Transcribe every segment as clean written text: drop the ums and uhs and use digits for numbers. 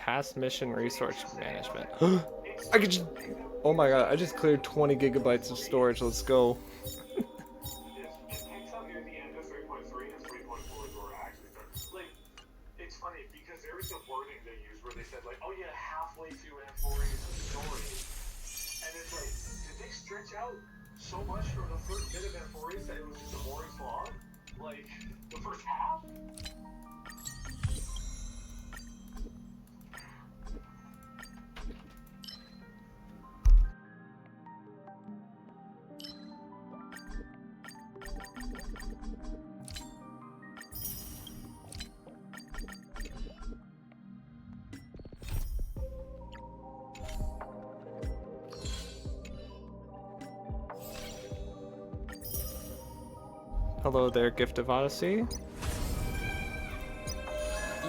Past mission resource management. I could just... Oh my god, I just cleared 20 gigabytes of storage. Let's go. It's funny because there was a wording they used where they said like, oh yeah, halfway through Amphoria's story, and it's like, did they stretch out so much from the first bit of Amphoria that it was just a boring slog? Like, the first half? Hello there, Gift of Odyssey.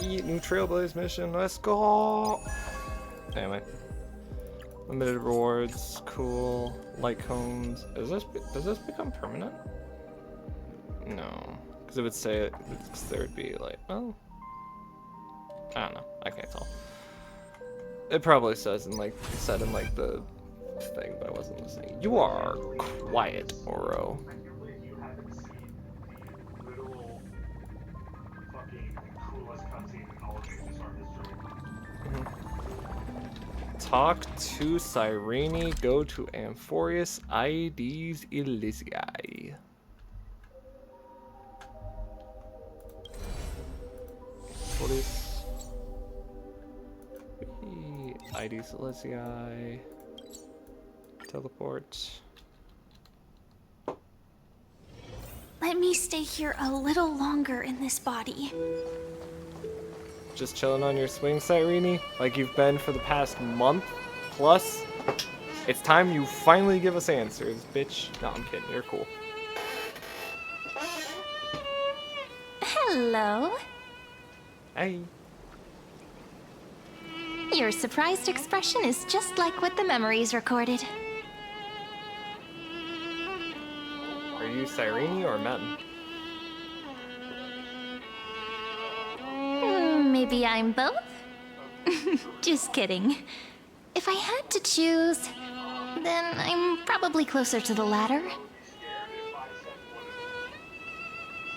New Trailblaze mission, let's go! Anyway. Limited rewards, cool. Light cones. Does this become permanent? No. Because it would say there would be like, oh. I don't know. I can't tell. It probably says in like, said in like the thing, but I wasn't listening. You are quiet, Oro. Talk to Cyrene, go to Amphorius IDs Elysiae. What is IDs Elysiae? Teleport. Let me stay here a little longer in this body. Just chilling on your swing, Cyrene, like you've been for the past month plus. It's time you finally give us answers, bitch. No, I'm kidding. You're cool. Hello. Hey. Your surprised expression is just like what the memories recorded. Are you Cyrene or Metin? Maybe I'm both? Just kidding. If I had to choose, then I'm probably closer to the latter.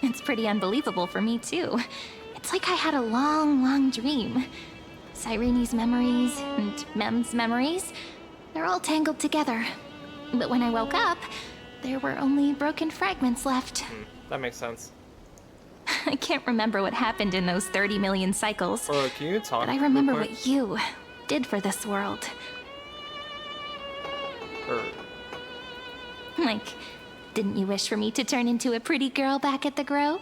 It's pretty unbelievable for me, too. It's like I had a long, long dream. Cyrene's memories and Mem's memories, they're all tangled together. But when I woke up, there were only broken fragments left. That makes sense. I can't remember what happened in those 30 million cycles. Or can you talk? But I remember what you did for this world. Like, didn't you wish for me to turn into a pretty girl back at the Grove?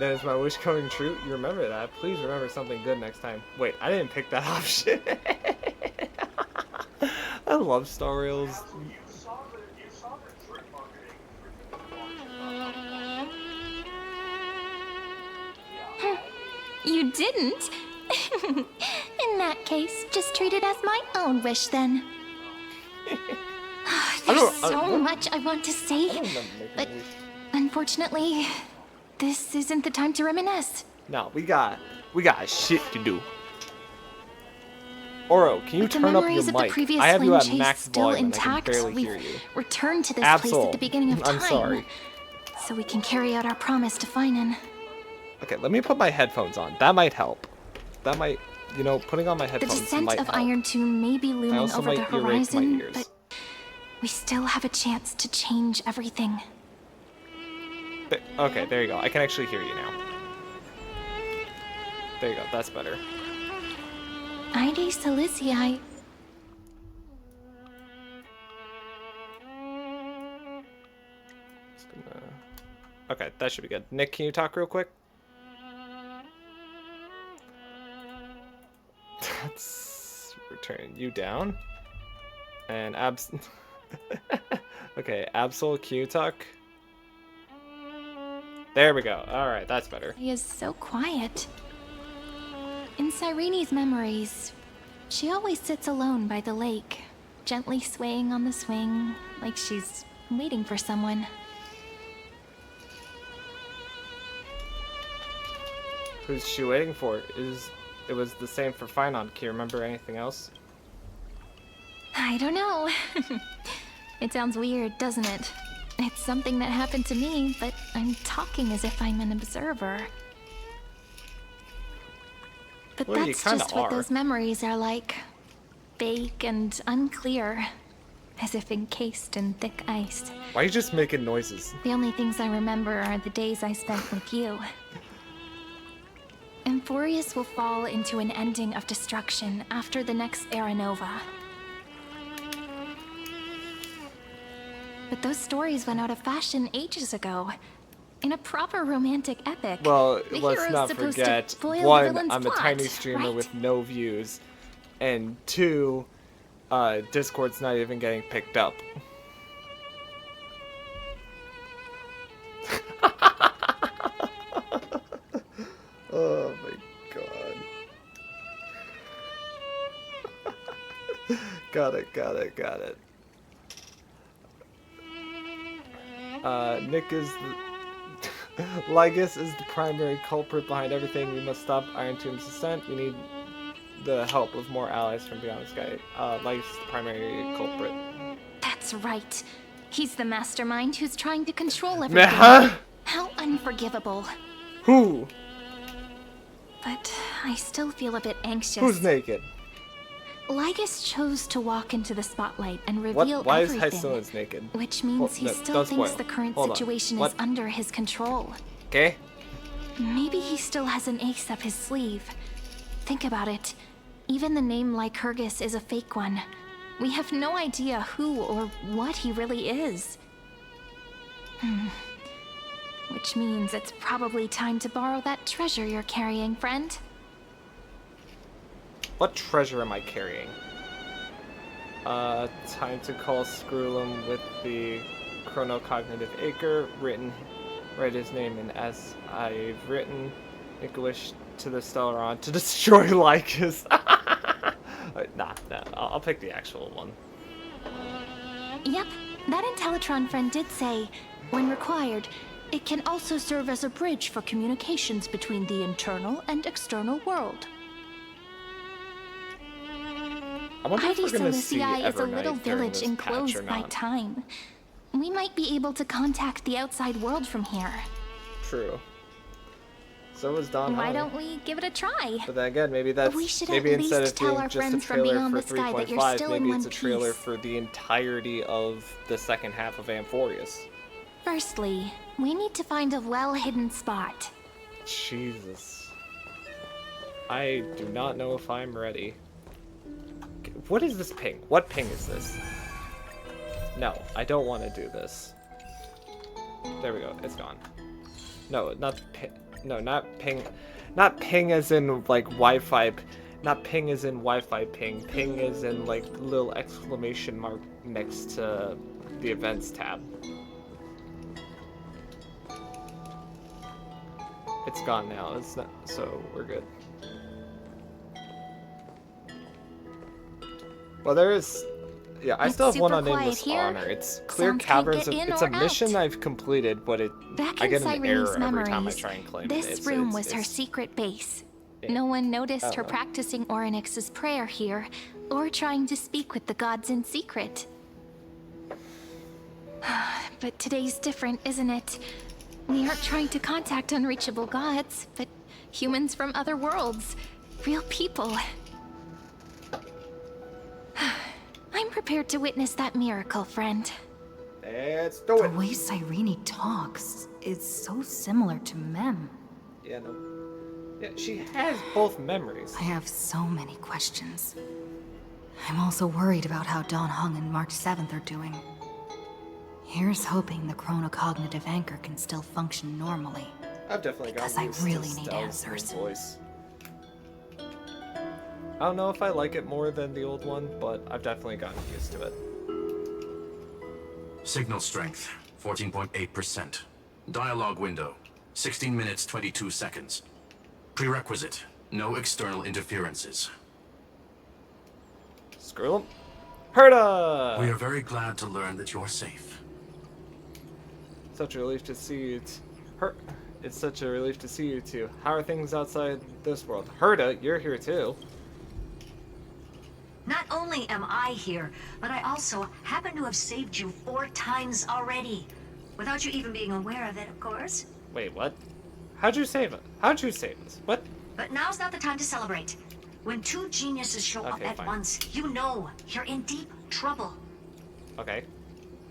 That is my wish coming true. You remember that. Please remember something good next time. Wait, I didn't pick that option. I love Star Rails. You didn't? In that case, just treat it as my own wish then. There's so much I want to say, but unfortunately, this isn't the time to reminisce. No, we got shit to do. Oro, can you turn up your mic? I have you at max volume and I can barely hear you. Returned to this place at the beginning of time. I'm sorry. So we can carry out our promise to Finan. Okay, let me put my headphones on. That might help. That might, you know, putting on my headphones might help. The descent of Iron 2 may be looming over the horizon, but we still have a chance to change everything. Okay, there you go. I can actually hear you now. There you go. That's better. Ide Siliciae. Okay, that should be good. Nick, can you talk real quick? Let's return you down. And okay, Absol, can you talk? There we go. Alright, that's better. He is so quiet. In Cyrene's memories, she always sits alone by the lake, gently swaying on the swing, like she's waiting for someone. Who's she waiting for? It was the same for Finon. Can you remember anything else? I don't know. It sounds weird, doesn't it? It's something that happened to me, but I'm talking as if I'm an observer. But Well, you that's kinda just what are. those memories are like. Vague and unclear, as if encased in thick ice. Why are you just making noises? The only things I remember are the days I spent with you. Amphorius will fall into an ending of destruction after the next Era Nova. But those stories went out of fashion ages ago. In a proper romantic epic. Well, the let's hero's not supposed forget, to foil the one, villain's I'm a plot, tiny streamer right? with no views, and two, Discord's not even getting picked up. Oh my god. Got it. Nick is the... Lygus is the primary culprit behind everything. We must stop Iron Tomb's descent. We need the help of more allies from beyond the sky. Lygus is the primary culprit. That's right. He's the mastermind who's trying to control everything. Huh? How unforgivable. Who? But I still feel a bit anxious. Who's naked? Lygus chose to walk into the spotlight and reveal Why is everything. Hysolin's naked? Which means Well, he no, still don't thinks spoil. the current Hold on. situation What? is under his control. Okay? Maybe he still has an ace up his sleeve. Think about it. Even the name Lycurgus is a fake one. We have no idea who or what he really is. Which means it's probably time to borrow that treasure you're carrying, friend. What treasure am I carrying? Time to call Screwlum with the chronocognitive acre. Write his name in as I've written. Make a wish to the Stellaron to destroy Lycus. Nah, I'll pick the actual one. Yep, that Intellitron friend did say, when required, it can also serve as a bridge for communications between the internal and external world. I wonder if Heidi we're gonna see Siliciae is a Evernight little during village this patch or enclosed by not. time. We might be able to contact the outside world from here. True. So was Don Why Hahn. don't we give it a try? But then again, maybe that's We should maybe at instead least of tell being our just a friends from trailer beyond for the sky that you're 3.5, still in maybe it's one a trailer piece. for the entirety of the second half of Amphorius. Firstly, we need to find a well-hidden spot. Jesus. I do not know if I'm ready. What is this ping? What ping is this? No, I don't want to do this. There we go. It's gone. No, not ping. No, not ping. Not ping as in like Wi-Fi. Not ping as in Wi-Fi ping. Ping as in like little exclamation mark next to the events tab. It's gone now. It's not. So we're good. Well, there is. Yeah, I It's still have one super on quiet Nameless here. Honor. It's clear Sounds can't caverns. get in It's a or mission out. I've completed, but Back I in get an error Cyrene's every time I memories, try and claim it. this room was her secret base. No one noticed her practicing Orynyx's prayer here, or trying to speak with the gods in secret. But today's different, isn't it? We aren't trying to contact unreachable gods, but humans from other worlds. Real people. I'm prepared to witness that miracle, friend. Let's do The it. way Cyrene talks is so similar to Mem. Yeah, no. Yeah, she has both memories. I have so many questions. I'm also worried about how Dawn Hung and March 7th are doing. Here's hoping the chronocognitive anchor can still function normally. I've definitely got Because I used really to need Stell's answers. voice. I don't know if I like it more than the old one, but I've definitely gotten used to it. Signal strength, 14.8%. Dialogue window, 16 minutes 22 seconds. Prerequisite, no external interferences. Screw 'em. Herda! We are very glad to learn that you're safe. Such a relief to see it. It's such a relief to see you two. How are things outside this world? Herda, you're here too. Not only am I here, but I also happen to have saved you 4 times already. Without you even being aware of it, of course. Wait, what? How'd you save it? How'd you save us? What? But now's not the time to celebrate. When 2 geniuses show up Okay, at fine. once, you know you're in deep trouble. Okay.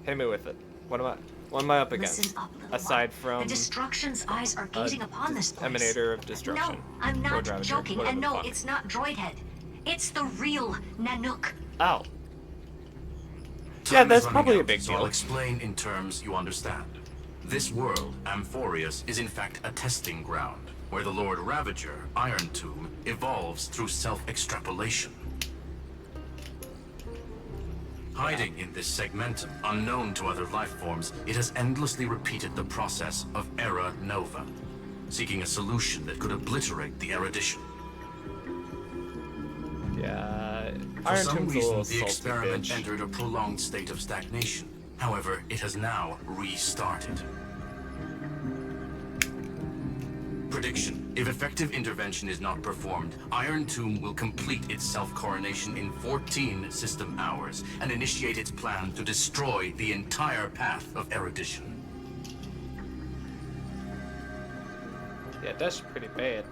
Hit me with it. What am I up against? Listen up, little Aside one. from The Destruction's eyes are gazing upon this place. Emanator of Destruction. No, I'm Or not Ravager, joking, whatever and the no, fuck. it's not Droidhead. It's the real Nanook. Ow. Time Yeah, is that's running probably a out, big so deal. I'll explain in terms you understand. This world, Amphorius, is in fact a testing ground, where the Lord Ravager, Iron Tomb, evolves through self-extrapolation. Hiding in this segmentum, unknown to other life forms, it has endlessly repeated the process of Era Nova, seeking a solution that could obliterate the erudition. Yeah. For Iron some Tomb's a reason, little the salty experiment bitch. entered a prolonged state of stagnation. However, it has now restarted. Prediction. If effective intervention is not performed, Iron Tomb will complete its self-coronation in 14 system hours and initiate its plan to destroy the entire path of erudition. Yeah, that's pretty bad.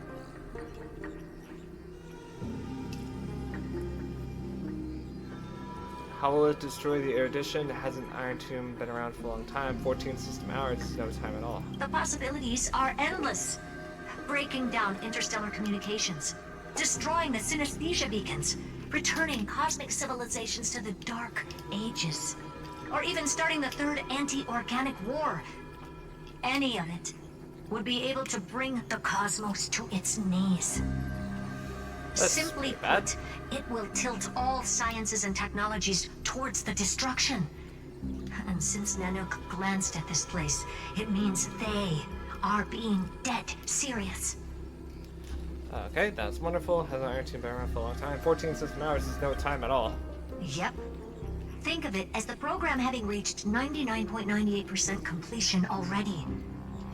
How will it destroy the erudition? Hasn't Iron Tomb been around for a long time? 14 system hours is no time at all. The possibilities are endless. Breaking down interstellar communications, destroying the synesthesia beacons, returning cosmic civilizations to the Dark Ages, or even starting the third anti-organic war. Any of it would be able to bring the cosmos to its knees. That's Simply pretty bad. put, it will tilt all sciences and technologies towards the destruction. And since Nanook glanced at this place, it means they are being dead serious. Okay, that's wonderful. Hasn't Iron Tomb been around for a long time? 14 system hours is no time at all. Yep. Think of it as the program having reached 99.98% completion already.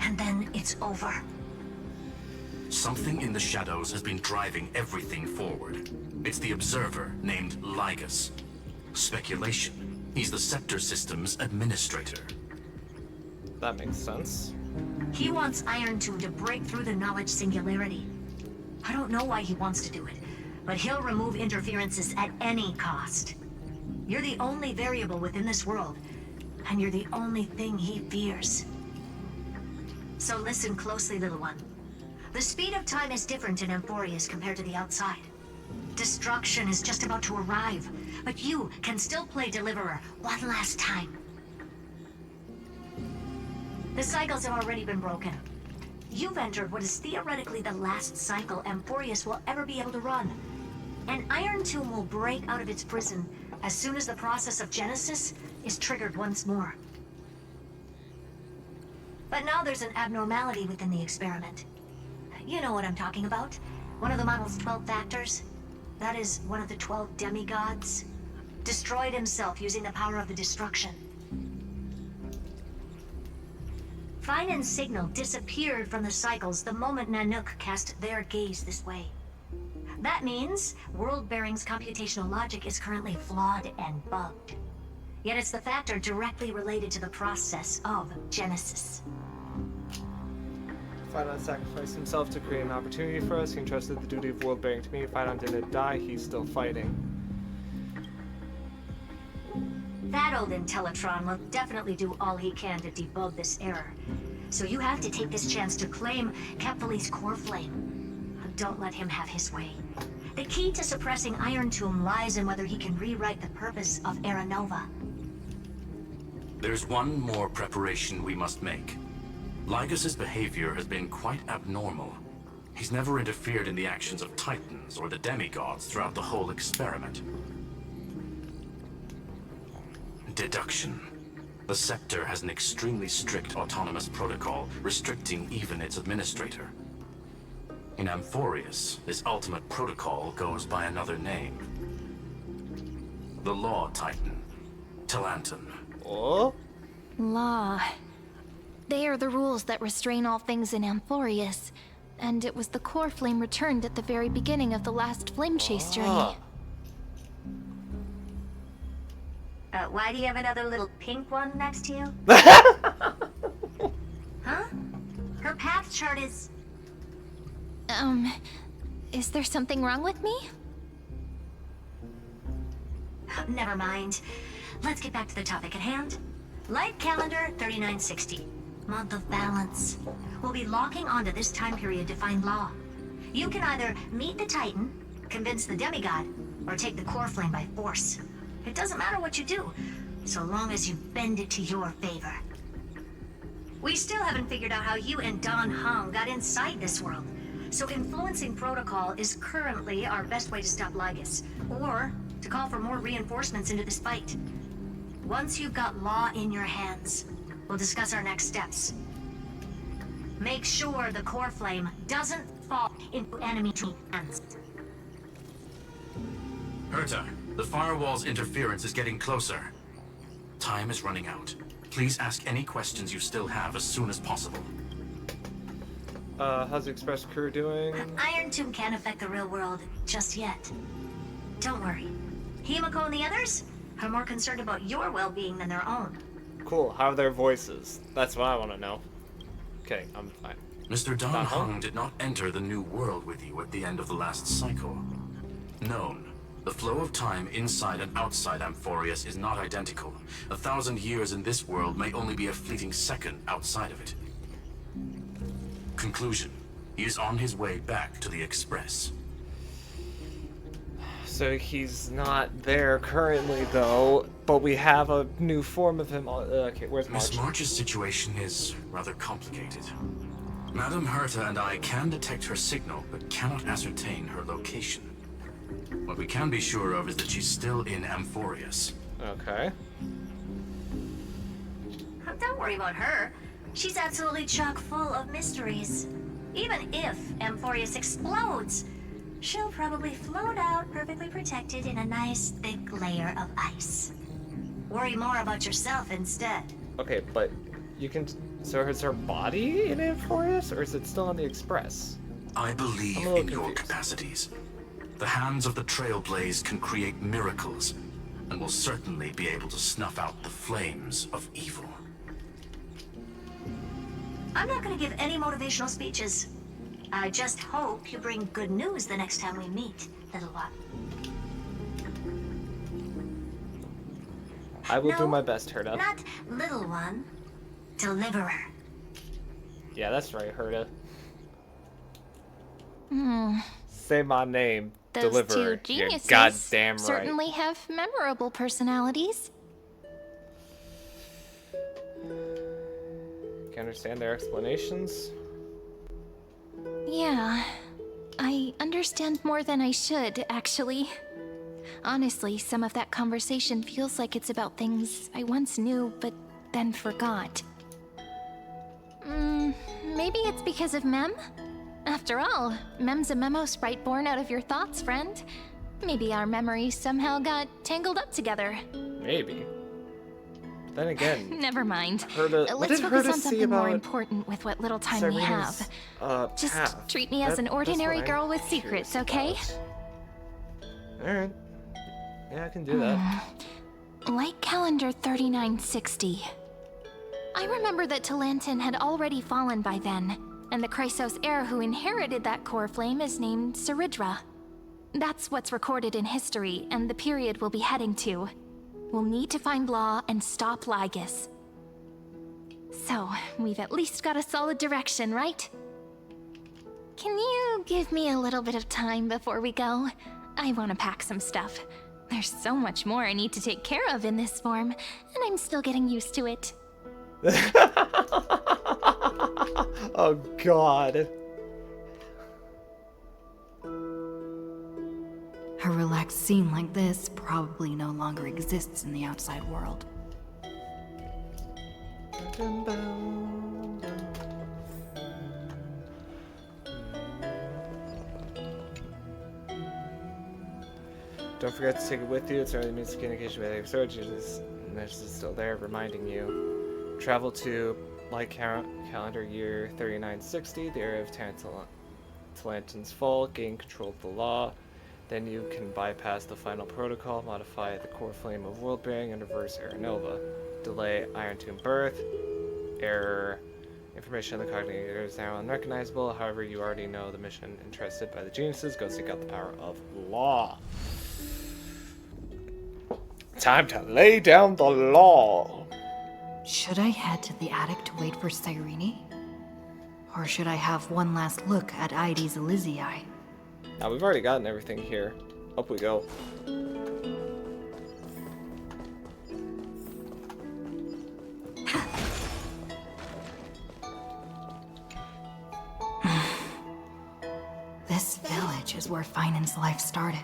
And then it's over. Something in the shadows has been driving everything forward. It's the Observer named Lygus. Speculation. He's the Scepter System's administrator. That makes sense. He wants Iron Tomb to break through the knowledge singularity. I don't know why he wants to do it, but he'll remove interferences at any cost. You're the only variable within this world, and you're the only thing he fears. So listen closely, little one. The speed of time is different in Amphorius compared to the outside. Destruction is just about to arrive, but you can still play Deliverer one last time. The cycles have already been broken. You've entered what is theoretically the last cycle Amphorius will ever be able to run. And Iron Tomb will break out of its prison as soon as the process of Genesis is triggered once more. But now there's an abnormality within the experiment. You know what I'm talking about. One of the model's 12 factors. That is one of the 12 demigods. Destroyed himself using the power of the destruction. Fine and Signal disappeared from the cycles the moment Nanook cast their gaze this way. That means World Bearing's computational logic is currently flawed and bugged. Yet it's the factor directly related to the process of Genesis. Phidon sacrificed himself to create an opportunity for us. He entrusted the duty of world bearing to me. Phidon didn't die, he's still fighting. That old Intellatron will definitely do all he can to debug this error. So you have to take this chance to claim Kepfali's core flame. Don't let him have his way. The key to suppressing Iron Tomb lies in whether he can rewrite the purpose of Era Nova. There's one more preparation we must make. Lygus's behavior has been quite abnormal. He's never interfered in the actions of Titans or the demigods throughout the whole experiment. Deduction. The Scepter has an extremely strict autonomous protocol, restricting even its administrator. In Amphorius, this ultimate protocol goes by another name. The Law Titan, Talanton. Oh? Law. They are the rules that restrain all things in Amphorius. And it was the core flame returned at the very beginning of the last flame chase journey. Why do you have another little pink one next to you? Huh? Her path chart is... Is there something wrong with me? Never mind. Let's get back to the topic at hand. Life calendar 3960. Month of balance. We'll be locking onto this time period to find Law. You can either meet the Titan, convince the demigod, or take the core flame by force. It doesn't matter what you do, so long as you bend it to your favor. We still haven't figured out how you and Don Hung got inside this world, so influencing protocol is currently our best way to stop Lygus, or to call for more reinforcements into this fight. Once you've got Law in your hands, we'll discuss our next steps. Make sure the core flame doesn't fall into enemy hands. Herta, the firewall's interference is getting closer. Time is running out. Please ask any questions you still have as soon as possible. How's the Express crew doing? Iron Tomb can't affect the real world just yet. Don't worry. Himiko and the others are more concerned about your well-being than their own. Cool, how are their voices? That's what I want to know. Okay, I'm fine. Mr. Don Don Hung Hung? did not enter the new world with you at the end of the last cycle. Known. The flow of time inside and outside Amphorius is not identical. 1,000 years in this world may only be a fleeting second outside of it. Conclusion. He is on his way back to the Express. So he's not there currently, though, but we have a new form of him. Okay, where's March? Miss March's situation is rather complicated. Madame Herta and I can detect her signal, but cannot ascertain her location. What we can be sure of is that she's still in Amphorius. Okay. Don't worry about her. She's absolutely chock full of mysteries. Even if Amphorius explodes, she'll probably float out perfectly protected in a nice thick layer of ice. Worry more about yourself instead. Okay, but you can... So is her body in Amphorius, or is it still on the Express? I believe I'm a little in your confused. capacities. The hands of the Trailblaze can create miracles, and will certainly be able to snuff out the flames of evil. I'm not gonna give any motivational speeches. I just hope you bring good news the next time we meet, little one. I will do No, my best, Herta. Not little one. Deliverer. Yeah, that's right, Herta. Hmm. Say my name. Those Deliverer. two You're geniuses goddamn right. certainly have memorable personalities. Can understand their explanations. Yeah, I understand more than I should, actually. Honestly, some of that conversation feels like it's about things I once knew, but then forgot. Maybe it's because of Mem? After all, Mem's a memo sprite born out of your thoughts, friend. Maybe our memories somehow got tangled up together. Maybe. But then again, Never mind. Herta, what Let's did focus Herta on see something more about important with what little time we have. Serena's, Just path? treat me as an That's what ordinary I'm girl with curious secrets, okay? about. Alright. Yeah, I can do that. Like calendar 3960. I remember that Talantin had already fallen by then, and the Chrysos heir who inherited that core flame is named Seridra. That's what's recorded in history, and the period we'll be heading to. We'll need to find Law and stop Lygus. So, we've at least got a solid direction, right? Can you give me a little bit of time before we go? I want to pack some stuff. There's so much more I need to take care of in this form, and I'm still getting used to it. Oh god. A relaxed scene like this probably no longer exists in the outside world. Don't forget to take it with you. It's early miscommunication with the surgeon. This message is still there, reminding you. Travel to like calendar year 3960, the area of Talantin's fall, gain control of the law. Then you can bypass the final protocol, modify the core flame of world bearing, and reverse Era Nova. Delay Iron Tomb birth. Error. Information on the cognitor is now unrecognizable. However, you already know the mission entrusted by the geniuses. Go seek out the power of law. Time to lay down the law. Should I head to the attic to wait for Cyrene? Or should I have one last look at Ides Elysiae? Now we've already gotten everything here. Up we go. This village is where Finan's life started.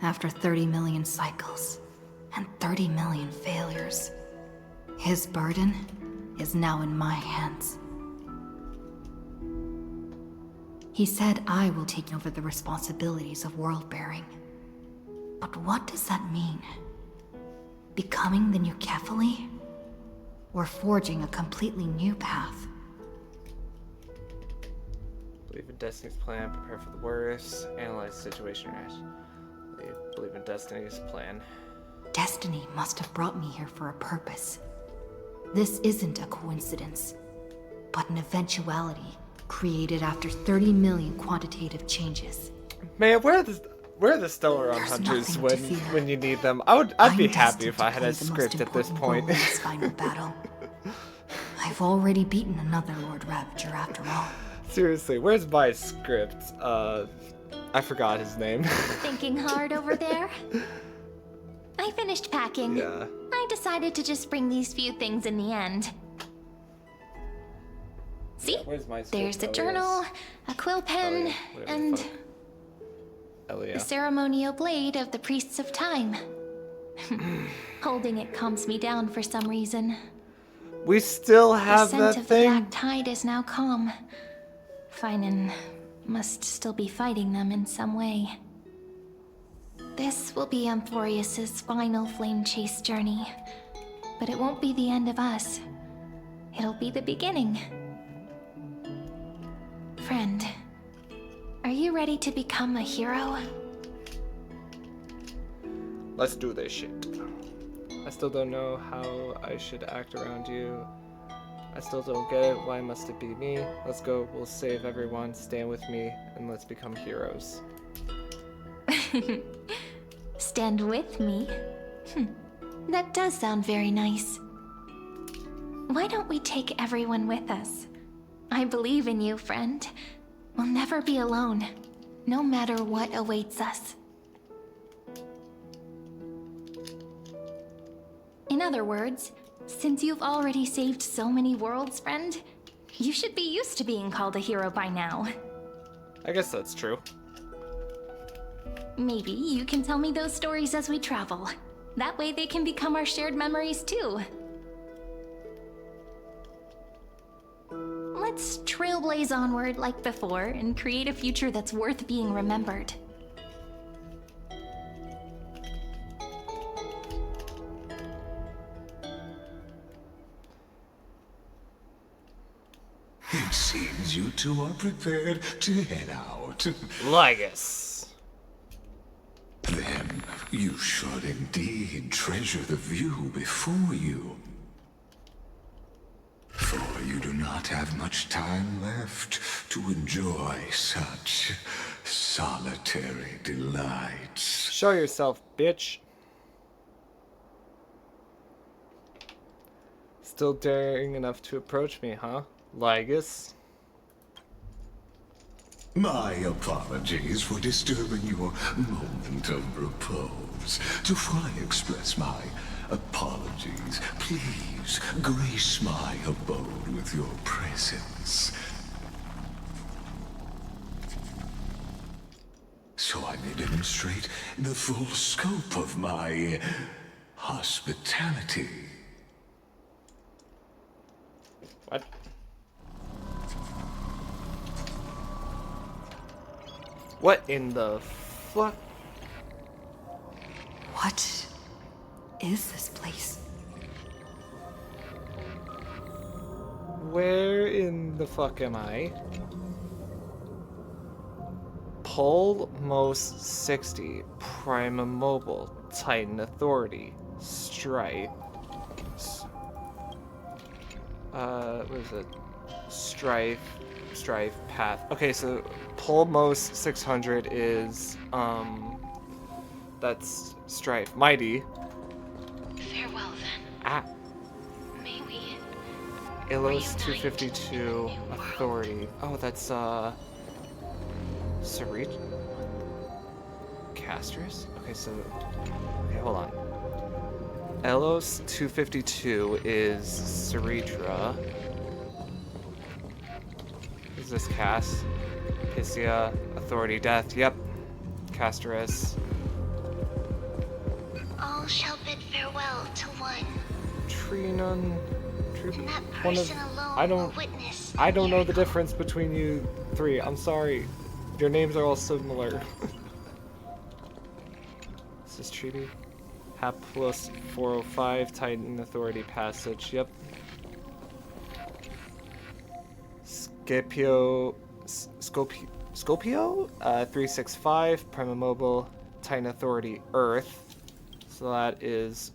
After 30 million cycles and 30 million failures, his burden is now in my hands. He said I will take over the responsibilities of world-bearing. But what does that mean? Becoming the new Kefali? Or forging a completely new path? Believe in Destiny's plan, prepare for the worst, analyze the situation rationally. Believe in Destiny's plan. Destiny must have brought me here for a purpose. This isn't a coincidence, but an eventuality created after 30 million quantitative changes. Man, where are the Stellar There's Hunters nothing to fear. when you need them? I'd be I'm happy destined if I to had play a the script most at this important point. role in this final battle. I've already beaten another Lord Ravager after all. Seriously, where's my script? I forgot his name. Thinking hard over there? I finished packing. Yeah. I decided to just bring these few things in the end. See? Where's my script? There's a Oh, journal, yes. a quill pen, Whatever the and fuck. Hell yeah. the ceremonial blade of the Priests of Time. Holding it calms me down for some reason. We still The have scent that of the thing? Black Tide is now calm. Finan must still be fighting them in some way. This will be Amphorius's final flame chase journey. But it won't be the end of us. It'll be the beginning. Friend, are you ready to become a hero? Let's do this shit. I still don't know how I should act around you. I still don't get it. Why must it be me? Let's go. We'll save everyone. Stand with me, and let's become heroes. Stand with me? That does sound very nice. Why don't we take everyone with us? I believe in you, friend. We'll never be alone, no matter what awaits us. In other words, since you've already saved so many worlds, friend, you should be used to being called a hero by now. I guess that's true. Maybe you can tell me those stories as we travel. That way they can become our shared memories too. Let's trailblaze onward like before and create a future that's worth being remembered. It seems you two are prepared to head out. Lygus. Then you should indeed treasure the view before you. For you do not have much time left to enjoy such solitary delights. Show yourself, bitch. Still daring enough to approach me, huh? Lygus. My apologies for disturbing your moment of repose. To fully express my apologies, please grace my abode with your presence, so I may demonstrate the full scope of my hospitality. What? What in the fuck? What is this place? Where in the fuck am I? Pull most 60. Prime Immobile. Titan Authority. Strife. What is it? Strife. Path. Okay, so pull most 600 is, that's Strife. Mighty. Farewell then. Ah. May we Ilos reunite 252. in a new Authority. Oh, that's, Sarit? Casters? Okay, so... Okay, hold on. Elos 252 is Saritra. Is this Cass? Piscia, Authority, Death. Yep. Casteress. All shall bid farewell to one, Trinon. and that One of... person alone I will don't... witness I don't know the miracle. difference between you three. I'm sorry. Your names are all similar. This is Treaty. Hapless 405, Titan Authority Passage. Yep. Scipio... Scopio? 365, Prima Mobile, Titan Authority Earth. So that is,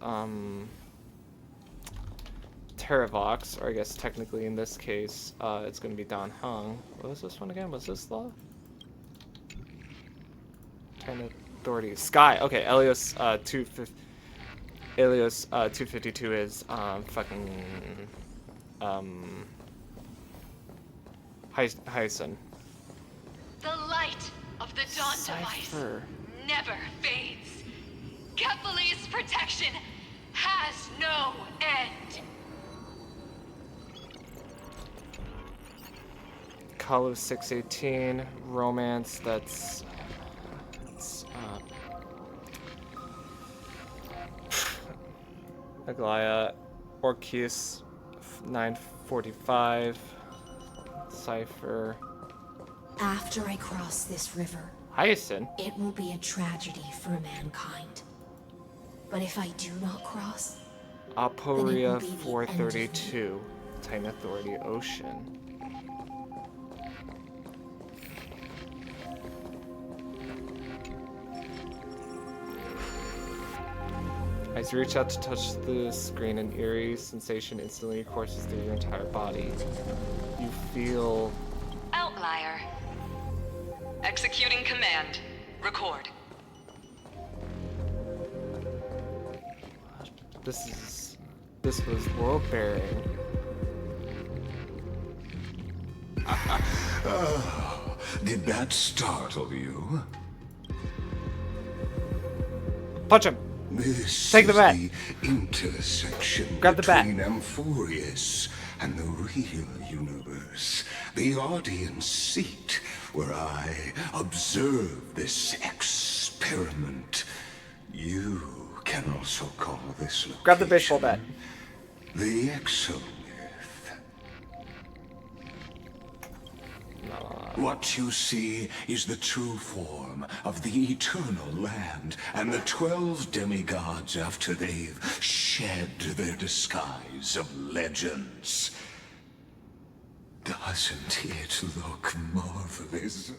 Terravox, or I guess technically in this case, it's going to be Dan Heng. What was this one again? Was this the? Titan Authority. Sky! Okay, Elios, 252 is, fucking, Hyson. The light of the dawn device Cypher. never fades. Kephal's protection has no end. Call of 618, Romance, that's Aglaya, Orcus 945, Cypher, After I cross this river, Hyacinth. it will be a tragedy for mankind. But if I do not cross, Aporia be the end of 432, Titan Authority Ocean. As you reach out to touch the screen, an eerie sensation instantly courses through your entire body. You feel... Outlier. Executing command. Record. This was world bearing. Oh, did that startle you? Punch him! This Take the is bat. the intersection Grab the bat. between Amphorius and the real universe. The audience seat where I observe this experiment. You can also call this location Grab the baseball bat. the Exomyth. What you see is the true form of the eternal land and the 12 demigods after they've shed their disguise of legends. Doesn't it look marvelous?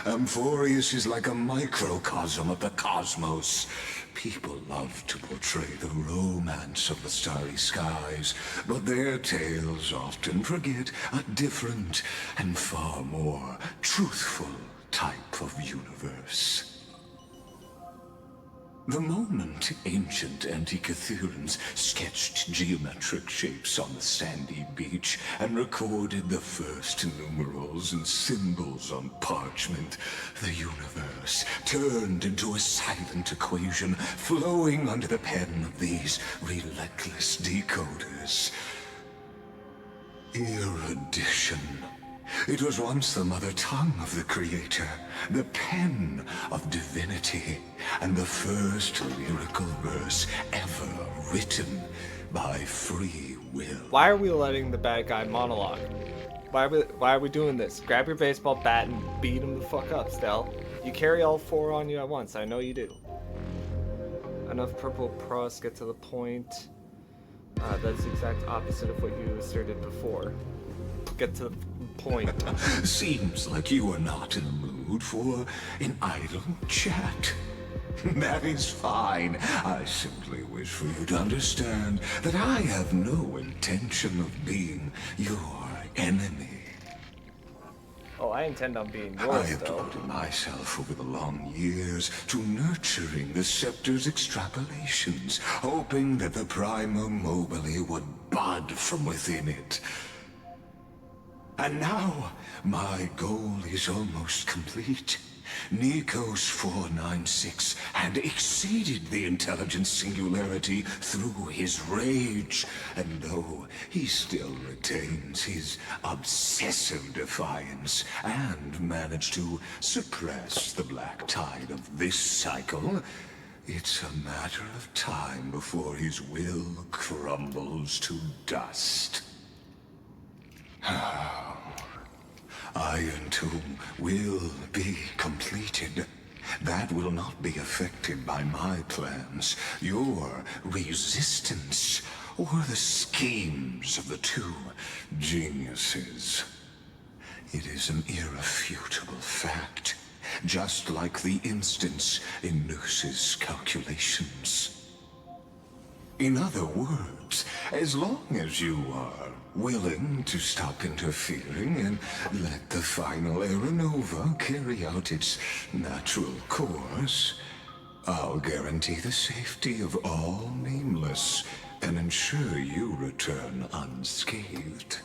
Amphorius is like a microcosm of the cosmos. People love to portray the romance of the starry skies, but their tales often forget a different and far more truthful type of universe. The moment ancient Antikytherians sketched geometric shapes on the sandy beach and recorded the first numerals and symbols on parchment, the universe turned into a silent equation flowing under the pen of these relentless decoders. Erudition. It was once the mother tongue of the Creator, the pen of divinity, and the first lyrical verse ever written by free will. Why are we letting the bad guy monologue? Why are we doing this? Grab your baseball bat and beat him the fuck up, Stell. You carry all four on you at once, I know you do. Enough purple pros, get to the point. That's the exact opposite of what you asserted before. get to the point. Seems like you are not in the mood for an idle chat. That is fine. I simply wish for you to understand that I have no intention of being your enemy. Oh, I intend on being I yours, have though. devoted myself over the long years to nurturing the Scepter's extrapolations, hoping that the Prima Mobile would bud from within it. And now, my goal is almost complete. Nikos 496 had exceeded the intelligence singularity through his rage, and though he still retains his obsessive defiance and managed to suppress the black tide of this cycle, it's a matter of time before his will crumbles to dust. Iron Tomb will be completed. That will not be affected by my plans, your resistance, or the schemes of the two geniuses. It is an irrefutable fact, just like the instance in Noose's calculations. In other words, as long as you are willing to stop interfering and let the final Aeronova carry out its natural course, I'll guarantee the safety of all Nameless and ensure you return unscathed.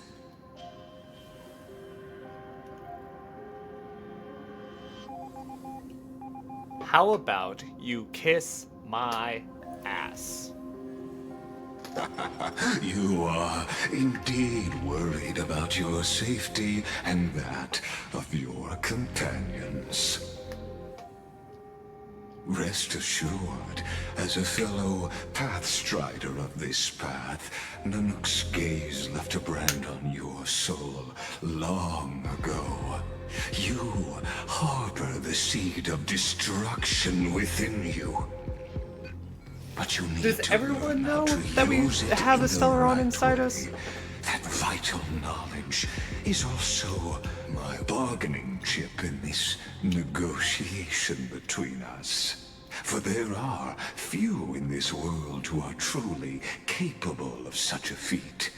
How about you kiss my ass? You are indeed worried about your safety and that of your companions. Rest assured, as a fellow pathstrider of this path, Nanook's gaze left a brand on your soul long ago. You harbor the seed of destruction within you. But you need Does to everyone learn how know to that we use it have in a the Stellaron right inside way. us? That vital knowledge is also my bargaining chip in this negotiation between us. For there are few in this world who are truly capable of such a feat.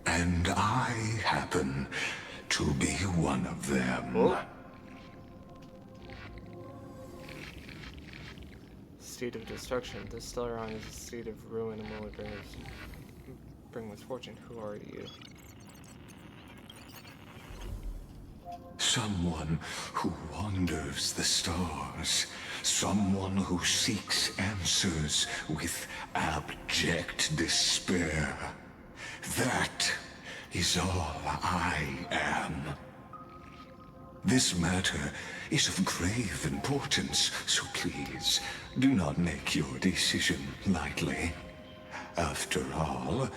And I happen to be one of them. Oh. Seed of destruction. This Stellaron is a seed of ruin and will bring misfortune. Who are you? Someone who wanders the stars. Someone who seeks answers with abject despair. That is all I am. This matter is of grave importance, so please do not make your decision lightly. After all,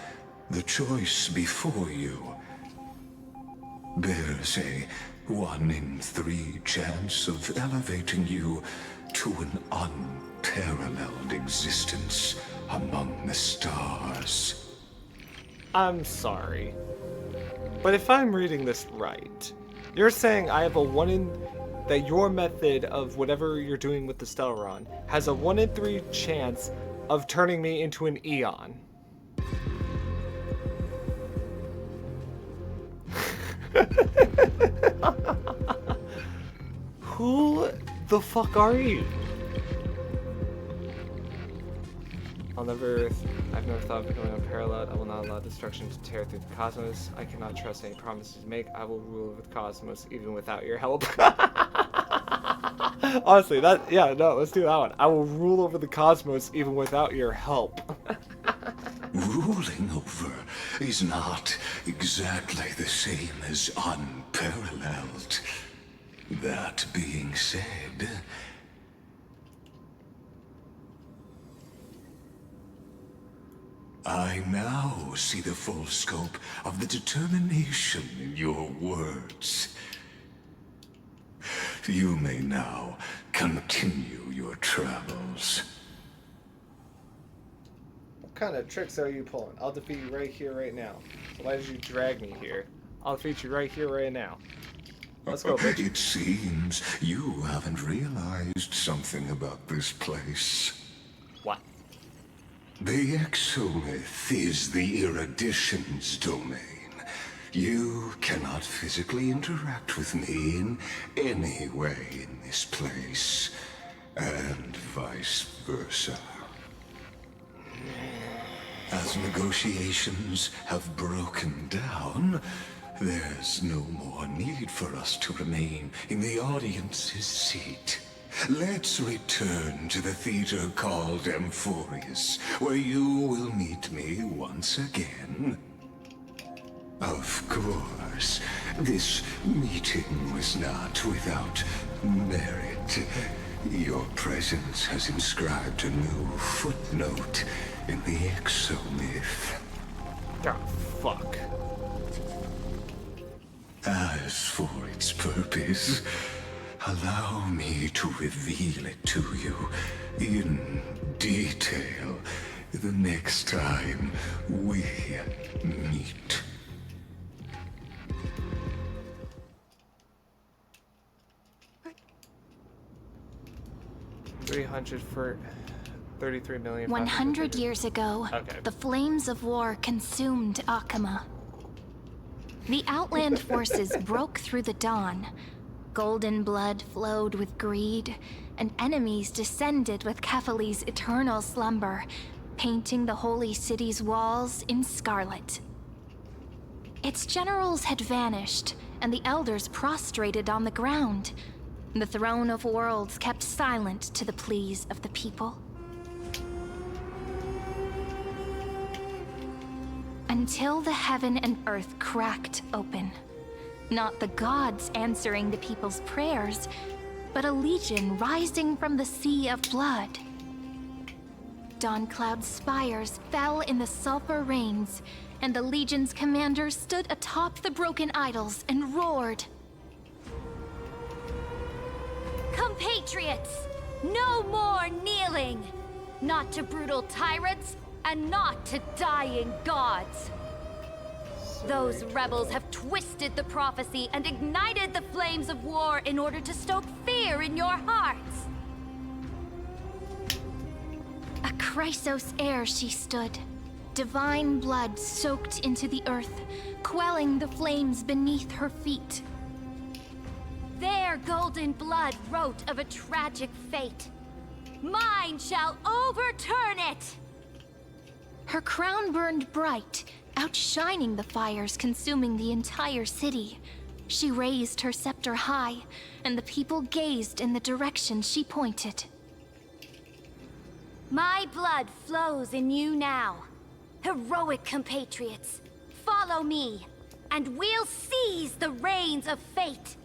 the choice before you bears a 1 in 3 chance of elevating you to an unparalleled existence among the stars. I'm sorry, but if I'm reading this right, you're saying I have a 1 in... that your method of whatever you're doing with the Stellaron has a 1 in 3 chance of turning me into an Eon. Who the fuck are you? I've never thought of becoming unparalleled. I will not allow destruction to tear through the cosmos. I cannot trust any promises you make. I will rule over the cosmos even without your help. Honestly, let's do that one. I will rule over the cosmos even without your help. Ruling over is not exactly the same as unparalleled. That being said, I now see the full scope of the determination in your words. You may now continue your travels. What kind of tricks are you pulling? I'll defeat you right here, right now. So why did you drag me here? I'll defeat you right here, right now. Let's go, bitch. It seems you haven't realized something about this place. What? The exomyth is the erudition's domain. You cannot physically interact with me in any way in this place, and vice versa. As negotiations have broken down, there's no more need for us to remain in the audience's seat. Let's return to the theater called Amphorius, where you will meet me once again. Of course, this meeting was not without merit. Your presence has inscribed a new footnote in the exomyth. Oh, fuck. As for its purpose, allow me to reveal it to you in detail the next time we meet. 300 for 33 million. 100 years ago, Okay. the flames of war consumed Akama. The Outland forces broke through the dawn. Golden blood flowed with greed, and enemies descended with Kefali's eternal slumber, painting the holy city's walls in scarlet. Its generals had vanished, and the elders prostrated on the ground. The throne of worlds kept silent to the pleas of the people. Until the heaven and earth cracked open. Not the gods answering the people's prayers, but a legion rising from the sea of blood. Dawncloud's spires fell in the sulfur rains, and the legion's commander stood atop the broken idols and roared. Compatriots, no more kneeling! Not to brutal tyrants, and not to dying gods! Those rebels have twisted the prophecy and ignited the flames of war in order to stoke fear in your hearts! A Chrysos heir she stood, divine blood soaked into the earth, quelling the flames beneath her feet. Their golden blood wrote of a tragic fate. Mine shall overturn it! Her crown burned bright, outshining the fires consuming the entire city. She raised her scepter high, and the people gazed in the direction she pointed. My blood flows in you now. Heroic compatriots, follow me, and we'll seize the reins of fate.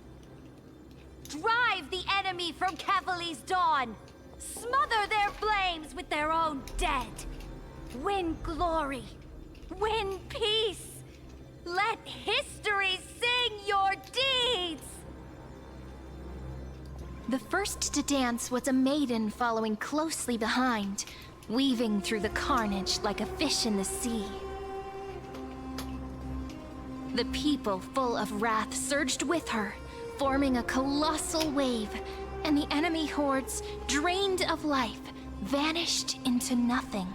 Drive the enemy from Kefali's dawn. Smother their flames with their own dead. Win glory. Win peace. Let history sing your deeds. The first to dance was a maiden following closely behind, weaving through the carnage like a fish in the sea. The people, full of wrath, surged with her, forming a colossal wave, and the enemy hordes, drained of life, vanished into nothing.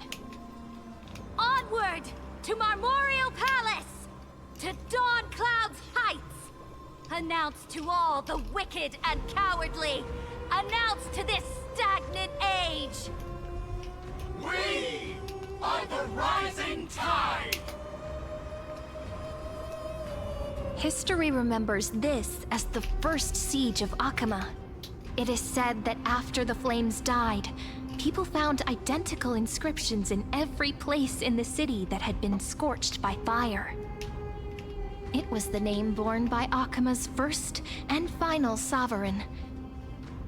Onward to Marmorial Palace, to Dawncloud's heights. Announce to all the wicked and cowardly. Announce to this stagnant age. We are the rising tide! History remembers this as the first siege of Akama. It is said that after the flames died, people found identical inscriptions in every place in the city that had been scorched by fire. It was the name borne by Akama's first and final sovereign,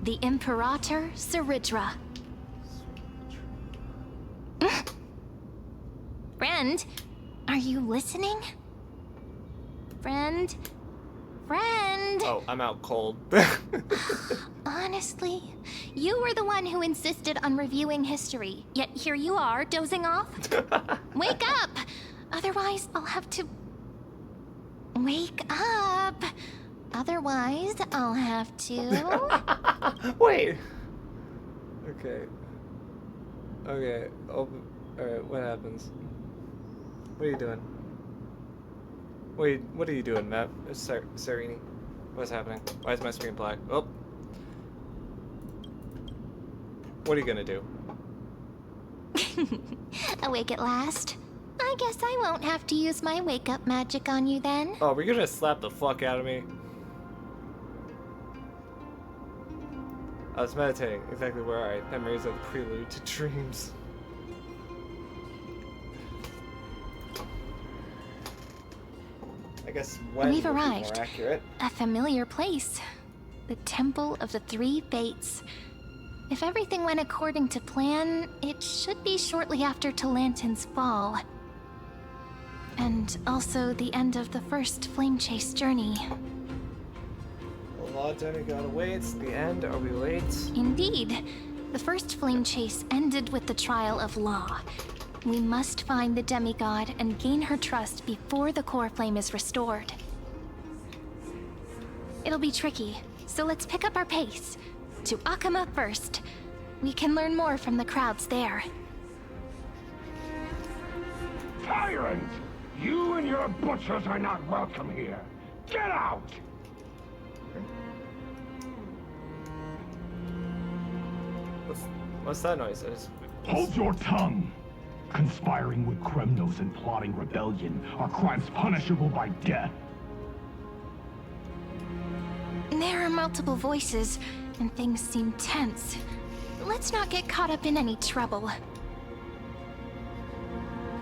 the Imperator Siridra. Friend, are you listening? Friend? Friend? Oh, I'm out cold. Honestly, You were the one who insisted on reviewing history, yet here you are, dozing off. Wake up! Otherwise, I'll have to... Wake up! Otherwise, I'll have to... Wait! Okay. Okay. Alright, what happens? What are you doing? Wait, what are you doing, Matt? It's Serini. What's happening? Why is my screen black? Oh. What are you gonna do? Awake at last? I guess I won't have to use my wake-up magic on you then. Oh, we're gonna slap the fuck out of me. I was meditating. Exactly where I memories of the prelude to dreams. I guess when We've would be arrived. more accurate. A familiar place. The Temple of the Three Fates. If everything went according to plan, it should be shortly after Talantin's fall. And also the end of the first Flame Chase journey. The Law Demigod awaits. The end. Are we late? Indeed. The first Flame Chase ended with the trial of Law. We must find the demigod and gain her trust before the core flame is restored. It'll be tricky, so let's pick up our pace. To Akama first. We can learn more from the crowds there. Tyrant! You and your butchers are not welcome here. Get out! What's that noise? Hold your tongue! Conspiring with Kremnos and plotting rebellion are crimes punishable by death. There are multiple voices, and things seem tense. Let's not get caught up in any trouble.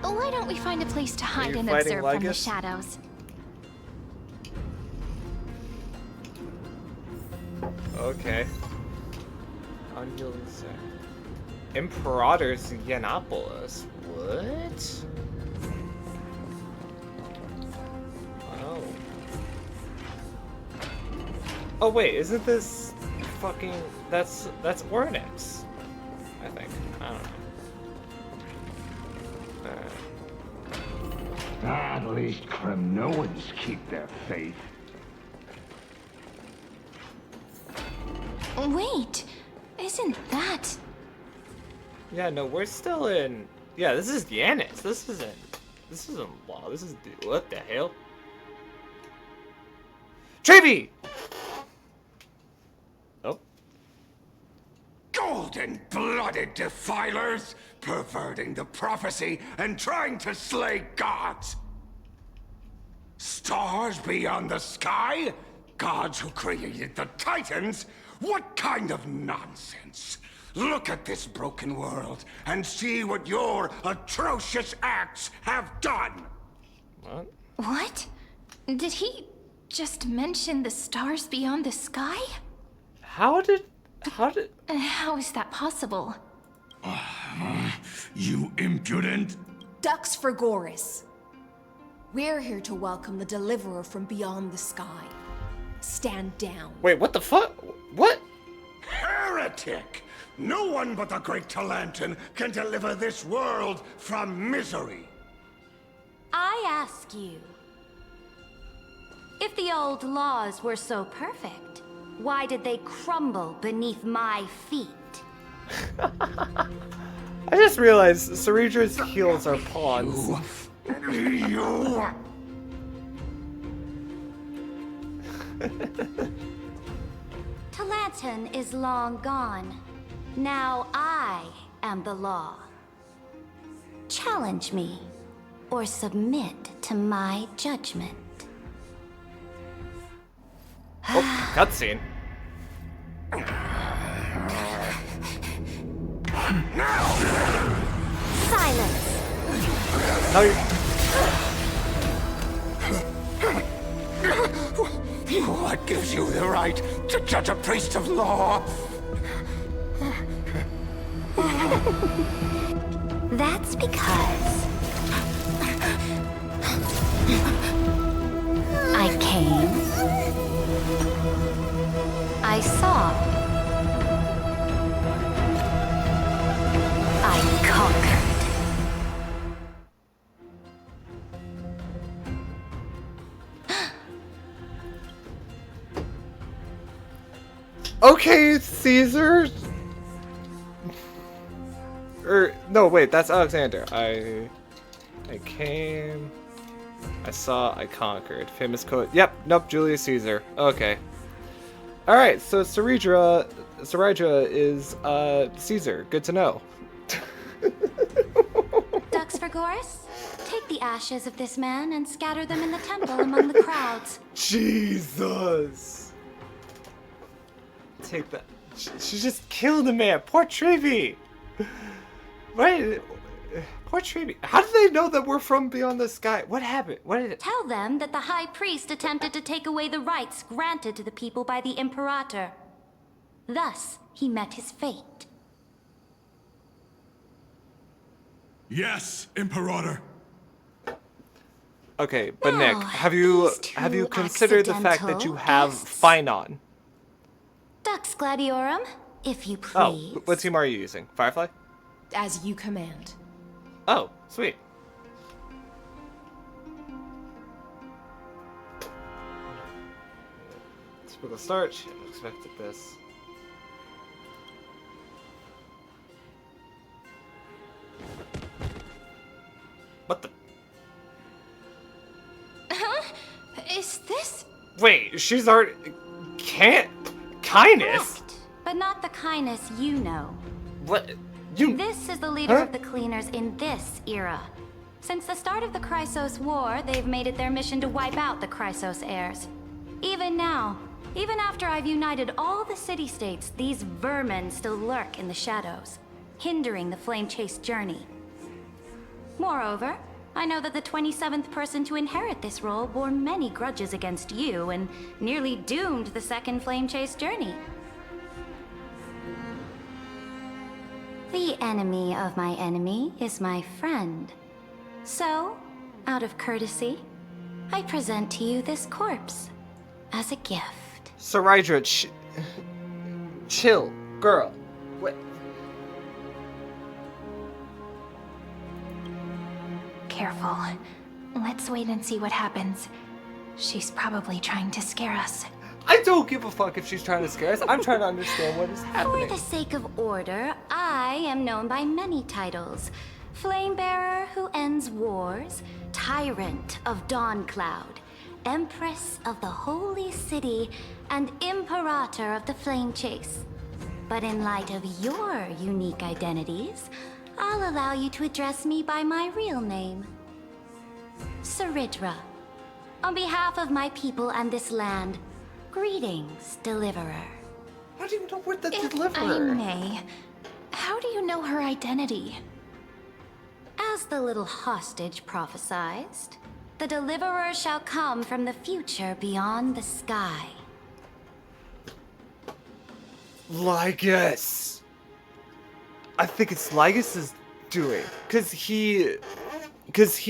Why don't we find a place to hide you and fighting observe from the Lygus? shadows? Okay. Imperator's Yiannopoulos. What? Oh. Oh wait, isn't this fucking... That's Ornyx. I think. I don't know. At least Kremnoans keep their faith. Wait, isn't that... Yeah, no, we're still in... Yeah, this is Yanis. This isn't Law. This is... What the hell? Trevi! Oh. Golden-blooded defilers, perverting the prophecy and trying to slay gods. Stars beyond the sky? Gods who created the Titans? What kind of nonsense? Look at this broken world and see what your atrocious acts have done. What? What? Did he just mention the stars beyond the sky? How did... How is that possible? You impudent... Ducks for Goris. We're here to welcome the deliverer from beyond the sky. Stand down. Wait, what the fuck? What? Heretic! No one but the great Talantin can deliver this world from misery. I ask you, if the old laws were so perfect, why did they crumble beneath my feet? I just realized Ceridra's heels are pawns. You... Talantin is long gone. Now I am the law. Challenge me, or submit to my judgment. Oh, cutscene. Silence! No, What gives you the right to judge a priest of law? That's because I came, I saw, Okay, Caesar. No, wait, that's Alexander. I came. I saw. I conquered. Famous quote. Yep. Nope. Julius Caesar. Okay. All right. So Saridra is Caesar. Good to know. Dux for Goris, take the ashes of this man and scatter them in the temple among the crowds. Jesus. Take that. She just killed a man. Poor Trevi. Right. Poor Trevi. How did they know that we're from beyond the sky? What happened? What did it? Tell them that the High Priest attempted to take away the rights granted to the people by the Imperator. Thus, he met his fate. Yes, Imperator. Okay, but Now, Nick, have you these two considered the fact that you have guests. Finon? Dux Gladiorum, if you Oh, please. what team are you using? Firefly? As you command. Oh, sweet. Typical start. Shit, I expected this. What the? Huh? Is this? Wait, she's already. Kindness? Correct, but not the kindness you know. What? You. This is the leader Huh? of the Cleaners in this era. Since the start of the Chrysos War, they've made it their mission to wipe out the Chrysos heirs. Even now, even after I've united all the city-states, these vermin still lurk in the shadows, hindering the flame-chase journey. Moreover, I know that the 27th person to inherit this role bore many grudges against you and nearly doomed the second flame-chase journey. The enemy of my enemy is my friend. So, out of courtesy, I present to you this corpse as a gift. Saridra, chill, girl. What? Careful. Let's wait and see what happens. She's probably trying to scare us. I don't give a fuck if she's trying to scare us. I'm trying to understand what is For happening. the sake of order, I am known by many titles. Flamebearer who ends wars, Tyrant of Dawncloud, Empress of the Holy City, and Imperator of the Flame Chase. But in light of your unique identities, I'll allow you to address me by my real name. Saridra. On behalf of my people and this land, greetings, Deliverer. How do you know we're the If I deliverer? may, how do you know her identity? As the little hostage prophesied, the Deliverer shall come from the future beyond the sky. Lygus. I think it's Lygus' doing, cause he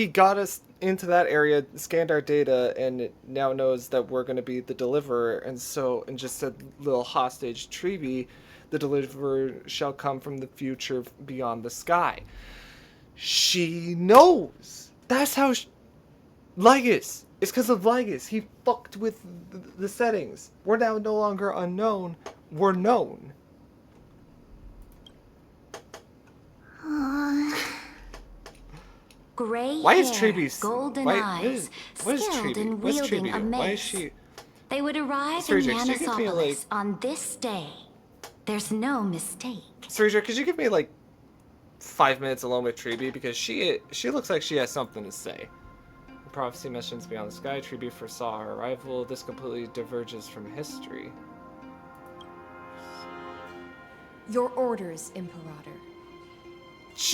got us into that area, scanned our data, and it now knows that we're gonna be the deliverer, and just said little hostage Trevi, the deliverer shall come from the future beyond the sky. She knows. That's how. Lygus. It's because of Lygus. He fucked with the settings. We're now no longer unknown. We're known. Gray Why is hair, Trevi? golden What eyes, is skilled Trevi? in What's wielding Trevi a doing? Why is mace. she? They would arrive Sorry, in Jack, could you give me, Yanisopolis like- on this day. There's no mistake. Sergio, could you give me like 5 minutes alone with Trevi, because she looks like she has something to say. The prophecy mentions beyond the sky. Trevi foresaw our arrival. This completely diverges from history. Your orders, Imperator.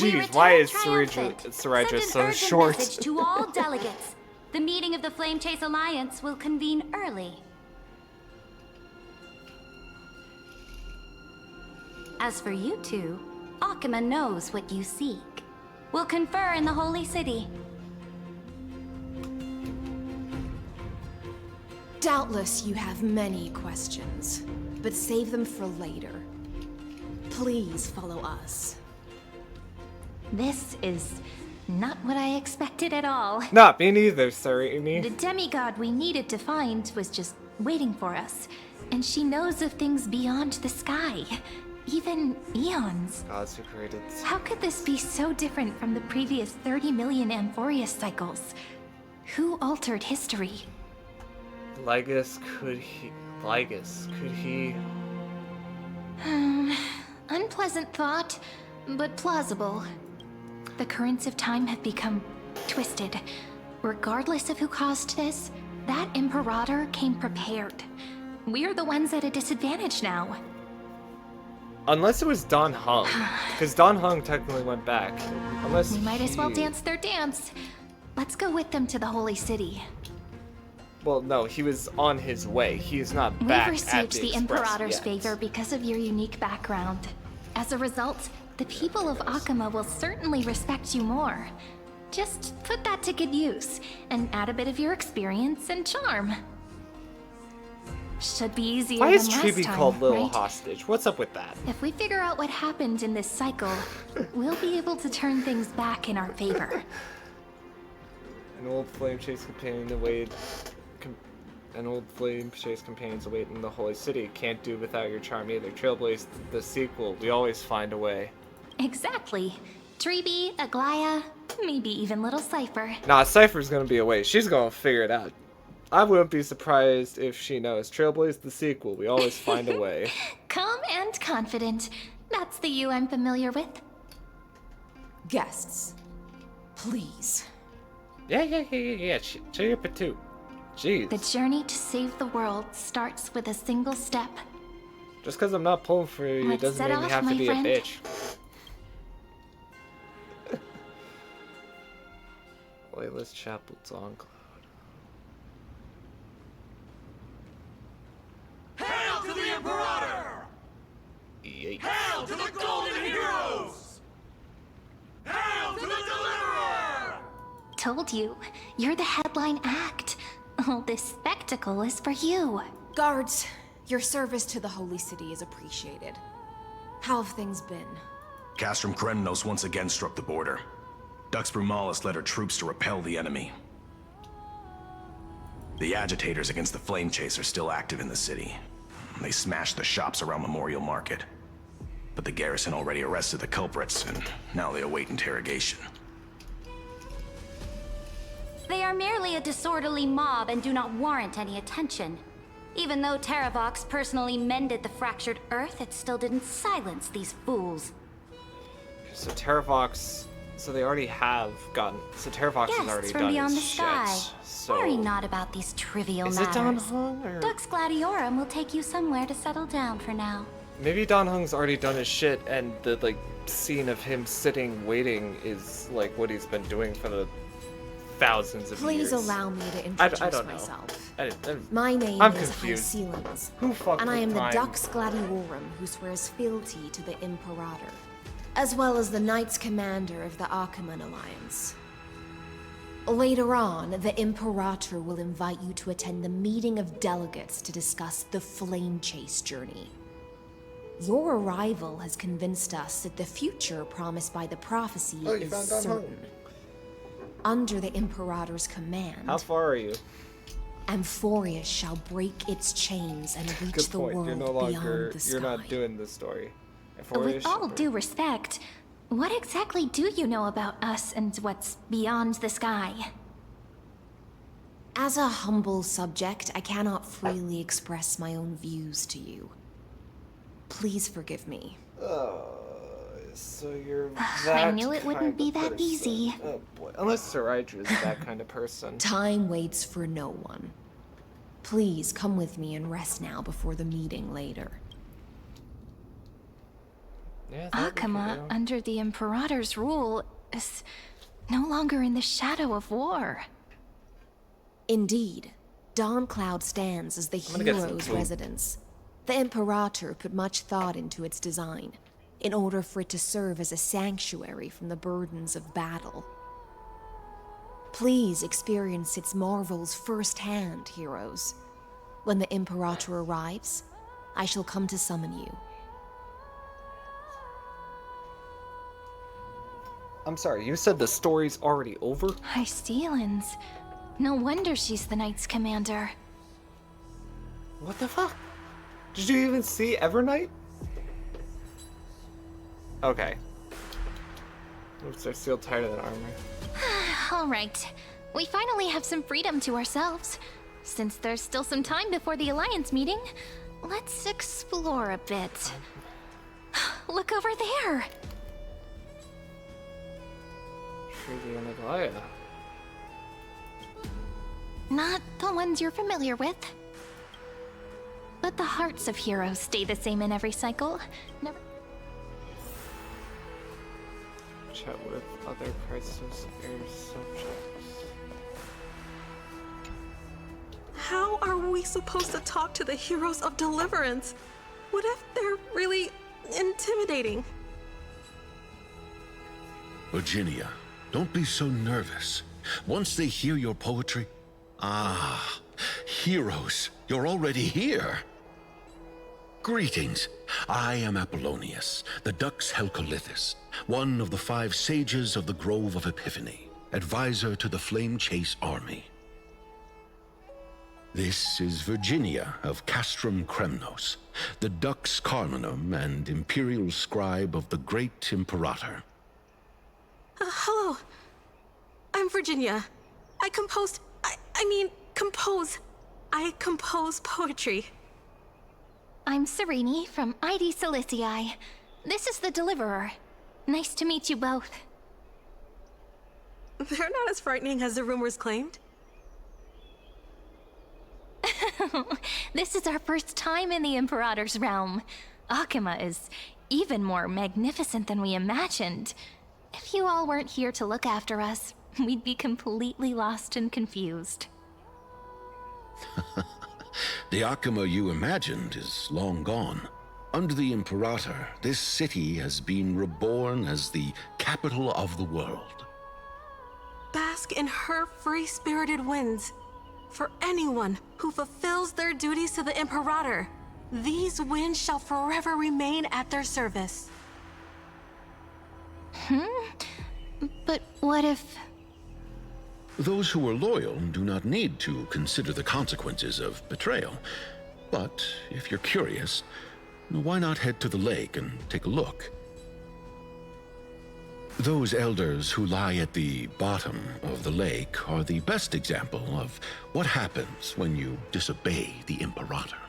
We Jeez, why return is triumphant. Saridra Send so an urgent short? message to all delegates. The meeting of the Flame Chase Alliance will convene early. As for you two, Akima knows what you seek. We'll confer in the Holy City. Doubtless you have many questions, but save them for later. Please follow us. This is not what I expected at all. Not me neither, Serini. The demigod we needed to find was just waiting for us. And she knows of things beyond the sky, even eons. Gods who created. How could this be so different from the previous 30 million Amphorius cycles? Who altered history? Lygus, could he? Lygus, could he? Unpleasant thought, but plausible. The currents of time have become twisted. Regardless of who caused this, that Imperator came prepared. We're the ones at a disadvantage now. Unless it was Don Hung, because Don Hung technically went back. Unless We might as well dance their dance. Let's go with them to the Holy City. Well, no, he was on his way. He is not We've back received at the the Imperator's Express favor yet. because of your unique background. As a result, the people of Akama will certainly respect you more. Just put that to good use, and add a bit of your experience and charm. Should be easier Why than is last Chibi time, called Little right? Hostage? What's up with that? If we figure out what happened in this cycle, we'll be able to turn things back in our favor. An old flame chase companion await. An old flame chase companions await in the Holy City. Can't do without your charm either. Trailblaze the sequel. We always find a way. Exactly. Treeby, Aglaya, maybe even little Cypher. Nah, Cypher's gonna be away. She's gonna figure it out. I wouldn't be surprised if she knows. Trailblaze the sequel. We always find a way. Calm and confident. That's the you I'm familiar with. Guests, please. Yeah. Cheer up too. Jeez. The journey to save the world starts with a single step. Just because I'm not pulling for you Let's doesn't set mean you off, have to my be friend. a bitch. Layla's Chapel's on cloud. Hail to the Imperator! Yikes. Hail to the Golden Heroes! Hail to the Deliverer! Told you, you're the headline act. All this spectacle is for you. Guards, your service to the Holy City is appreciated. How have things been? Castrum Kremnos once again struck the border. Dux Brumalis led her troops to repel the enemy. The agitators against the Flame Chase are still active in the city. They smashed the shops around Memorial Market. But the garrison already arrested the culprits, and now they await interrogation. They are merely a disorderly mob and do not warrant any attention. Even though Terravox personally mended the fractured earth, it still didn't silence these fools. So Terravox, so they already have gotten. So Terravox has already Guests from done beyond the his sky. shit. So Worry not about these trivial is matters. it Don Hung or Dux Gladiorum will take you somewhere to settle down for now. maybe Don Hung's already done his shit, and the like scene of him sitting waiting is like what he's been doing for the thousands of Please years. allow me to I introduce don't know. myself. I'm My name is confused. Hycelans, Who fucked and I with am the time? Dux Gladiorum who swears fealty to the Imperator, as well as the Knights Commander of the Achaemen Alliance. Later on, the Imperator will invite you to attend the meeting of delegates to discuss the Flame Chase journey. Your arrival has convinced us that the future promised by the prophecy Oh, you is found Don Hung. certain. Under the Imperator's command, How far are you? Amphorius shall break its chains and reach Good the point. world You're no longer. beyond the sky. You're not doing this story. With all due respect, what exactly do you know about us and what's beyond the sky? As a humble subject, I cannot freely express my own views to you. Please forgive me. So you're I that knew it wouldn't kind be of that person. easy. Oh boy. Unless Sirajra is that kind of person. Time waits for no one. Please come with me and rest now before the meeting later. Yeah, that we can Akama, do. under the Imperator's rule, is no longer in the shadow of war. Indeed, Dawncloud stands as the gonna get some hero's food. residence. The Imperator put much thought into its design, in order for it to serve as a sanctuary from the burdens of battle. Please experience its marvels firsthand, heroes. When the Imperator arrives, I shall come to summon you. I'm sorry, you said the story's already over? Hycelans. No wonder she's the Knight's commander. What the fuck? Did you even see Evernight? Okay. Oops, they're sealed tighter than armor. Alright. We finally have some freedom to ourselves. Since there's still some time before the Alliance meeting, let's explore a bit. Look over there! Trivia and Aglaya. Not the ones you're familiar with. But the hearts of heroes stay the same in every cycle. Never. Chat with other crisis air subjects. How are we supposed to talk to the heroes of Deliverance? What if they're really intimidating? Virginia, don't be so nervous. Once they hear your poetry... Ah, heroes, you're already here. Greetings. I am Apollonius, the Dux Helcolithus, one of the 5 sages of the Grove of Epiphany, advisor to the Flame Chase army. This is Virginia of Castrum Kremnos, the Dux Carminum and imperial scribe of the Great Imperator. Hello. I'm Virginia. I compose poetry. I'm Serene from ID Silicii. This is the Deliverer. Nice to meet you both. They're not as frightening as the rumors claimed. This is our first time in the Imperator's realm. Akima is even more magnificent than we imagined. If you all weren't here to look after us, we'd be completely lost and confused. The Akima you imagined is long gone. Under the Imperator, this city has been reborn as the capital of the world. Bask in her free-spirited winds. For anyone who fulfills their duties to the Imperator, these winds shall forever remain at their service. But what if... Those who are loyal do not need to consider the consequences of betrayal. But if you're curious, why not head to the lake and take a look? Those elders who lie at the bottom of the lake are the best example of what happens when you disobey the Imperator.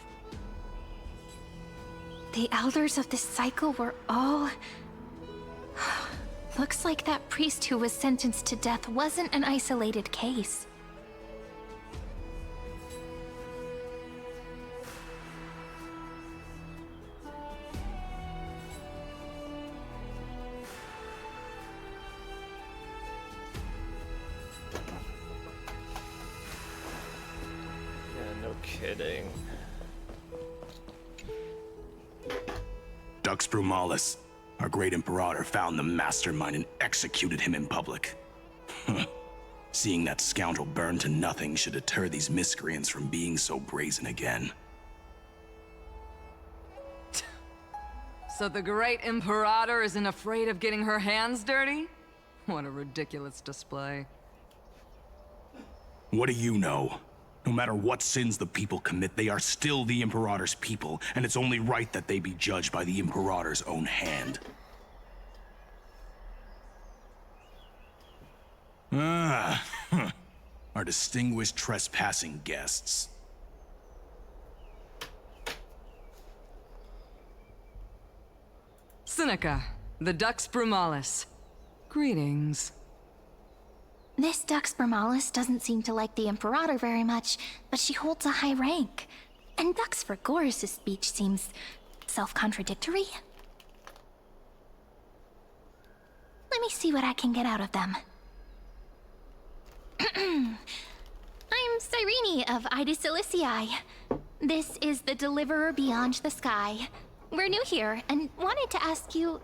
The elders of this cycle were all... Looks like that priest who was sentenced to death wasn't an isolated case. Yeah, no kidding. Dux Brumalis. Our great Imperator found the mastermind and executed him in public. Seeing that scoundrel burn to nothing should deter these miscreants from being so brazen again. So the great Imperator isn't afraid of getting her hands dirty? What a ridiculous display. What do you know? No matter what sins the people commit, they are still the Imperator's people, and it's only right that they be judged by the Imperator's own hand. Our distinguished trespassing guests. Seneca, the Dux Brumalis. Greetings. This Dux Brumalis doesn't seem to like the Imperator very much, but she holds a high rank. And Dux Vergoris' speech seems self-contradictory. Let me see what I can get out of them. I'm Cyrene of Ida Silicii. This is the Deliverer Beyond the Sky. We're new here and wanted to ask you...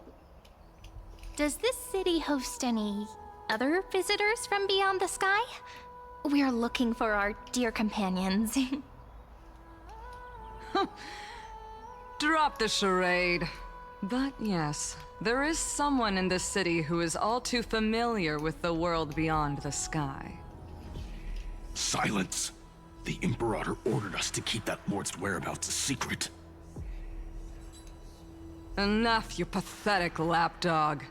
Does this city host any other visitors from beyond the sky? We're looking for our dear companions. Drop the charade. But yes, there is someone in this city who is all too familiar with the world beyond the sky. Silence! The Imperator ordered us to keep that lord's whereabouts a secret. Enough, you pathetic lapdog.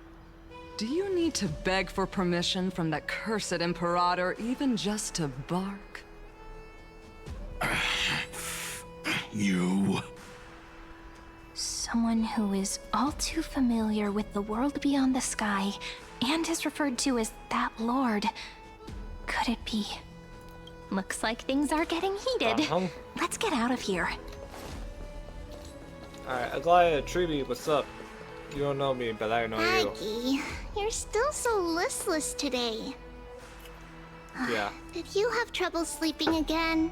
Do you need to beg for permission from that cursed Imperator even just to bark? You... Someone who is all too familiar with the world beyond the sky and is referred to as that lord. Could it be? Looks like things are getting heated. Let's get out of here. Alright, Aglaya, Treeby, what's up? You don't know me, but I know you. Maggie, you're still so listless today. Yeah. Did you have trouble sleeping again?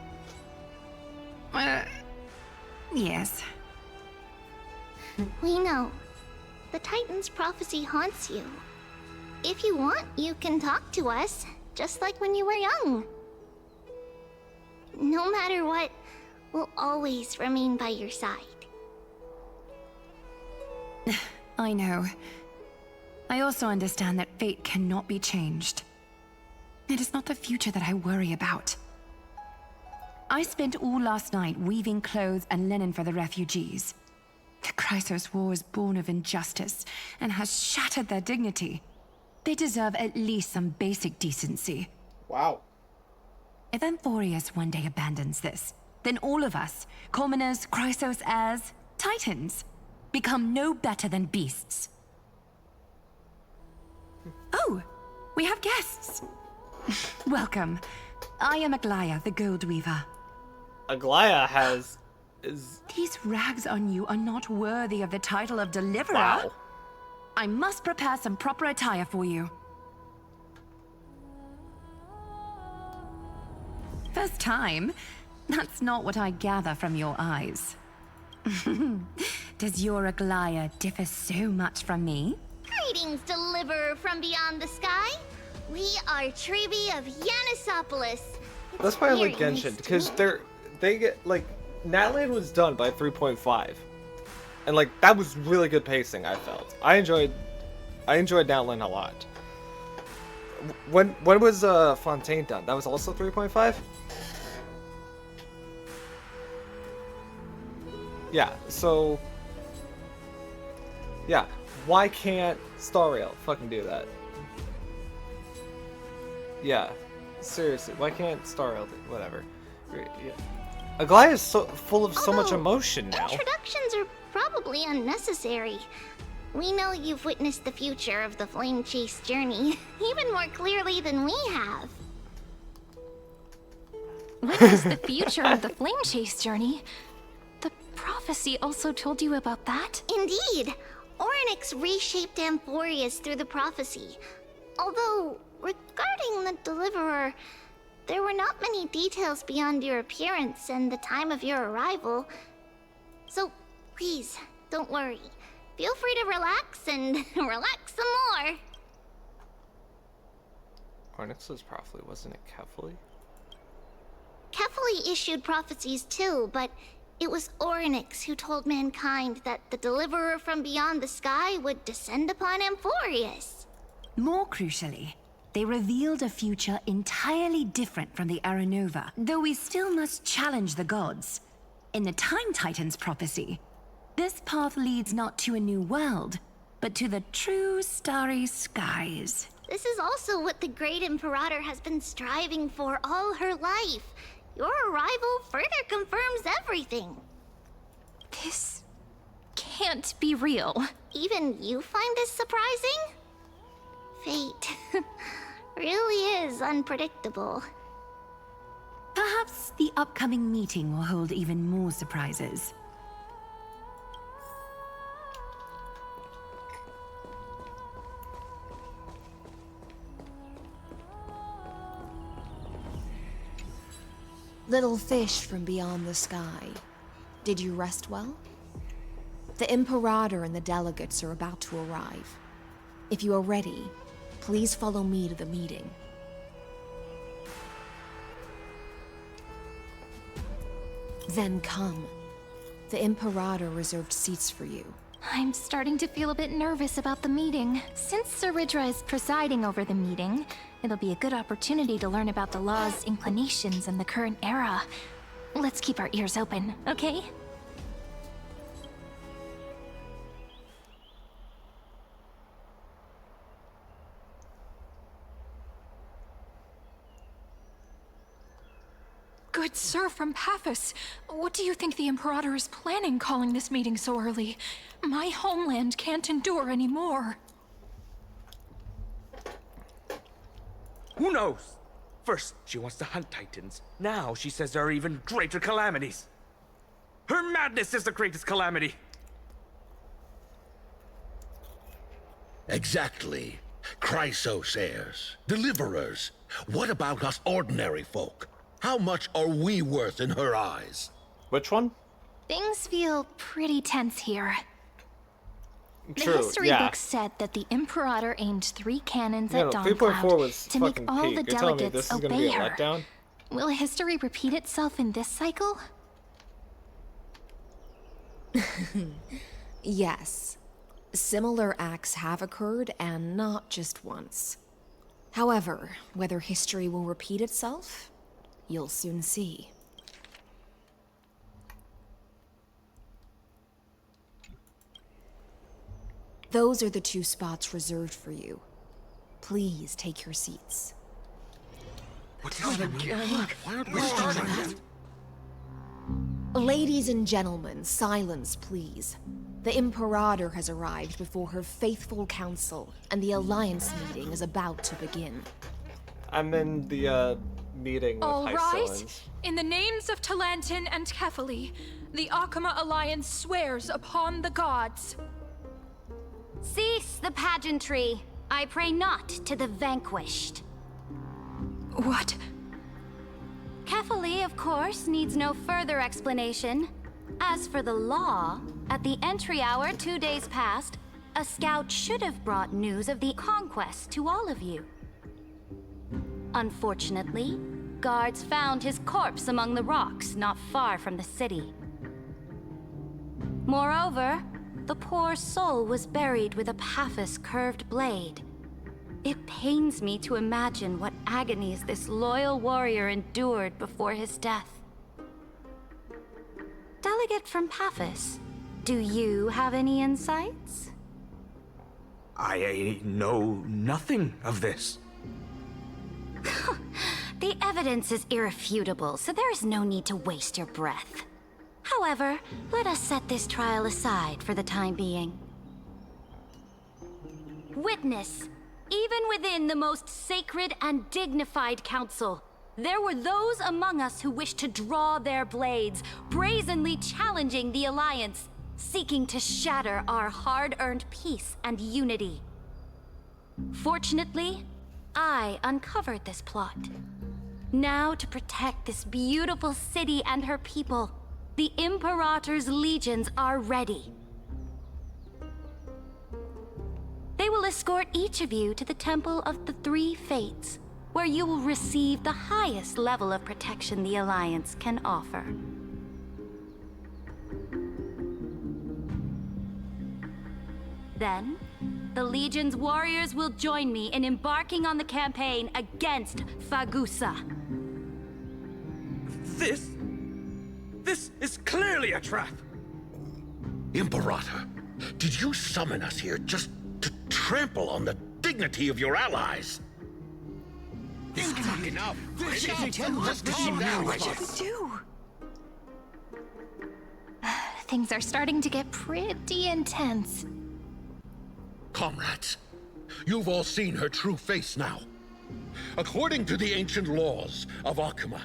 Yes. We know. The Titan's prophecy haunts you. If you want, you can talk to us, just like when you were young. No matter what, we'll always remain by your side. I know. I also understand that fate cannot be changed. It is not the future that I worry about. I spent all last night weaving clothes and linen for the refugees. The Chrysos War is born of injustice and has shattered their dignity. They deserve at least some basic decency. Wow. If Amphorius one day abandons this, then all of us, commoners, Chrysos heirs, Titans, become no better than beasts. Oh, we have guests. Welcome. I am Aglaya, the Gold Weaver. Aglaya These rags on you are not worthy of the title of Deliverer. Wow. I must prepare some proper attire for you. First time? That's not what I gather from your eyes. Does your Aglaya differ so much from me? Greetings, Deliverer from beyond the sky. We are Treeby of Yanisopolis. That's why I like very Genshin, nice because to they get, like, Natlan was done by 3.5. And, like, that was really good pacing, I felt. I enjoyed Natlan a lot. When was Fontaine done? That was also 3.5? Yeah, so... Yeah, why can't Stariel fucking do that? Yeah, seriously, why can't Stariel do whatever? Yeah. Aglaya is so full of so much emotion now. Introductions are probably unnecessary. We know you've witnessed the future of the Flame Chase journey, even more clearly than we have. Witness the future of the Flame Chase journey? The prophecy also told you about that? Indeed. Orynyx reshaped Amphorius through the prophecy. Although, regarding the Deliverer, there were not many details beyond your appearance and the time of your arrival. So, please, don't worry. Feel free to relax and relax some more. Orynyx's prophecy, wasn't it Kefli? Kefli issued prophecies too, but it was Orynyx who told mankind that the Deliverer from beyond the sky would descend upon Amphorius. More crucially, they revealed a future entirely different from the Aranova, though we still must challenge the gods. In the Time Titan's prophecy, this path leads not to a new world, but to the true starry skies. This is also what the Great Imperator has been striving for all her life. Your arrival further confirms everything. This can't be real. Even you find this surprising? Fate really is unpredictable. Perhaps the upcoming meeting will hold even more surprises. Little fish from beyond the sky. Did you rest well? The Imperator and the delegates are about to arrive. If you are ready, please follow me to the meeting. Then come. The Imperator reserved seats for you. I'm starting to feel a bit nervous about the meeting. Since Saridra is presiding over the meeting, it'll be a good opportunity to learn about the law's inclinations in the current era. Let's keep our ears open, okay? Good sir from Paphos, what do you think the Imperator is planning calling this meeting so early? My homeland can't endure anymore. Who knows? First, she wants to hunt Titans. Now she says there are even greater calamities. Her madness is the greatest calamity. Exactly. Chrysos heirs, deliverers. What about us ordinary folk? How much are we worth in her eyes? Which one? Things feel pretty tense here. True, The history yeah. books said that the Imperator aimed 3 cannons Yeah, at no, Dawn 3.4 Cloud was to make fucking all peak. the You're telling me delegates this is gonna be obey a her. letdown? Will history repeat itself in this cycle? Yes. Similar acts have occurred, and not just once. However, whether history will repeat itself, you'll soon see. Those are the 2 spots reserved for you. Please take your seats. Ladies and gentlemen, silence, please. The Imperator has arrived before her faithful council, and the Alliance meeting is about to begin. I'm in the meeting with All High right. Sillans. In the names of Talantin and Kefali, the Akama Alliance swears upon the gods. Cease the pageantry. I pray not to the vanquished. What? Kefali, of course, needs no further explanation. As for the law, at the entry hour 2 days past, a scout should have brought news of the conquest to all of you. Unfortunately, guards found his corpse among the rocks not far from the city. Moreover, the poor soul was buried with a Paphos curved blade. It pains me to imagine what agonies this loyal warrior endured before his death. Delegate from Paphos, do you have any insights? I know nothing of this. The evidence is irrefutable, so there is no need to waste your breath. However, let us set this trial aside for the time being. Witness, even within the most sacred and dignified council, there were those among us who wished to draw their blades, brazenly challenging the Alliance, seeking to shatter our hard-earned peace and unity. Fortunately, I uncovered this plot. Now, to protect this beautiful city and her people, the Imperator's legions are ready. They will escort each of you to the Temple of the Three Fates, where you will receive the highest level of protection the Alliance can offer. Then, the Legion's warriors will join me in embarking on the campaign against Fagusa. This is clearly a trap! Imperator, did you summon us here just to trample on the dignity of your allies? This cannot be enough. Just calm down. What should we do? Things are starting to get pretty intense. Comrades, you've all seen her true face now. According to the ancient laws of Akama,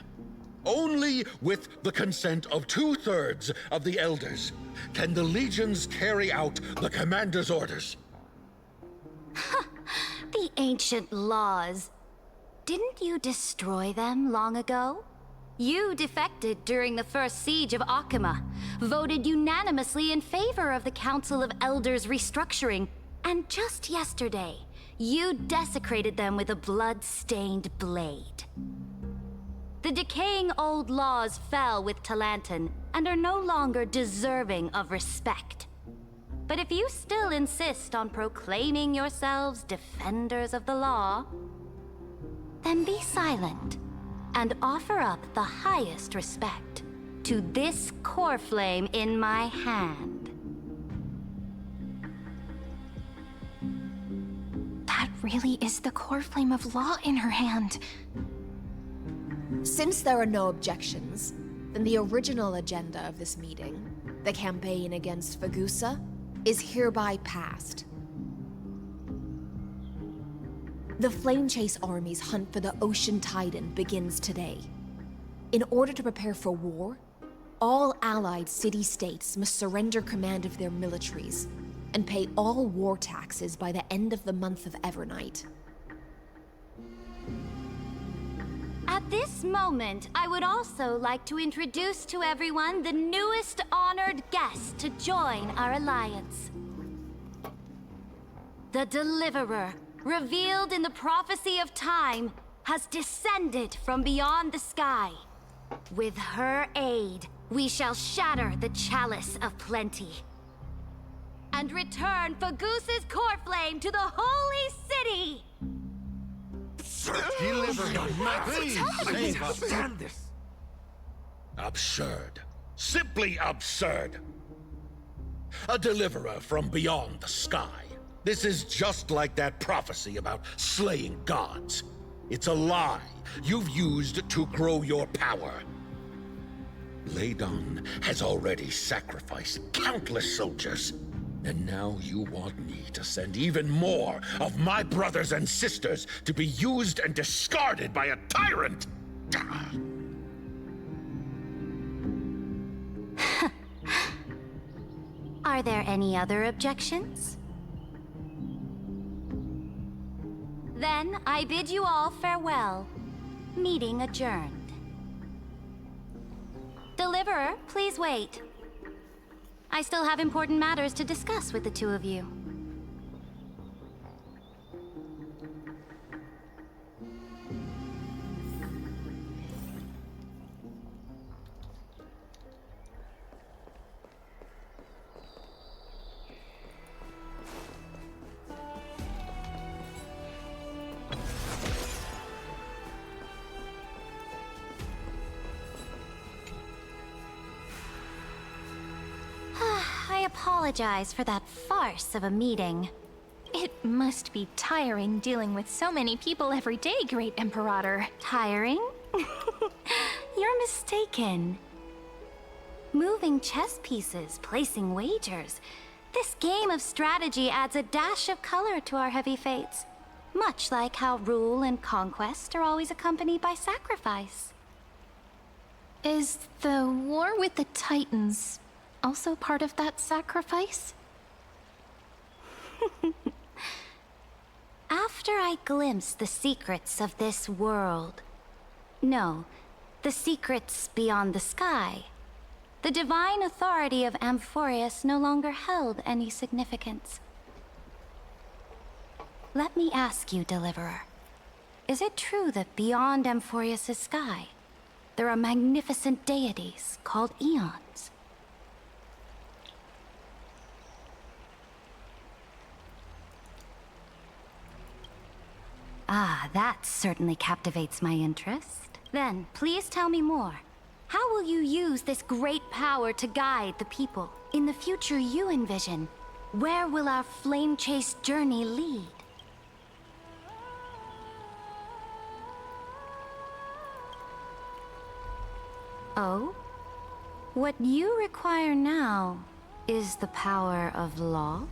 only with the consent of 2/3 of the elders can the legions carry out the commander's orders. The ancient laws. Didn't you destroy them long ago? You defected during the first siege of Akama, voted unanimously in favor of the Council of Elders restructuring, and just yesterday, you desecrated them with a blood-stained blade. The decaying old laws fell with Talantin and are no longer deserving of respect. But if you still insist on proclaiming yourselves defenders of the law, then be silent and offer up the highest respect to this core flame in my hand. That really is the core flame of law in her hand. Since there are no objections, then the original agenda of this meeting, the campaign against Fagusa, is hereby passed. The Flame Chase Army's hunt for the Ocean Titan begins today. In order to prepare for war, all allied city-states must surrender command of their militaries and pay all war taxes by the end of the month of Evernight. At this moment, I would also like to introduce to everyone the newest honored guest to join our alliance. The Deliverer, revealed in the prophecy of time, has descended from beyond the sky. With her aid, we shall shatter the Chalice of Plenty and return Fagusa's core flame to the Holy City! Deliver him, please. Save us. Stand this. Absurd. Simply absurd. A deliverer from beyond the sky. This is just like that prophecy about slaying gods. It's a lie you've used to grow your power. Ladon has already sacrificed countless soldiers. And now you want me to send even more of my brothers and sisters to be used and discarded by a tyrant? Are there any other objections? Then I bid you all farewell. Meeting adjourned. Deliverer, please wait. I still have important matters to discuss with the two of you. I apologize for that farce of a meeting. It must be tiring dealing with so many people every day, Great Imperator. Tiring? You're mistaken. Moving chess pieces, placing wagers. This game of strategy adds a dash of color to our heavy fates. Much like how rule and conquest are always accompanied by sacrifice. Is the war with the Titans also part of that sacrifice? After I glimpse the secrets of this world... No, the secrets beyond the sky. The divine authority of Amphorius no longer held any significance. Let me ask you, Deliverer. Is it true that beyond Amphorius' sky, there are magnificent deities called Eons? Ah, that certainly captivates my interest. Then, please tell me more. How will you use this great power to guide the people? In the future you envision, where will our flame chase journey lead? Oh? What you require now is the power of law?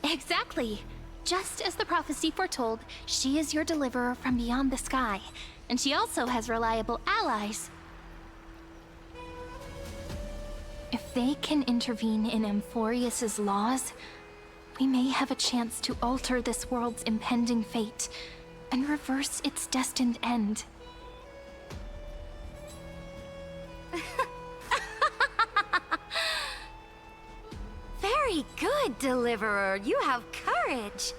Exactly. Just as the prophecy foretold, she is your deliverer from beyond the sky, and she also has reliable allies. If they can intervene in Amphorius's laws, we may have a chance to alter this world's impending fate and reverse its destined end. Very good, Deliverer. You have courage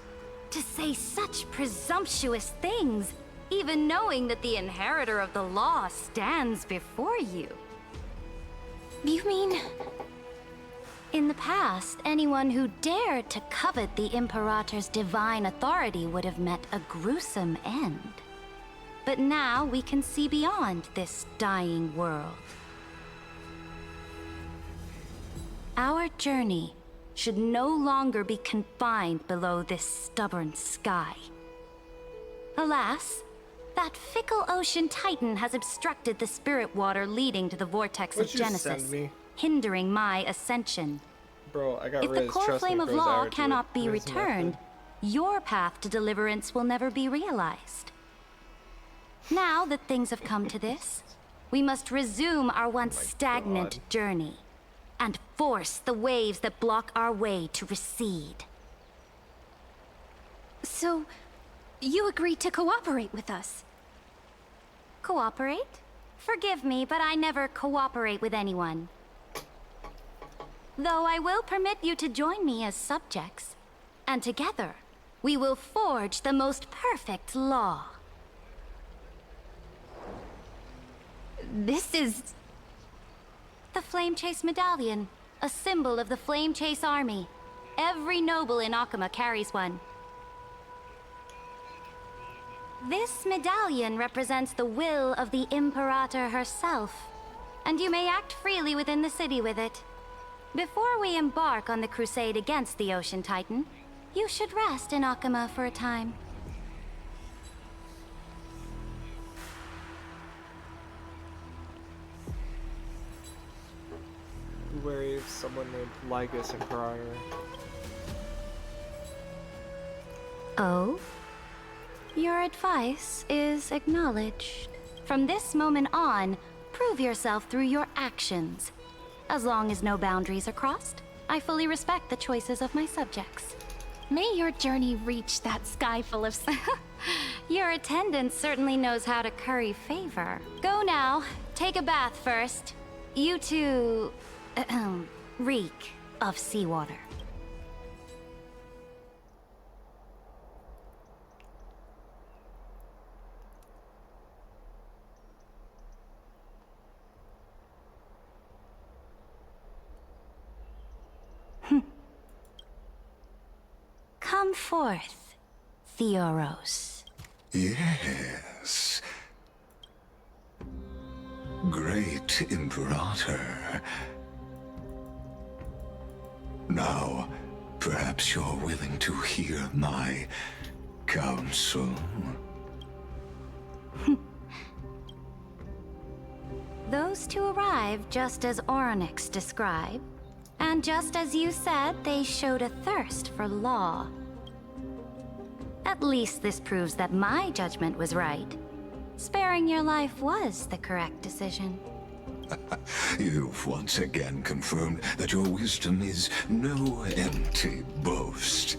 to say such presumptuous things, even knowing that the inheritor of the law stands before you. You mean... In the past, anyone who dared to covet the Imperator's divine authority would have met a gruesome end. But now we can see beyond this dying world. Our journey should no longer be confined below this stubborn sky. Alas, That fickle ocean titan has obstructed the spirit water leading to the vortex Would of you Genesis, send me? hindering my ascension. Bro, I got If the Riz. core Trust me, flame of Riz, I law already cannot be Riz returned, your path to deliverance will never be realized. Now that things have come to this, we must resume our once stagnant journey and force the waves that block our way to recede. So, you agreed to cooperate with us? Cooperate? Forgive me, but I never cooperate with anyone. Though I will permit you to join me as subjects, and together, we will forge the most perfect law. This is... The Flame Chase Medallion, a symbol of the Flame Chase Army. Every noble in Akuma carries one. This medallion represents the will of the Imperator herself, and you may act freely within the city with it. Before we embark on the crusade against the Ocean Titan, you should rest in Akuma for a time. Be wary of someone named Lygus Imperator. Oh? Your advice is acknowledged. From this moment on, prove yourself through your actions. As long as no boundaries are crossed, I fully respect the choices of my subjects. May your journey reach that sky full of... Your attendant certainly knows how to curry favor. Go now. Take a bath first. You two... reek of seawater. Come forth, Theoros. Yes. Great Imperator. Now, perhaps you're willing to hear my counsel. Those two arrived just as Oronix described. And just as you said, they showed a thirst for law. At least this proves that my judgment was right. Sparing your life was the correct decision. You've once again confirmed that your wisdom is no empty boast.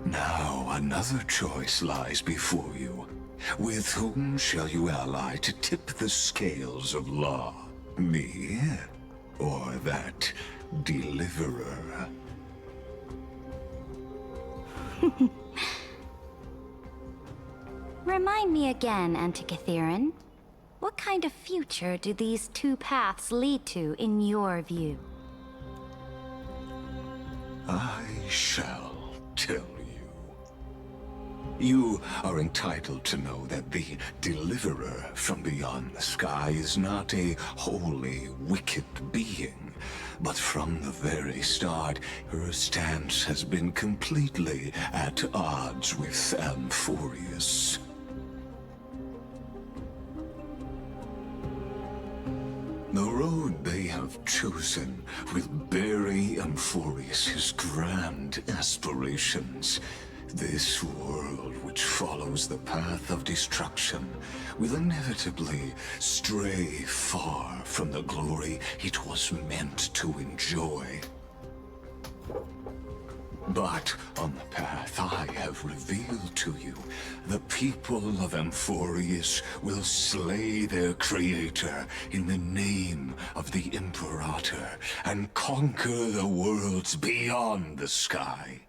Now another choice lies before you. With whom shall you ally to tip the scales of law? Me? Or that deliverer? Remind me again, Antikythera. What kind of future do these two paths lead to in your view? I shall tell you. You are entitled to know that the deliverer from beyond the sky is not a wholly wicked being, but from the very start, her stance has been completely at odds with Amphorius. The road they have chosen will bury Amphorius' grand aspirations. This world which follows the path of destruction will inevitably stray far from the glory it was meant to enjoy. But on the path I have revealed to you, the people of Amphorius will slay their creator in the name of the Imperator and conquer the worlds beyond the sky.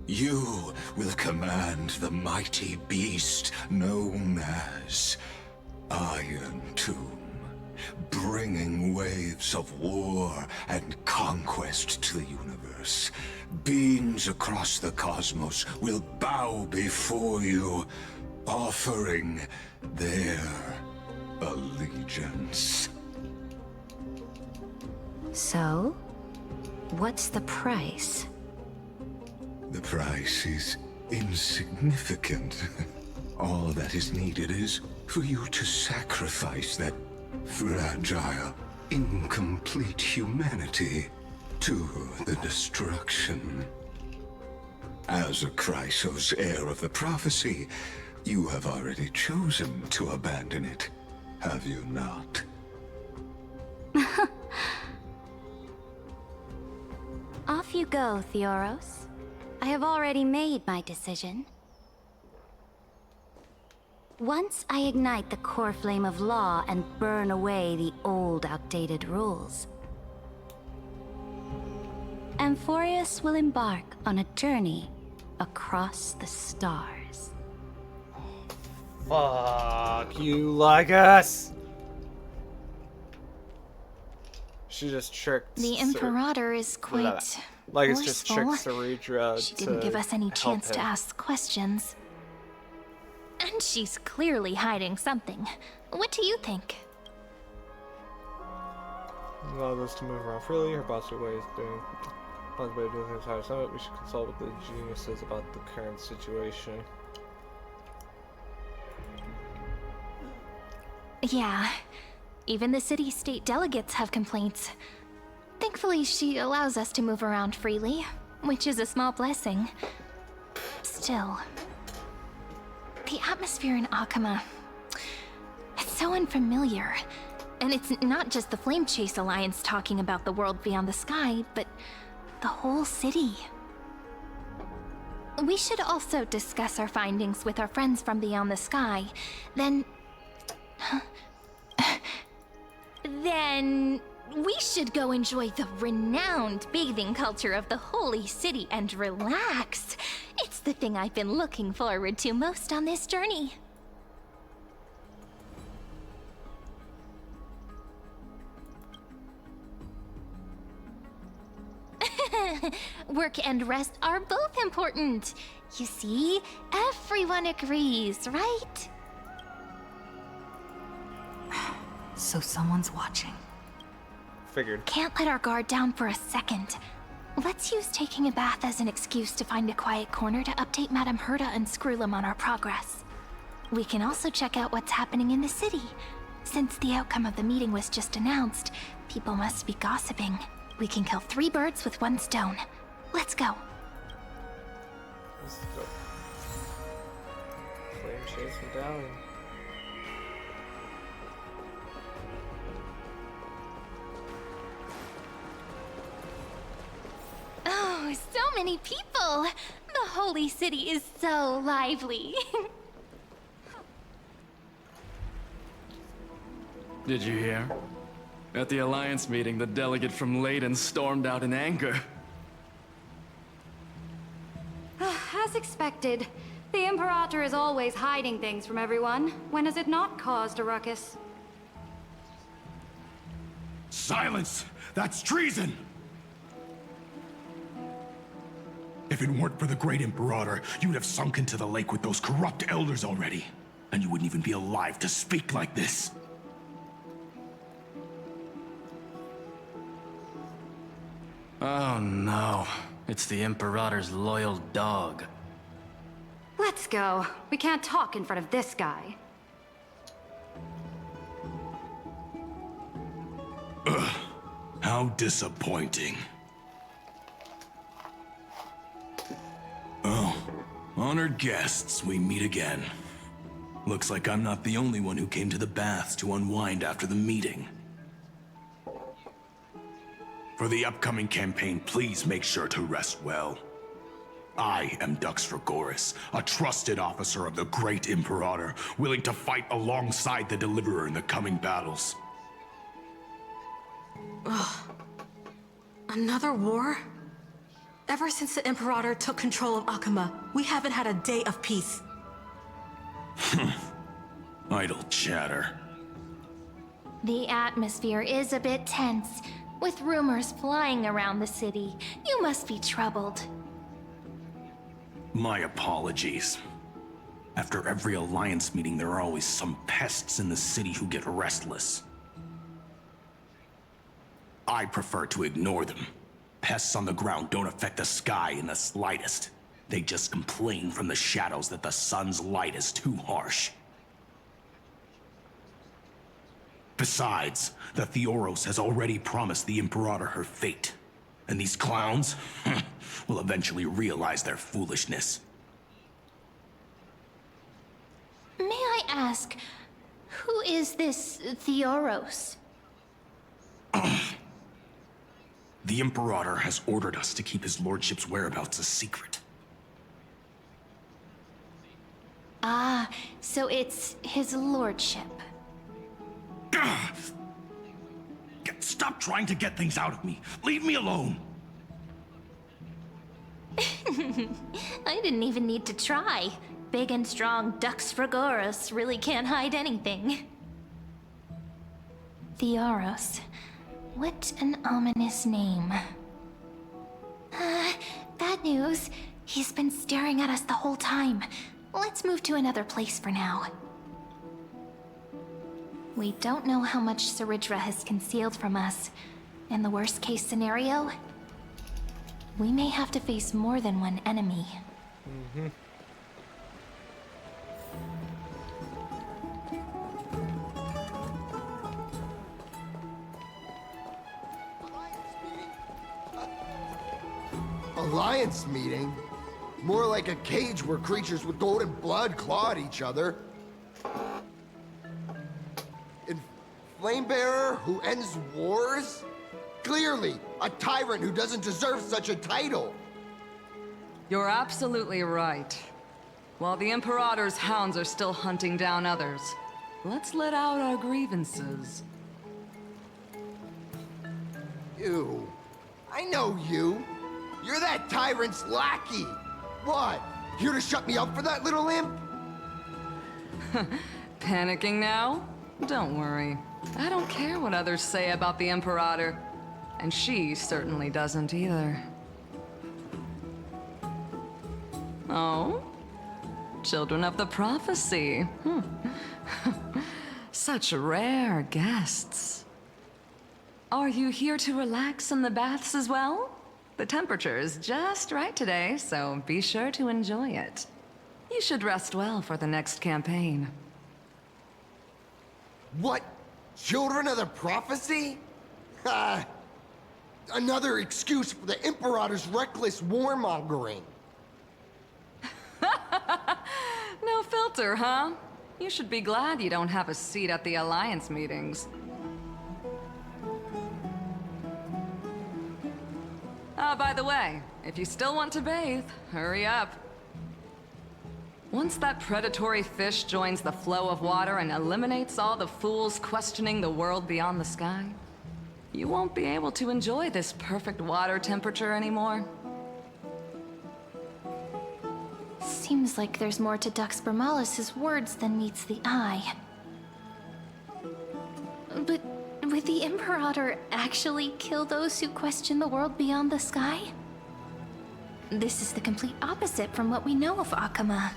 You will command the mighty beast known as Iron Tomb, bringing waves of war and conquest to the universe. Beings across the cosmos will bow before you, offering their allegiance. So, what's the price? The price is insignificant. All that is needed is for you to sacrifice that fragile, incomplete humanity to the destruction. As a Chrysos, heir of the prophecy, you have already chosen to abandon it, have you not? Off you go, Theoros. I have already made my decision. Once I ignite the core flame of law and burn away the old, outdated rules, Amphorius will embark on a journey across the stars. Fuck you, like us. She just tricked. The Imperator is quite like it's just forceful. tricked Ceredra. She didn't give us any chance to him. ask questions. And she's clearly hiding something. What do you think? Allow us to move around freely. Her boss ways doing possibly doing the entire summit. We should consult with the geniuses about the current situation. Yeah. Even the city-state delegates have complaints. Thankfully, she allows us to move around freely, which is a small blessing. Still, the atmosphere in Akama, it's so unfamiliar. And it's not just the Flame Chase Alliance talking about the world beyond the sky, but the whole city. We should also discuss our findings with our friends from beyond the sky. Then we should go enjoy the renowned bathing culture of the holy city and relax. It's the thing I've been looking forward to most on this journey. Work and rest are both important. You see, everyone agrees, right? So someone's watching. Figured. Can't let our guard down for a second. Let's use taking a bath as an excuse to find a quiet corner to update Madame Herta and Screwlum on our progress. We can also check out what's happening in the city. Since the outcome of the meeting was just announced, people must be gossiping. We can kill 3 birds with 1 stone. Let's go. Let's go. Flame Chase Medallion. Oh, so many people! The holy city is so lively. Did you hear? At the Alliance meeting, the delegate from Leyden stormed out in anger. As expected, the Imperator is always hiding things from everyone. When has it not caused a ruckus? Silence! That's treason! If it weren't for the Great Imperator, you'd have sunk into the lake with those corrupt elders already. And you wouldn't even be alive to speak like this. Oh no. It's the Imperator's loyal dog. Let's go. We can't talk in front of this guy. Ugh. How disappointing. Oh, honored guests, we meet again. Looks like I'm not the only one who came to the baths to unwind after the meeting. For the upcoming campaign, please make sure to rest well. I am Dux Fragoris, a trusted officer of the Great Imperator, willing to fight alongside the Deliverer in the coming battles. Ugh. Another war? Ever since the Imperator took control of Akama, we haven't had a day of peace. Idle chatter. The atmosphere is a bit tense, with rumors flying around the city. You must be troubled. My apologies. After every Alliance meeting, there are always some pests in the city who get restless. I prefer to ignore them. Pests on the ground don't affect the sky in the slightest. They just complain from the shadows that the sun's light is too harsh. Besides, the Theoros has already promised the Imperator her fate. And these clowns will eventually realize their foolishness. May I ask, who is this Theoros? The Imperator has ordered us to keep his lordship's whereabouts a secret. Ah, so it's his lordship. Stop trying to get things out of me. Leave me alone. I didn't even need to try. Big and strong Dux Fragoros really can't hide anything. Theoros. What an ominous name. Bad news. He's been staring at us the whole time. Let's move to another place for now. We don't know how much Saridra has concealed from us. In the worst case scenario, we may have to face more than one enemy. Mm-hmm. Alliance meeting? More like a cage where creatures with golden blood claw at each other. And Flamebearer who ends wars? Clearly, a tyrant who doesn't deserve such a title. You're absolutely right. While the Imperator's hounds are still hunting down others, let's let out our grievances. You. I know you. You're that tyrant's lackey. What? Here to shut me up for that little imp? Panicking now? Don't worry. I don't care what others say about the Imperator. And she certainly doesn't either. Oh? Children of the Prophecy. Such rare guests. Are you here to relax in the baths as well? The temperature is just right today, so be sure to enjoy it. You should rest well for the next campaign. What? Children of the Prophecy? Another excuse for the Imperator's reckless warmongering. No filter, huh? You should be glad you don't have a seat at the Alliance meetings. By the way, if you still want to bathe, hurry up. Once that predatory fish joins the flow of water and eliminates all the fools questioning the world beyond the sky, you won't be able to enjoy this perfect water temperature anymore. Seems like there's more to Dux Bramalis's words than meets the eye. But would the Imperator actually kill those who question the world beyond the sky? This is the complete opposite from what we know of Akama.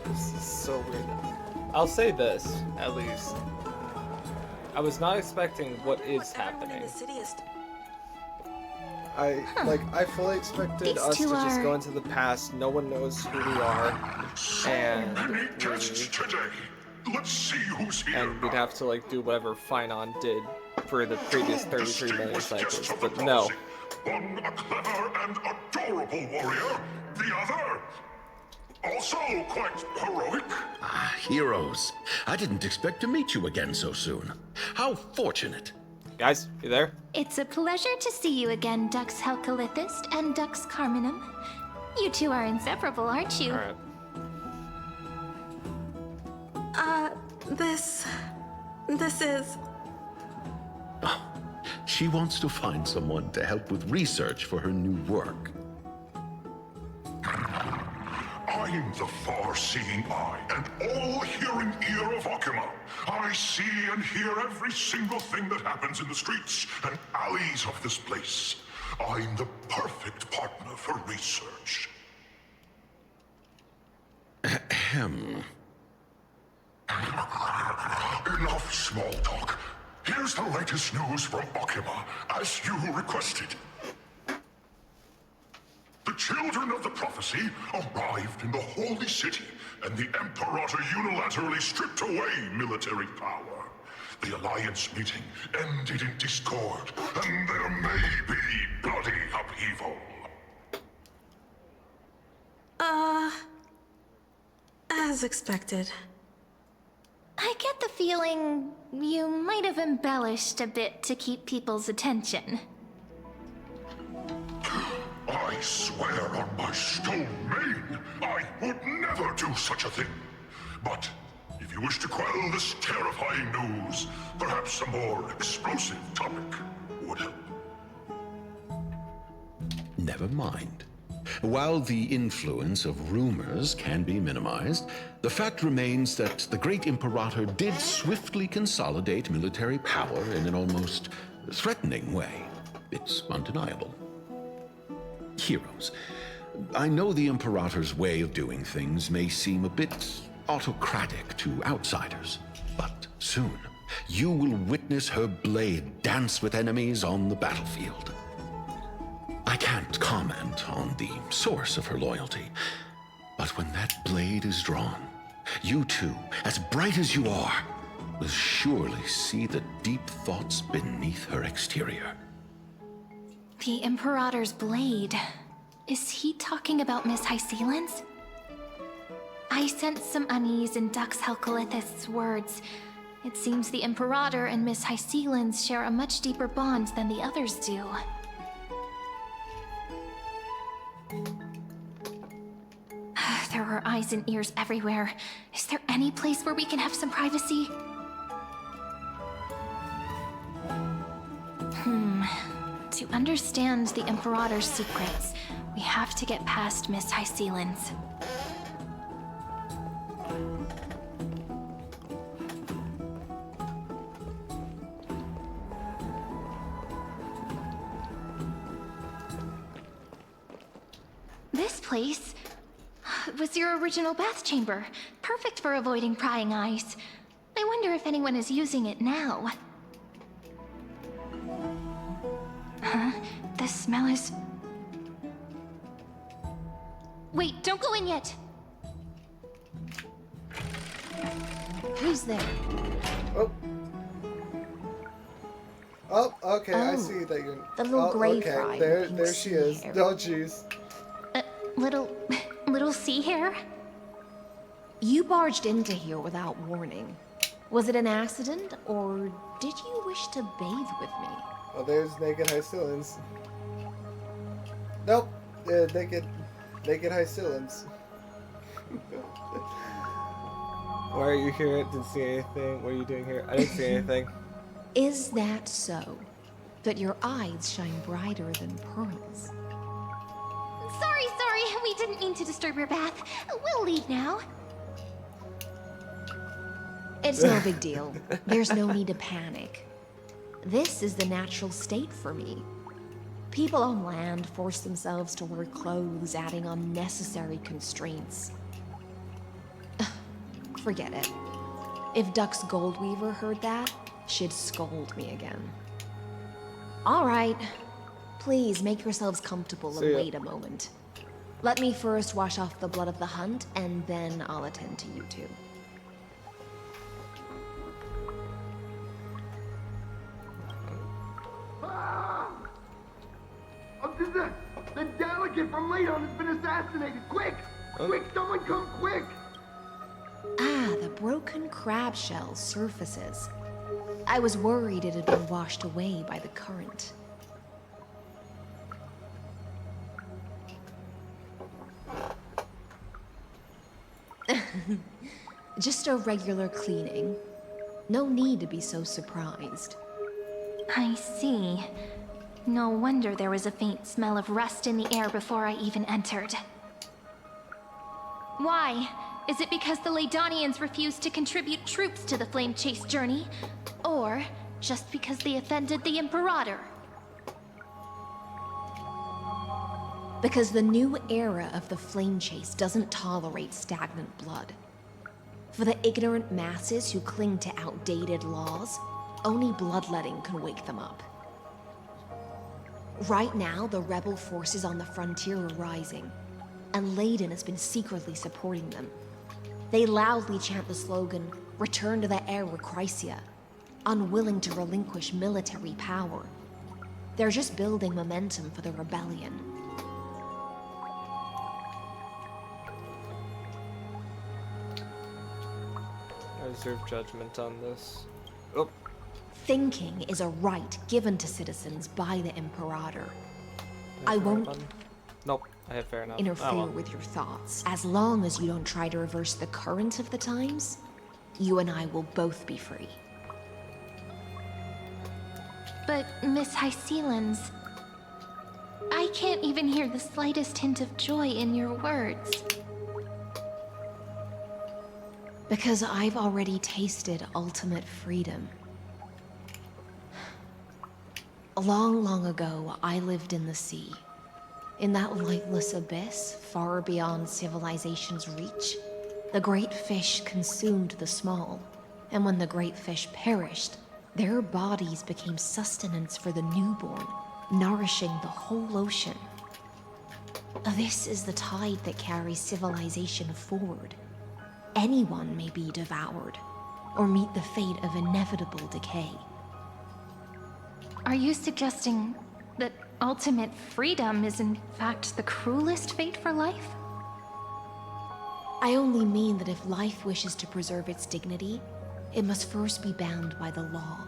This is so weird. I'll say this, at least. I was not expecting what is happening. I fully expected These us to two just are- go into the past, no one knows who we are, and Many guests today. Let's see who's here. and we'd have to like do whatever Finon did for the previous 33 million cycles, but no. One a clever and adorable warrior, the other also quite heroic. Ah, heroes. I didn't expect to meet you again so soon. How fortunate. Guys, you there? It's a pleasure to see you again, Dux Helcalithist and Dux Carminum. You two are inseparable, aren't you? Alright. This is... She wants to find someone to help with research for her new work. I'm the far-seeing eye and all-hearing ear of Akuma. I see and hear every single thing that happens in the streets and alleys of this place. I'm the perfect partner for research. Ahem. Enough small talk. Here's the latest news from Akuma, as you requested. children of the prophecy arrived in the holy city, and the Imperator unilaterally stripped away military power. The Alliance meeting ended in discord, and there may be bloody upheaval. As expected. I get the feeling you might have embellished a bit to keep people's attention. I swear on my stone mane, I would never do such a thing. But if you wish to quell this terrifying news, perhaps a more explosive topic would help. Never mind. While the influence of rumors can be minimized, the fact remains that the great Imperator did swiftly consolidate military power in an almost threatening way. It's undeniable. Heroes, I know the Imperator's way of doing things may seem a bit autocratic to outsiders, but soon you will witness her blade dance with enemies on the battlefield. I can't comment on the source of her loyalty, but when that blade is drawn, you two, as bright as you are, will surely see the deep thoughts beneath her exterior. The Imperator's blade. Is he talking about Miss Hysealan's? I sense some unease in Dux Helcolith's words. It seems the Imperator and Miss Hysealan's share a much deeper bond than the others do. There are eyes and ears everywhere. Is there any place where we can have some privacy? To understand the Imperator's secrets, we have to get past Miss Hysealan's. This place was your original bath chamber, perfect for avoiding prying eyes. I wonder if anyone is using it now. Huh? The smell is... Wait, don't go in yet! Who's there? Oh. Oh, okay, I see that you're... The little gray okay, fry. there she is. Hair. Oh, jeez. Little sea hair? You barged into here without warning. Was it an accident, or did you wish to bathe with me? Oh, there's naked Hysealan's. Nope, naked Hysealan's. Why are you here? Didn't see anything. What are you doing here? I didn't see anything. Is that so? That your eyes shine brighter than pearls? Sorry, we didn't mean to disturb your bath. We'll leave now. It's no big deal. There's no need to panic. This is the natural state for me. People on land force themselves to wear clothes, adding unnecessary constraints. Forget it. If Dux Goldweaver heard that, she'd scold me again. All right. Please make yourselves comfortable and wait a moment. Let me first wash off the blood of the hunt, and then I'll attend to you two. The delegate from Ladon has been assassinated! Quick! Quick, someone come quick! Ah, the broken crab shell surfaces. I was worried it had been washed away by the current. Just a regular cleaning. No need to be so surprised. I see. No wonder there was a faint smell of rust in the air before I even entered. Why? Is it because the Ladonians refused to contribute troops to the Flame Chase journey? Or just because they offended the Imperator? Because the new era of the Flame Chase doesn't tolerate stagnant blood. For the ignorant masses who cling to outdated laws, only bloodletting can wake them up. Right now, the rebel forces on the frontier are rising, and Leiden has been secretly supporting them. They loudly chant the slogan, "Return to the Era Chrysia," unwilling to relinquish military power. They're just building momentum for the rebellion. I reserve judgment on this. Oh. Thinking is a right given to citizens by the Imperator. I won't Nope, I had fair enough. interfere with your thoughts. As long as you don't try to reverse the current of the times, you and I will both be free. But, Miss Hysealans, I can't even hear the slightest hint of joy in your words. Because I've already tasted ultimate freedom. Long, long ago, I lived in the sea. In that lightless abyss, far beyond civilization's reach, the great fish consumed the small. And when the great fish perished, their bodies became sustenance for the newborn, nourishing the whole ocean. This is the tide that carries civilization forward. Anyone may be devoured, or meet the fate of inevitable decay. Are you suggesting that ultimate freedom is in fact the cruelest fate for life? I only mean that if life wishes to preserve its dignity, it must first be bound by the law.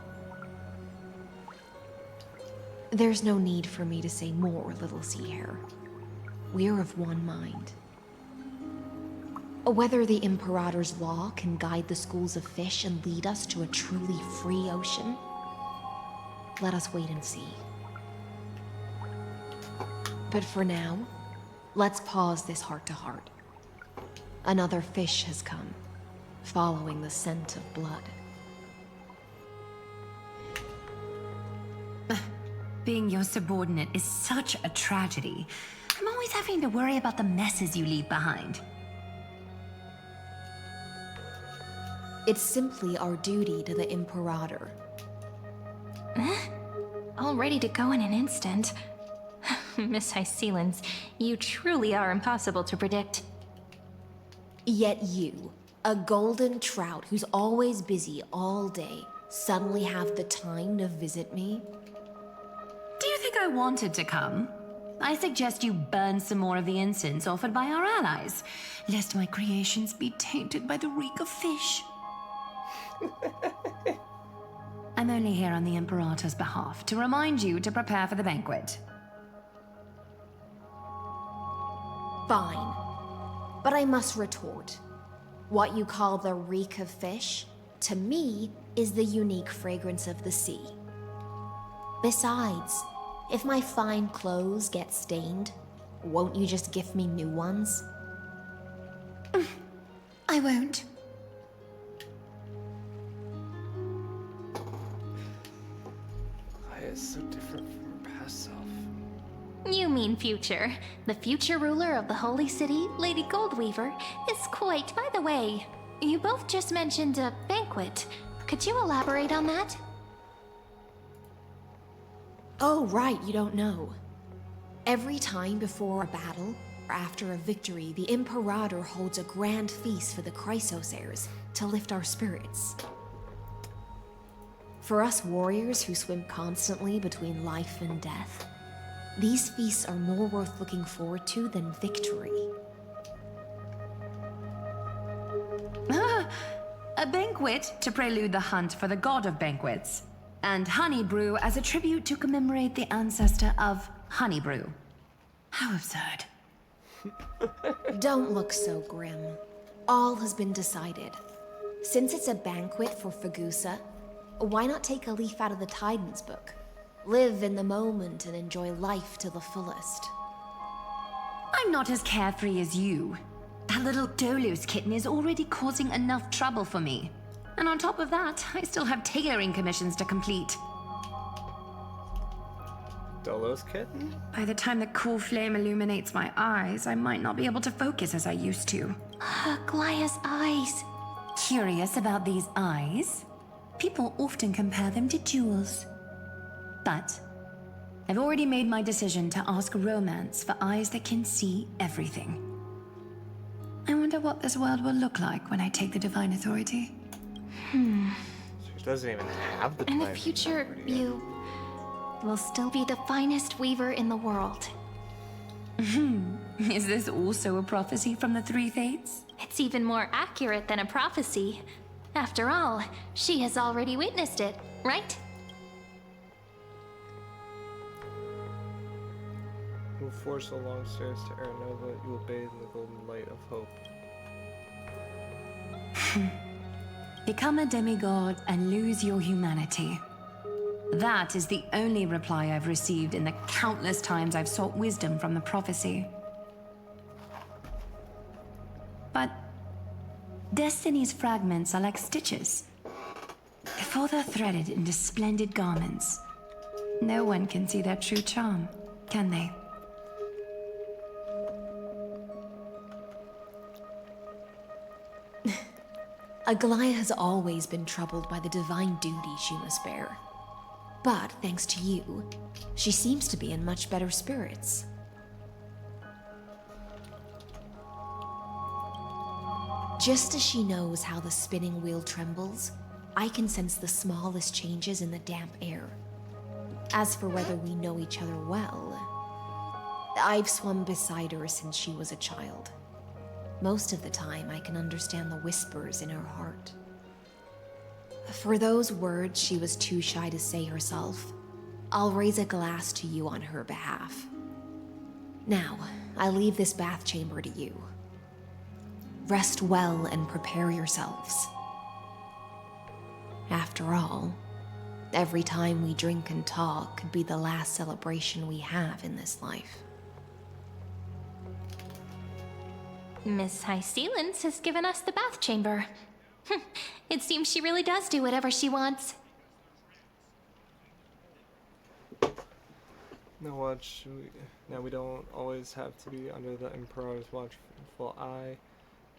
There's no need for me to say more, little sea hare. We're of one mind. Whether the Imperator's law can guide the schools of fish and lead us to a truly free ocean, let us wait and see. But for now, let's pause this heart-to-heart. Another fish has come, following the scent of blood. Being your subordinate is such a tragedy. I'm always having to worry about the messes you leave behind. It's simply our duty to the Imperator. All ready to go in an instant. Miss Hysealans, you truly are impossible to predict. Yet you, a golden trout who's always busy all day, suddenly have the time to visit me? Do you think I wanted to come? I suggest you burn some more of the incense offered by our allies, lest my creations be tainted by the reek of fish. I'm only here on the Imperator's behalf to remind you to prepare for the banquet. Fine. But I must retort. What you call the reek of fish, to me, is the unique fragrance of the sea. Besides, if my fine clothes get stained, won't you just gift me new ones? I won't. Why is so different from her past self? You mean future. The future ruler of the Holy City, Lady Goldweaver, is quite... By the way, you both just mentioned a banquet. Could you elaborate on that? Oh, right, you don't know. Every time before a battle, or after a victory, the Imperator holds a grand feast for the Chrysos heirs to lift our spirits. For us warriors who swim constantly between life and death, these feasts are more worth looking forward to than victory. A banquet to prelude the hunt for the god of banquets, and honey brew as a tribute to commemorate the ancestor of honey brew. How absurd. Don't look so grim. All has been decided. Since it's a banquet for Fagusa, why not take a leaf out of the Titan's book? Live in the moment and enjoy life to the fullest. I'm not as carefree as you. That little Dolo's kitten is already causing enough trouble for me. And on top of that, I still have tailoring commissions to complete. Dolo's kitten? By the time the cool flame illuminates my eyes, I might not be able to focus as I used to. Glaya's eyes. Curious about these eyes? People often compare them to jewels. But I've already made my decision to ask romance for eyes that can see everything. I wonder what this world will look like when I take the divine authority. She doesn't even have the In the time. future, you will still be the finest weaver in the world. Is this also a prophecy from the Three Fates? It's even more accurate than a prophecy. After all, she has already witnessed it, right? You will force the long stairs to Aranova. You will bathe in the golden light of hope. Become a demigod and lose your humanity. That is the only reply I've received in the countless times I've sought wisdom from the prophecy. But Destiny's fragments are like stitches. Before they're threaded into splendid garments, no one can see their true charm, can they? Aglaya has always been troubled by the divine duty she must bear. But thanks to you, she seems to be in much better spirits. Just as she knows how the spinning wheel trembles, I can sense the smallest changes in the damp air. As for whether we know each other well, I've swum beside her since she was a child. Most of the time, I can understand the whispers in her heart. For those words she was too shy to say herself, I'll raise a glass to you on her behalf. Now, I leave this bath chamber to you. Rest well and prepare yourselves. After all, every time we drink and talk could be the last celebration we have in this life. Miss High Sealance has given us the bath chamber. It seems she really does do whatever she wants. Now we don't always have to be under the Emperor's watchful eye.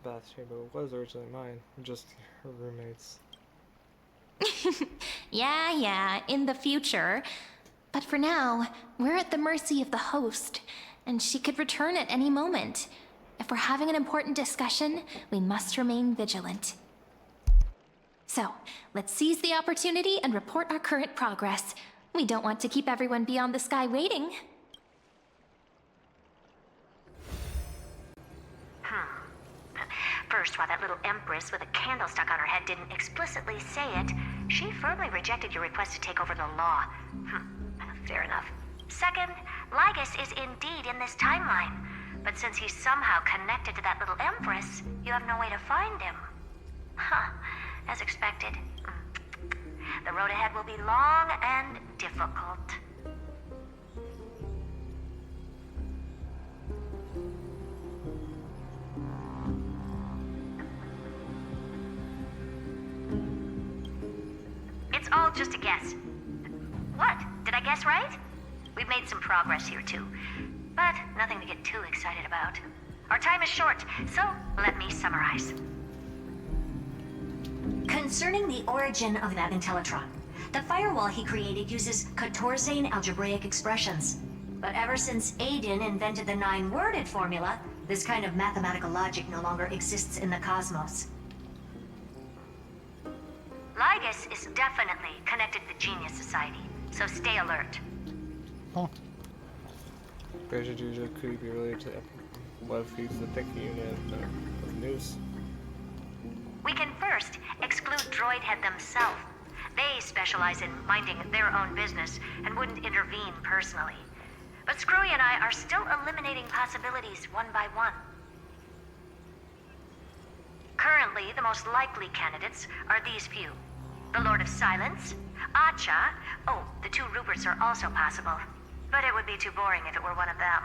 The bath chamber was originally mine, just her roommates. Yeah, in the future. But for now, we're at the mercy of the host, and she could return at any moment. If we're having an important discussion, we must remain vigilant. So, let's seize the opportunity and report our current progress. We don't want to keep everyone beyond the sky waiting. First, while that little empress with a candle stuck on her head didn't explicitly say it, she firmly rejected your request to take over the law. Fair enough. Second, Lygus is indeed in this timeline. But since he's somehow connected to that little empress, you have no way to find him. As expected. The road ahead will be long and difficult. It's all just a guess. What? Did I guess right? We've made some progress here, too. But nothing to get too excited about. Our time is short, so let me summarize. Concerning the origin of that Intellitron, the firewall he created uses Katorzane algebraic expressions. But ever since Aiden invented the 9-worded formula, this kind of mathematical logic no longer exists in the cosmos. Lygus is definitely connected to the Genius Society, so stay alert. Berger Juju could be related to what feeds the thinking unit of news. We can first exclude Droidhead themselves. They specialize in minding their own business and wouldn't intervene personally. But Screwy and I are still eliminating possibilities one by one. Currently, the most likely candidates are these few. The Lord of Silence, Acha, oh, the 2 Ruperts are also possible. But it would be too boring if it were one of them.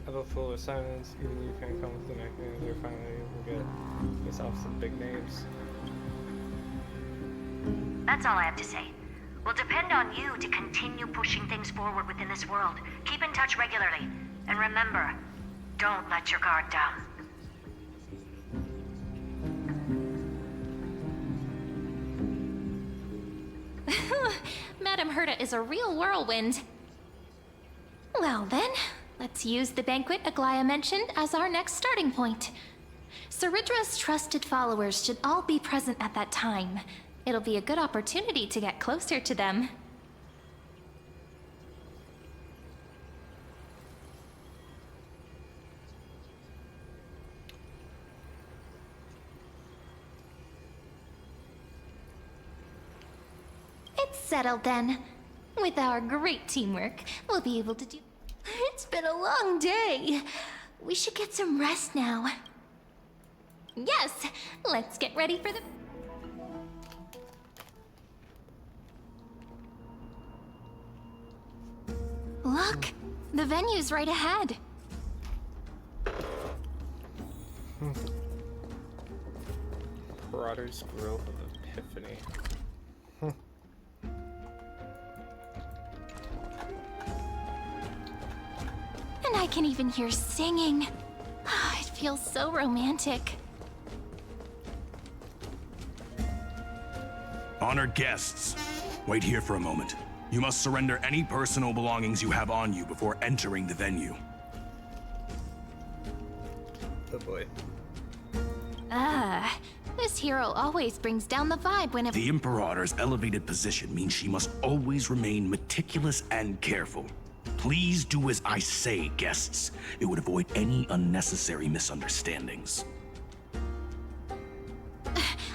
Have a full of silence, even you can't come with the mechanism, you're finally able to get yourself some big names. That's all I have to say. will depend on you to continue pushing things forward within this world. Keep in touch regularly. And remember, don't let your guard down. Madame Herta is a real whirlwind. Well then, let's use the banquet Aglaya mentioned as our next starting point. Ceridra's trusted followers should all be present at that time. It'll be a good opportunity to get closer to them. It's settled then. With our great teamwork, we'll be able to do... It's been a long day. We should get some rest now. Yes, let's get ready for the... Look, the venue's right ahead. Marauder's Grove of Epiphany. And I can even hear singing. It feels so romantic. Honored guests, wait here for a moment. You must surrender any personal belongings you have on you before entering the venue. Oh boy. This hero always brings down the vibe whenever— The Imperator's elevated position means she must always remain meticulous and careful. Please do as I say, guests. It would avoid any unnecessary misunderstandings.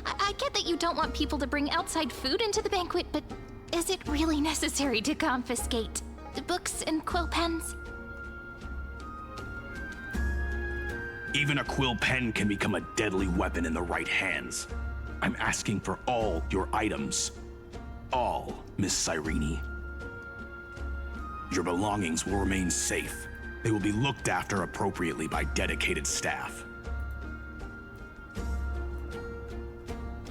I get that you don't want people to bring outside food into the banquet, but is it really necessary to confiscate the books and quill pens? Even a quill pen can become a deadly weapon in the right hands. I'm asking for all your items. All, Miss Cyrene. Your belongings will remain safe. They will be looked after appropriately by dedicated staff.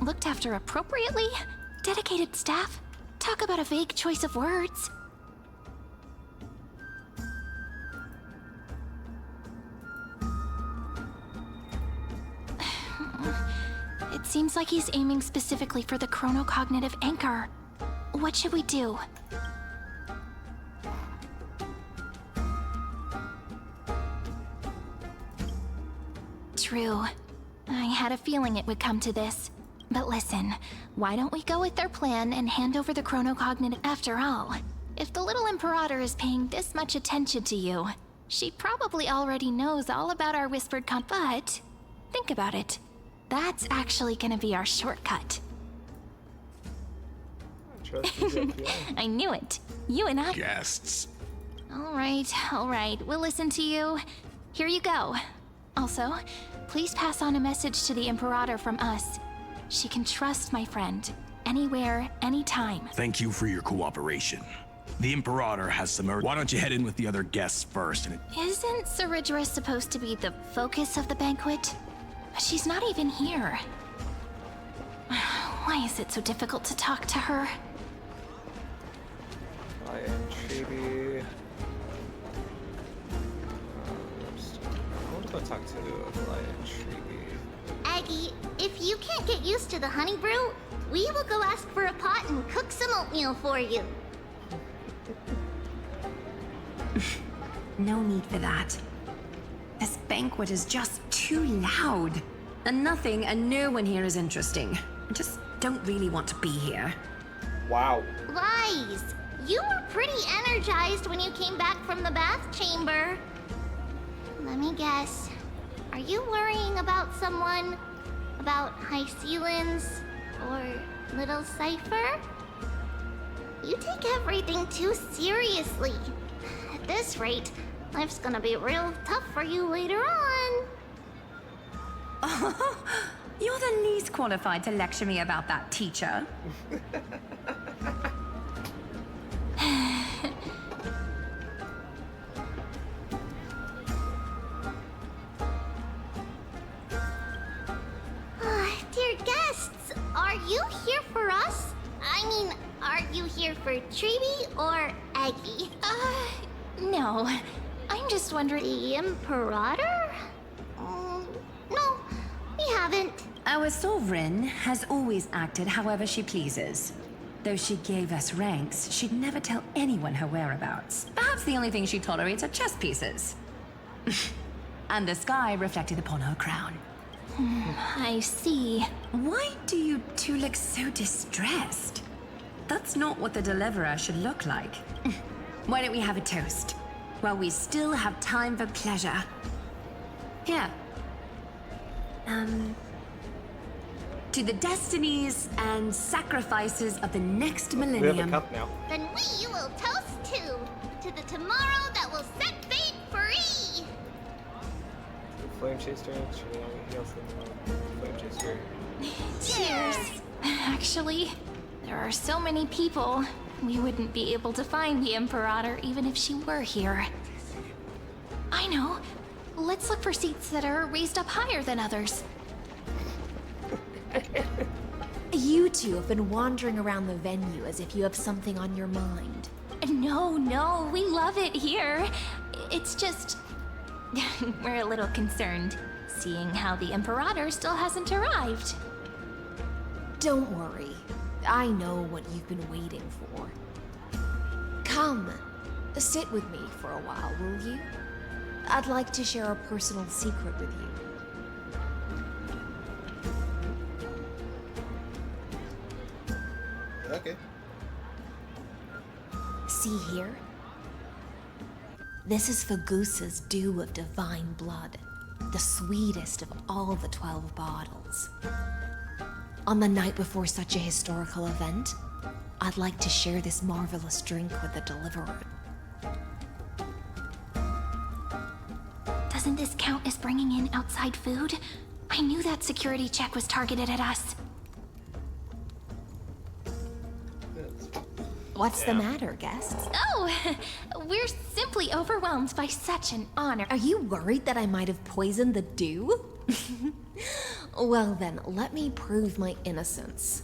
Looked after appropriately? Dedicated staff? Talk about a vague choice of words. It seems like he's aiming specifically for the chronocognitive anchor. What should we do? True. I had a feeling it would come to this. But listen, why don't we go with their plan and hand over the chronocognitive? After all, if the little Imperator is paying this much attention to you, she probably already knows all about our whispered but think about it. That's actually gonna be our shortcut. I knew it. You and I— Guests. All right. We'll listen to you. Here you go. Also, please pass on a message to the Imperator from us. She can trust my friend. Anywhere, anytime. Thank you for your cooperation. The Imperator has some Why don't you head in with the other guests first and— Isn't Ceridra supposed to be the focus of the banquet? She's not even here. Why is it so difficult to talk to her? I am Chibi. I want to go talk to Aglaya and Chibi. Aggie, if you can't get used to the honey brew, we will go ask for a pot and cook some oatmeal for you. No need for that. This banquet is just too loud. And nothing and no one here is interesting. I just don't really want to be here. Wow. Lies! You were pretty energized when you came back from the bath chamber. Let me guess. Are you worrying about someone? About High Ceilings? Or Little Cypher? You take everything too seriously. At this rate, life's gonna be real tough for you later on. You're the least qualified to lecture me about that, teacher. Dear guests, are you here for us? I mean, Are you here for Treeby or Aggie? No. I'm just wondering... The Imperator? No, we haven't. Our sovereign has always acted however she pleases. Though she gave us ranks, she'd never tell anyone her whereabouts. Perhaps the only thing she tolerates are chess pieces. And the sky reflected upon her crown. I see. Why do you two look so distressed? That's not what the deliverer should look like. Why don't we have a toast? While we still have time for pleasure. Here. To the destinies and sacrifices of the next millennium. We have a cup now. Then we will toast to the tomorrow that will set fate free. Flame chaser. Flame chaser. Cheers. Actually, there are so many people. We wouldn't be able to find the Imperator even if she were here. I know. Let's look for seats that are raised up higher than others. You two have been wandering around the venue as if you have something on your mind. No, we love it here. It's just... we're a little concerned, seeing how the Imperator still hasn't arrived. Don't worry. I know what you've been waiting for. Come, sit with me for a while, will you? I'd like to share a personal secret with you. Okay. See here? This is Fagusa's dew of divine blood, the sweetest of all the 12 bottles. On the night before such a historical event, I'd like to share this marvelous drink with the deliverer. Doesn't this count as bringing in outside food? I knew that security check was targeted at us. What's the matter, guests? Oh, we're simply overwhelmed by such an honor. Are you worried that I might have poisoned the dew? Well then, let me prove my innocence.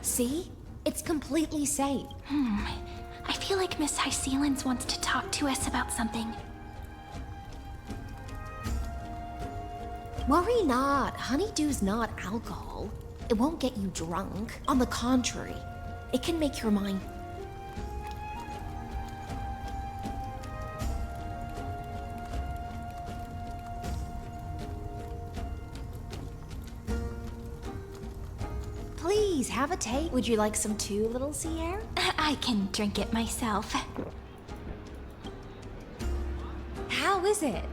See? It's completely safe. I feel like Miss Hysealans wants to talk to us about something. Worry not. Honeydew's not alcohol. It won't get you drunk. On the contrary, it can make your mind... Please, have a taste. Would you like some too, little Sierra? I can drink it myself. How is it?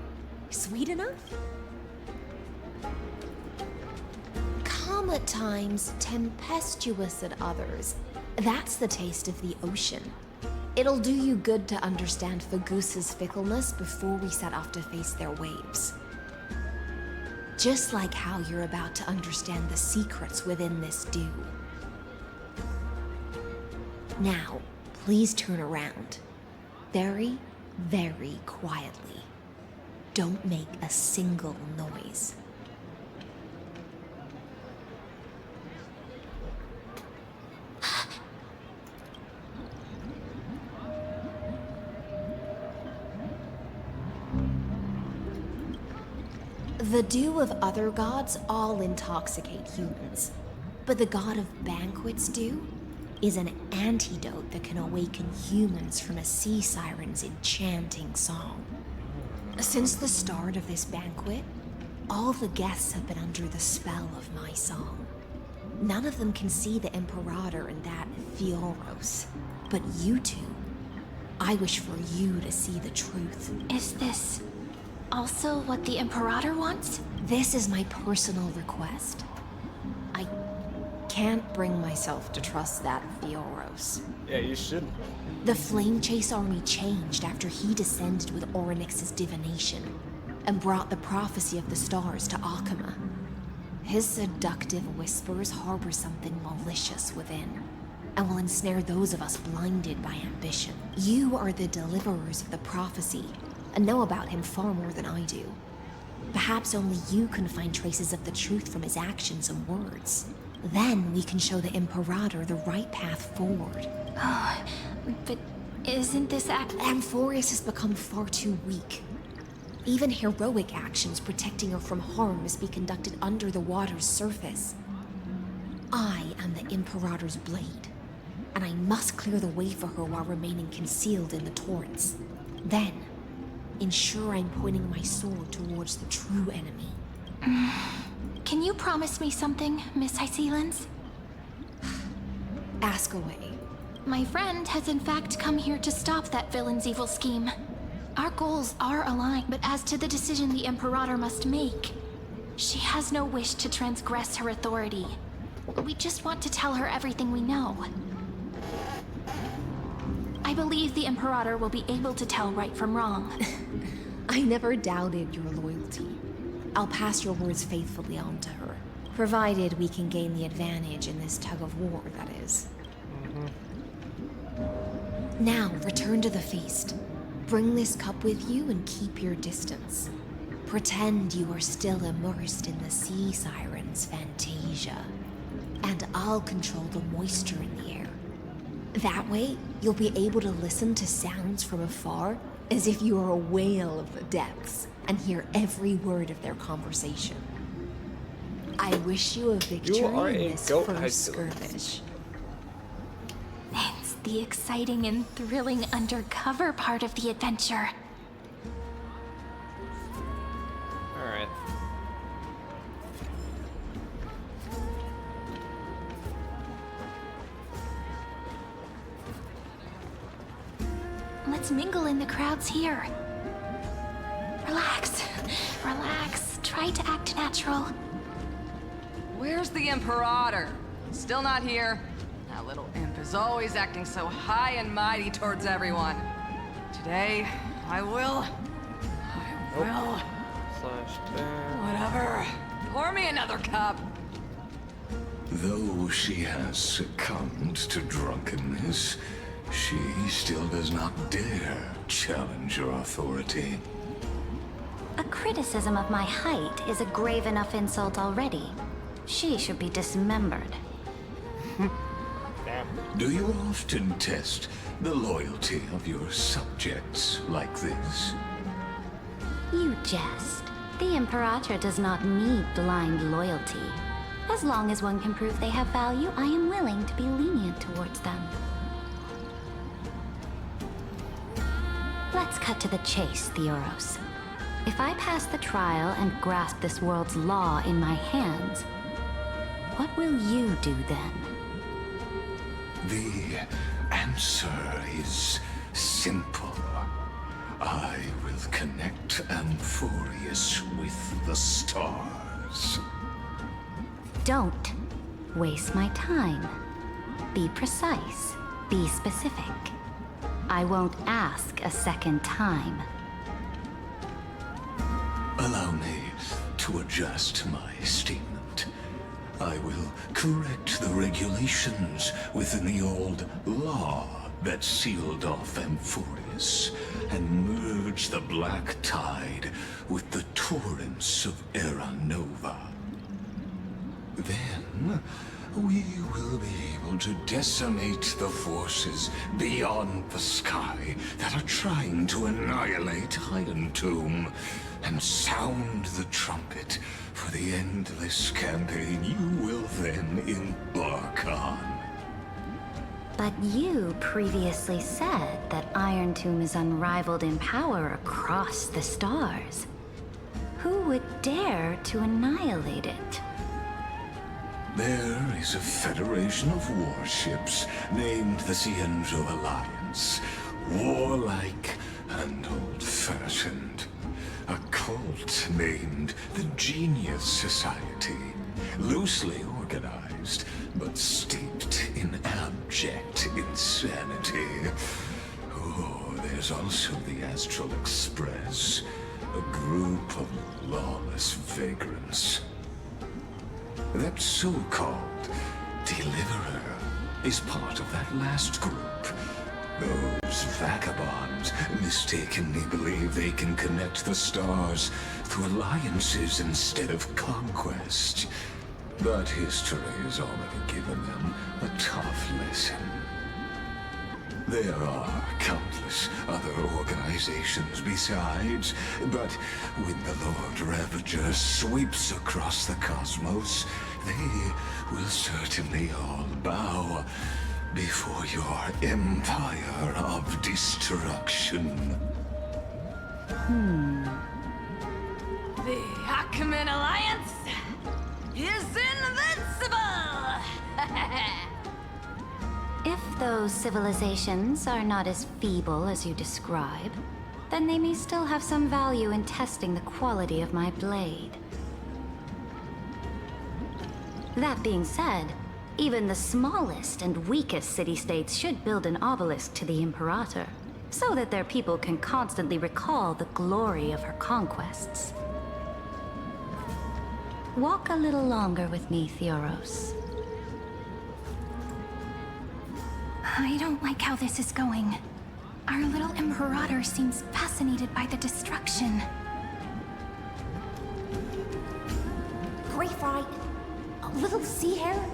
Sweet enough? Calm at times, tempestuous at others. That's the taste of the ocean. It'll do you good to understand Fagusa's fickleness before we set off to face their waves. Just like how you're about to understand the secrets within this dew. Now, please turn around. Very, very quietly. Don't make a single noise. The dew of other gods all intoxicate humans, but the god of banquets dew is an antidote that can awaken humans from a sea siren's enchanting song. Since the start of this banquet, all the guests have been under the spell of my song. None of them can see the Imperator and that Fioros, but you two, I wish for you to see the truth. Is this also what the Imperator wants? This is my personal request. I can't bring myself to trust that Fioros. Yeah, you should. The Flame Chase army changed after he descended with Orynyx's divination and brought the prophecy of the stars to Akuma. His seductive whispers harbor something malicious within and will ensnare those of us blinded by ambition. You are the deliverers of the prophecy and know about him far more than I do. Perhaps only you can find traces of the truth from his actions and words. Then we can show the Imperator the right path forward. Oh, but isn't this Amphorius has become far too weak. Even heroic actions protecting her from harm must be conducted under the water's surface. I am the Imperator's blade, and I must clear the way for her while remaining concealed in the torrents. Then, ensure I'm pointing my sword towards the true enemy. Can you promise me something, Miss Hycelens? Ask away. My friend has in fact come here to stop that villain's evil scheme. Our goals are aligned, but as to the decision the Imperator must make, she has no wish to transgress her authority. We just want to tell her everything we know. I believe the Imperator will be able to tell right from wrong. I never doubted your loyalty. I'll pass your words faithfully on to her, provided we can gain the advantage in this tug of war, that is. Now, return to the feast. Bring this cup with you and keep your distance. Pretend you are still immersed in the sea siren's fantasia. And I'll control the moisture in the air. That way, you'll be able to listen to sounds from afar as if you are a whale of the depths and hear every word of their conversation. I wish you a victory in this first skirmish. It's the exciting and thrilling undercover part of the adventure. Alright. Let's mingle in the crowds here. Relax. Relax. Try to act natural. Where's the Imperator? Still not here. That little imp is always acting so high and mighty towards everyone. Today, I will. Whatever. Pour me another cup. Though she has succumbed to drunkenness, she still does not dare challenge your authority. A criticism of my height is a grave enough insult already. She should be dismembered. Do you often test the loyalty of your subjects like this? You jest. The Imperator does not need blind loyalty. As long as one can prove they have value, I am willing to be lenient towards them. Let's cut to the chase, Theoros. If I pass the trial and grasp this world's law in my hands, what will you do then? The answer is simple. I will connect Amphorius with the stars. Don't waste my time. Be precise. Be specific. I won't ask a second time. Allow me to adjust my statement. I will correct the regulations within the old law that sealed off Amphorius and merge the black tide with the torrents of Era Nova. Then, we will be able to decimate the forces beyond the sky that are trying to annihilate Iron Tomb and sound the trumpet for the endless campaign you will then embark on. But you previously said that Iron Tomb is unrivaled in power across the stars. Who would dare to annihilate it? There is a federation of warships named the Cienzo Alliance. Warlike and old-fashioned. A cult named the Genius Society. Loosely organized, but steeped in abject insanity. Oh, there's also the Astral Express. A group of lawless vagrants. That so-called Deliverer is part of that last group. Those vagabonds mistakenly believe they can connect the stars through alliances instead of conquest. But history has already given them a tough lesson. There are countless other organizations besides, but when the Lord Ravager sweeps across the cosmos, they will certainly all bow before your empire of destruction. The Ackman Alliance is invincible! If those civilizations are not as feeble as you describe, then they may still have some value in testing the quality of my blade. That being said, even the smallest and weakest city-states should build an obelisk to the Imperator, so that their people can constantly recall the glory of her conquests. Walk a little longer with me, Theoros. I don't like how this is going. Our little Imperator seems fascinated by the destruction. Greyfright, a little sea hare?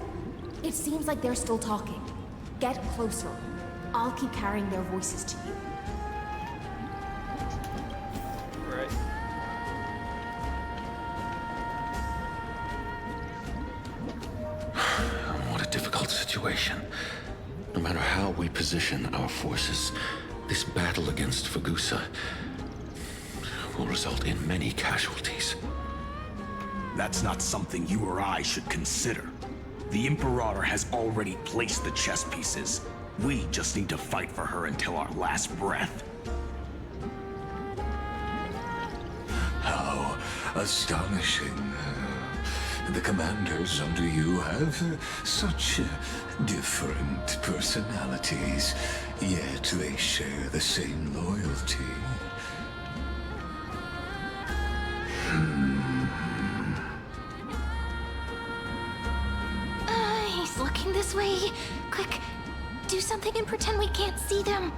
It seems like they're still talking. Get closer. I'll keep carrying their voices to you. Right. What a difficult situation. No matter how we position our forces, this battle against Fagusa will result in many casualties. That's not something you or I should consider. The Imperator has already placed the chess pieces. We just need to fight for her until our last breath. How astonishing. The commanders under you have such different personalities, yet they share the same loyalty. He's looking this way. Quick, do something and pretend we can't see them.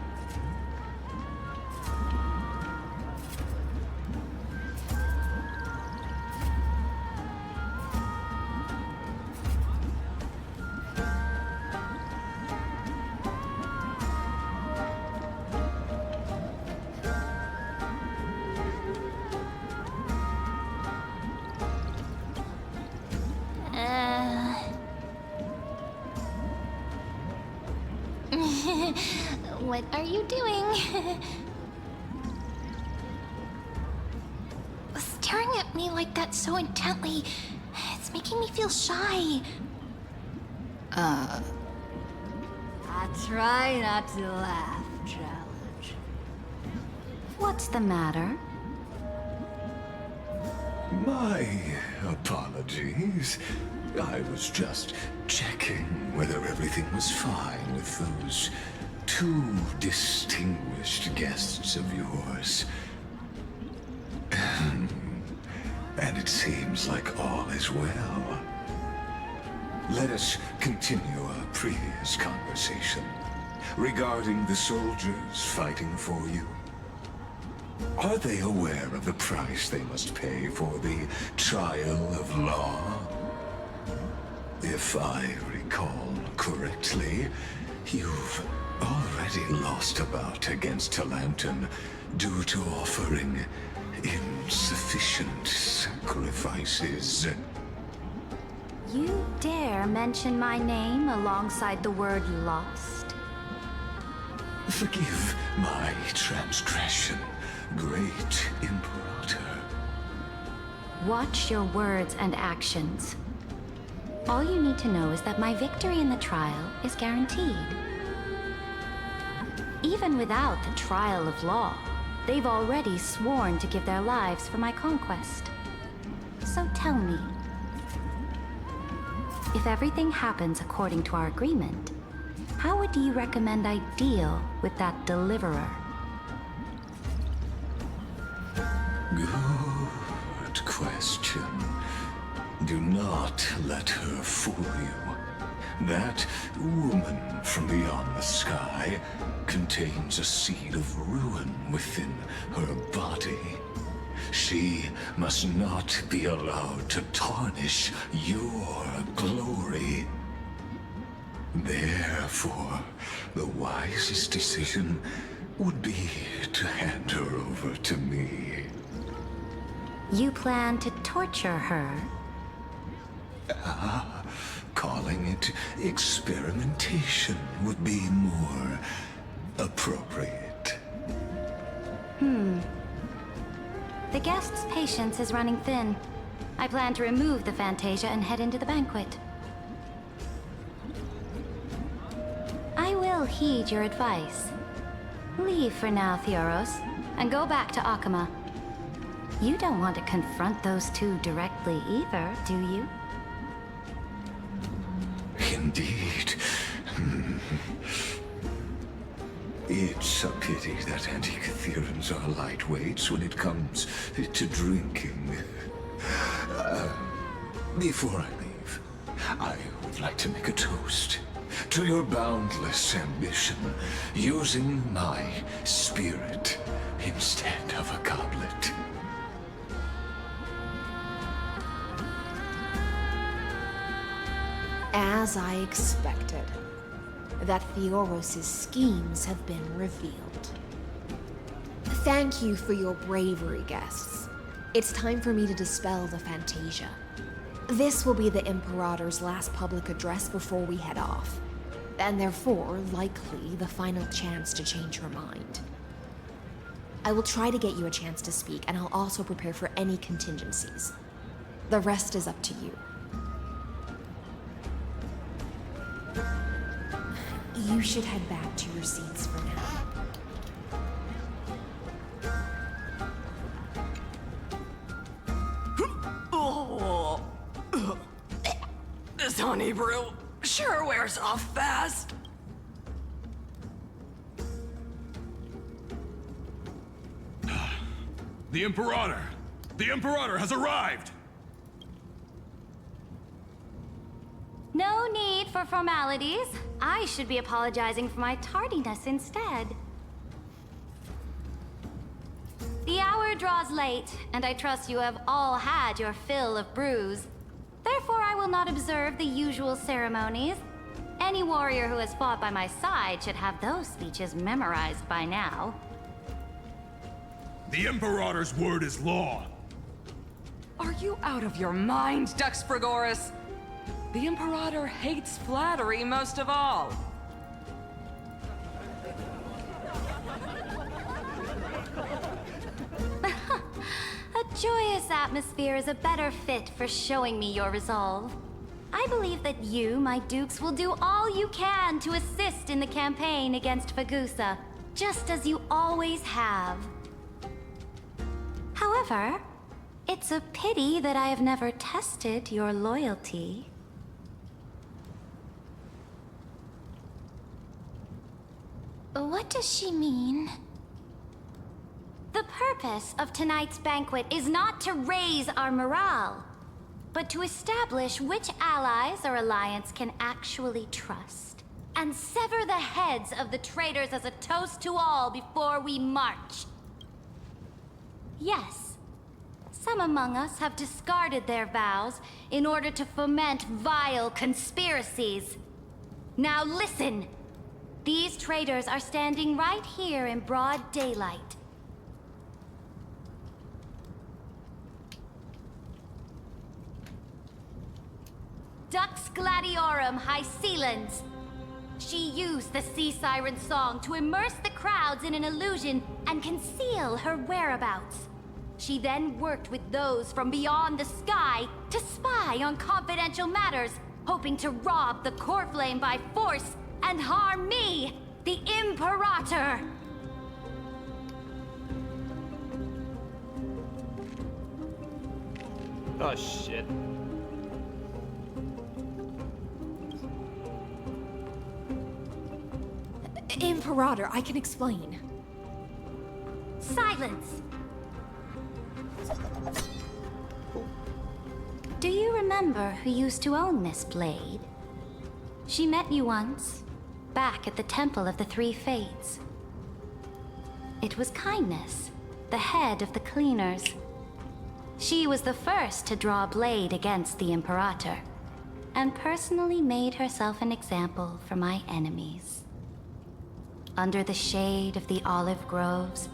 What are you doing? Staring at me like that so intently, it's making me feel shy. I try not to laugh, Challenge. What's the matter? My apologies. I was just checking whether everything was fine with those two distinguished guests of yours. And it seems like all is well. Let us continue our previous conversation regarding the soldiers fighting for you. Are they aware of the price they must pay for the trial of law? If I recall correctly, you've already lost a bout against Talanton due to offering insufficient sacrifices. You dare mention my name alongside the word lost? Forgive my transgression, great Imperator. Watch your words and actions. All you need to know is that my victory in the trial is guaranteed. Even without the trial of law, they've already sworn to give their lives for my conquest. So tell me, if everything happens according to our agreement, how would you recommend I deal with that deliverer? Good question. Do not let her fool you. That woman from beyond the sky contains a seed of ruin within her body. She must not be allowed to tarnish your glory. Therefore, the wisest decision would be to hand her over to me. You plan to torture her? Calling it experimentation would be more appropriate. The guest's patience is running thin. I plan to remove the Fantasia and head into the banquet. I will heed your advice. Leave for now, Theoros, and go back to Akama. You don't want to confront those two directly either, do you? Indeed. It's a pity that Antikytherans are lightweights when it comes to drinking. Before I leave, I would like to make a toast to your boundless ambition, using my spirit instead of a goblet. As I expected, that Theoros' schemes have been revealed. Thank you for your bravery, guests. It's time for me to dispel the Fantasia. This will be the Imperator's last public address before we head off, and therefore, likely, the final chance to change her mind. I will try to get you a chance to speak, and I'll also prepare for any contingencies. The rest is up to you. You should head back to your seats for now. This honey brew sure wears off fast. The Imperator! The Imperator has arrived! No need for formalities. I should be apologizing for my tardiness instead. The hour draws late, and I trust you have all had your fill of brews. Therefore, I will not observe the usual ceremonies. Any warrior who has fought by my side should have those speeches memorized by now. The Imperator's word is law. Are you out of your mind, Dux Frigoris? The Imperator hates flattery most of all. A joyous atmosphere is a better fit for showing me your resolve. I believe that you, my dukes, will do all you can to assist in the campaign against Fagusa, just as you always have. However, it's a pity that I have never tested your loyalty. What does she mean? The purpose of tonight's banquet is not to raise our morale, but to establish which allies our alliance can actually trust, and sever the heads of the traitors as a toast to all before we march. Yes, some among us have discarded their vows in order to foment vile conspiracies. Now listen! These traitors are standing right here in broad daylight. Dux Gladiorum Hycelens. She used the Sea Siren song to immerse the crowds in an illusion and conceal her whereabouts. She then worked with those from beyond the sky to spy on confidential matters, hoping to rob the core flame by force and harm me, the Imperator! Oh shit. Imperator, I can explain. Silence! Do you remember who used to own this blade? She met you once, back at the Temple of the Three Fates. It was Kindness, the head of the cleaners. She was the first to draw a blade against the Imperator, and personally made herself an example for my enemies. Under the shade of the olive groves,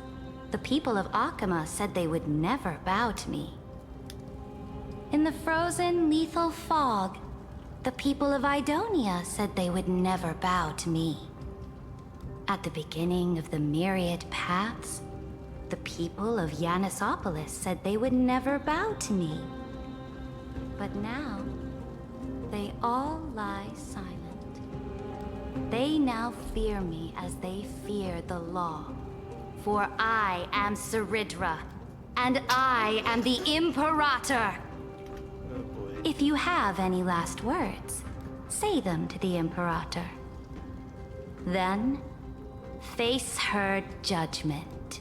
the people of Akama said they would never bow to me. In the frozen, lethal fog, the people of Idonia said they would never bow to me. At the beginning of the myriad paths, the people of Yanisopolis said they would never bow to me. But now, they all lie silent. They now fear me as they fear the law. For I am Saridra, and I am the Imperator! If you have any last words, say them to the Imperator. Then, face her judgment.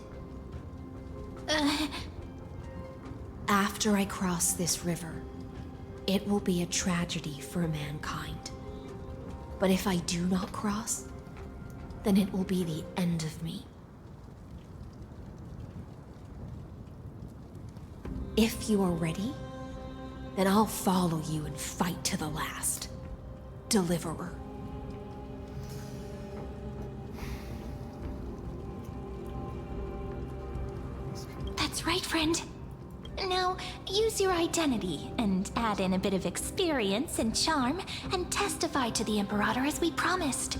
After I cross this river, it will be a tragedy for mankind. But if I do not cross, then it will be the end of me. If you are ready, then I'll follow you and fight to the last. Deliverer. That's right, friend. Now, use your identity and add in a bit of experience and charm and testify to the Imperator as we promised.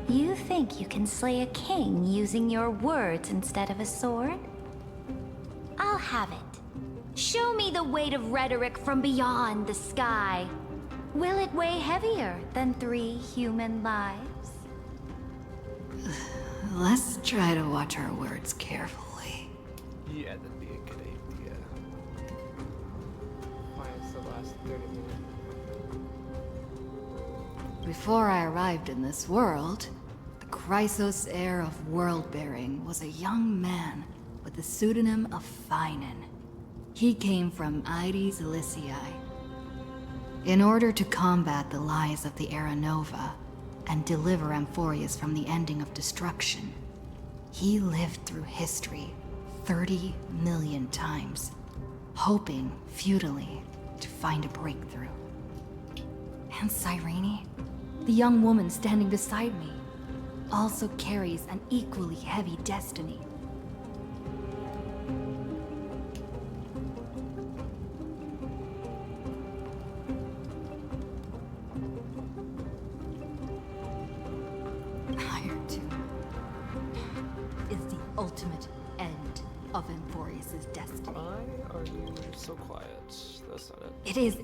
You think you can slay a king using your words instead of a sword? I'll have it. Show me the weight of rhetoric from beyond the sky. Will it weigh heavier than 3 human lives? Let's try to watch our words carefully. Yeah, that'd be a good idea. Why is the last 30 minutes? Before I arrived in this world, the Chrysos heir of world-bearing was a young man with the pseudonym of Finan. He came from Aedes Elysiae. In order to combat the lies of the Era Nova and deliver Amphorius from the ending of destruction, he lived through history 30 million times, hoping futilely to find a breakthrough. And Cyrene, the young woman standing beside me, also carries an equally heavy destiny. Ultimate end of Amphorius' destiny. Why are you so quiet? That's not it. It is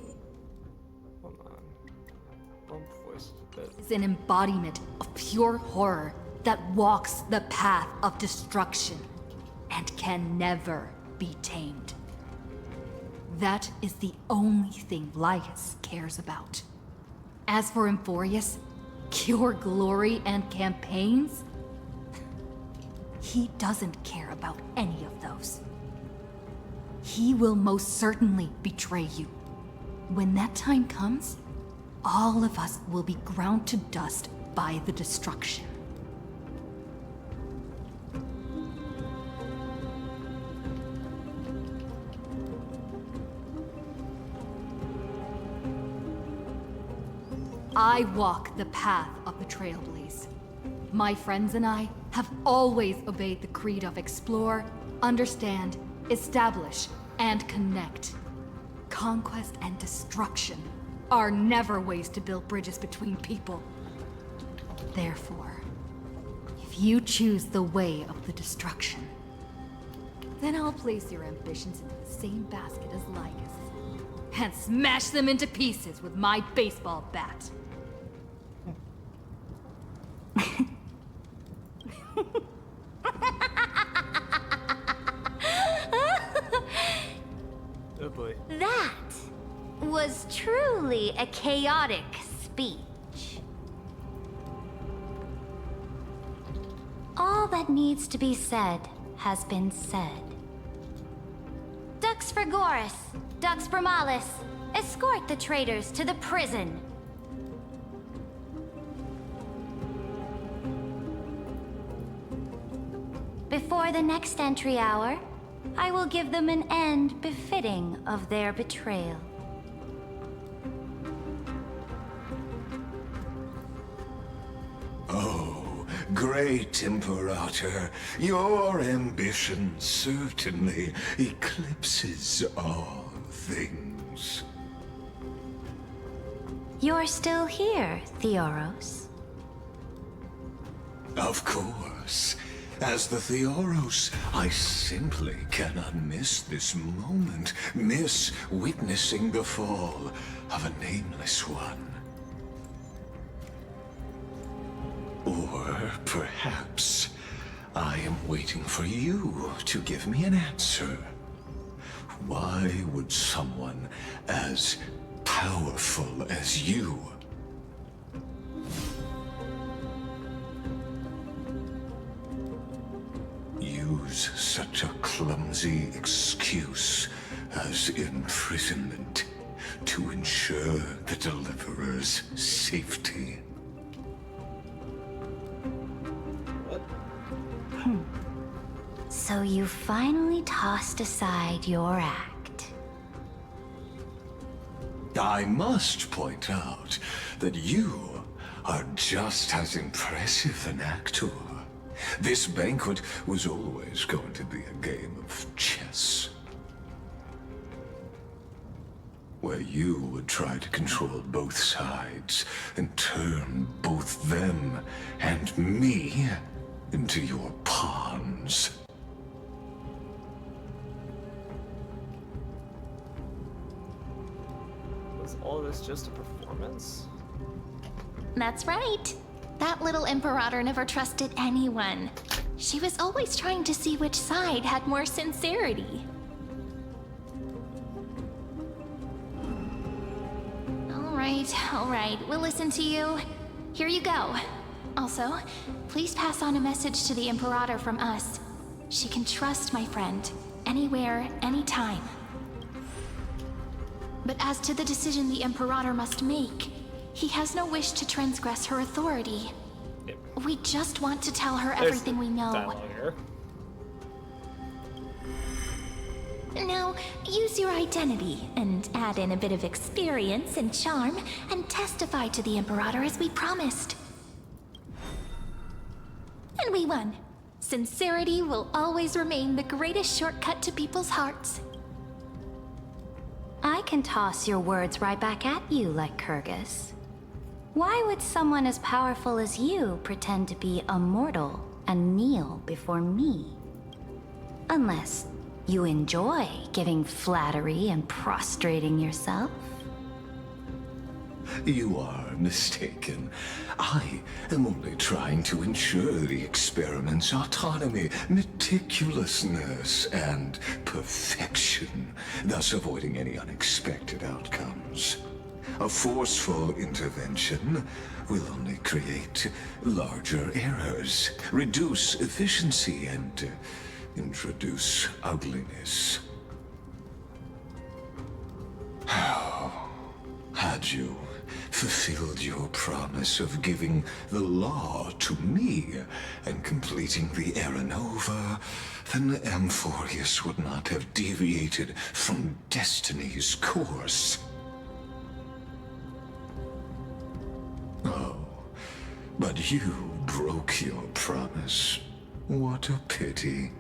Hold on. One voice a bit. It's an embodiment of pure horror that walks the path of destruction and can never be tamed. That is the only thing Lycus cares about. As for Amphorius, pure glory and campaigns, he doesn't care about any of those. He will most certainly betray you. When that time comes, all of us will be ground to dust by the destruction. I walk the path of the Trailblaze. My friends and I have always obeyed the creed of explore, understand, establish, and connect. Conquest and destruction are never ways to build bridges between people. Therefore, if you choose the way of the destruction, then I'll place your ambitions into the same basket as Lycus, and smash them into pieces with my baseball bat. Oh boy. That was truly a chaotic speech. All that needs to be said has been said. The Dux for Goris, Dux for Malus. Escort the traitors to the prison. Before the next entry hour, I will give them an end befitting of their betrayal. Oh, great Imperator, your ambition certainly eclipses all things. You're still here, Theoros. Of course. As the Theoros, I simply cannot miss this moment, miss witnessing the fall of a nameless one. Or perhaps I am waiting for you to give me an answer. Why would someone as powerful as you use such a clumsy excuse as imprisonment to ensure the Deliverer's safety? So you finally tossed aside your act. I must point out that you are just as impressive an actor. This banquet was always going to be a game of chess, where you would try to control both sides and turn both them and me into your pawns. Was all this just a performance? That's right. That little Imperator never trusted anyone. She was always trying to see which side had more sincerity. All right, we'll listen to you. Here you go. Also, please pass on a message to the Imperator from us. She can trust my friend, anywhere, anytime. But as to the decision the Imperator must make, he has no wish to transgress her authority. We just want to tell her everything we know. Now, use your identity and add in a bit of experience and charm and testify to the Imperator as we promised. And we won. Sincerity will always remain the greatest shortcut to people's hearts. I can toss your words right back at you like Kyrgyz. Why would someone as powerful as you pretend to be a mortal and kneel before me? Unless you enjoy giving flattery and prostrating yourself. You are mistaken. I am only trying to ensure the experiment's autonomy, meticulousness, and perfection, thus avoiding any unexpected outcomes. A forceful intervention will only create larger errors, reduce efficiency, and introduce ugliness. How had you fulfilled your promise of giving the law to me and completing the Era Nova, then Amphorius would not have deviated from destiny's course. Oh, but you broke your promise. What a pity.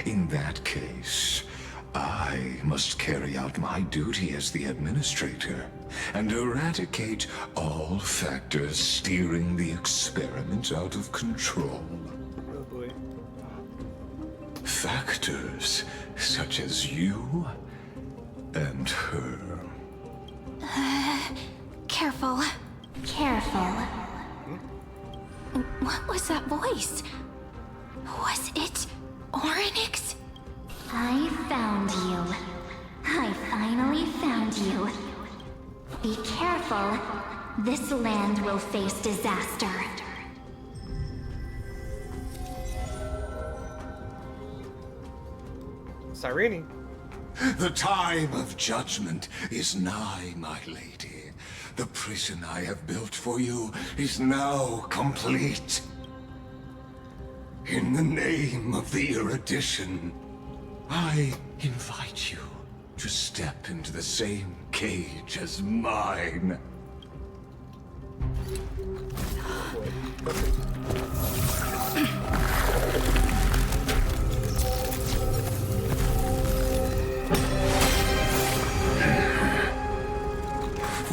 In that case, I must carry out my duty as the administrator and eradicate all factors steering the experiment out of control. Oh boy. Factors such as you and her. Careful. Careful. What was that voice? Was it Orynyx? I found you. I finally found you. Be careful. This land will face disaster. Cyrene. The time of judgment is nigh, my lady. The prison I have built for you is now complete. In the name of the erudition, I invite you to step into the same cage as mine.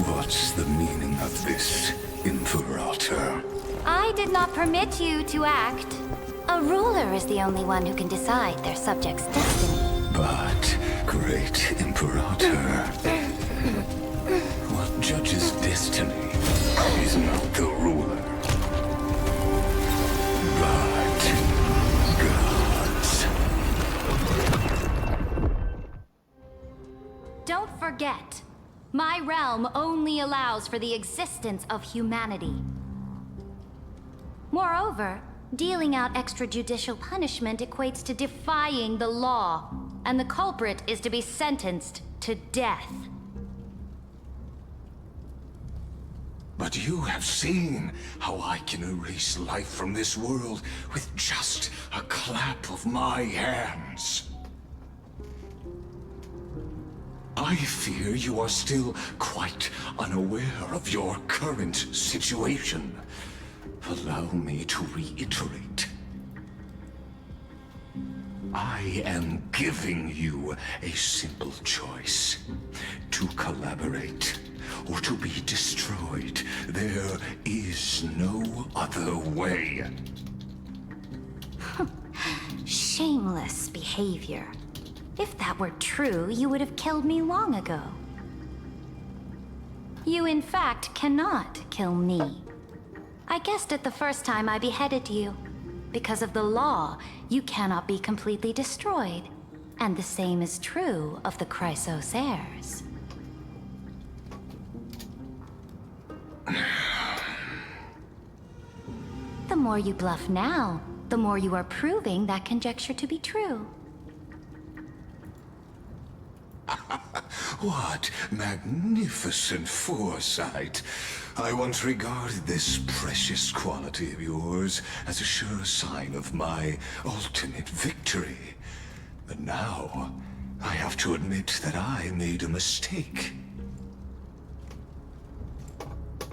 What's the meaning of this, Imperator? I did not permit you to act. A ruler is the only one who can decide their subject's destiny. But, great Imperator, what judges destiny is not the ruler, but gods. Don't forget, my realm only allows for the existence of humanity. Moreover, dealing out extrajudicial punishment equates to defying the law, and the culprit is to be sentenced to death. But you have seen how I can erase life from this world with just a clap of my hands. I fear you are still quite unaware of your current situation. Allow me to reiterate. I am giving you a simple choice. To collaborate or to be destroyed. There is no other way. Shameless behavior. If that were true, you would have killed me long ago. You in fact cannot kill me. I guessed it the first time I beheaded you. Because of the law, you cannot be completely destroyed. And the same is true of the Chrysos heirs. The more you bluff now, the more you are proving that conjecture to be true. What magnificent foresight. I once regarded this precious quality of yours as a sure sign of my ultimate victory. But now, I have to admit that I made a mistake.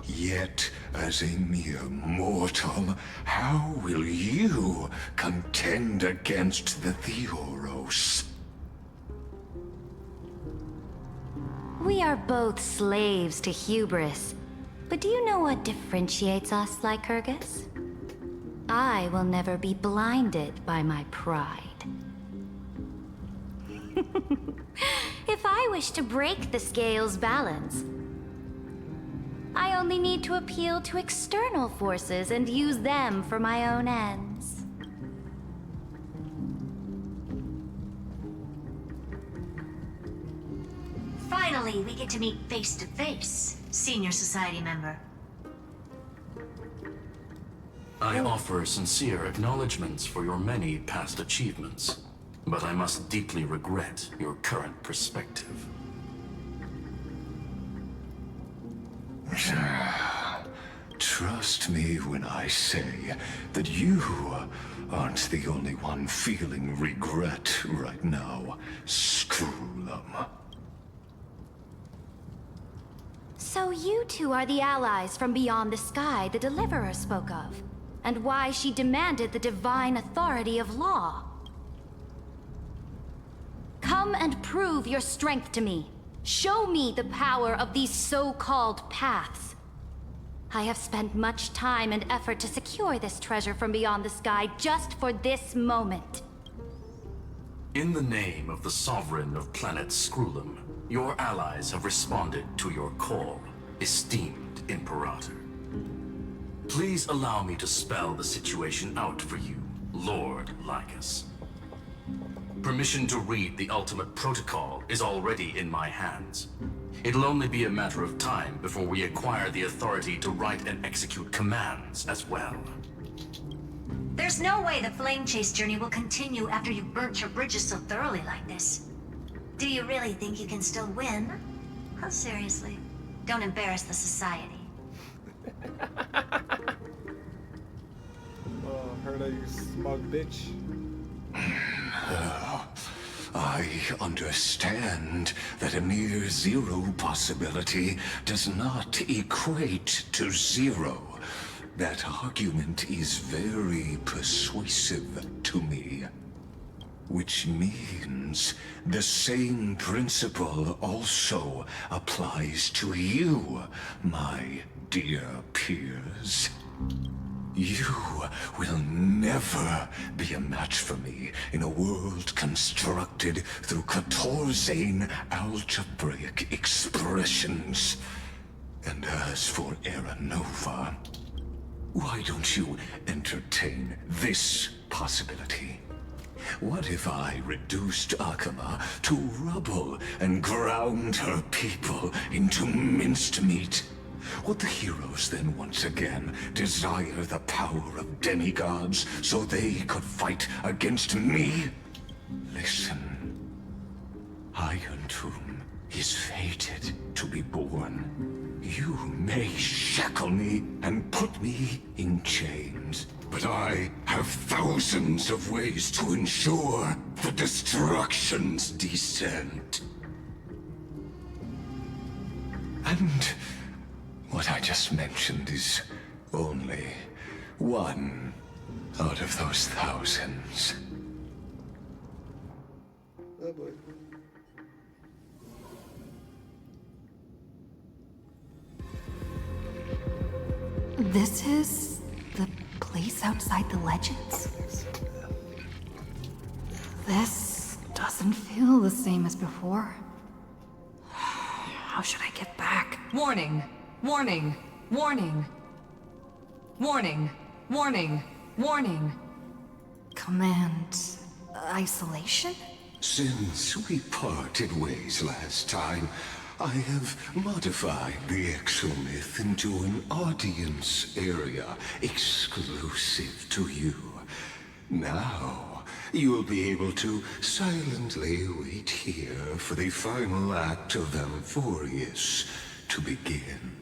Yet, as a mere mortal, how will you contend against the Theoros? We are both slaves to hubris. But do you know what differentiates us, Lycurgus? I will never be blinded by my pride. If I wish to break the scale's balance, I only need to appeal to external forces and use them for my own ends. Finally, we get to meet face to face, Senior Society member. I offer sincere acknowledgments for your many past achievements, but I must deeply regret your current perspective. Trust me when I say that you aren't the only one feeling regret right now, Screwlum. So you two are the allies from beyond the sky the Deliverer spoke of, and why she demanded the divine authority of law. Come and prove your strength to me. Show me the power of these so-called paths. I have spent much time and effort to secure this treasure from beyond the sky just for this moment. In the name of the Sovereign of Planet Screwlum, your allies have responded to your call, esteemed Imperator. Please allow me to spell the situation out for you, Lord Lycus. Permission to read the ultimate protocol is already in my hands. It'll only be a matter of time before we acquire the authority to write and execute commands as well. There's no way the Flame Chase journey will continue after you've burnt your bridges so thoroughly like this. Do you really think you can still win? Oh, seriously. Don't embarrass the society. Oh, heard of you smug bitch. I understand that a mere zero possibility does not equate to zero. That argument is very persuasive to me. Which means the same principle also applies to you, my dear peers. You will never be a match for me in a world constructed through Catorzane algebraic expressions. And as for Era Nova, why don't you entertain this possibility? What if I reduced Akama to rubble and ground her people into minced meat? Would the heroes then once again desire the power of demigods so they could fight against me? Listen, Iron Tomb is fated to be born. You may shackle me and put me in chains, but I have thousands of ways to ensure the destruction's descent. And what I just mentioned is only one out of those thousands. Oh boy. This is the place outside the legends? This doesn't feel the same as before. How should I get back? Warning! Warning! Warning! Warning! Warning! Warning! Command... isolation? Since we parted ways last time, I have modified the exomyth into an audience area exclusive to you. Now, you'll be able to silently wait here for the final act of Amphorius to begin.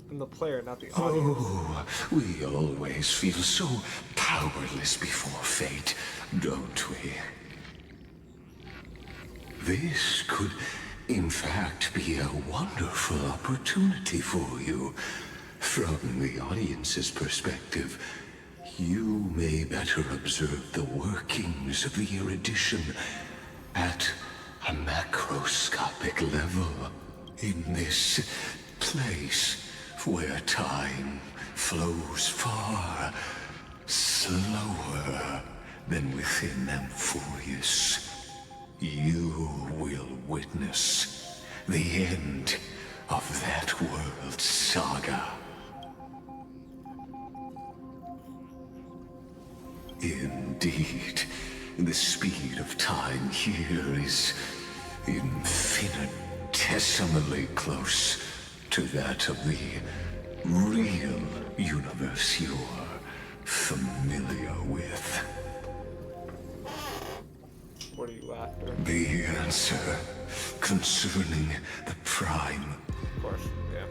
I'm the player, not the audience. Oh, we always feel so powerless before fate, don't we? This could, in fact, be a wonderful opportunity for you. From the audience's perspective, you may better observe the workings of the erudition at a macroscopic level. In this place where time flows far slower than within Amphorius, you will witness the end of that world's saga. Indeed, the speed of time here is infinitesimally close to that of the real universe you're familiar with. What are you after? The answer concerning the Prime. Of course, yeah.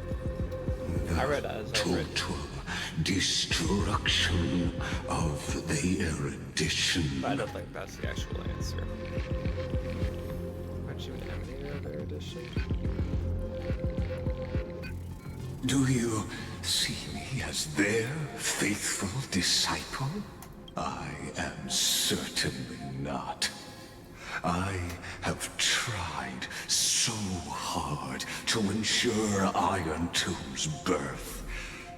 The I read as I read. total destruction of the erudition. But I don't think that's the actual answer. Aren't you an emanator of erudition? Do you see me as their faithful disciple? I am certainly not. I have tried so hard to ensure Iron Tomb's birth,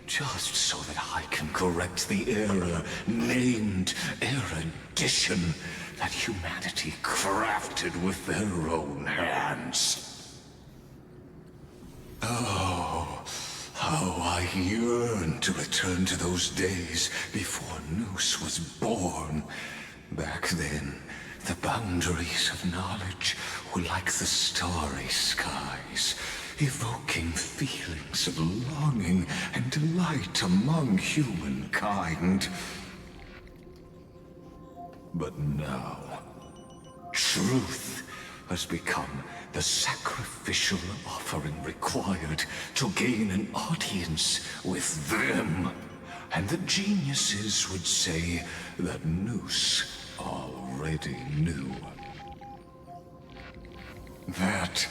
just so that I can correct the error named erudition that humanity crafted with their own hands. Oh, how I yearn to return to those days before Noose was born. Back then, the boundaries of knowledge were like the starry skies, evoking feelings of longing and delight among humankind. But now, Truth has become the sacrificial offering required to gain an audience with them. And the geniuses would say that Noose already knew. That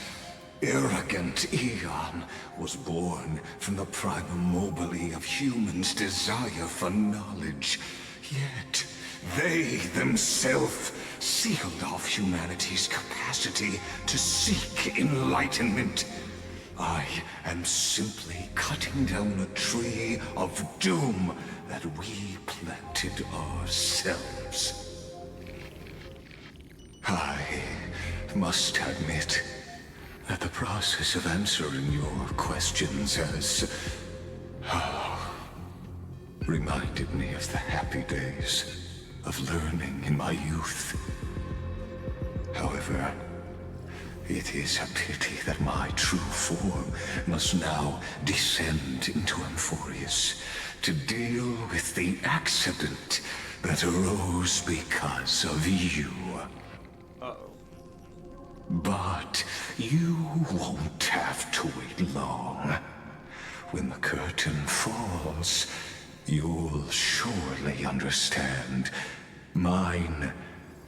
arrogant Eon was born from the primal mobile of humans' desire for knowledge. Yet, they themselves sealed off humanity's capacity to seek enlightenment. I am simply cutting down a tree of doom that we planted ourselves. I must admit that the process of answering your questions has reminded me of the happy days of learning in my youth. However, it is a pity that my true form must now descend into Amphorius to deal with the accident that arose because of you. But you won't have to wait long. When the curtain falls, you'll surely understand mine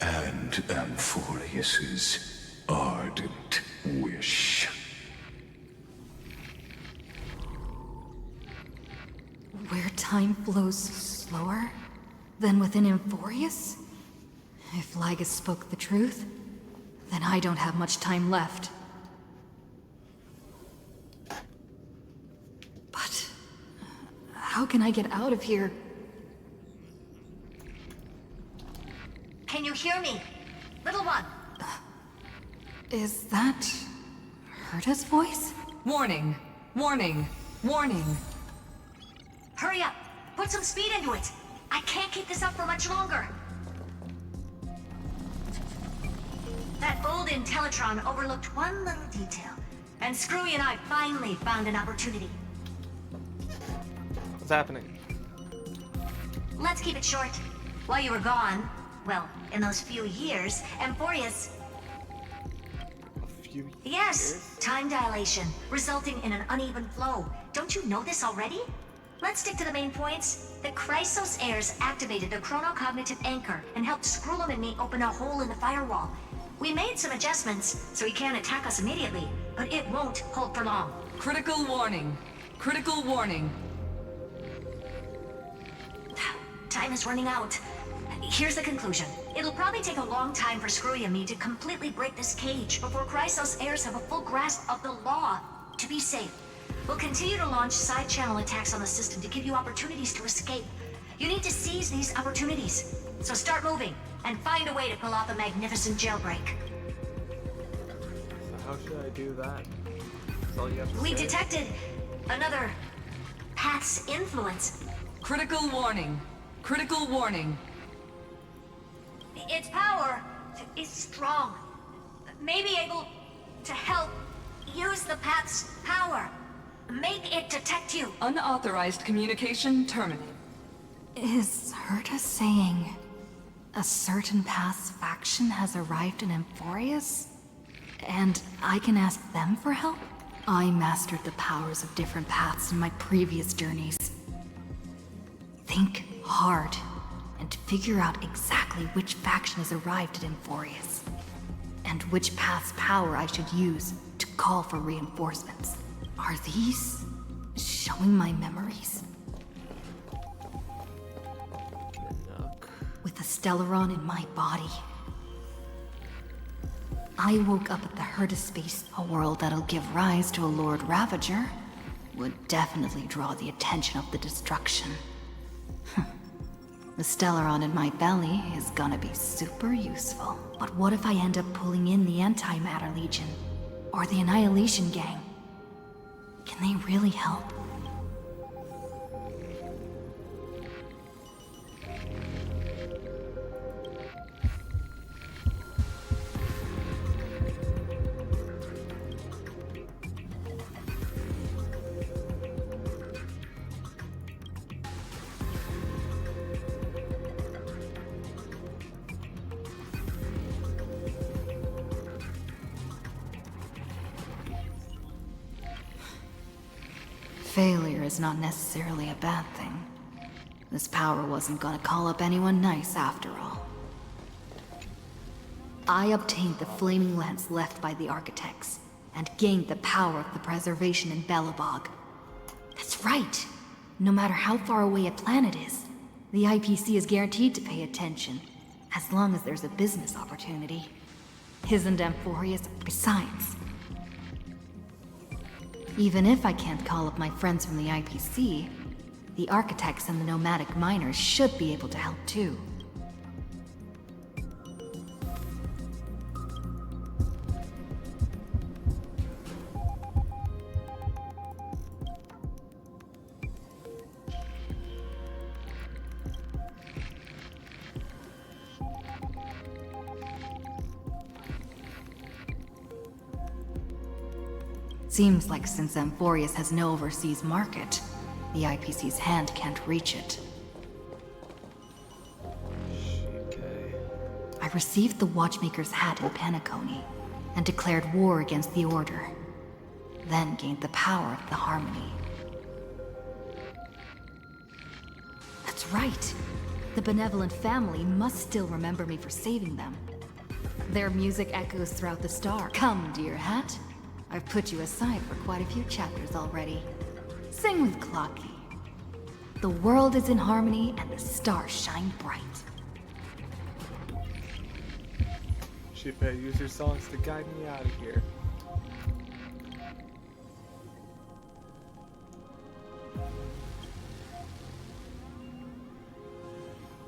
and Amphorius's ardent wish. Where time flows slower than within Amphorius? If Lygus spoke the truth, then I don't have much time left. But how can I get out of here? Can you hear me? Little one. Is that Herta's voice? Warning! Warning! Warning! Hurry up! Put some speed into it! I can't keep this up for much longer! That old Intellitron overlooked one little detail, and Screwy and I finally found an opportunity. What's happening? Let's keep it short. While you were gone, well, in those few years, Amphorius... Yes, time dilation, resulting in an uneven flow. Don't you know this already? Let's stick to the main points. The Chrysos heirs activated the chronocognitive anchor and helped Skrullum and me open a hole in the firewall. We made some adjustments, so he can't attack us immediately, but it won't hold for long. Critical warning. Critical warning. Time is running out. Here's the conclusion. It'll probably take a long time for Screwy and me to completely break this cage before Chrysos heirs have a full grasp of the law. To be safe, we'll continue to launch side-channel attacks on the system to give you opportunities to escape. You need to seize these opportunities. So start moving, and find a way to pull off a magnificent jailbreak. So how should I do that? That's all you have to We say? detected another path's influence. Critical warning. Critical warning. Its power is strong. May be able to help use the path's power. Make it detect you. Unauthorized communication terminated. Is Herta saying a certain path's faction has arrived in Amphorius? And I can ask them for help? I mastered the powers of different paths in my previous journeys. Think hard and figure out exactly which faction has arrived at Amphorius, and which path's power I should use to call for reinforcements. Are these showing my memories? With the Stellaron in my body. I woke up at the Herta space, a world that'll give rise to a Lord Ravager. Would definitely draw the attention of the destruction. The Stellaron in my belly is gonna be super useful. But what if I end up pulling in the Antimatter Legion? Or the Annihilation Gang? Can they really help? Failure is not necessarily a bad thing. This power wasn't gonna call up anyone nice after all. I obtained the flaming lance left by the architects, and gained the power of the preservation in Belobog. That's right! No matter how far away a planet is, the IPC is guaranteed to pay attention, as long as there's a business opportunity. Isn't Amphorius besides? Even if I can't call up my friends from the IPC, the architects and the nomadic miners should be able to help too. Seems like since Amphorius has no overseas market, the IPC's hand can't reach it. I received the Watchmaker's hat in Penacony, and declared war against the Order. Then gained the power of the Harmony. That's right! The benevolent family must still remember me for saving them. Their music echoes throughout the star. Come, dear hat. I've put you aside for quite a few chapters already. Sing with Clocky. The world is in harmony and the stars shine bright. Shippei, use your songs to guide me out of here.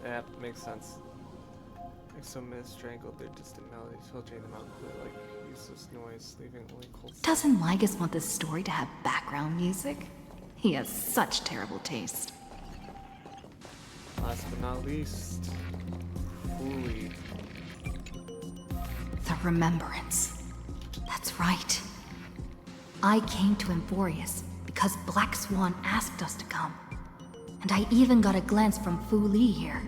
Yeah, makes sense. Like some men strangled their distant melodies, filtering them out clear like useless noise, leaving only cold. Doesn't Lygus want this story to have background music? He has such terrible taste. Last but not least, Fuli. The Remembrance. That's right. I came to Amphorius because Black Swan asked us to come. And I even got a glance from Fu Li here.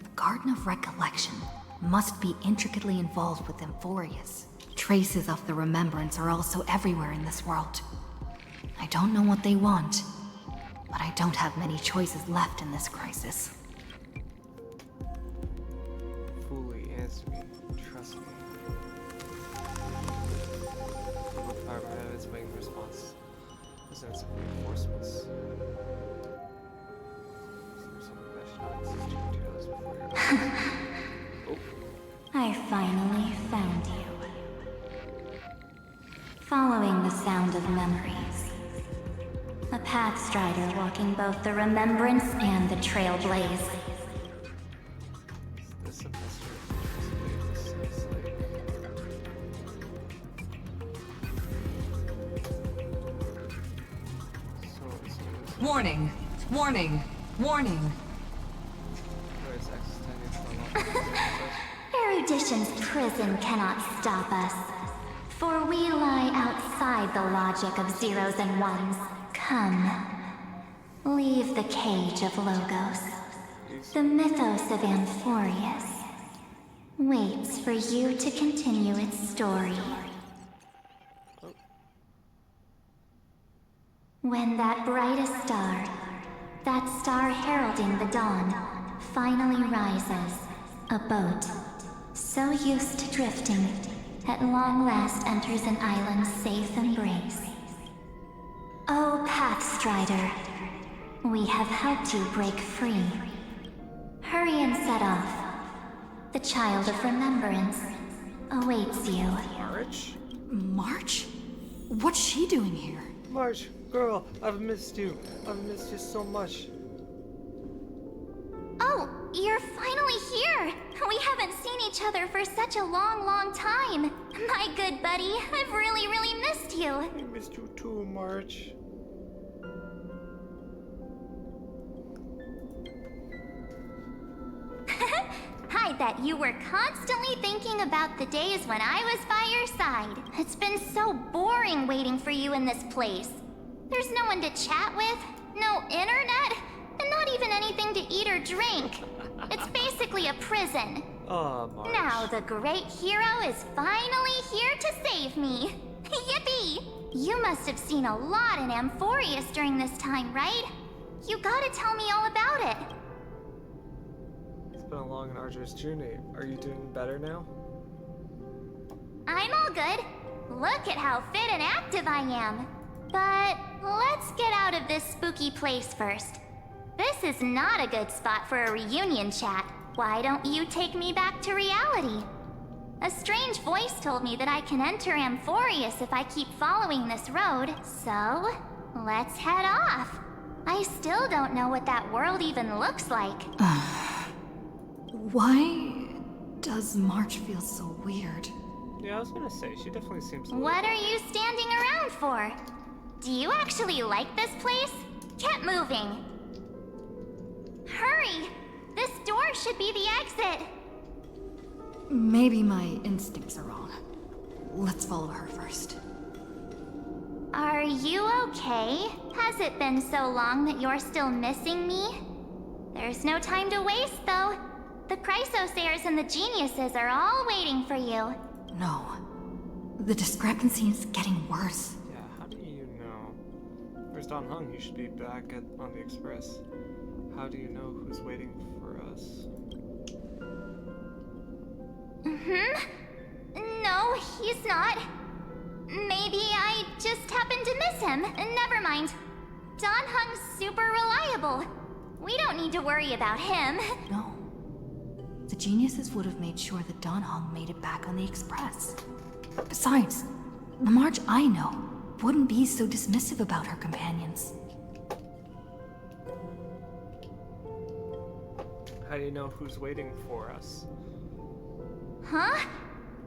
The Garden of Recollection must be intricately involved with Amphorius. Traces of the Remembrance are also everywhere in this world. I don't know what they want, but I don't have many choices left in this crisis. Fuli, answer me. Trust me. The fireman is waiting for response. Presents reinforcements. I finally found you. Following the sound of memories. A Pathstrider walking both the Remembrance and the Trailblaze. Warning! Warning! Warning! Erudition's prison cannot stop us, for we lie outside the logic of zeros and ones. Come, leave the cage of Logos. The mythos of Amphorius waits for you to continue its story. When that brightest star, that star heralding the dawn, finally rises, a boat, so used to drifting, at long last enters an island's safe embrace. Oh, Pathstrider, we have helped you break free. Hurry and set off. The Child of Remembrance awaits you. March? March? What's she doing here? March, girl, I've missed you. I've missed you so much. Oh, you're finally here! We haven't seen each other for such a long, long time. My good buddy, I've really, really missed you. I missed you too, March. I bet you were constantly thinking about the days when I was by your side. It's been so boring waiting for you in this place. There's no one to chat with, no internet, and not even anything to eat or drink. It's basically a prison. Oh, March. Now the great hero is finally here to save me. Yippee! You must have seen a lot in Amphorius during this time, right? You gotta tell me all about it. It's been a long and arduous journey. Are you doing better now? I'm all good. Look at how fit and active I am. But let's get out of this spooky place first. This is not a good spot for a reunion chat. Why don't you take me back to reality? A strange voice told me that I can enter Amphorius if I keep following this road, so let's head off. I still don't know what that world even looks like. Why does March feel so weird? Yeah, I was gonna say, she definitely seems a What are you standing around for? Do you actually like this place? Get moving. Hurry! This door should be the exit. Maybe my instincts are wrong. Let's follow her first. Are you okay? Has it been so long that you're still missing me? There's no time to waste, though. The Chrysosayers and the Geniuses are all waiting for you. No. The discrepancy is getting worse. Yeah, how do you know? Where's Don Hung? You should be back on the Express. How do you know who's waiting for us? No, he's not. Maybe I just happened to miss him. Never mind. Don Hung's super reliable. We don't need to worry about him. No. The Geniuses would have made sure that Don Hong made it back on the Express. Besides, the March I know wouldn't be so dismissive about her companions. How do you know who's waiting for us? Huh?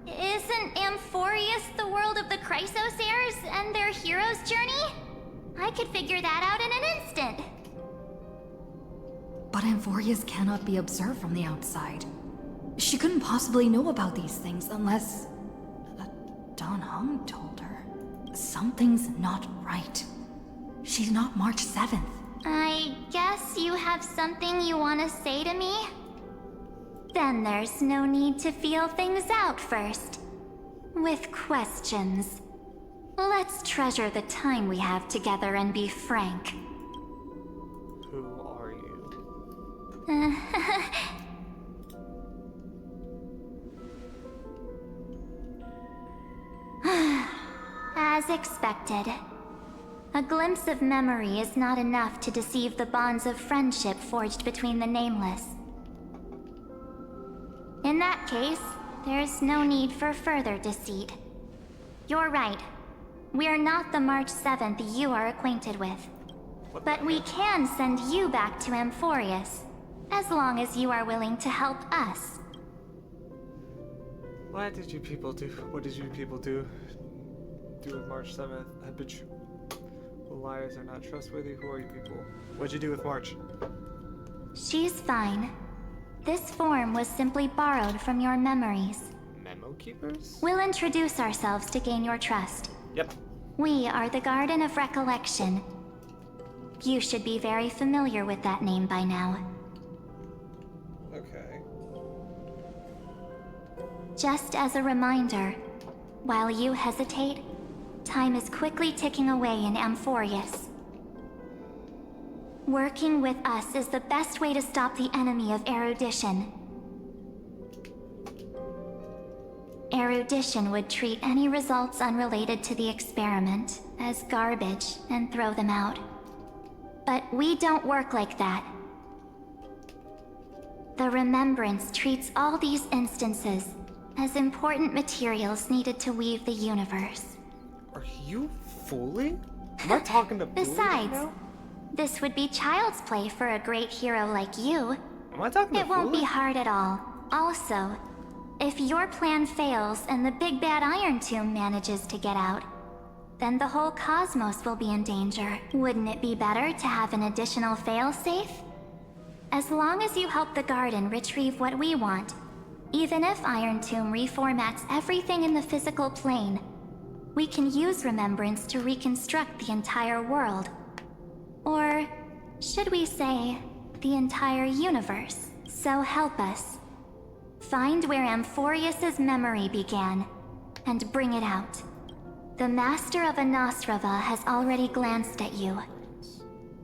Isn't Amphorius the world of the Chrysosayers and their hero's journey? I could figure that out in an instant. But Amphorius cannot be observed from the outside. She couldn't possibly know about these things unless... Don Hung told her. Something's not right. She's not March 7th. I guess you have something you want to say to me? Then there's no need to feel things out first. With questions. Let's treasure the time we have together and be frank. Who are you? As expected. A glimpse of memory is not enough to deceive the bonds of friendship forged between the Nameless. In that case, there's no need for further deceit. You're right. We're not the March 7th you are acquainted with. But we can send you back to Amphorius, as long as you are willing to help us. What did you people do? What did you people do? Do with March 7th? Liars are not trustworthy. Who are you people? What'd you do with March? She's fine. This form was simply borrowed from your memories. Memo keepers? We'll introduce ourselves to gain your trust. Yep. We are the Garden of Recollection. You should be very familiar with that name by now. Okay. Just as a reminder, while you hesitate, time is quickly ticking away in Amphorius. Working with us is the best way to stop the enemy of erudition. Erudition would treat any results unrelated to the experiment as garbage and throw them out. But we don't work like that. The Remembrance treats all these instances as important materials needed to weave the universe. Are you fooling? Am I talking to Boo Besides, now? this would be child's play for a great hero like you. Am I talking to It won't Boo? be hard at all. Also, if your plan fails and the big bad Iron Tomb manages to get out, then the whole cosmos will be in danger. Wouldn't it be better to have an additional failsafe? As long as you help the Garden retrieve what we want, even if Iron Tomb reformats everything in the physical plane, we can use Remembrance to reconstruct the entire world. Or, should we say, the entire universe. So help us. Find where Amphorius's memory began, and bring it out. The Master of Anastrava has already glanced at you.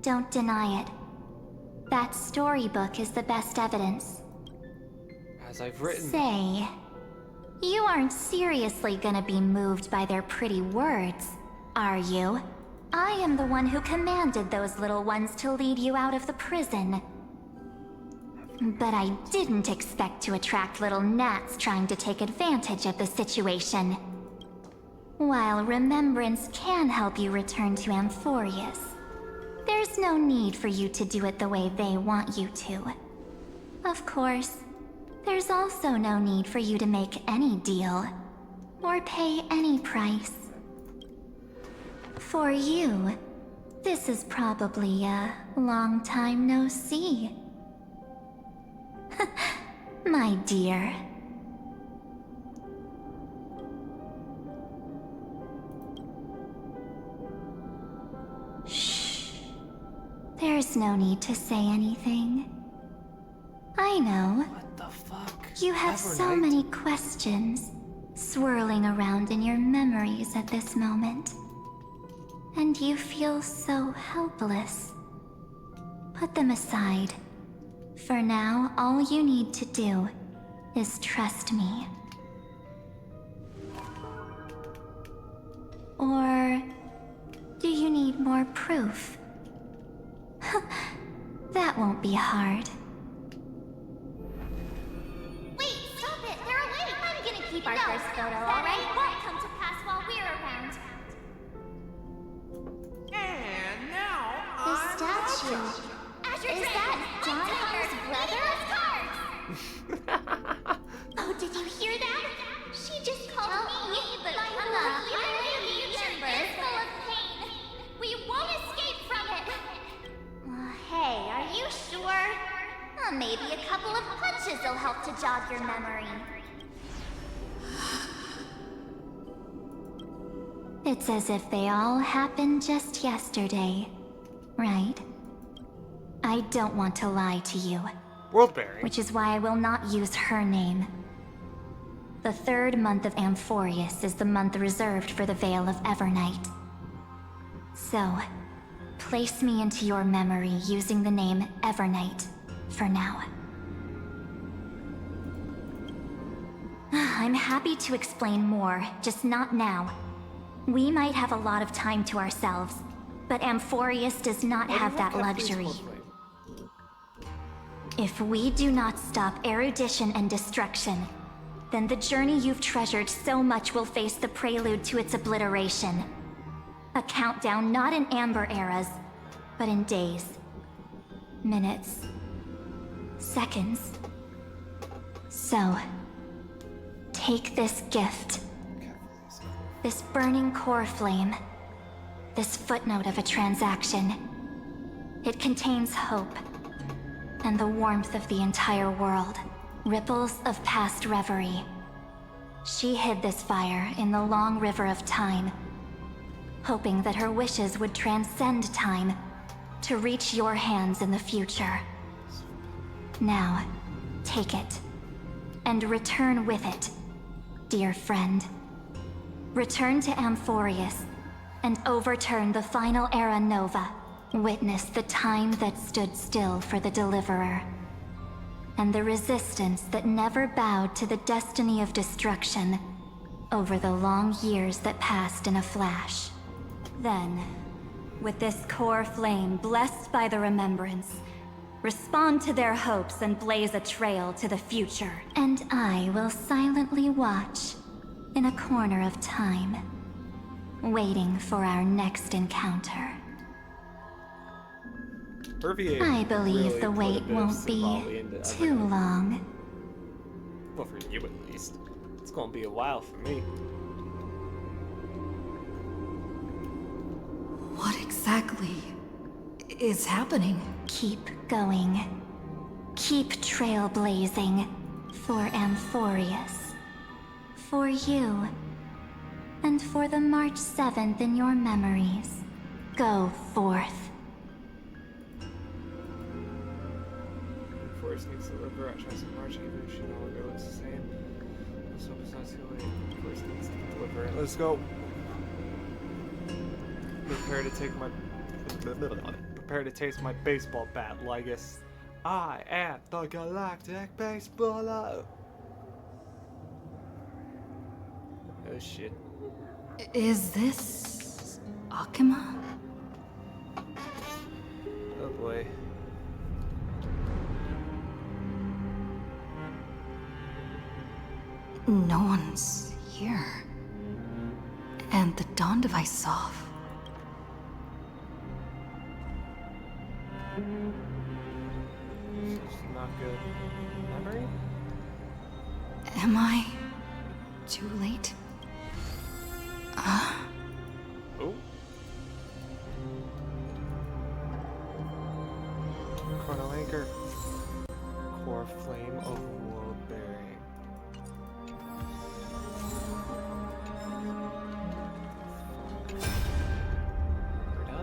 Don't deny it. That storybook is the best evidence. As I've written. Say, you aren't seriously gonna be moved by their pretty words, are you? I am the one who commanded those little ones to lead you out of the prison. But I didn't expect to attract little gnats trying to take advantage of the situation. While remembrance can help you return to Amphorius, there's no need for you to do it the way they want you to. Of course, there's also no need for you to make any deal, or pay any price. For you, this is probably a long time no see. My dear. Shh. There's no need to say anything. I know. What the fuck? You have so many questions swirling around in your memories at this moment. And you feel so helpless. Put them aside. For now, all you need to do is trust me. Or do you need more proof? That won't be hard. Wait, stop it! They're awake! I'm gonna keep our first photo, alright? Won't come to pass while we're around. And now The statue. Is that Donna's brother? Oh, did you hear that? She just called me the future is full of pain. We won't escape from it. Hey, are you sure? Maybe a couple of punches will help to jog your memory. It's as if they all happened just yesterday, right? I don't want to lie to you. Worldbearing. Which is why I will not use her name. The third month of Amphorius is the month reserved for the Veil of Evernight. So, place me into your memory using the name Evernight for now. I'm happy to explain more, just not now. We might have a lot of time to ourselves, but Amphorius does not have that luxury. If we do not stop erudition and destruction, then the journey you've treasured so much will face the prelude to its obliteration. A countdown not in amber eras, but in days, minutes, seconds. So, take this gift. This burning core flame. This footnote of a transaction. It contains hope. And the warmth of the entire world. Ripples of past reverie. She hid this fire in the long river of time, hoping that her wishes would transcend time to reach your hands in the future. Now, take it, and return with it, dear friend. Return to Amphorius, and overturn the final era Nova. Witness the time that stood still for the Deliverer, and the resistance that never bowed to the destiny of destruction over the long years that passed in a flash. Then, with this core flame blessed by the remembrance, respond to their hopes and blaze a trail to the future. And I will silently watch in a corner of time, waiting for our next encounter. I believe the wait won't be too long. Well, for you at least. It's gonna be a while for me. What exactly is happening? Keep going. Keep trailblazing for Amphorius. For you. And for the March 7th in your memories. Go forth. Forest needs to deliver. I try some March, even if she no longer looks the same. Let's hope it's not too late. Forest needs to deliver. Let's go. Prepare to take my prepare to taste my baseball bat, Lygus. I am the galactic baseballer. Oh shit. Is this Akima? Oh boy. No one's here. And the dawn device off. Not good. Memory? Am I too late? Oh. Chrono Anchor. Core Flame of World Bearing. Rita?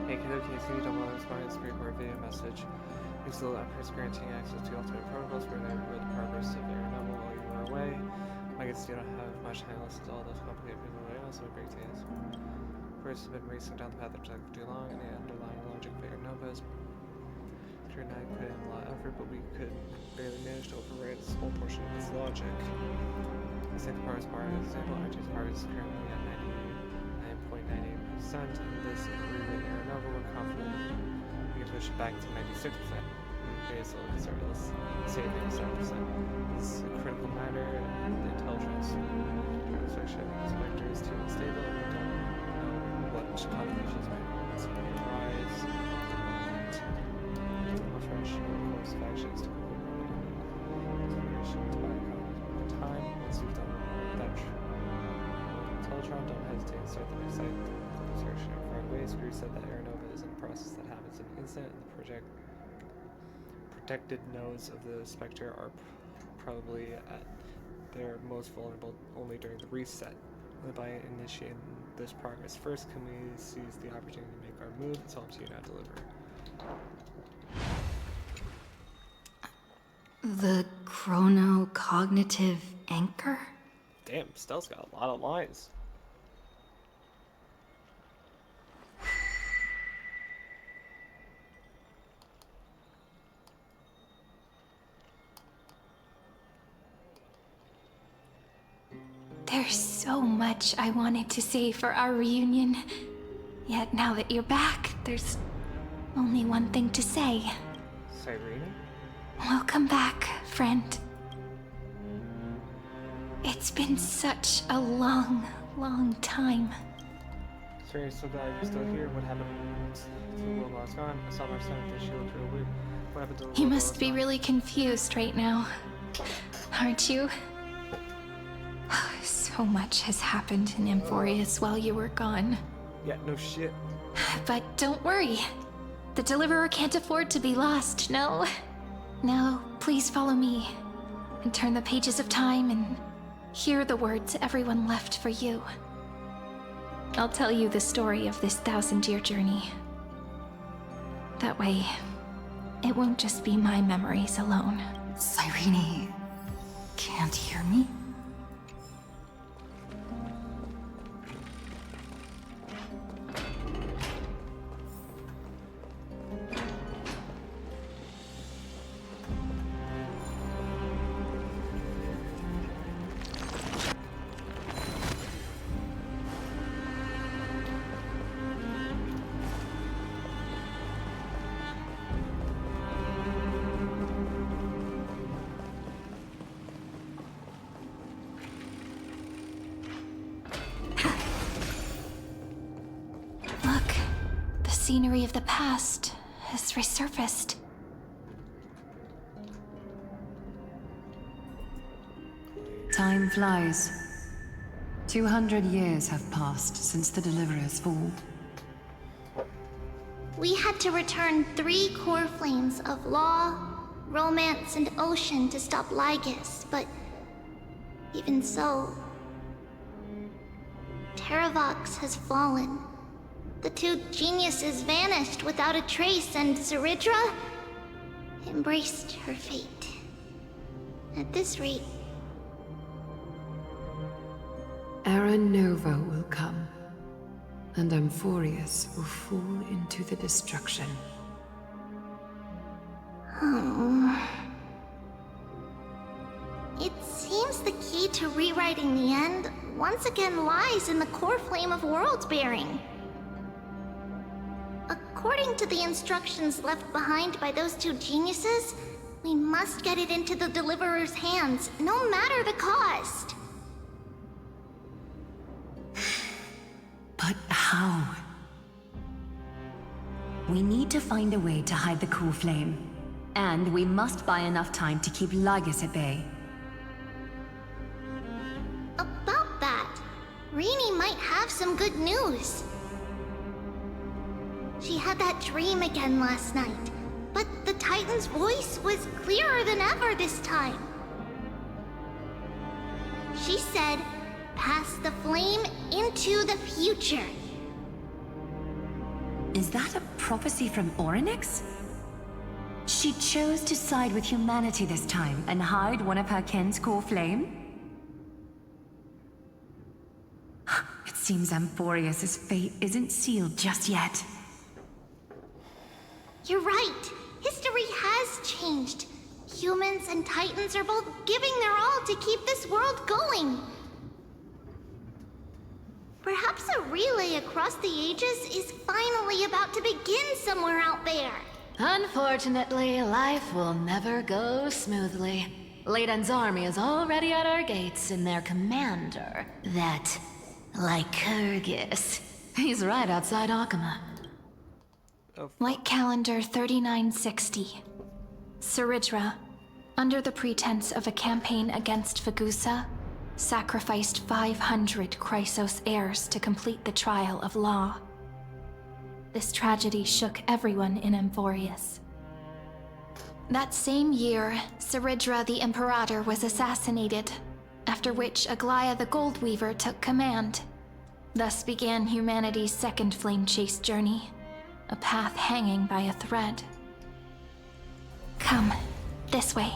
Hey kiddo, can you see you don't want to respond to the Spirit Core video message? Use the Empress granting access to ultimate protocols for the progress of your novel while you were away. I guess you don't have much time to listen to all those complicated people, but also a great taste. First, has been racing down the path that took too long, and the underlying logic of Air Nova's. Kurt and I put in a lot of effort, but we could barely manage to override a small portion of its logic. The second part is part of the example. RJ's part is currently at 99.98%, and this rewritten Air Nova, we're confident we can push it back to 96%. Okay, so let's say 97%. This is a critical matter, and the intelligence transaction inspector is too unstable, and we don't know what combinations might arise. Fresh course of actions to complete exploration by economies time. Once you've done that Teletron, don't hesitate to start the next site. The search in far away. Screw said that Air Nova isn't a process that happens in an instant, and the protected nodes of the Spectre are probably at their most vulnerable only during the reset. By initiating this progress first, can we seize the opportunity to make our move? It's all up to you now, deliver. The chrono-cognitive anchor? Damn, Stell's got a lot of lines. There's so much I wanted to say for our reunion. Yet now that you're back, there's only one thing to say. Cyrene? Welcome back, friend. It's been such a long, long time. Sorry, so glad you're still here. What happened to the world lost gone? I saw my son, but she looked real weird. What happened to the world You must lost be gone? really confused right now, aren't you? So much has happened in Emphorius while you were gone. Yeah, no shit. But don't worry. The Deliverer can't afford to be lost, no? Now, please follow me and turn the pages of time and hear the words everyone left for you. I'll tell you the story of this 1,000-year journey. That way, it won't just be my memories alone. Cyrene can't hear me? Scenery of the past has resurfaced. Time flies. 200 years have passed since the Deliverer's fall. We had to return 3 core flames of law, romance, and ocean to stop Lygus, but even so, Terravox has fallen. The 2 geniuses vanished without a trace, and Zeridra embraced her fate. At this rate, Era Nova will come, and Amphorius will fall into the destruction. It seems the key to rewriting the end once again lies in the core flame of world-bearing. According to the instructions left behind by those two geniuses, we must get it into the Deliverer's hands, no matter the cost. But how? We need to find a way to hide the cool flame. And we must buy enough time to keep Lygus at bay. About that, Rini might have some good news. She had that dream again last night, but the Titan's voice was clearer than ever this time. She said, "Pass the flame into the future." Is that a prophecy from Orynyx? She chose to side with humanity this time and hide one of her kin's core flame? It seems Amphorius' fate isn't sealed just yet. You're right. History has changed. Humans and Titans are both giving their all to keep this world going. Perhaps a relay across the ages is finally about to begin somewhere out there. Unfortunately, life will never go smoothly. Leiden's army is already at our gates, and their commander, that Lycurgus, he's right outside Akama. Light calendar 3960. Saridra, under the pretense of a campaign against Fagusa, sacrificed 500 Chrysos heirs to complete the trial of law. This tragedy shook everyone in Amphorius. That same year, Saridra the Imperator was assassinated, after which Aglaya the Goldweaver took command. Thus began humanity's second flame chase journey, a path hanging by a thread. Come, this way.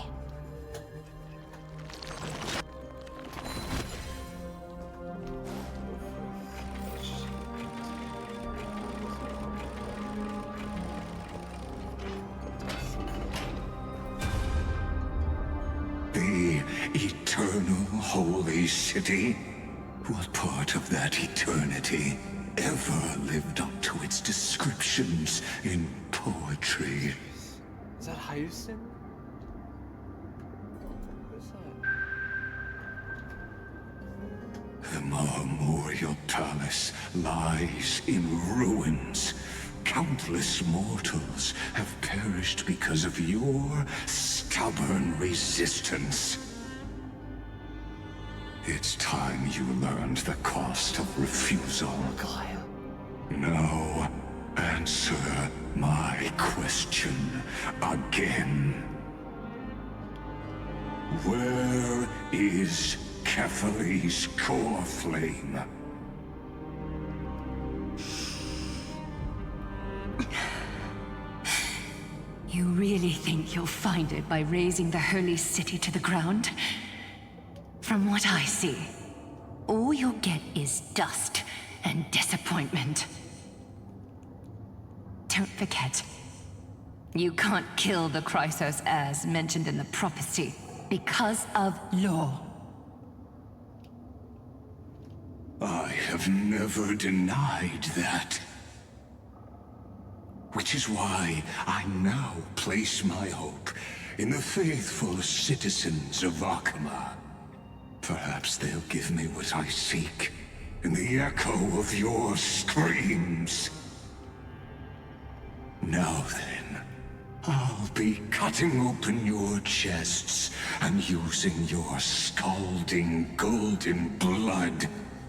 The eternal holy city? What part of that eternity ever lived up to its descriptions in poetry? Is that Hyusin? The Memorial Palace lies in ruins. Countless mortals have perished because of your stubborn resistance. It's time you learned the cost of refusal. Now, answer my question again. Where is Kefali's core flame? You really think you'll find it by razing the holy city to the ground? From what I see, all you'll get is dust and disappointment. Don't forget, you can't kill the Chrysos as mentioned in the prophecy because of law. I have never denied that. Which is why I now place my hope in the faithful citizens of Akama. Perhaps they'll give me what I seek in the echo of your screams. Now then, I'll be cutting open your chests and using your scalding golden blood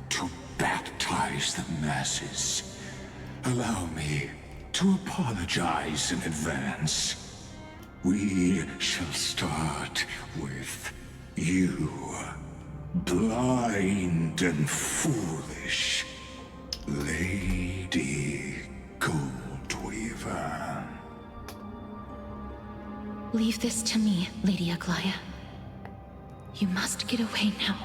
to baptize the masses. Allow me to apologize in advance. We shall start with you. Blind and foolish Lady Goldweaver. Leave this to me, Lady Aglaya. You must get away now.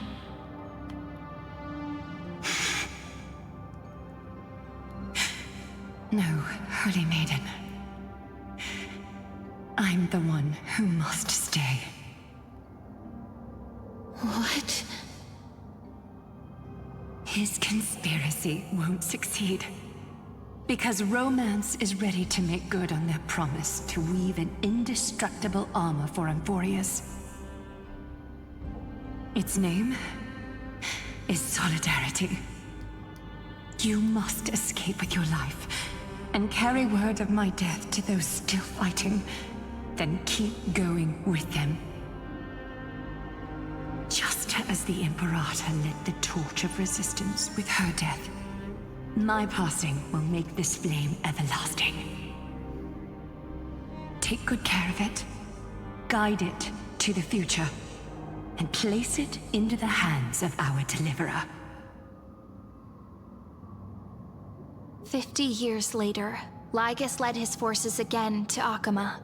No, Holy Maiden. I'm the one who must stay. What? His conspiracy won't succeed. Because Romance is ready to make good on their promise to weave an indestructible armor for Amphorius. Its name is Solidarity. You must escape with your life and carry word of my death to those still fighting, then keep going with them. Just as the Imperator lit the torch of resistance with her death, my passing will make this flame everlasting. Take good care of it, guide it to the future, and place it into the hands of our deliverer. 50 years later, Lygus led his forces again to Akama.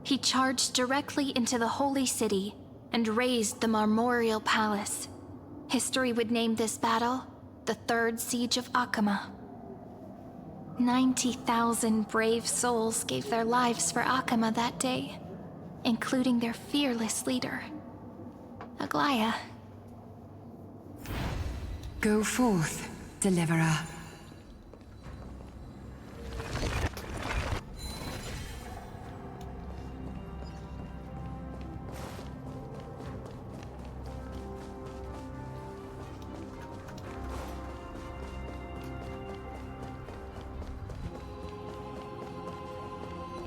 He charged directly into the Holy City and razed the Marmorial Palace. History would name this battle the Third Siege of Akama. 90,000 brave souls gave their lives for Akama that day, including their fearless leader, Aglaya. Go forth, Deliverer.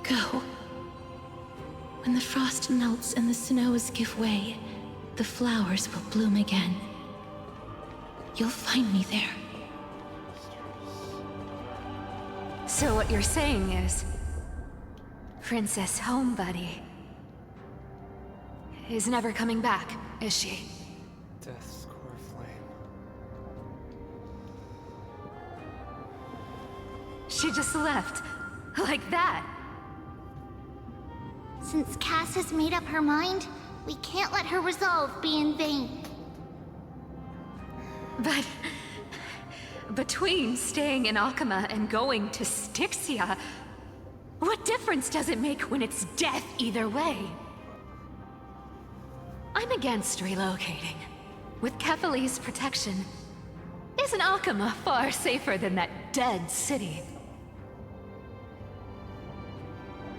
Go. When the frost melts and the snows give way, the flowers will bloom again. You'll find me there. So what you're saying is... Princess Homebuddy... is never coming back, is she? Death's core flame. She just left. Like that. Since Cass has made up her mind, we can't let her resolve be in vain. But... between staying in Akama and going to Styxia, what difference does it make when it's death either way? I'm against relocating. With Kefali's protection, isn't Akama far safer than that dead city?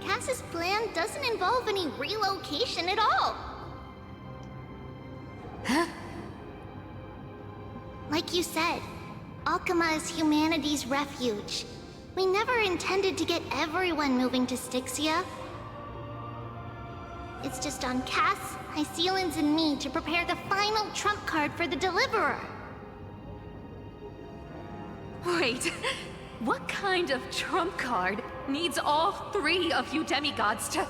Cass's plan doesn't involve any relocation at all. Huh? Like you said, Akama is humanity's refuge. We never intended to get everyone moving to Styxia. It's just on Cass, Hycealans, and me to prepare the final trump card for the Deliverer. Wait, what kind of trump card needs all three of you demigods to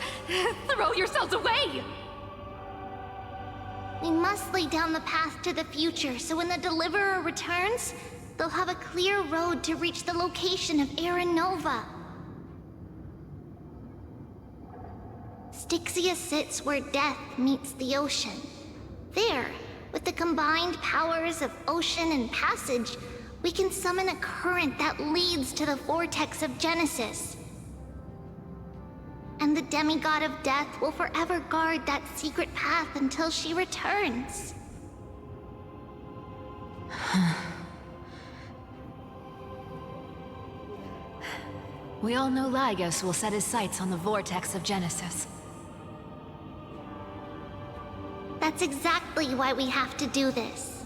throw yourselves away? We must lay down the path to the future, so when the Deliverer returns, they'll have a clear road to reach the location of Era Nova. Styxia sits where death meets the ocean. There, with the combined powers of ocean and passage, we can summon a current that leads to the vortex of Genesis. And the demigod of death will forever guard that secret path until she returns. We all know Lygus will set his sights on the vortex of Genesis. That's exactly why we have to do this.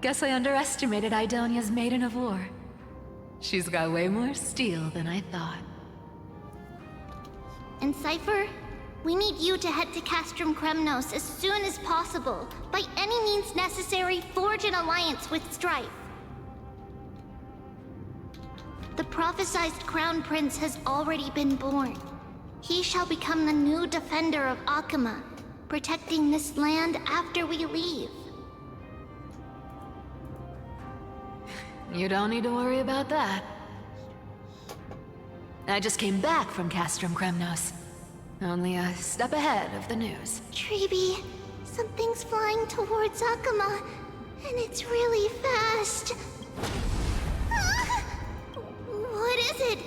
Guess I underestimated Idonia's Maiden of War. She's got way more steel than I thought. And Cypher, we need you to head to Castrum Kremnos as soon as possible. By any means necessary, forge an alliance with Strife. The prophesized Crown Prince has already been born. He shall become the new defender of Akama, protecting this land after we leave. You don't need to worry about that. I just came back from Castrum Kremnos. Only a step ahead of the news. Treeby, something's flying towards Akama. And it's really fast. Ah! What is it?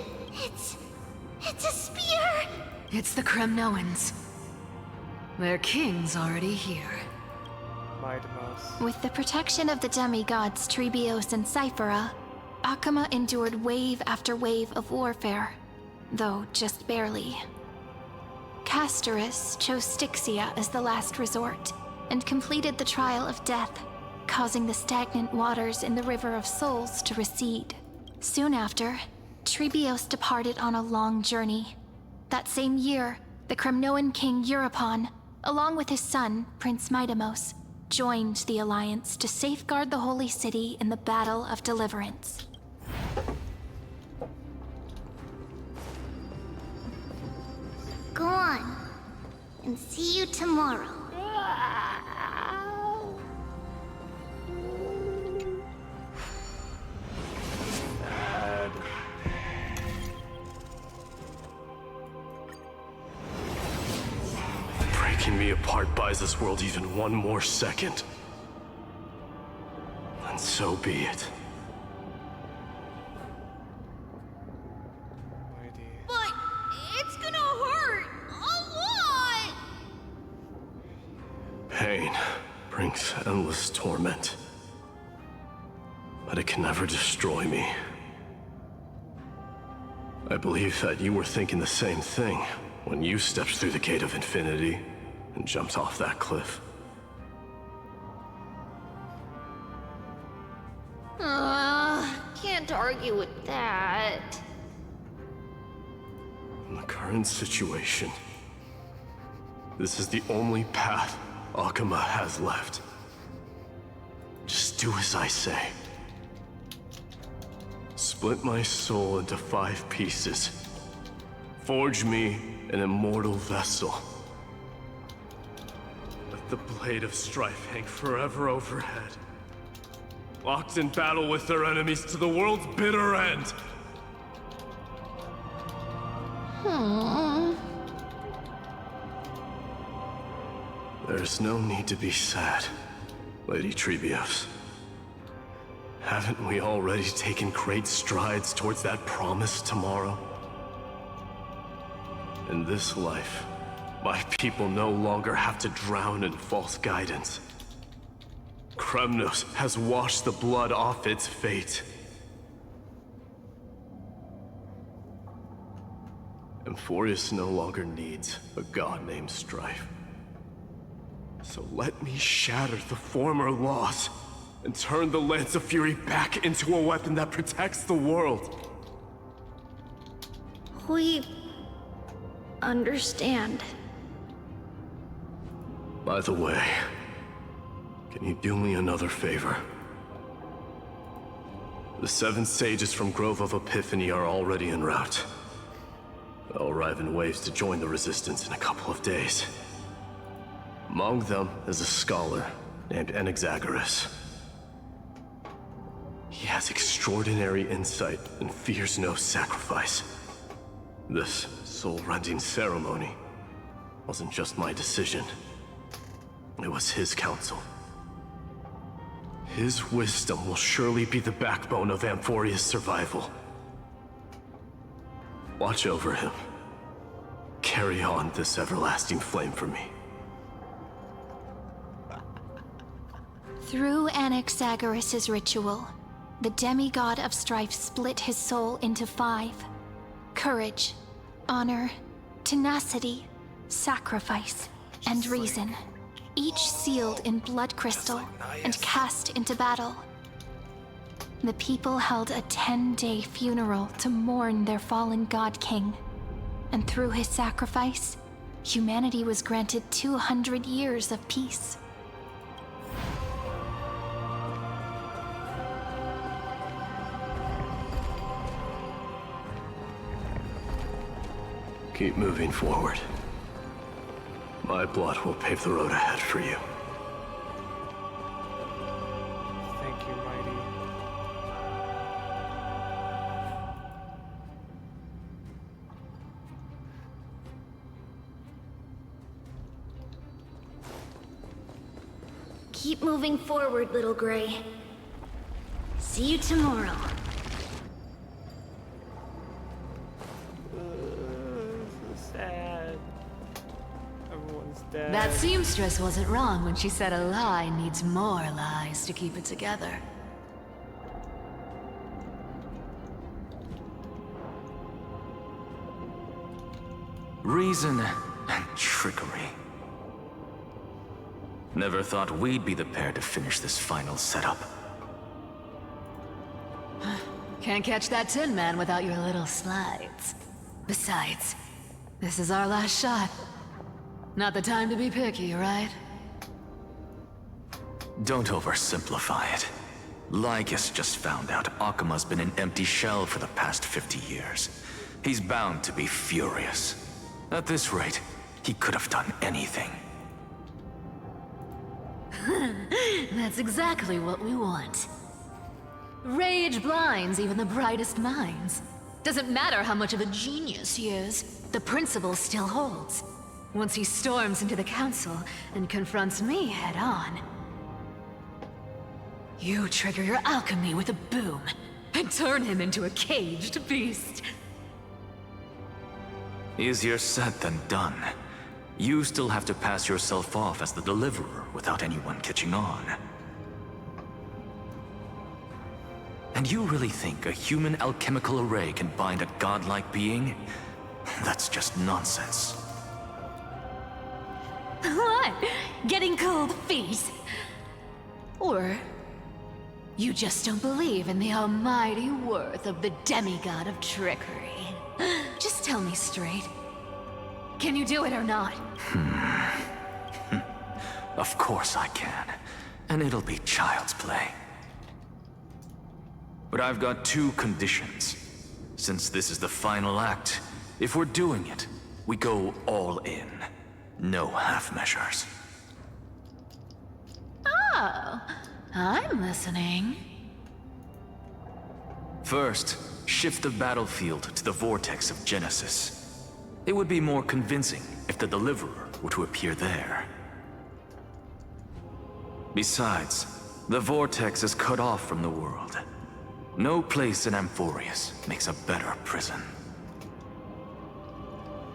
It's a spear! It's the Kremnoans. Their king's already here. Mightymouse. With the protection of the demigods Trebios and Cyphera, Akama endured wave after wave of warfare, though just barely. Castorus chose Styxia as the last resort, and completed the trial of death, causing the stagnant waters in the River of Souls to recede. Soon after, Trebios departed on a long journey. That same year, the Kremnoan king Euripon, along with his son, Prince Mightymouse, joined the Alliance to safeguard the Holy City in the Battle of Deliverance. Go on. And see you tomorrow. Breaking me apart buys this world even one more second. And so be it. But it's gonna hurt a lot! Pain brings endless torment. But it can never destroy me. I believe that you were thinking the same thing when you stepped through the gate of infinity and jumped off that cliff. Can't argue with that. In the current situation, this is the only path Akama has left. Just do as I say. Split my soul into 5 pieces. Forge me an immortal vessel. Let the blade of strife hang forever overhead. Locked in battle with their enemies to the world's bitter end. There's no need to be sad, Lady Trebios. Haven't we already taken great strides towards that promised tomorrow? In this life, my people no longer have to drown in false guidance. Kremnos has washed the blood off its fate. Emphorius no longer needs a god named Strife. So let me shatter the former laws and turn the Lance of Fury back into a weapon that protects the world. We understand. By the way, can you do me another favor? The 7 sages from Grove of Epiphany are already en route. They'll arrive in waves to join the Resistance in a couple of days. Among them is a scholar named Anaxagoras. He has extraordinary insight and fears no sacrifice. This soul-rending ceremony wasn't just my decision. It was his counsel. His wisdom will surely be the backbone of Amphoria's survival. Watch over him. Carry on this everlasting flame for me. Through Anaxagoras' ritual, the demigod of strife split his soul into 5. Courage, honor, tenacity, sacrifice, and reason. Each sealed in blood crystal and cast into battle. The people held a 10-day funeral to mourn their fallen god king. And through his sacrifice, humanity was granted 200 years of peace. Keep moving forward. My blood will pave the road ahead for you. Thank you, Mighty. Keep moving forward, little Gray. See you tomorrow. So sad. Everyone's dead. That seamstress wasn't wrong when she said a lie needs more lies to keep it together. Reason and trickery. Never thought we'd be the pair to finish this final setup. Can't catch that Tin Man without your little slides. Besides, this is our last shot. Not the time to be picky, right? Don't oversimplify it. Lycus just found out Akuma's been an empty shell for the past 50 years. He's bound to be furious. At this rate, he could have done anything. That's exactly what we want. Rage blinds even the brightest minds. Doesn't matter how much of a genius he is, the principle still holds. Once he storms into the council and confronts me head-on, you trigger your alchemy with a boom and turn him into a caged beast. Easier said than done. You still have to pass yourself off as the deliverer without anyone catching on. And you really think a human alchemical array can bind a godlike being? That's just nonsense. What? Getting cold feet? Or you just don't believe in the almighty worth of the demigod of trickery? Just tell me straight. Can you do it or not? Of course I can. And it'll be child's play. But I've got two conditions. Since this is the final act, if we're doing it, we go all in. No half measures. Oh, I'm listening. First, shift the battlefield to the vortex of Genesis. It would be more convincing if the deliverer were to appear there. Besides, the vortex is cut off from the world. No place in Amphorius makes a better prison.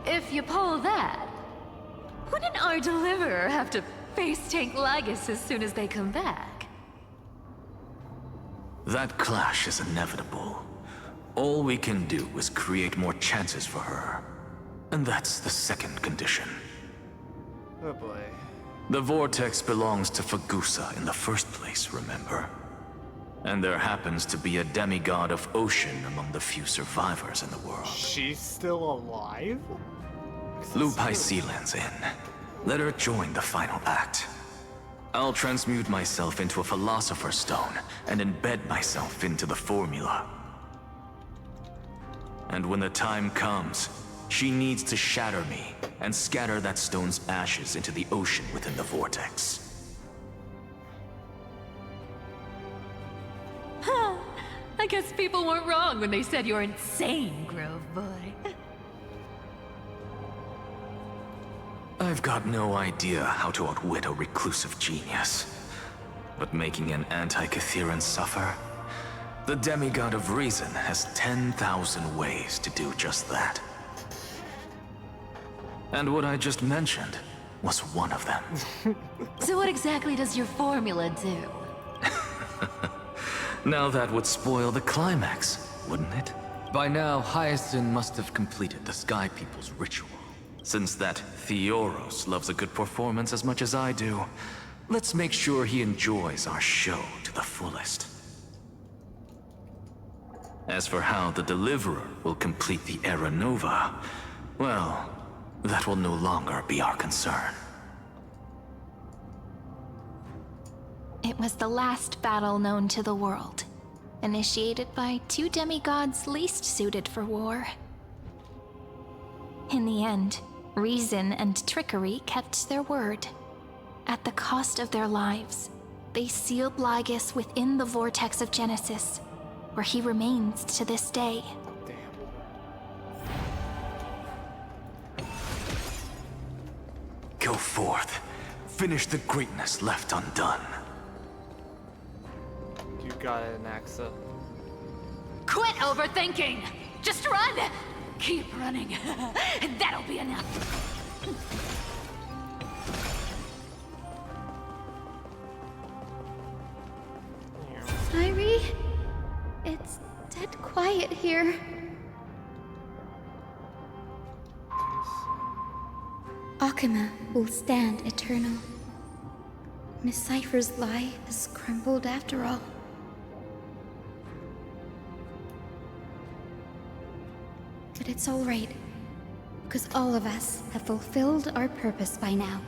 If you pull that, wouldn't our deliverer have to face tank Lygus as soon as they come back? That clash is inevitable. All we can do is create more chances for her. And that's the second condition. Oh boy. The vortex belongs to Fagusa in the first place, remember? And there happens to be a demigod of ocean among the few survivors in the world. She's still alive? Lupai Sealand's in. Let her join the final act. I'll transmute myself into a Philosopher's Stone and embed myself into the formula. And when the time comes, she needs to shatter me and scatter that stone's ashes into the ocean within the vortex. I guess people weren't wrong when they said you're insane, Grove Boy. I've got no idea how to outwit a reclusive genius. But making an anti-Cathiran suffer? The demigod of reason has 10,000 ways to do just that. And what I just mentioned was one of them. So what exactly does your formula do? Now that would spoil the climax, wouldn't it? By now, Hyacinth must have completed the Sky People's ritual. Since that Theoros loves a good performance as much as I do, let's make sure he enjoys our show to the fullest. As for how the Deliverer will complete the Era Nova, well, that will no longer be our concern. It was the last battle known to the world, initiated by two demigods least suited for war. In the end, reason and trickery kept their word. At the cost of their lives, they sealed Lygus within the vortex of Genesis, where he remains to this day. Go forth. Finish the greatness left undone. gotta annex it. Quit overthinking! Just run! Keep running. That'll be enough. Irie, it's dead quiet here. Akuma will stand eternal. Miss Cypher's lie has crumbled after all. But it's all right, because all of us have fulfilled our purpose by now.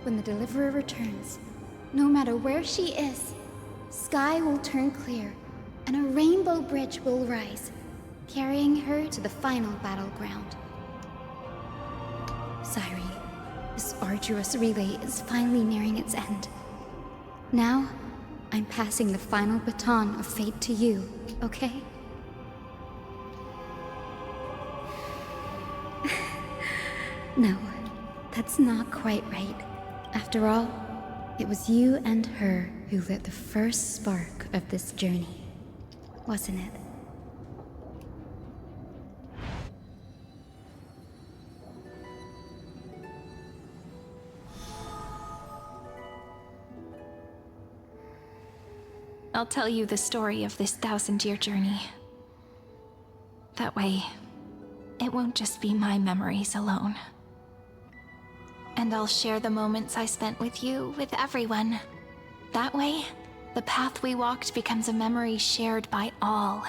When the Deliverer returns, no matter where she is, sky will turn clear, and a rainbow bridge will rise, carrying her to the final battleground. Sairi, this arduous relay is finally nearing its end. Now, I'm passing the final baton of fate to you, okay? No, that's not quite right. After all, it was you and her who lit the first spark of this journey, wasn't it? I'll tell you the story of this 1,000-year journey. That way, it won't just be my memories alone. And I'll share the moments I spent with you with everyone. That way, the path we walked becomes a memory shared by all.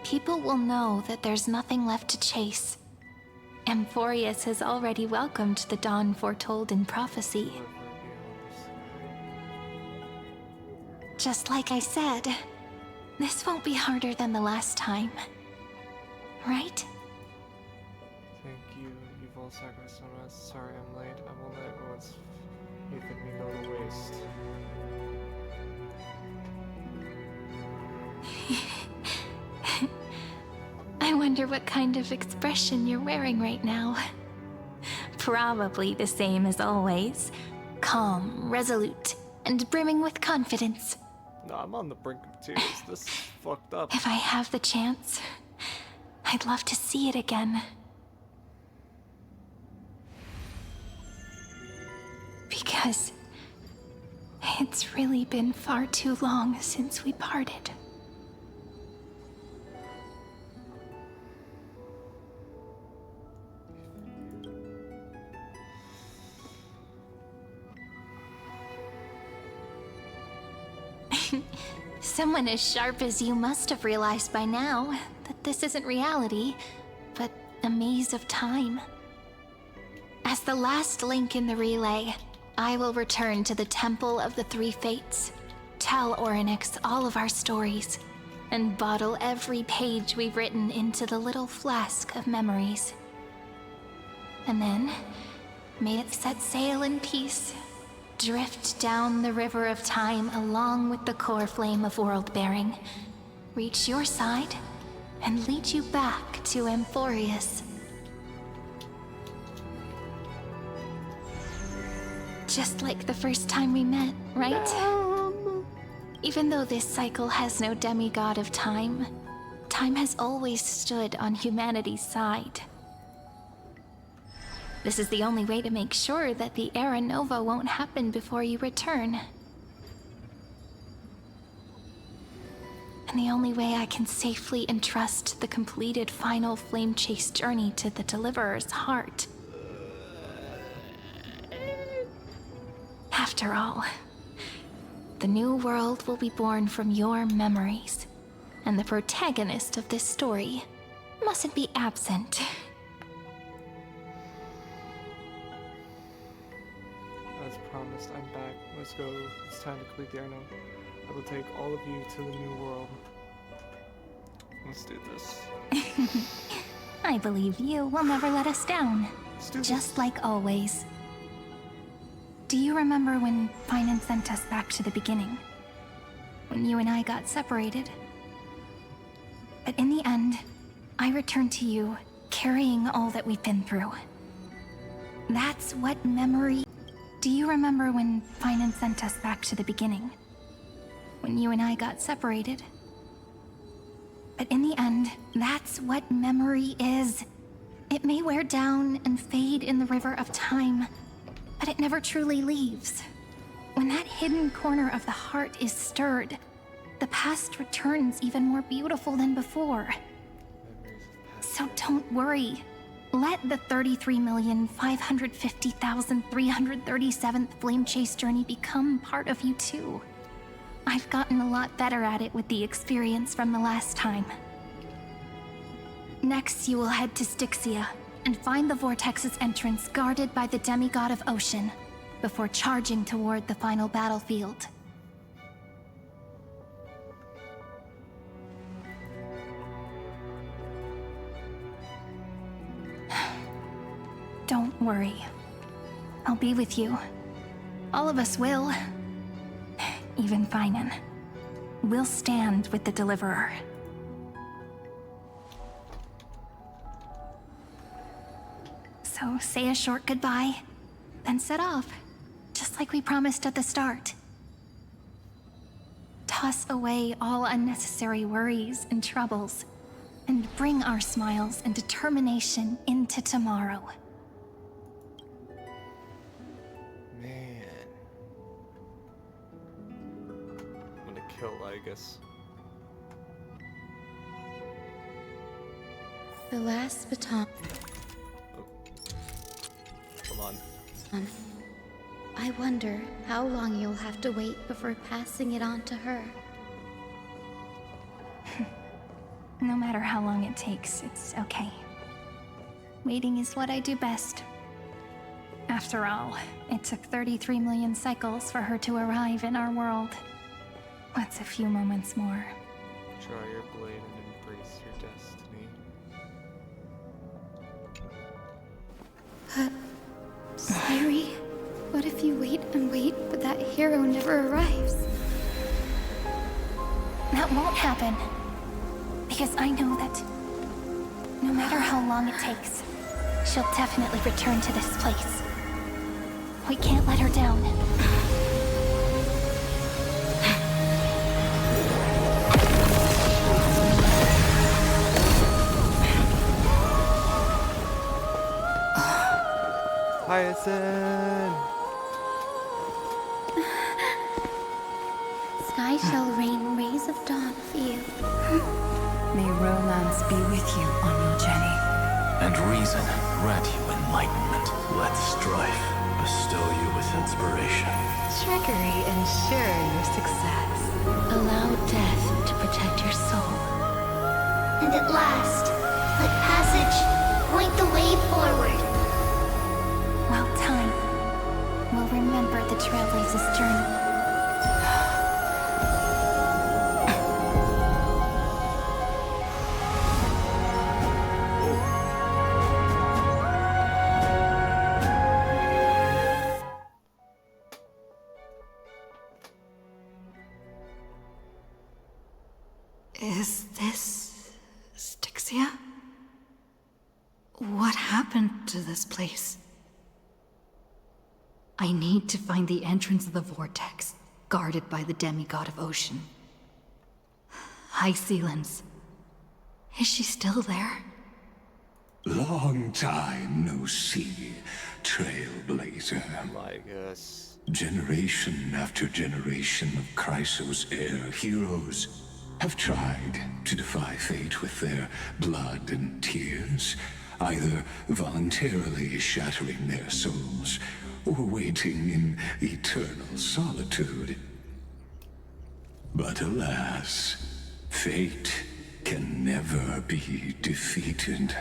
People will know that there's nothing left to chase. Amphorius has already welcomed the dawn foretold in prophecy. Just like I said, this won't be harder than the last time. Right? Thank you. You've all sacrificed on us. Sorry I'm late. I won't let everyone's faith in me go to waste. I wonder what kind of expression you're wearing right now. Probably the same as always. Calm, resolute, and brimming with confidence. No, I'm on the brink of tears. This is fucked up. If I have the chance, I'd love to see it again. Because it's really been far too long since we parted. Someone as sharp as you must have realized by now that this isn't reality, but a maze of time. As the last link in the relay, I will return to the Temple of the Three Fates, tell Orynyx all of our stories, and bottle every page we've written into the little flask of memories. And then, may it set sail in peace, drift down the river of time along with the core flame of world-bearing, reach your side, and lead you back to Amphorius. Just like the first time we met, right? Even though this cycle has no demigod of time, time has always stood on humanity's side. This is the only way to make sure that the Era Nova won't happen before you return. And the only way I can safely entrust the completed final flame chase journey to the Deliverer's heart. After all, the new world will be born from your memories, and the protagonist of this story mustn't be absent. As promised, I'm back. Let's go. It's time to complete the Arno. I will take all of you to the new world. Let's do this. I believe you will never let us down. Just like always. Do you remember when Finan sent us back to the beginning? When you and I got separated? But in the end, I returned to you, carrying all that we've been through. That's what memory... Do you remember when Finan sent us back to the beginning? When you and I got separated? But in the end, that's what memory is. It may wear down and fade in the river of time, but it never truly leaves. When that hidden corner of the heart is stirred, the past returns even more beautiful than before. So don't worry. Let the 33,550,337th Flame Chase journey become part of you too. I've gotten a lot better at it with the experience from the last time. Next, you will head to Styxia and find the Vortex's entrance guarded by the demigod of ocean before charging toward the final battlefield. Don't worry. I'll be with you. All of us will. Even Finan. We'll stand with the Deliverer. So say a short goodbye, then set off, just like we promised at the start. Toss away all unnecessary worries and troubles, and bring our smiles and determination into tomorrow. Man. I'm gonna kill Lygus. The last baton. Hold on. I wonder how long you'll have to wait before passing it on to her. No matter how long it takes, it's okay. Waiting is what I do best. After all, it took 33 million cycles for her to arrive in our world. What's a few moments more? Draw your blade and embrace your destiny. But, Sairi, what if you wait and wait, but that hero never arrives? That won't happen. Because I know that no matter how long it takes, she'll definitely return to this place. We can't let her down. Hyacinth! Sky shall rain rays of dawn for you. May romance be with you on your journey. And reason grant you enlightenment. Let strife bestow you with inspiration. Trickery ensure your success. Allow death to protect your soul. And at last, let passage point the way forward. Well, time will remember the Trailblazer's journey. Is this Styxia? What happened to this place? I need to find the entrance of the vortex, guarded by the demigod of ocean. High Sealens. Is she still there? Long time no see, Trailblazer. Lygus. Generation after generation of Chrysos heir heroes have tried to defy fate with their blood and tears, either voluntarily shattering their souls or waiting in eternal solitude. But alas, fate can never be defeated.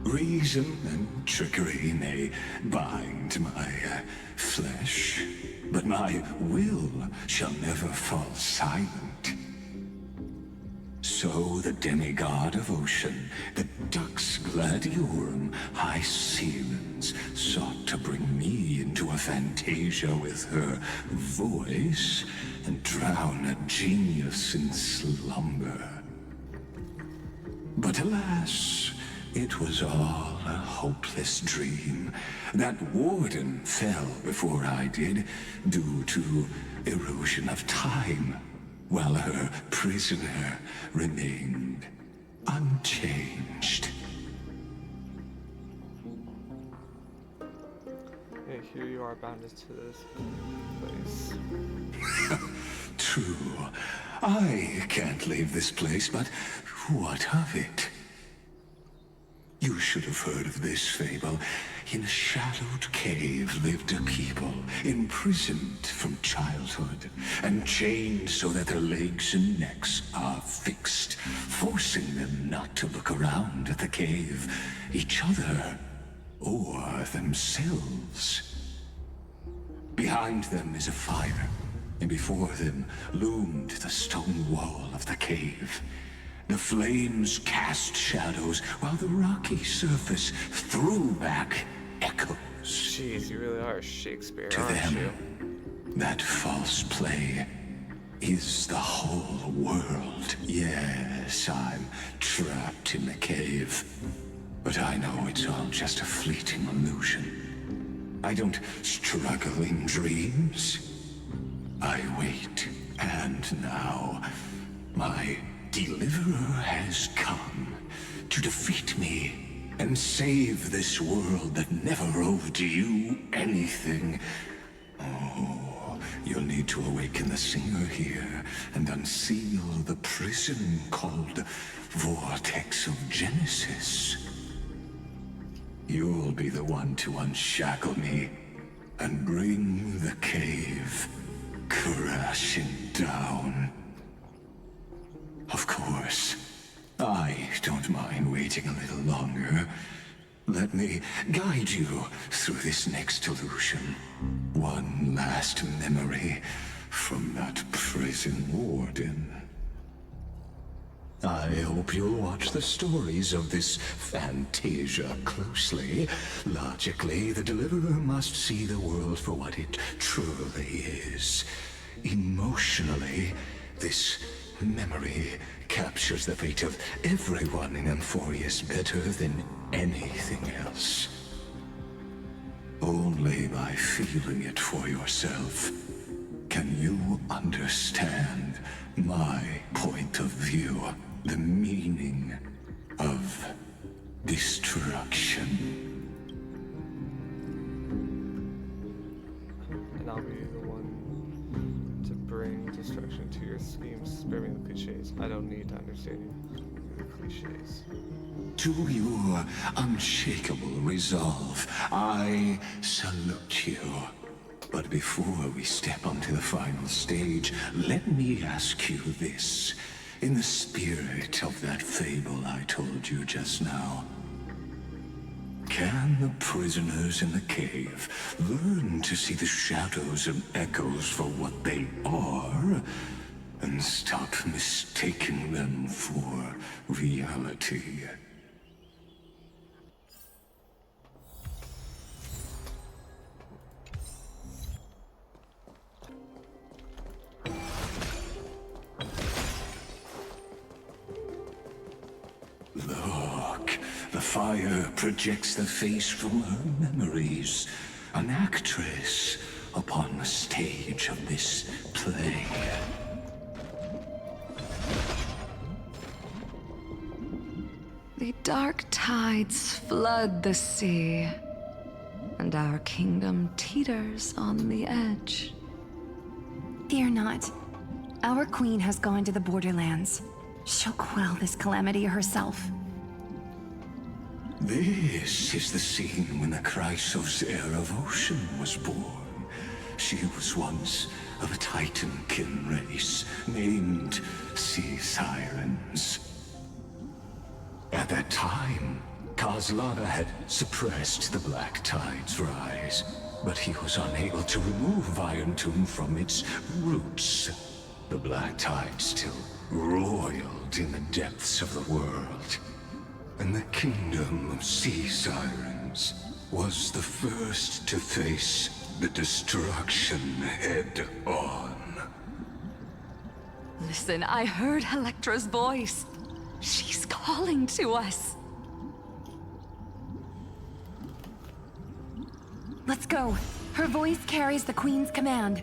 Reason and trickery may bind my flesh, but my will shall never fall silent. So the demigod of ocean, the Dux Gladiorum, High Sealens, sought to bring me into a fantasia with her voice and drown a genius in slumber. But alas, it was all a hopeless dream. That warden fell before I did, due to erosion of time, while her prisoner remained unchanged. Yeah, here you are bound to this place. True. I can't leave this place, but what of it? You should have heard of this fable. In a shadowed cave lived a people, imprisoned from childhood, and chained so that their legs and necks are fixed, forcing them not to look around at the cave, each other, or themselves. Behind them is a fire, and before them loomed the stone wall of the cave. The flames cast shadows, while the rocky surface threw back echoes. Jeez, you really are Shakespeare, To aren't you? them, that false play is the whole world. Yes, I'm trapped in the cave, but I know it's all just a fleeting illusion. I don't struggle in dreams. I wait, and now my deliverer has come to defeat me and save this world that never owed you anything. Oh, you'll need to awaken the singer here and unseal the prison called Vortex of Genesis. You'll be the one to unshackle me and bring the cave crashing down. Of course, I don't mind waiting a little longer. Let me guide you through this next illusion. One last memory from that prison warden. I hope you'll watch the stories of this Fantasia closely. Logically, the Deliverer must see the world for what it truly is. Emotionally, this memory captures the fate of everyone in Amphorius better than anything else. Only by feeling it for yourself can you understand my point of view, the meaning of destruction. And I'll be the one to bring destruction to your schemes. Spare me the cliches. I don't need to understand your cliches. To your unshakable resolve, I salute you. But before we step onto the final stage, let me ask you this. In the spirit of that fable I told you just now, can the prisoners in the cave learn to see the shadows and echoes for what they are, and stop mistaking them for reality? Look, the fire projects the face from her memories. An actress upon the stage of this play. The dark tides flood the sea, and our kingdom teeters on the edge. Fear not. Our queen has gone to the borderlands. She'll quell this calamity herself. This is the scene when the Chrysos heir of Ocean was born. She was once of a Titankin race named Sea Sirens. At that time, Kozlana had suppressed the Black Tide's rise, but he was unable to remove Iron Tomb from its roots. The Black Tide still roiled in the depths of the world, and the kingdom of Sea Sirens was the first to face the destruction head-on. Listen, I heard Electra's voice. She's calling to us. Let's go. Her voice carries the Queen's command.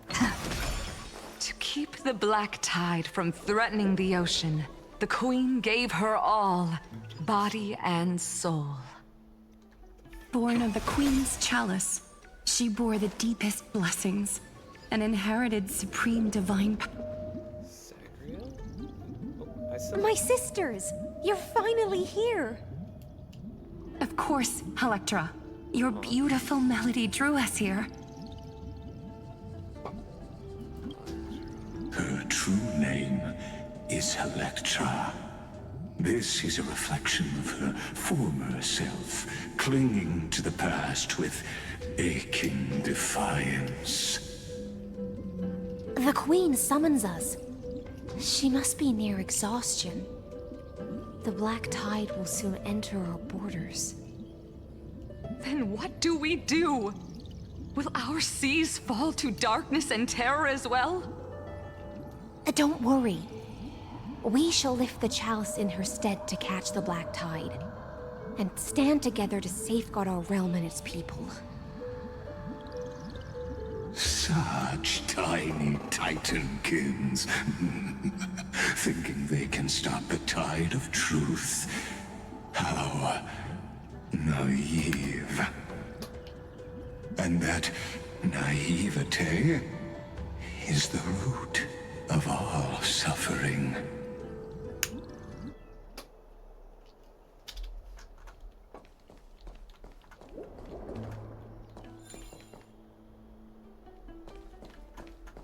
To keep the black tide from threatening the ocean, the Queen gave her all, body and soul. Born of the Queen's chalice, she bore the deepest blessings and inherited supreme divine power. My sisters! You're finally here! Of course, Electra. Your beautiful melody drew us here. Her true name is Electra. This is a reflection of her former self, clinging to the past with aching defiance. The Queen summons us. She must be near exhaustion. The black tide will soon enter our borders. Then what do we do? Will our seas fall to darkness and terror as well? Don't worry. We shall lift the chalice in her stead to catch the black tide, and stand together to safeguard our realm and its people. Such tiny titankins, thinking they can stop the tide of truth. How naive. And that naivete is the root of all suffering.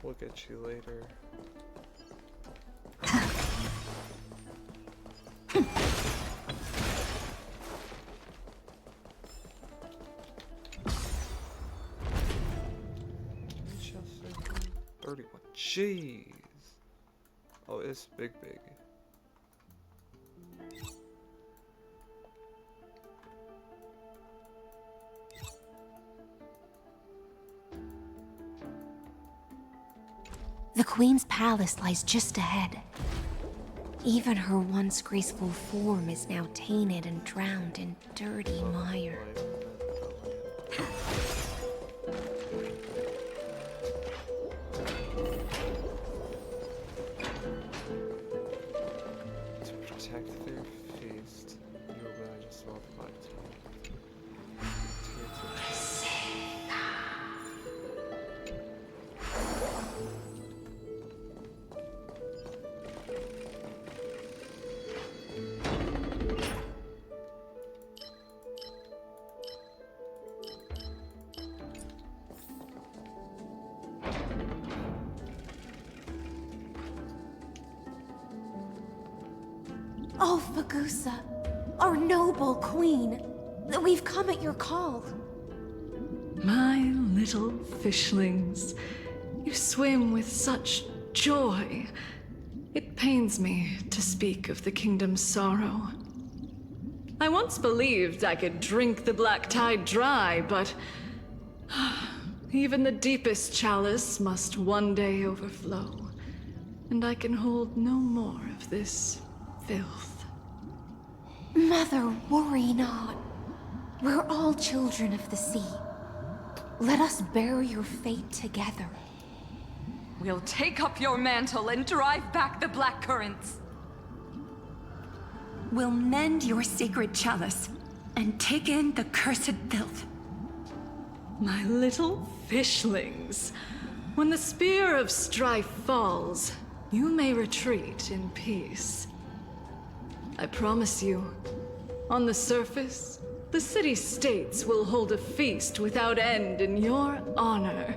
Look at you later. Winchester 31. Jeez. Oh, it's big. The Queen's palace lies just ahead. Even her once graceful form is now tainted and drowned in dirty mire. To protect their feast, you will I just saw the black tide. Oh, Fagusa, our noble queen, we've come at your call. My little fishlings, you swim with such joy. It pains me to speak of the kingdom's sorrow. I once believed I could drink the black tide dry, but even the deepest chalice must one day overflow, and I can hold no more of this filth. Mother, worry not. We're all children of the sea. Let us bear your fate together. We'll take up your mantle and drive back the black currents. We'll mend your sacred chalice and take in the cursed filth. My little fishlings, when the spear of strife falls, you may retreat in peace. I promise you, on the surface, the city-states will hold a feast without end in your honor.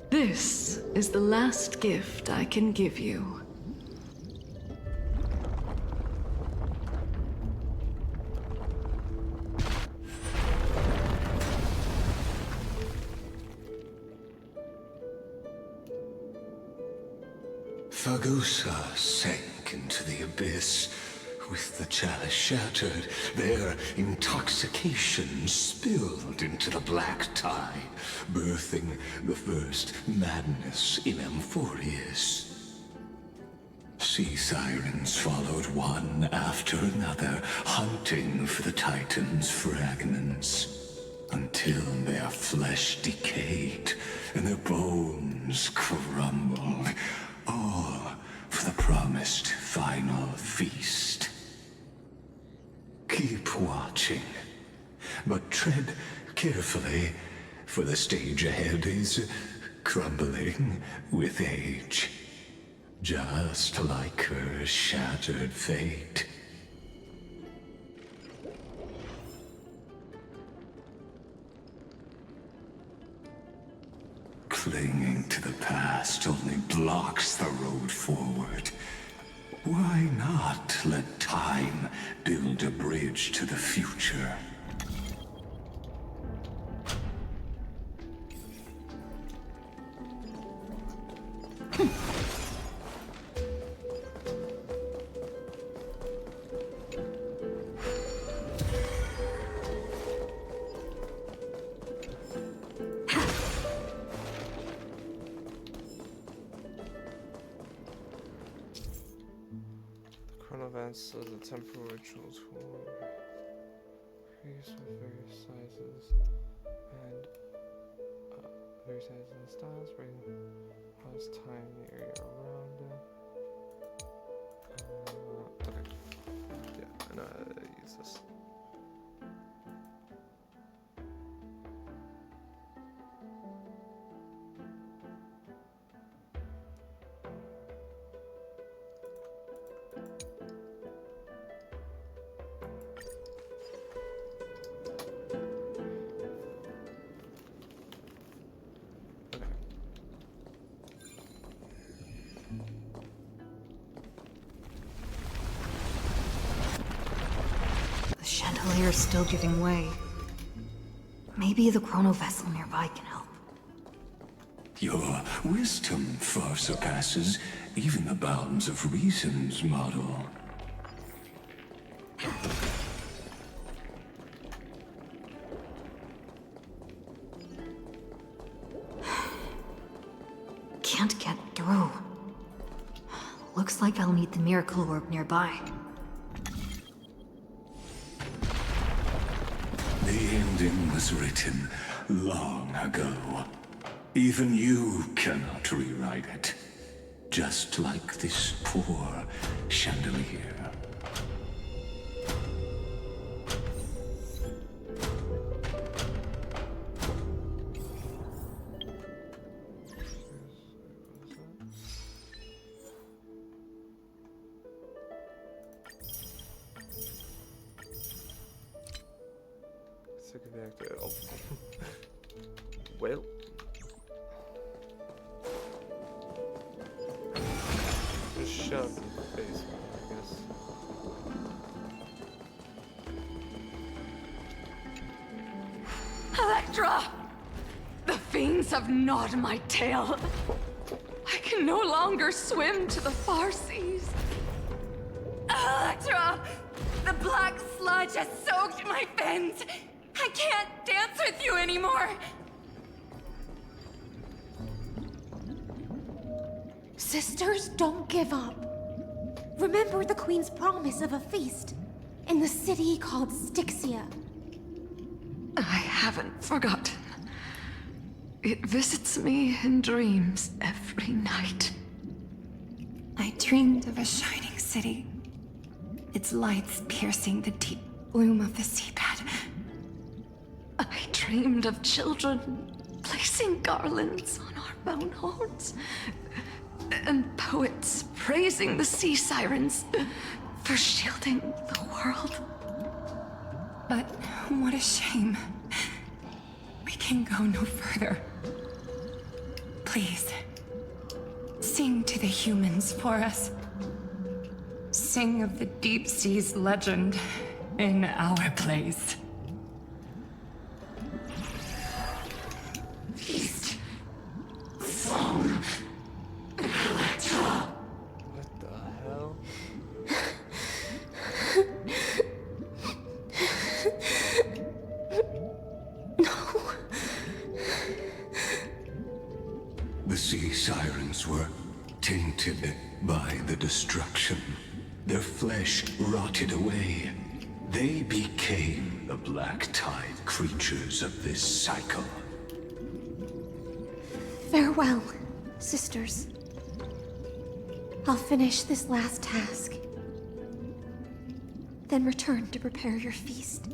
This is the last gift I can give you. Fagusa sank into the abyss With the chalice shattered, their intoxication spilled into the black tide, birthing the first madness in Amphorius. Sea sirens followed one after another, hunting for the Titan's fragments, until their flesh decayed and their bones crumbled, all for the promised final feast. Keep watching, but tread carefully, for the stage ahead is crumbling with age. Just like her shattered fate. Clinging to the past only blocks the road forward. Why not let time build a bridge to the future? Events as a temporal ritual tool. Crease with various sizes and styles, bring pause time in the area around it. Okay. Yeah, I know how to use this. The chandelier's still giving way. Maybe the chrono vessel nearby can help. Your wisdom far surpasses even the bounds of reason's model. Can't get through. Looks like I'll need the miracle orb nearby. The ending was written long ago. Even you cannot rewrite it. Just like this poor chandelier. Oh. Well. Just shove in the face, I guess. Electra! The fiends have gnawed my tail. I can no longer swim to the far seas. Electra! The black sludge has soaked my fins. I can't dance with you anymore. Sisters, don't give up. Remember the Queen's promise of a feast in the city called Styxia. I haven't forgotten. It visits me in dreams every night. I dreamed of a shining city, its lights piercing the deep gloom of the seabed. I dreamed of children placing garlands on our bone horns, and poets praising the sea sirens for shielding the world. But what a shame. We can go no further. Please, sing to the humans for us. Sing of the deep sea's legend in our place. Feast from Electra. What the hell? sea sirens were tainted by the destruction. Their flesh rotted away. They became the black tide creatures of this cycle. Farewell, sisters. I'll finish this last task. Then return to prepare your feast.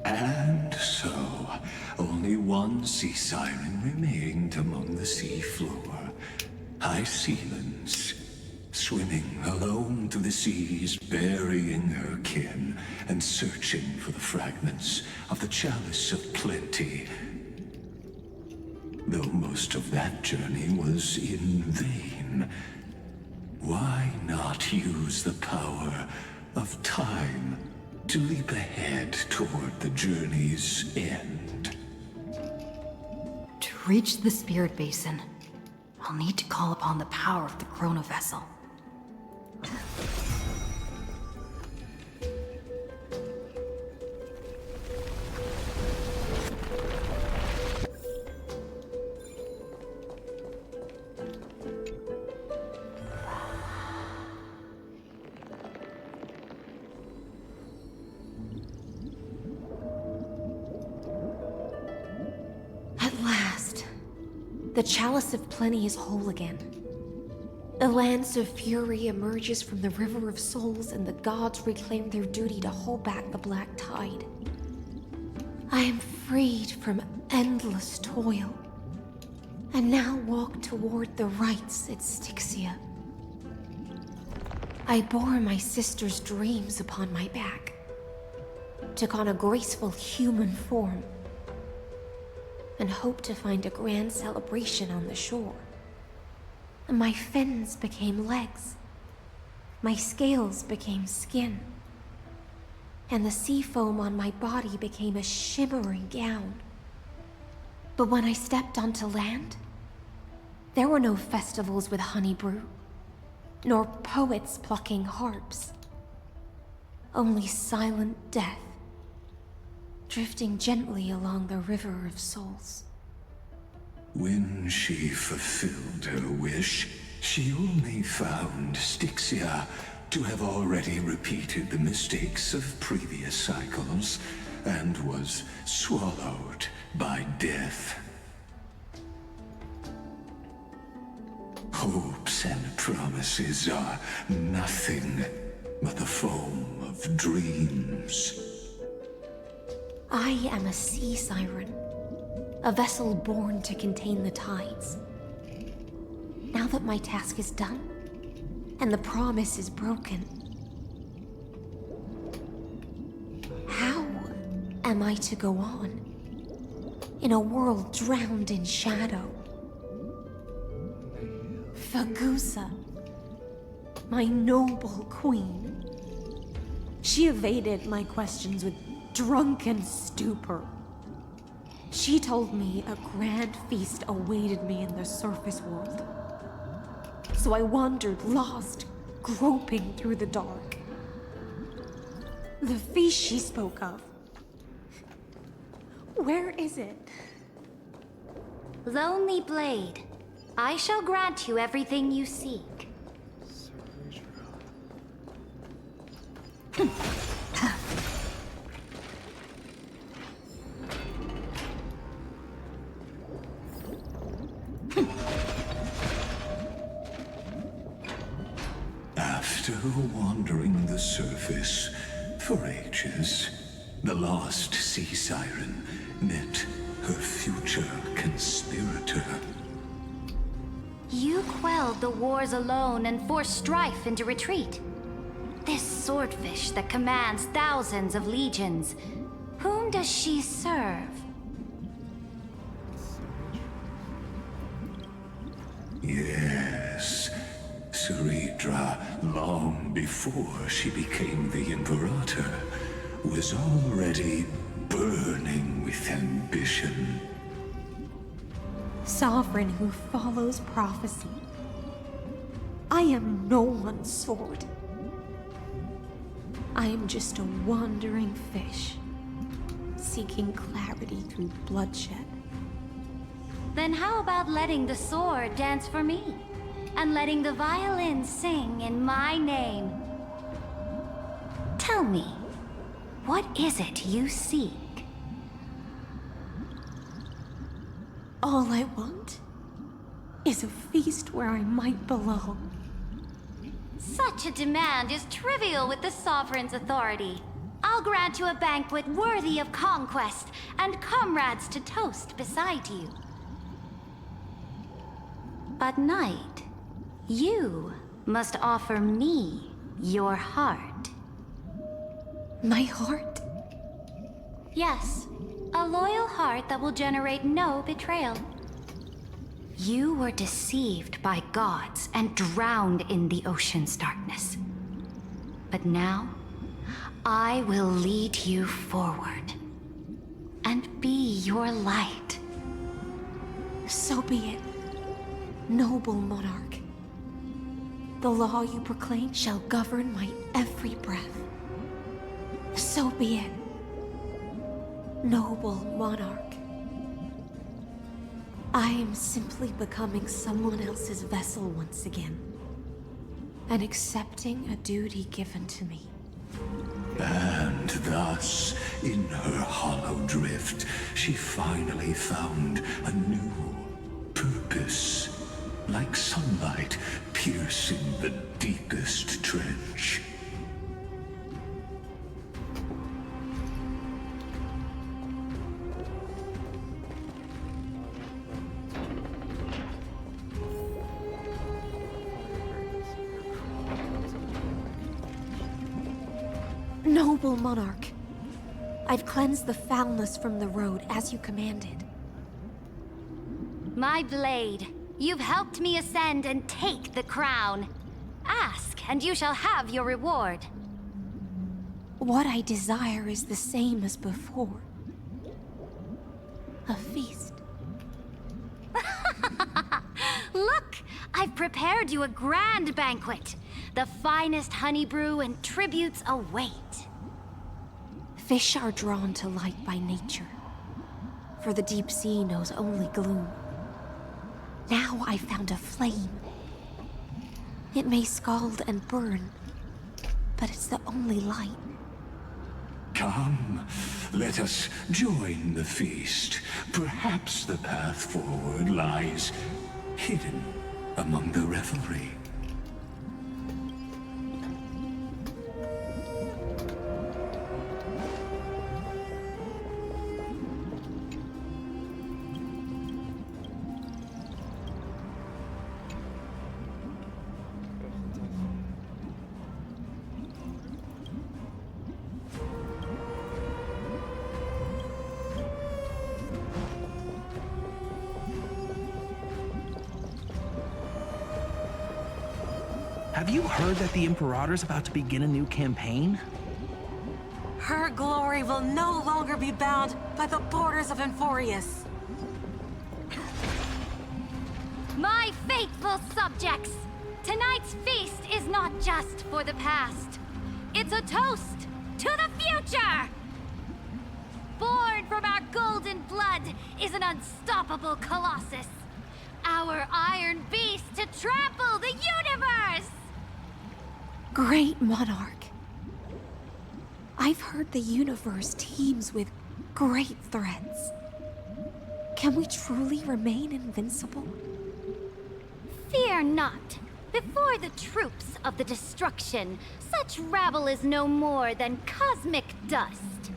And so, only one sea siren remained among the sea floor. High Sealands, swimming alone through the seas, burying her kin, and searching for the fragments of the Chalice of Plenty. Though most of that journey was in vain, why not use the power of time to leap ahead toward the journey's end? To reach the Spirit Basin, I'll need to call upon the power of the Chrono Vessel. At last, the Chalice of Plenty is whole again. The Lance of Fury emerges from the River of Souls, and the gods reclaim their duty to hold back the Black Tide. I am freed from endless toil, and now walk toward the rites at Styxia. I bore my sister's dreams upon my back, took on a graceful human form, and hoped to find a grand celebration on the shore. My fins became legs, my scales became skin, and the sea foam on my body became a shimmering gown. But when I stepped onto land, there were no festivals with honey brew, nor poets plucking harps. Only silent death, drifting gently along the River of Souls. When she fulfilled her wish, she only found Styxia to have already repeated the mistakes of previous cycles, and was swallowed by death. Hopes and promises are nothing but the foam of dreams. I am a sea siren, a vessel born to contain the tides. Now that my task is done, and the promise is broken, how am I to go on in a world drowned in shadow? Fagusa, my noble queen. She evaded my questions with drunken stupor. She told me a grand feast awaited me in the surface world. So I wandered lost, groping through the dark. The feast she spoke of, where is it? Lonely Blade, I shall grant you everything you seek. After wandering the surface for ages, the lost sea siren met her future conspirator. You quelled the wars alone and forced strife into retreat. This swordfish that commands thousands of legions, whom does she serve? Yes, Ceridra, long before she became the Imperator, was already burning with ambition. Sovereign who follows prophecy. I am no one's sword. I am just a wandering fish, seeking clarity through bloodshed. Then how about letting the sword dance for me? And letting the violin sing in my name? Tell me, what is it you seek? All I want is a feast where I might belong. Such a demand is trivial with the Sovereign's authority. I'll grant you a banquet worthy of conquest and comrades to toast beside you. But Knight, you must offer me your heart. My heart? Yes, a loyal heart that will generate no betrayal. You were deceived by gods and drowned in the ocean's darkness. But now, I will lead you forward and be your light. So be it, noble monarch. The law you proclaim shall govern my every breath. So be it, noble monarch. I am simply becoming someone else's vessel once again, and accepting a duty given to me. And thus, in her hollow drift, she finally found a new purpose, like sunlight piercing the deepest trench. Noble monarch, I've cleansed the foulness from the road as you commanded. My blade, you've helped me ascend and take the crown. Ask, and you shall have your reward. What I desire is the same as before. A feast. Look, I've prepared you a grand banquet. The finest honey brew and tributes await. Fish are drawn to light by nature, for the deep sea knows only gloom. Now I found a flame. It may scald and burn, but it's the only light. Come, let us join the feast. Perhaps the path forward lies hidden among the revelry. Have you heard that the Imperator's about to begin a new campaign? Her glory will no longer be bound by the borders of Enforius. My faithful subjects, tonight's feast is not just for the past. It's a toast to the future! Born from our golden blood is an unstoppable colossus. Our iron beast to trample the universe! Great monarch. I've heard the universe teems with great threats. Can we truly remain invincible? Fear not. Before the troops of the destruction, such rabble is no more than cosmic dust.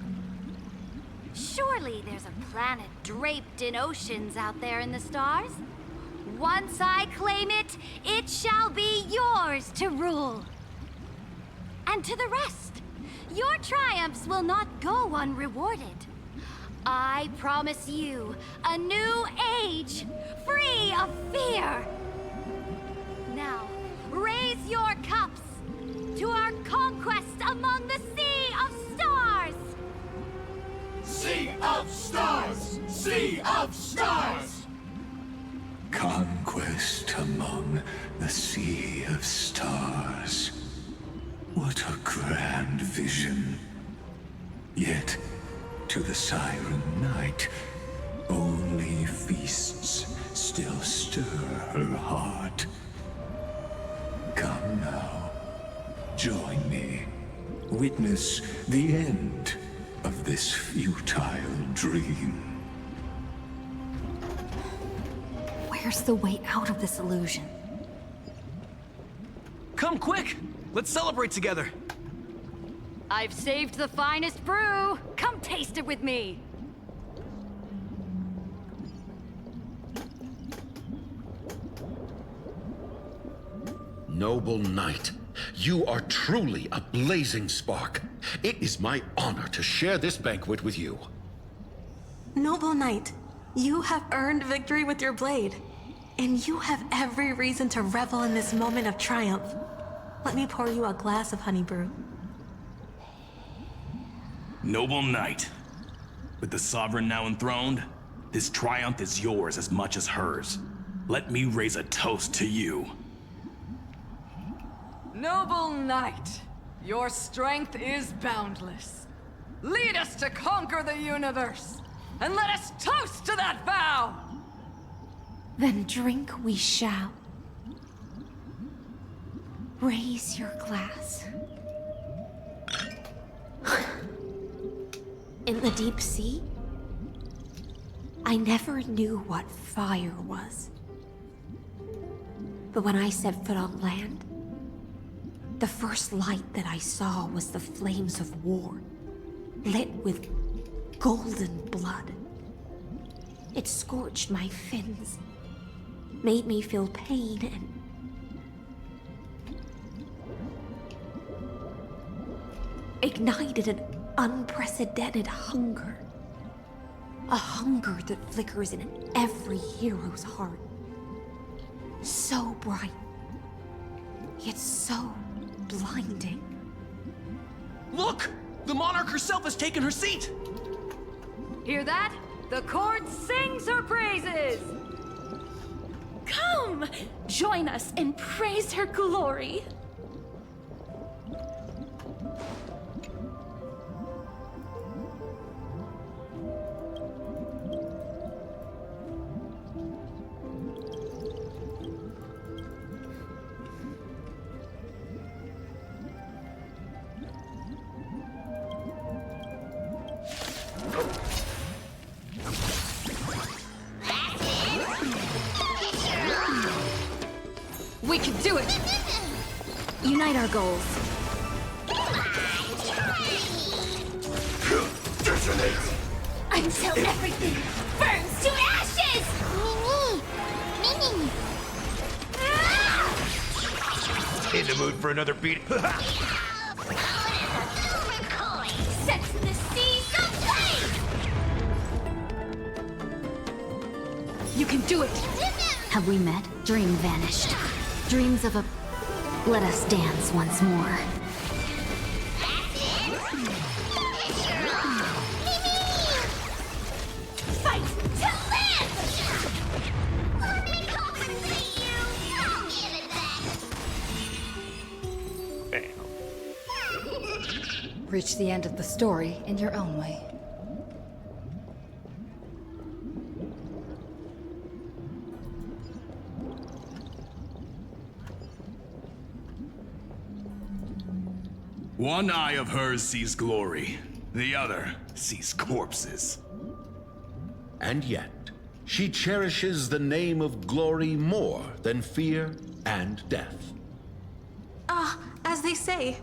Surely there's a planet draped in oceans out there in the stars. Once I claim it, it shall be yours to rule. And to the rest, your triumphs will not go unrewarded. I promise you a new age, free of fear. Now, raise your cups to our conquest among the Sea of Stars! Sea of Stars! Sea of Stars! Conquest among the Sea of Stars. What a grand vision. Yet, to the Siren Knight, Only feasts still stir her heart. Come now, join me. Witness the end of this futile dream. Where's the way out of this illusion? Come quick! Let's celebrate together! I've saved the finest brew! Come taste it with me! Noble knight, you are truly a blazing spark. It is my honor to share this banquet with you. Noble knight, you have earned victory with your blade. And you have every reason to revel in this moment of triumph. Let me pour you a glass of honey brew. Noble knight, with the sovereign now enthroned, this triumph is yours as much as hers. Let me raise a toast to you. Noble knight, your strength is boundless. Lead us to conquer the universe, and let us toast to that vow! Then drink we shall. Raise your glass. In the deep sea, I never knew what fire was. But when I set foot on land, the first light that I saw was the flames of war, lit with golden blood. It scorched my fins, made me feel pain and ignited an unprecedented hunger. A hunger that flickers in every hero's heart. So bright, yet so blinding. Look! The monarch herself has taken her seat! Hear that? The court sings her praises! Come! Join us and praise her glory! We can do it! Unite our goals. Until everything burns to ashes! Mini! In the mood for another beat? Sets the seas aflame! You can do it! Have we met? Dream vanished. Dreams of a... Let us dance once more. Fight to live! Let me compensate you! I'll give it back! Reach the end of the story in your own way. One eye of hers sees glory, the other sees corpses. And yet, she cherishes the name of glory more than fear and death. As they say,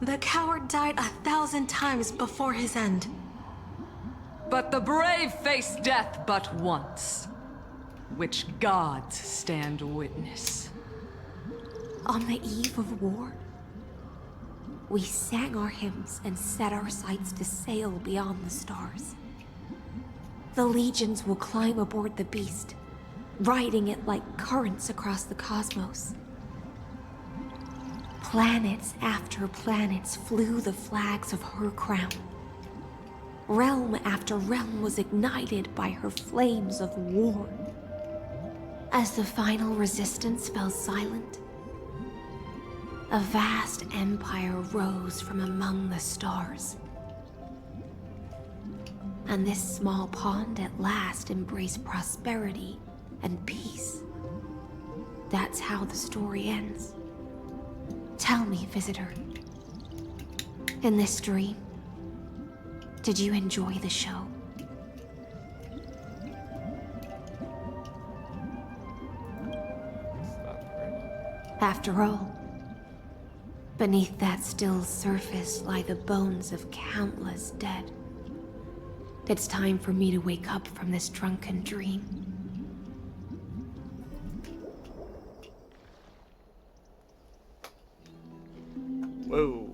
the coward died 1,000 times before his end. But the brave face death but once, which gods stand witness. On the eve of war, we sang our hymns and set our sights to sail beyond the stars. The legions will climb aboard the beast, riding it like currents across the cosmos. Planets after planets flew the flags of her crown. Realm after realm was ignited by her flames of war. As the final resistance fell silent, a vast empire rose from among the stars. And this small pond at last embraced prosperity and peace. That's how the story ends. Tell me, visitor, in this dream, did you enjoy the show? After all, beneath that still surface lie the bones of countless dead. It's time for me to wake up from this drunken dream. Whoa.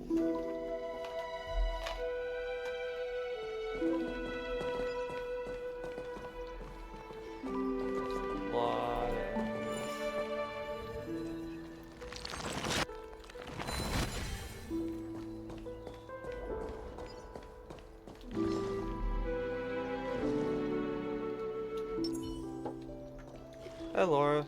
Hi, Laura.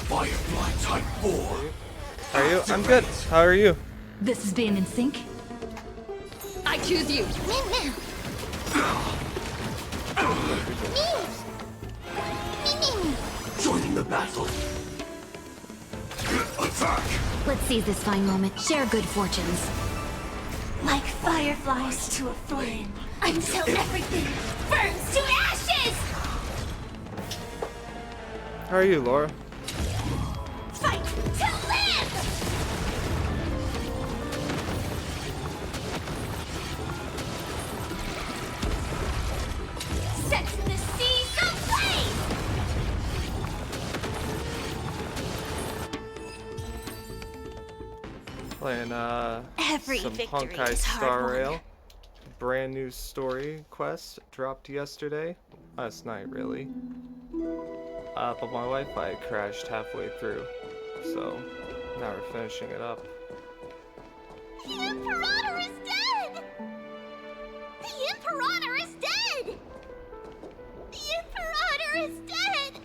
Firefly Type 4. How are you? I'm good. How are you? This is being in sync. I choose you. Joining the battle. Attack! Let's seize this fine moment. Share good fortunes. Like fireflies to a flame. Until everything burns to ashes! How are you, Laura? Fight to live! Set the seas ablaze! Playing Every some victory Honkai is hard Star won. Rail. Brand new story quest dropped yesterday. Last night, really. But my Wi-Fi crashed halfway through, so now we're finishing it up. The Imperator is dead! The Imperator is dead! The Imperator is dead!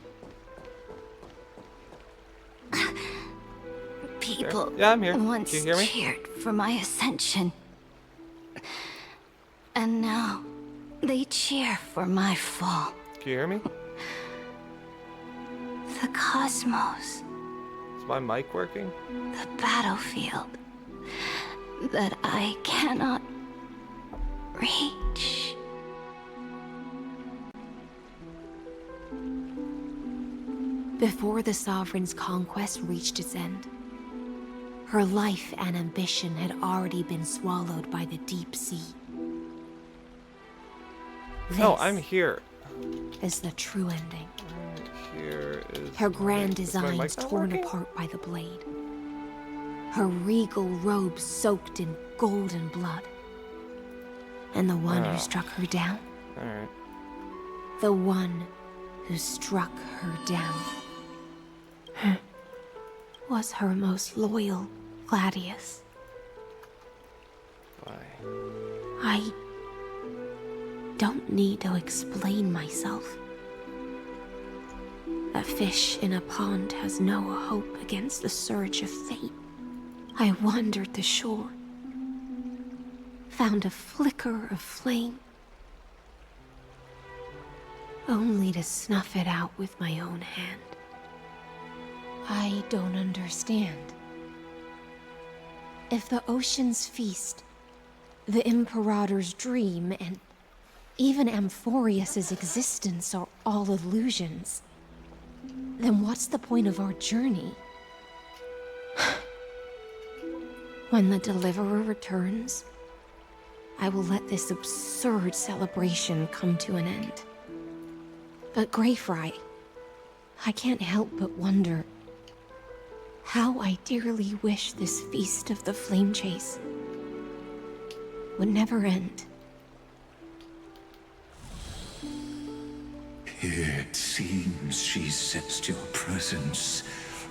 People Yeah, I'm here. once Can you hear me? cheered for my ascension. And now they cheer for my fall. Can you hear me? The cosmos, Is my mic working? the battlefield that I cannot reach. Before the Sovereign's conquest reached its end, her life and ambition had already been swallowed by the deep sea. No, I'm here. Is the true ending. Here is Her grand is my mic designs not torn working? apart by the blade. Her regal robe soaked in golden blood. And the one Oh. who struck her down? Alright. The one who struck her down was her most loyal Gladius. Why? I don't need to explain myself. A fish in a pond has no hope against the surge of fate. I wandered the shore, found a flicker of flame, only to snuff it out with my own hand. I don't understand. If the ocean's feast, the Imperator's dream, and even Amphorius's existence are all illusions, then what's the point of our journey? When the Deliverer returns, I will let this absurd celebration come to an end. But Greyfry, I can't help but wonder how I dearly wish this feast of the Flame Chase would never end. It seems she sensed your presence.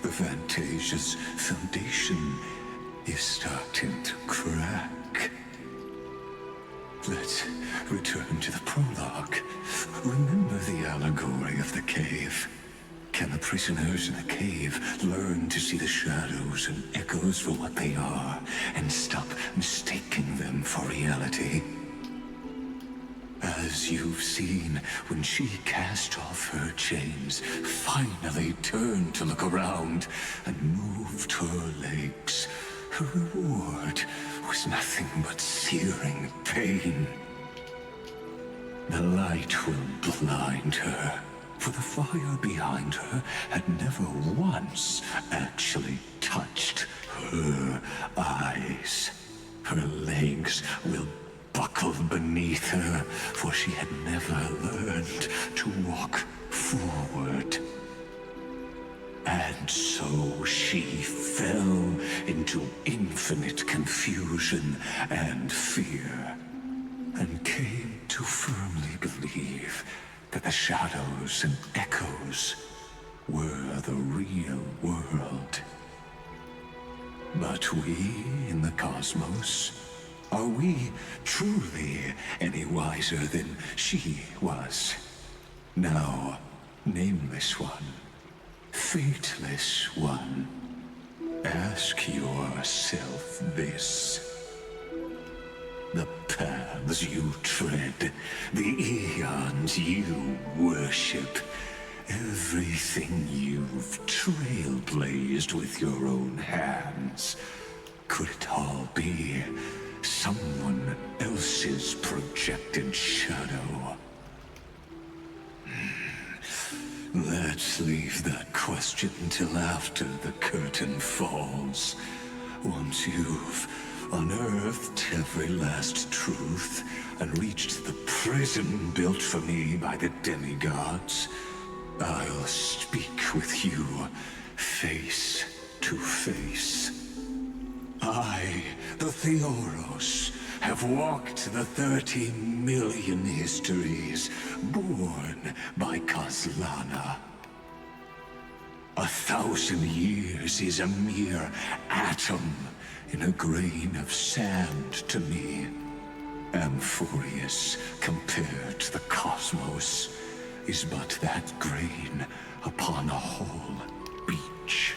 The Fantasia's foundation is starting to crack. Let's return to the prologue. Remember the allegory of the cave. Can the prisoners in the cave learn to see the shadows and echoes for what they are, and stop mistaking them for reality? As you've seen, when she cast off her chains, finally turned to look around, and moved her legs, her reward was nothing but searing pain. The light will blind her, for the fire behind her had never once actually touched her eyes. Her legs will buckle beneath her, for she had never learned to walk forward. And so she fell into infinite confusion and fear, and came to firmly believe that the shadows and echoes were the real world. But we in the cosmos, are we truly any wiser than she was? Now, nameless one, fateless one, ask yourself this. The paths you tread, the eons you worship, everything you've trailblazed with your own hands, could it all be someone else's projected shadow? Let's leave that question till after the curtain falls. Once you've unearthed every last truth and reached the prison built for me by the demigods, I'll speak with you face to face. I, the Theoros, have walked the 30 million histories born by Kozlana. 1,000 years is a mere atom in a grain of sand to me. Amphorius, compared to the cosmos, is but that grain upon a whole beach.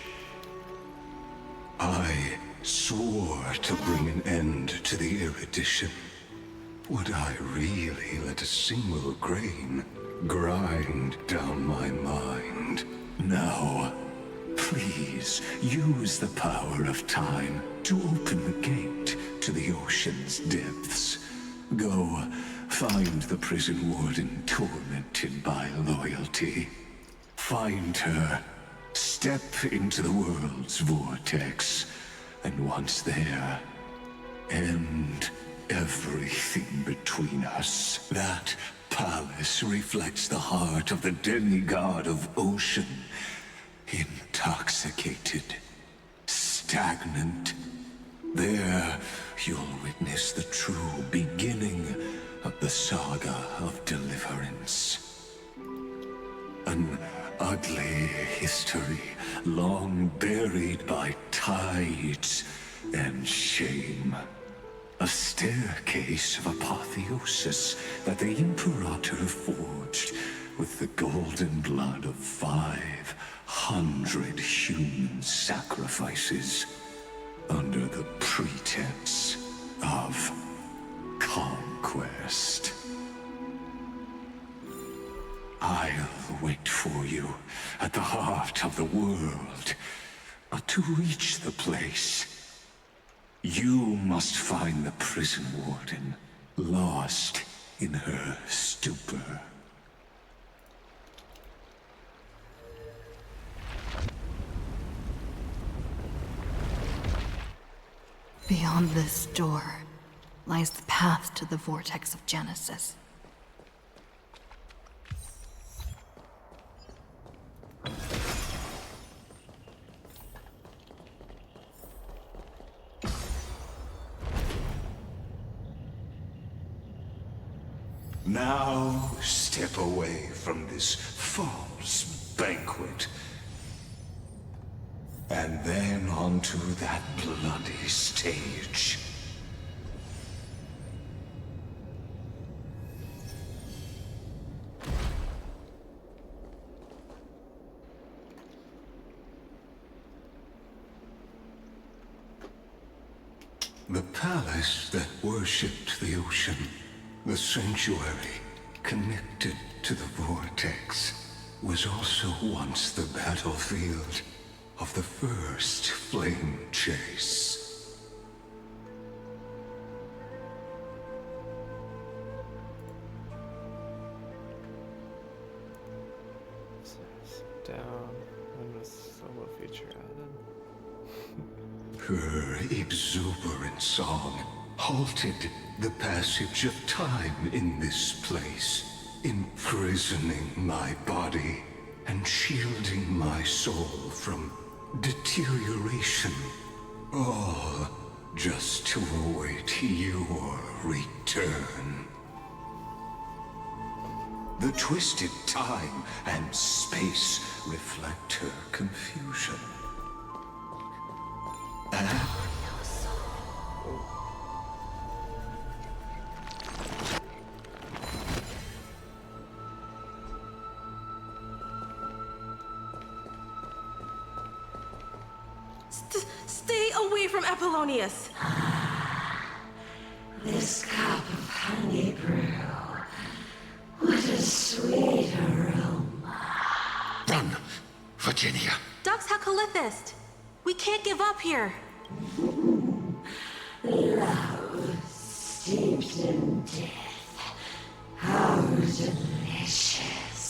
I swore to bring an end to the erudition. Would I really let a single grain grind down my mind? Now, please use the power of time to open the gate to the ocean's depths. Go, find the prison warden tormented by loyalty. Find her, step into the world's vortex, and once there, end everything between us. That palace reflects the heart of the demigod of ocean. Intoxicated, stagnant. There, you'll witness the true beginning of the saga of deliverance. An ugly history, long buried by tides and shame. A staircase of apotheosis that the Imperator forged with the golden blood of 500 human sacrifices under the pretense of conquest. I'll wait for you at the heart of the world. But to reach the place, you must find the prison warden, lost in her stupor. Beyond this door lies the path to the vortex of Genesis. Now step away from this false banquet. And then onto that bloody stage. The palace that worshipped the ocean, the sanctuary connected to the vortex, was also once the battlefield of the first flame chase. Down when the solo feature added. Her exuberant song halted the passage of time in this place, imprisoning my body and shielding my soul from deterioration. All just to await your return. The twisted time and space reflect her confusion. Stay away from Apollonius! This cup of honey brew. What a sweet aroma. Run, Virginia. Dux Hakalithist! We can't give up here! Love steeped in death. How delicious.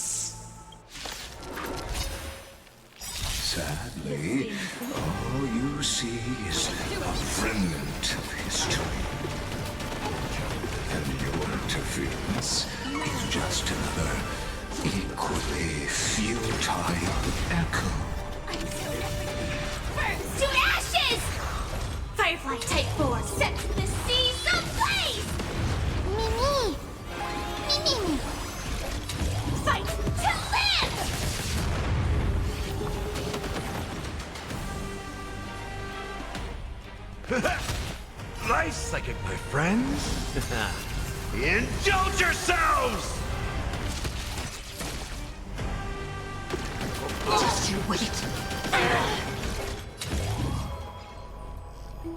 Sadly, all you see is a remnant of history. And your interference is just another equally futile echo. Burns to ashes! Firefly Type 4 sets the seas ablaze! Mimi! Mimi! Fight to live! Life psychic, my friends. Indulge yourselves! Just you wait.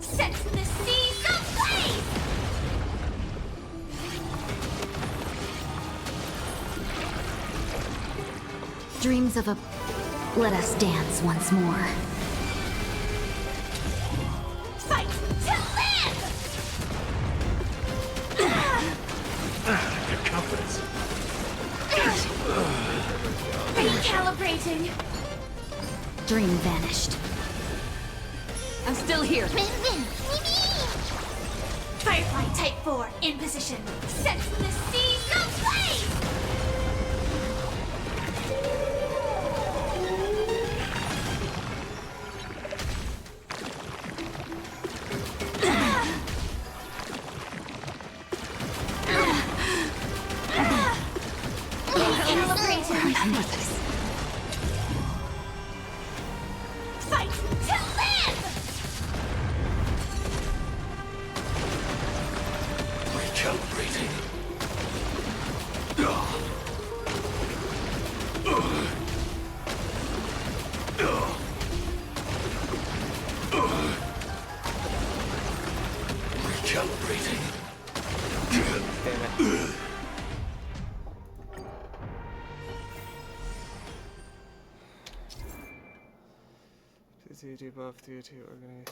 Set the seas ablaze! Dreams of a... Let us dance once more. Fight to live! Your confidence. Recalibrating. Dream vanished. I'm still here. Firefly Type 4 in position. Set the seas ablaze! Remember this. Fight to live! Recalibrating. Recalibrating. T2 debuff, T2 organize.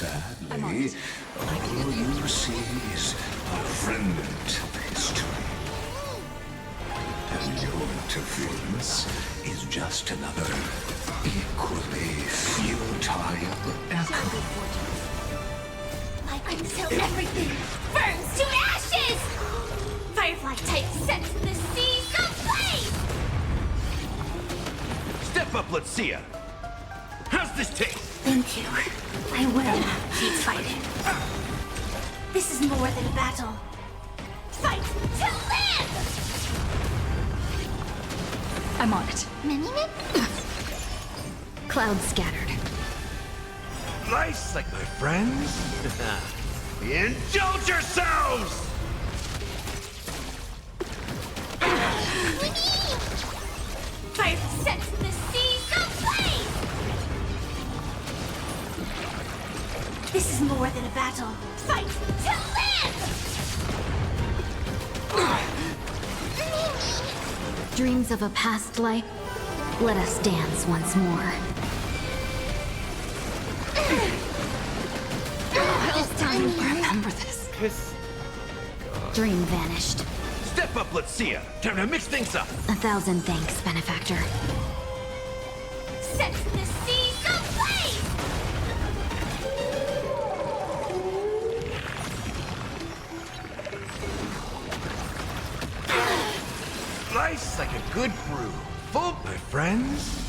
Sadly, all you see is a fragment of history. And your interference is just another equally futile echo. Like until everything burns to ashes! Firefly type set to the seas ablaze! Step up, let's see ya. How's this taste? Thank you. I will keep fighting. This is more than a battle. Fight to live! I'm on it. Mini-Min? Clouds scattered. Nice, like my friends. Indulge yourselves! Fire set to the seas ablaze! This is more than a battle. Fight to live! Dreams of a past life. Let us dance once more. This time, Remember this. Piss. Dream vanished. Step up, let's see ya. Time to mix things up. 1,000 thanks, benefactor. set to the seas ablaze! Nice, like a good brew. Full, my friends.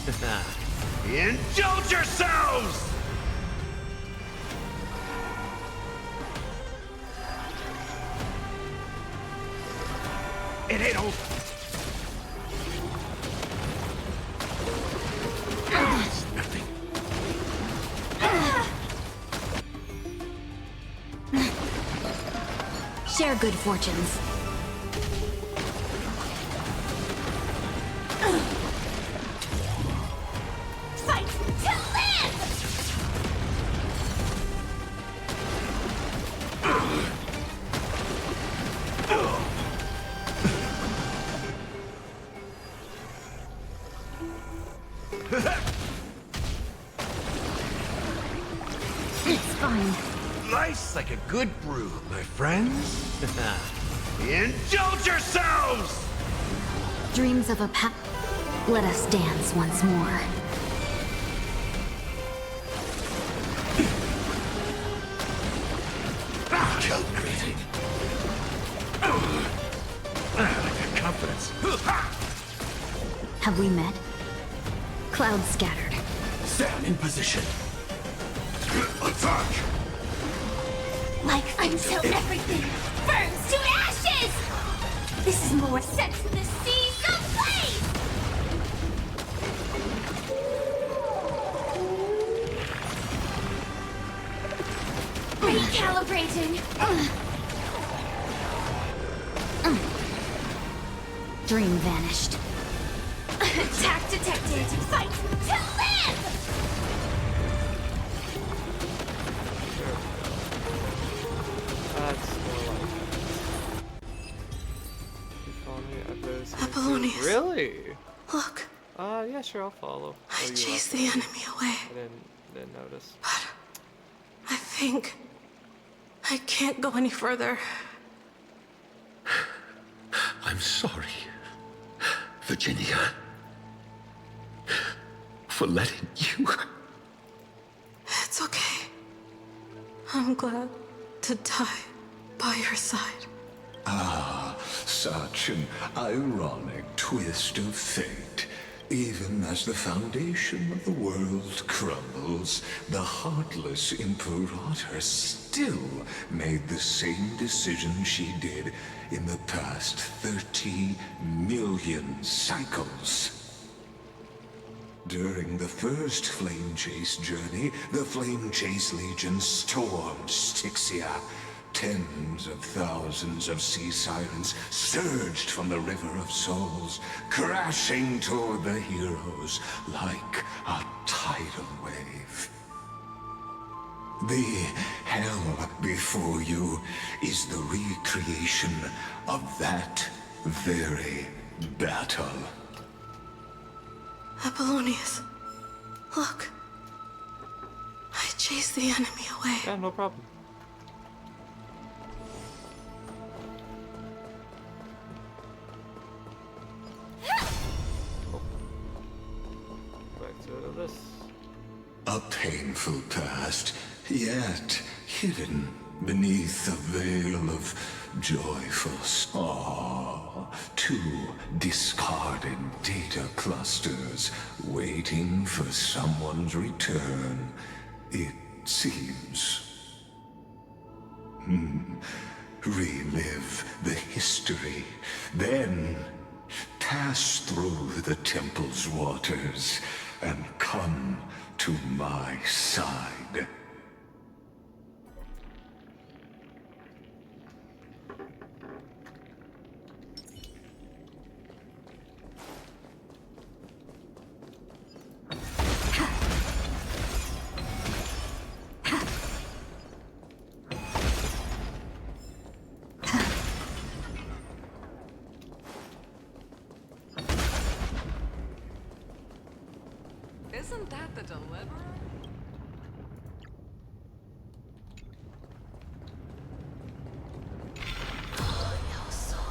Indulge yourselves! It ain't over. Nothing. Share good fortunes. Fight to live! It's fine. Nice, like a good brew, my friends. Indulge yourselves! Dreams of a Let us dance once more. Calculating. Like a confidence. Have we met? Clouds scattered. Stand in position. Attack! Like until everything burns to ashes! This is more set to the seas ablaze! Recalibrating! Dream vanished. Attack detected! Fight to live! That's more like you follow me? I play this game too. Apollonius. Really? Look. Yeah, sure, I'll follow. I you chased left the it. enemy away. I didn't notice. I think I can't go any further. I'm sorry, Virginia, for letting you. It's okay. I'm glad to die by your side. Ah, such an ironic twist of fate. Even as the foundation of the world crumbles, the heartless Imperator still made the same decision she did in the past 30 million cycles. During the first Flame Chase journey, the Flame Chase Legion stormed Styxia. Tens of thousands of sea sirens surged from the River of Souls, crashing toward the heroes like a tidal wave. The hell before you is the recreation of that very battle. Apollonius, look. I Chase the enemy away. Yeah, no problem. Back to this. A painful past, yet hidden beneath a veil of joyful two discarded data clusters waiting for someone's return, it seems. Relive the history, then pass through the temple's waters and come to my side. Isn't that the deliverer?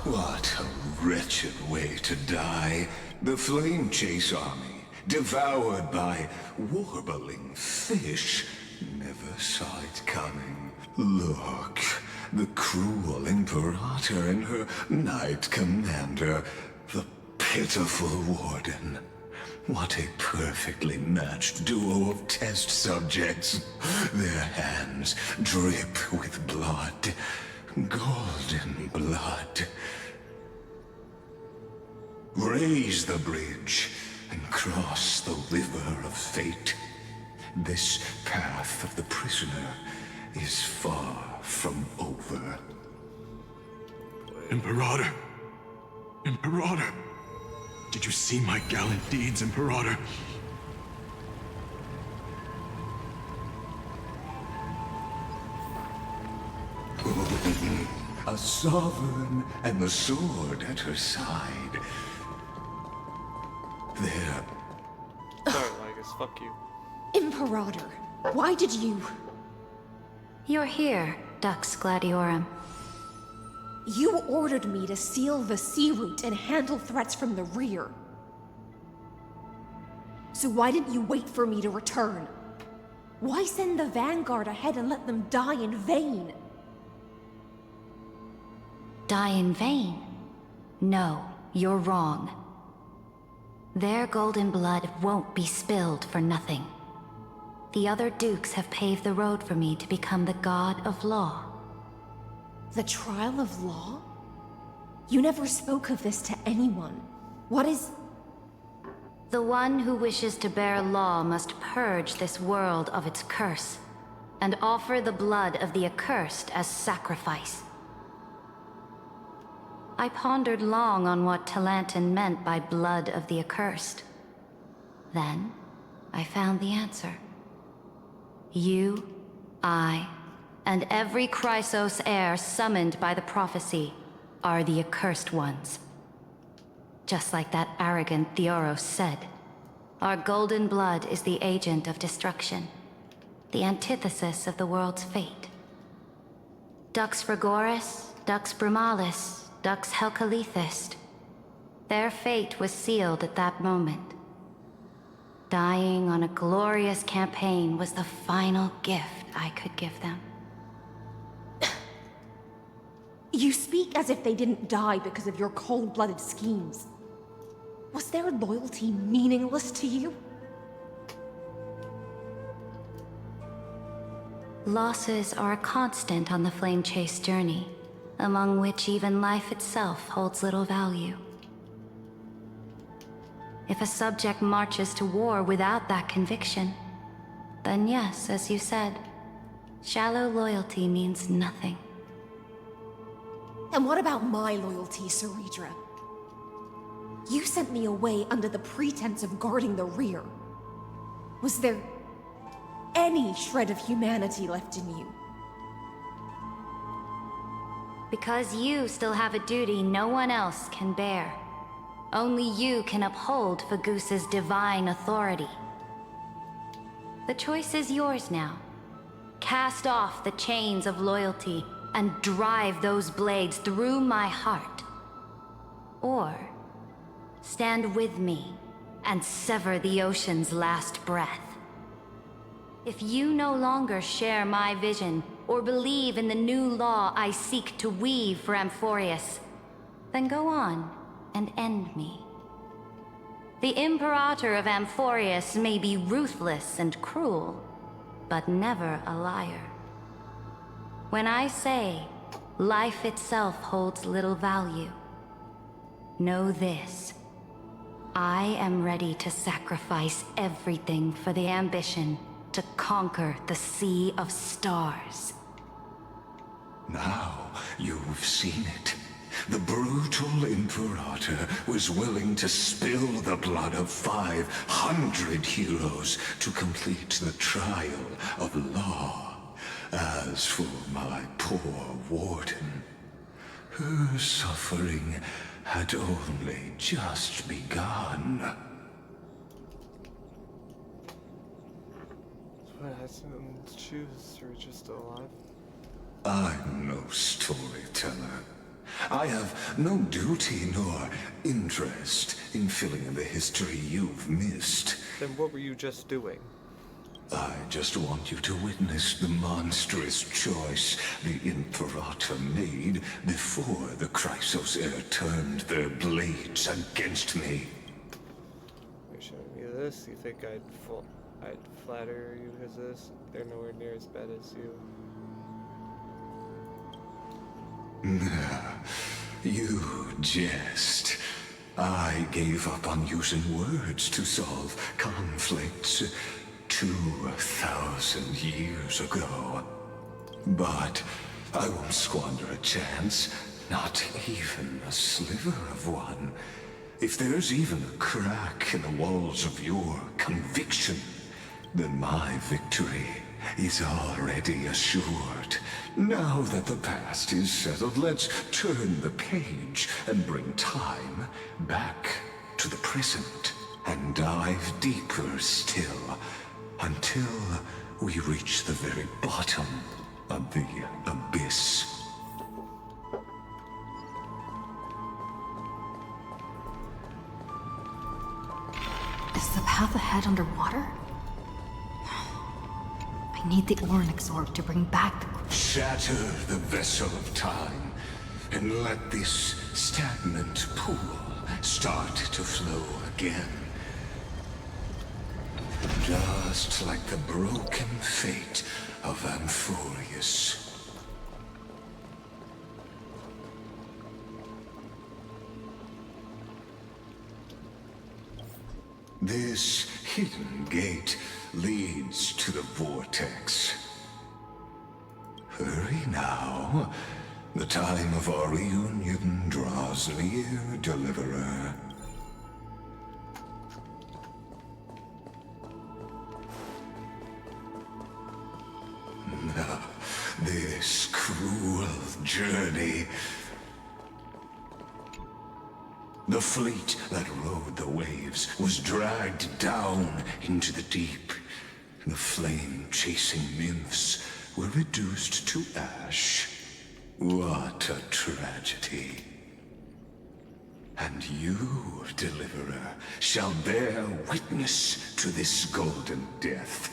What a wretched way to die. The Flame Chase army, devoured by warbling fish, never saw it coming. Look, the cruel Imperator and her Knight Commander, the pitiful Warden. What a perfectly matched duo of test subjects. Their hands drip with blood. Golden blood. Raise the bridge and cross the river of fate. This path of the prisoner is far from over. Imperator! Imperator! Did you see my gallant deeds, Imperator? A sovereign and the sword at her side. There. Sorry, Lygus, fuck you. Imperator, why did you... You're here, Dux Gladiorum. You ordered me to seal the sea route and handle threats from the rear. So why didn't you wait for me to return? Why send the Vanguard ahead and let them die in vain? Die in vain? No, you're wrong. Their golden blood won't be spilled for nothing. The other dukes have paved the road for me to become the god of law. The trial of law? You never spoke of this to anyone. What is... The one who wishes to bear law must purge this world of its curse, and offer the blood of the accursed as sacrifice. I pondered long on what Talantin meant by blood of the accursed. Then, I found the answer. You, I, and every Chrysos heir summoned by the prophecy are the accursed ones. Just like that arrogant Theoros said, our golden blood is the agent of destruction, the antithesis of the world's fate. Dux Frigoris, Dux Brumalis, Dux Helcalethist. Their fate was sealed at that moment. Dying on a glorious campaign was the final gift I could give them. You speak as if they didn't die because of your cold-blooded schemes. Was their loyalty meaningless to you? Losses are a constant on the Flame Chase journey, among which even life itself holds little value. If a subject marches to war without that conviction, then yes, as you said, shallow loyalty means nothing. And what about my loyalty, Ceridra? You sent me away under the pretense of guarding the rear. Was there any shred of humanity left in you? Because you still have a duty no one else can bear. Only you can uphold Fagoos's divine authority. The choice is yours now. cast off the chains of loyalty and drive those blades through my heart. Or stand with me and sever the ocean's last breath. If you no longer share my vision or believe in the new law I seek to weave for Amphorius, then go on and end me. The Imperator of Amphorius may be ruthless and cruel, but never a liar. When I say life itself holds little value, know this. I am ready to sacrifice everything for the ambition to conquer the Sea of Stars. Now you've seen it. The brutal Imperator was willing to spill the blood of 500 heroes to complete the trial of law. As for my poor warden, her suffering had only just begun. What has to choose, or just still alive? I'm no storyteller. I have no duty nor interest in filling in the history you've missed. Then what were you just doing? I just want you to witness the monstrous choice the Imperator made before the Chrysos Heir turned their blades against me. You're showing me this? You think I'd flatter you because this? They're nowhere near as bad as you. You jest. I gave up on using words to solve conflicts 2,000 years ago. But I won't squander a chance, not even a sliver of one. If there's even a crack in the walls of your conviction, then my victory is already assured. Now that the past is settled, let's turn the page and bring time back to the present and dive deeper still until we reach the very bottom of the abyss. Is the path ahead underwater? I need the Ornyx orb to bring back the... Shatter the vessel of time, and let this stagnant pool start to flow again. Just like the broken fate of Amphorius. This hidden gate leads to the vortex. Hurry now. The time of our reunion draws near, Deliverer. This cruel journey. The fleet that rode the waves was dragged down into the deep. The flame-chasing nymphs were reduced to ash. What a tragedy. And you, Deliverer, shall bear witness to this golden death.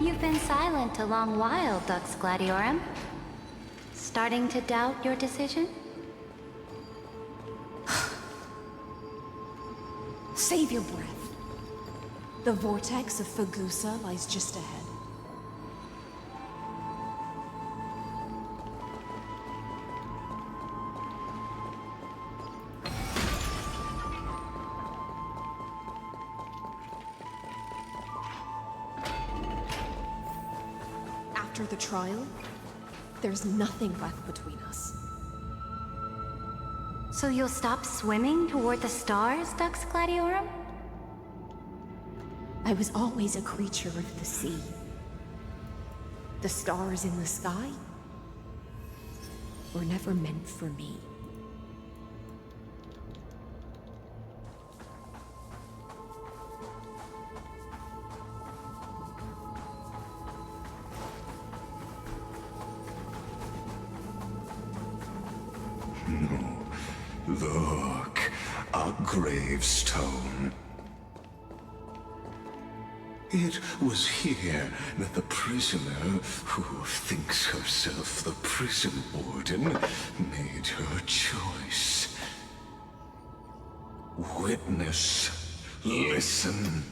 You've been silent a long while, Dux Gladiorum. Starting to doubt your decision? Save your breath. The vortex of Fagusa lies just ahead. After the trial, There's nothing left between us. So you'll stop swimming toward the stars, Dux Gladiorum? I was always a creature of the sea. The stars in the sky were never meant for me. Look, a gravestone. It was here that the prisoner, who thinks herself the prison warden, made her choice. Witness, listen,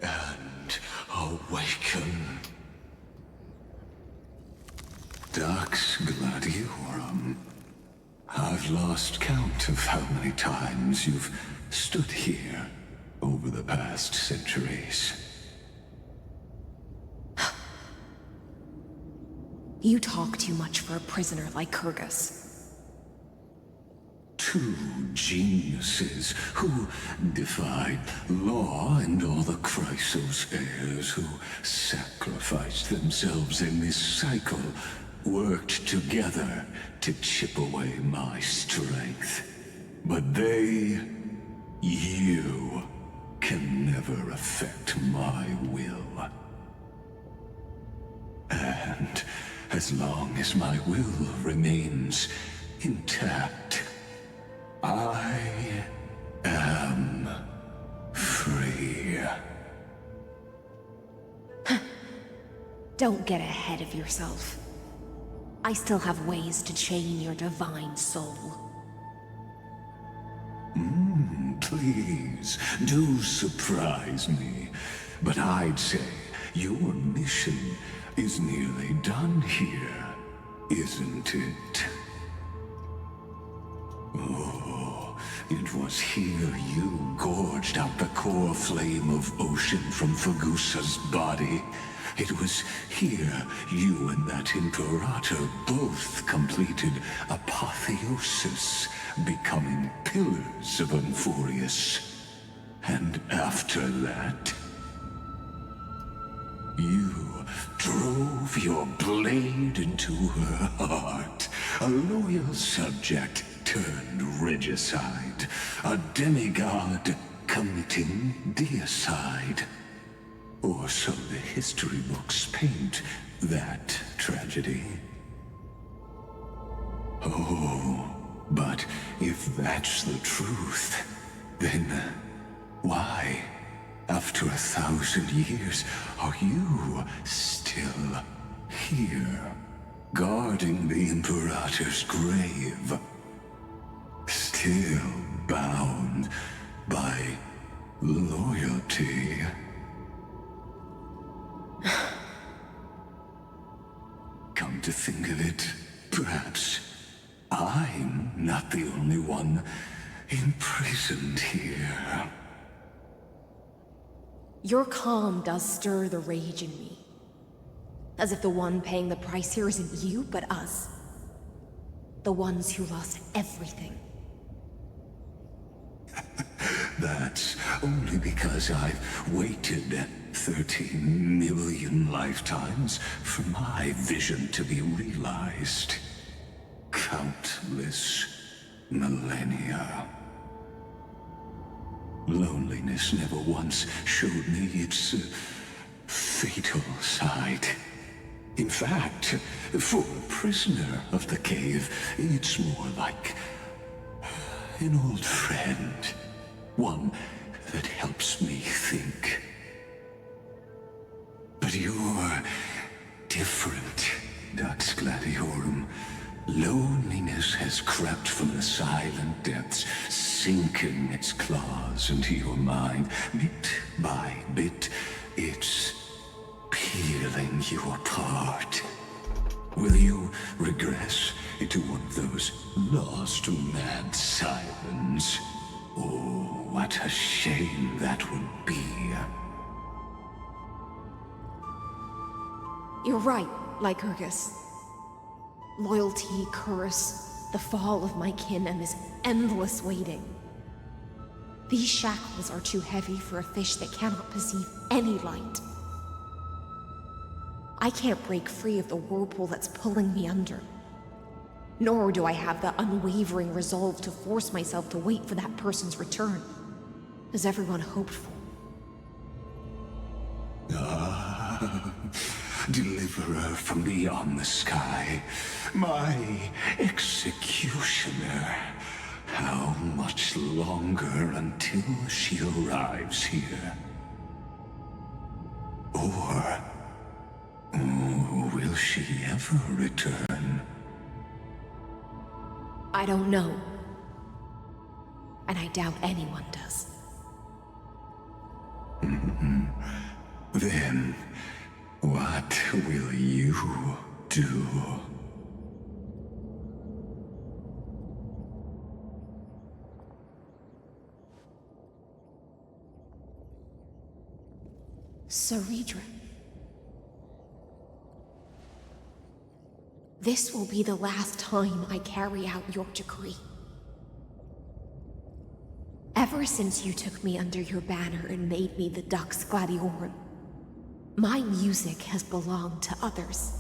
and awaken. Dux Gladiorum. I've lost count of how many times you've stood here over the past centuries. You talk too much for a prisoner like Kyrgyz. Two geniuses who defied law and all the Chrysos heirs who sacrificed themselves in this cycle worked together to chip away my strength. But they, you, can never affect my will. And as long as my will remains intact, I am free. Don't get ahead of yourself. I still have ways to chain your divine soul. Please, do surprise me. But I'd say your mission is nearly done here, isn't it? Oh, it was here you gorged out the core flame of ocean from Fagusa's body. It was here you and that Imperator both completed apotheosis, becoming pillars of Amphorius. And after that, you drove your blade into her heart, a loyal subject turned regicide, a demigod committing deicide. Or so the history books paint that tragedy. Oh, but if that's the truth, then why, after 1,000 years, are you still here, guarding the Imperator's grave? Still bound by loyalty? Come to think of it, perhaps I'm not the only one imprisoned here. Your calm does stir the rage in me. As if the one paying the price here isn't you, but us. The ones who lost everything. That's only because I've waited 13 million lifetimes for my vision to be realized. Countless millennia. Loneliness never once showed me its fatal side. In fact, for a prisoner of the cave, it's more like an old friend. One that helps me think. But you're different, Dux Gladiorum. Loneliness has crept from the silent depths, sinking its claws into your mind. Bit by bit, it's peeling you apart. Will you regress into one of those lost mad sirens? Oh, what a shame that would be. You're right, Lycurgus. Loyalty, curse, the fall of my kin, and this endless waiting. These shackles are too heavy for a fish that cannot perceive any light. I can't break free of the whirlpool that's pulling me under. Nor do I have the unwavering resolve to force myself to wait for that person's return, as everyone hoped for. Ah, deliverer from beyond the sky, my executioner. How much longer until she arrives here? Or will she ever return? I don't know. And I doubt anyone does. Then, what will you do? Saridra. This will be the last time I carry out your decree. Ever since you took me under your banner and made me the Dux Gladiorum, my music has belonged to others.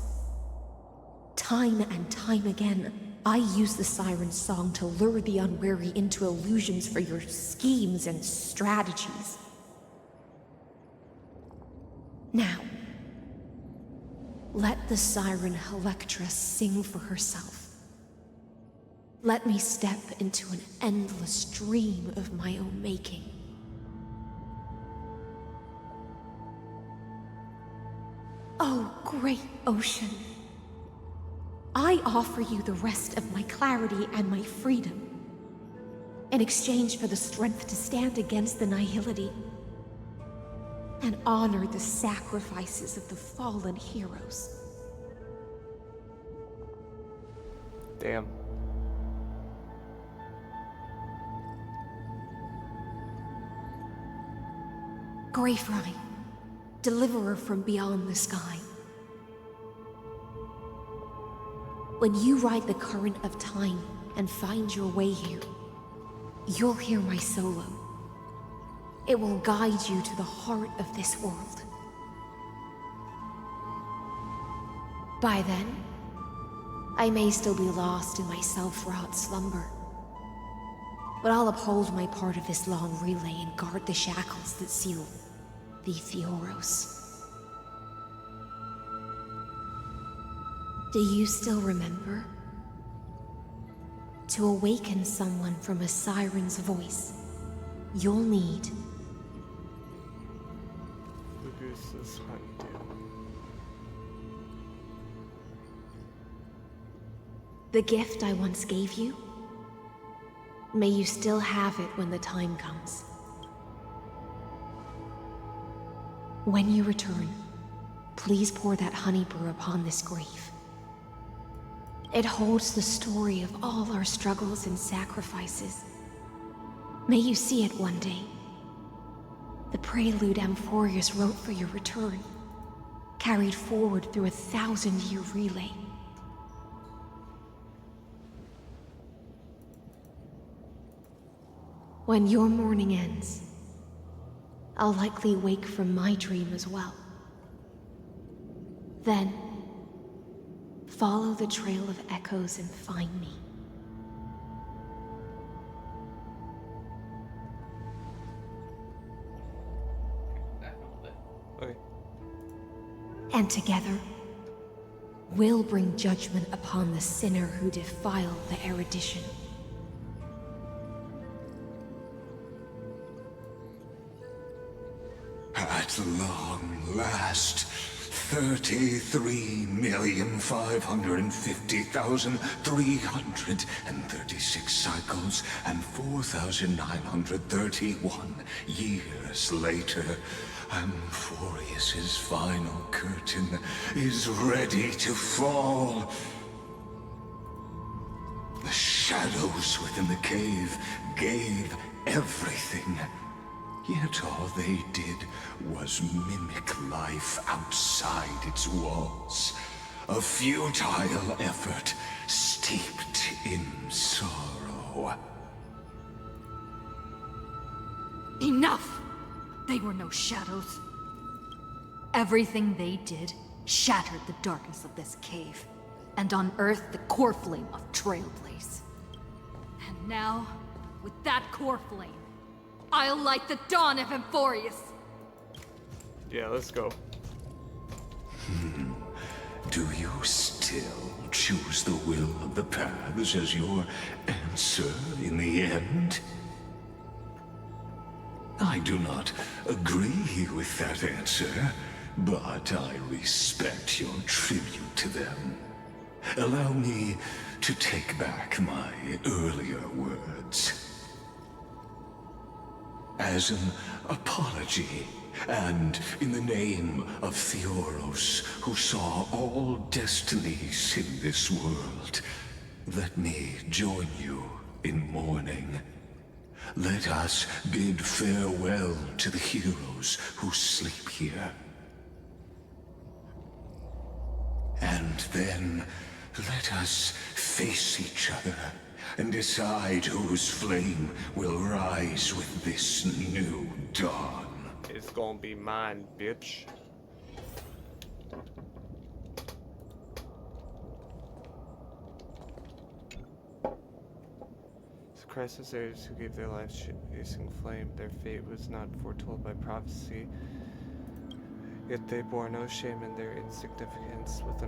Time and time again, I use the siren's song to lure the unwary into illusions for your schemes and strategies. Now, let the siren Electra sing for herself. Let me step into an endless dream of my own making. Oh, great ocean. I offer you the rest of my clarity and my freedom, in exchange for the strength to stand against the nihility and honor the sacrifices of the fallen heroes. Damn. Greyfry, deliverer from beyond the sky. When you ride the current of time and find your way here, you'll hear my solo. It will guide you to the heart of this world. By then, I may still be lost in my self-wrought slumber, but I'll uphold my part of this long relay and guard the shackles that seal the Theoros. Do you still remember? To awaken someone from a siren's voice, you'll need the goose's honeydew. The gift I once gave you? May you still have it when the time comes. When you return, please pour that honey brew upon this grave. It holds the story of all our struggles and sacrifices. May you see it one day. The prelude Amphorius wrote for your return, carried forward through a 1,000-year relay. When your morning ends, I'll likely wake from my dream as well. Then, follow the trail of echoes and find me. Okay. And together, we'll bring judgment upon the sinner who defiled the erudition. At long last, 33,550,336 cycles and 4,931 years later, Amphorius's final curtain is ready to fall. The shadows within the cave gave everything. Yet all they did was mimic life outside its walls. A futile effort steeped in sorrow. Enough! They were no shadows. Everything they did shattered the darkness of this cave, and unearthed the core flame of Trailblaze. And now, with that core flame, I'll light the dawn of Emphorius! Yeah, let's go. Do you still choose the will of the paths as your answer in the end? I do not agree with that answer, but I respect your tribute to them. Allow me to take back my earlier words. As an apology, and in the name of Theoros, who saw all destinies in this world, let me join you in mourning. Let us bid farewell to the heroes who sleep here. And then, let us face each other and decide whose flame will rise with this new dawn. It's gonna be mine, bitch. Christ's heirs who gave their lives chasing flame, their fate was not foretold by prophecy. Yet they bore no shame in their insignificance. With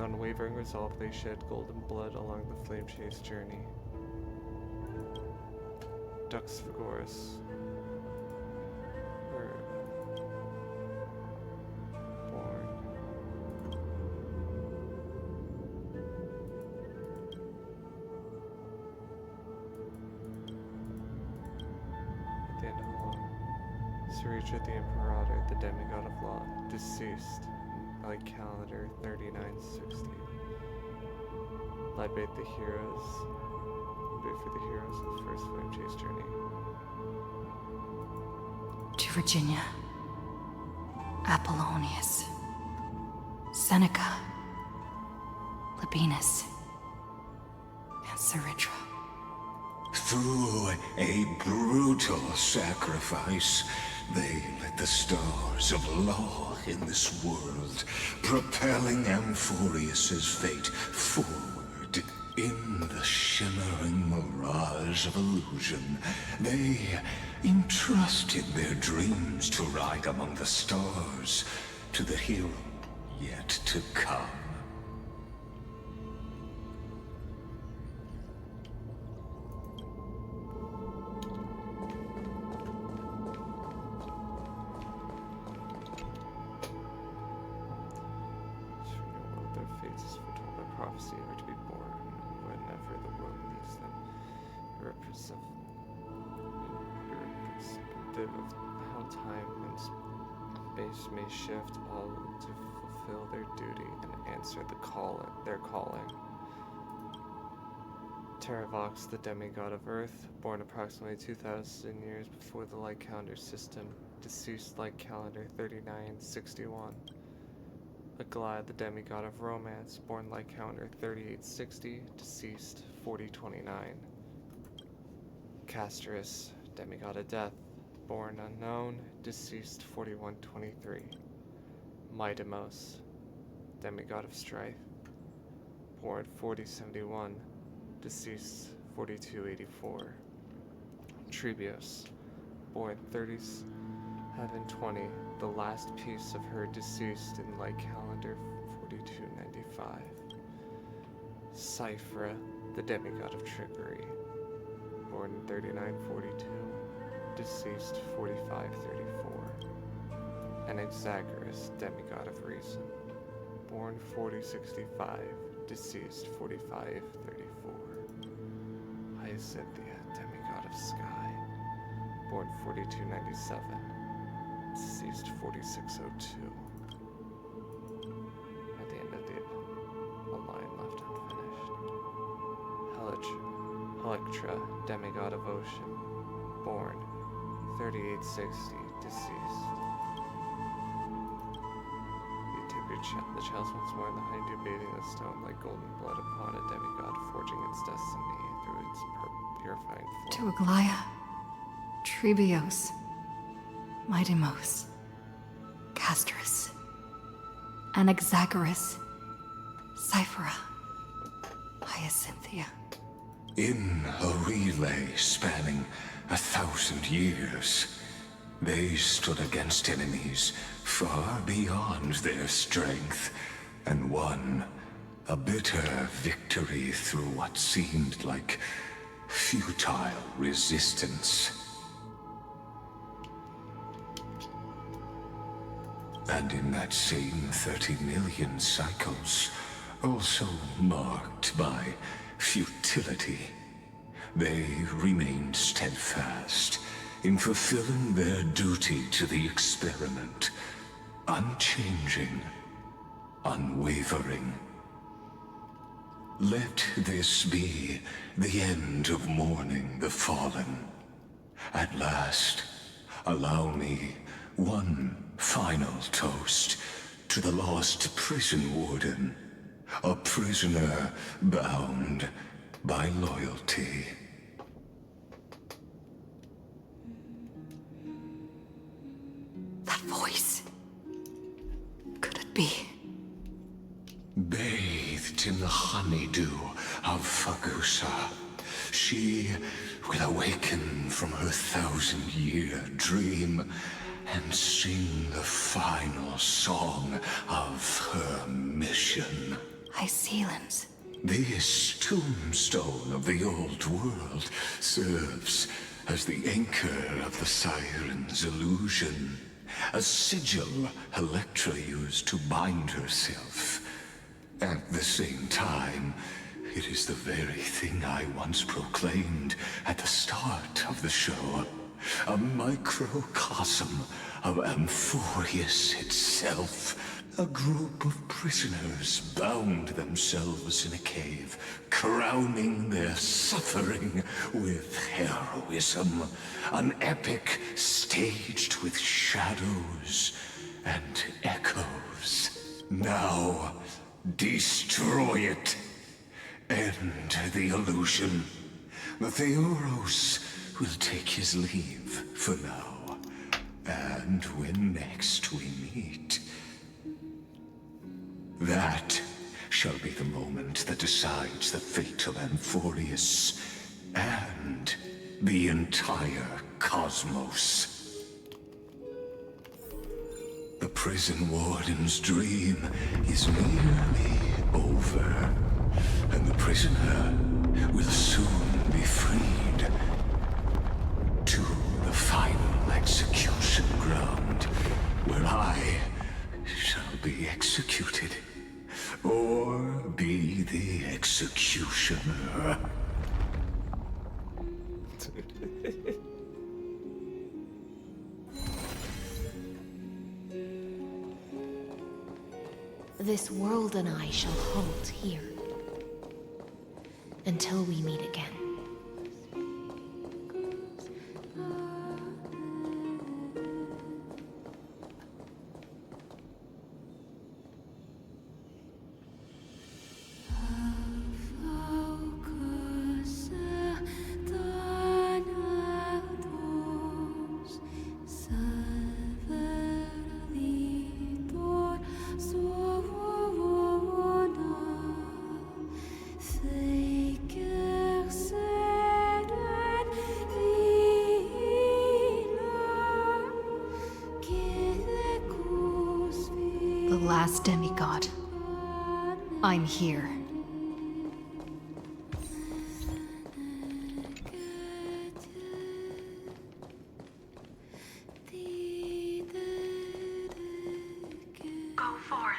unwavering resolve, they shed golden blood along the flame-chased journey. Dux Vigoris. Born. At the end of law, Saritra the Imperator, the demigod of law, deceased, like calendar 3960. Libate the heroes. Wait for the heroes of the first flame chase journey. To Virginia, Apollonius, Seneca, Labienus, and Saritra. Through a brutal sacrifice, they lit the stars of law in this world, propelling Amphorius's fate forward. In the shimmering mirage of illusion, they entrusted their dreams to ride among the stars, to the hero yet to come. Of how time and space may shift, all to fulfill their duty and answer their calling. Terravox, the demigod of Earth, born approximately 2,000 years before the light calendar system, deceased light calendar 3961. Aglad, the demigod of Romance, born light calendar 3860, deceased 4029. Castorus, demigod of Death, born unknown, deceased 4123. Midamos, demigod of strife, born 4071, deceased 4284. Trebios, born 3720, the last piece of her, deceased in light calendar 4295. Cyphra, the demigod of trickery, born 3942. Deceased 4534. Anaxagoras, demigod of reason, born 4065, deceased 4534. Hyacinthia, demigod of sky, born 4297, deceased 4602. At the end of a line left unfinished. Helectra, demigod of ocean, born 3860, deceased. You tip your the chalice once more, and the honeydew bathing the stone like golden blood upon a demigod, forging its destiny through its purifying flow. To Aglaya, Trebios, Midimos, Castris, Anaxagoras, Cyphera, Hyacinthia. In a relay spanning 1,000 years, they stood against enemies far beyond their strength, and won a bitter victory through what seemed like futile resistance. And in that same 30 million cycles, also marked by futility, they remained steadfast in fulfilling their duty to the experiment, unchanging, unwavering. Let this be the end of mourning the fallen. At last, allow me one final toast to the lost prison warden, a prisoner bound by loyalty. That voice. Could it be? Bathed in the honeydew of Fagusa, she will awaken from her 1,000-year dream and sing the final song of her mission. Hycelans. This tombstone of the old world serves as the anchor of the Siren's illusion, a sigil Electra used to bind herself. At the same time, it is the very thing I once proclaimed at the start of the show, a microcosm of Amphorius itself. A group of prisoners bound themselves in a cave, crowning their suffering with heroism. An epic staged with shadows and echoes. Now, destroy it. End the illusion. The Theoros will take his leave for now. And when next we meet, that shall be the moment that decides the fate of Amphorius and the entire cosmos. The prison warden's dream is nearly over, and the prisoner will soon be freed to the final execution ground, where I shall be executed. Or be the executioner. This world and I shall halt here until we meet again. Last demigod. I'm here. Go forth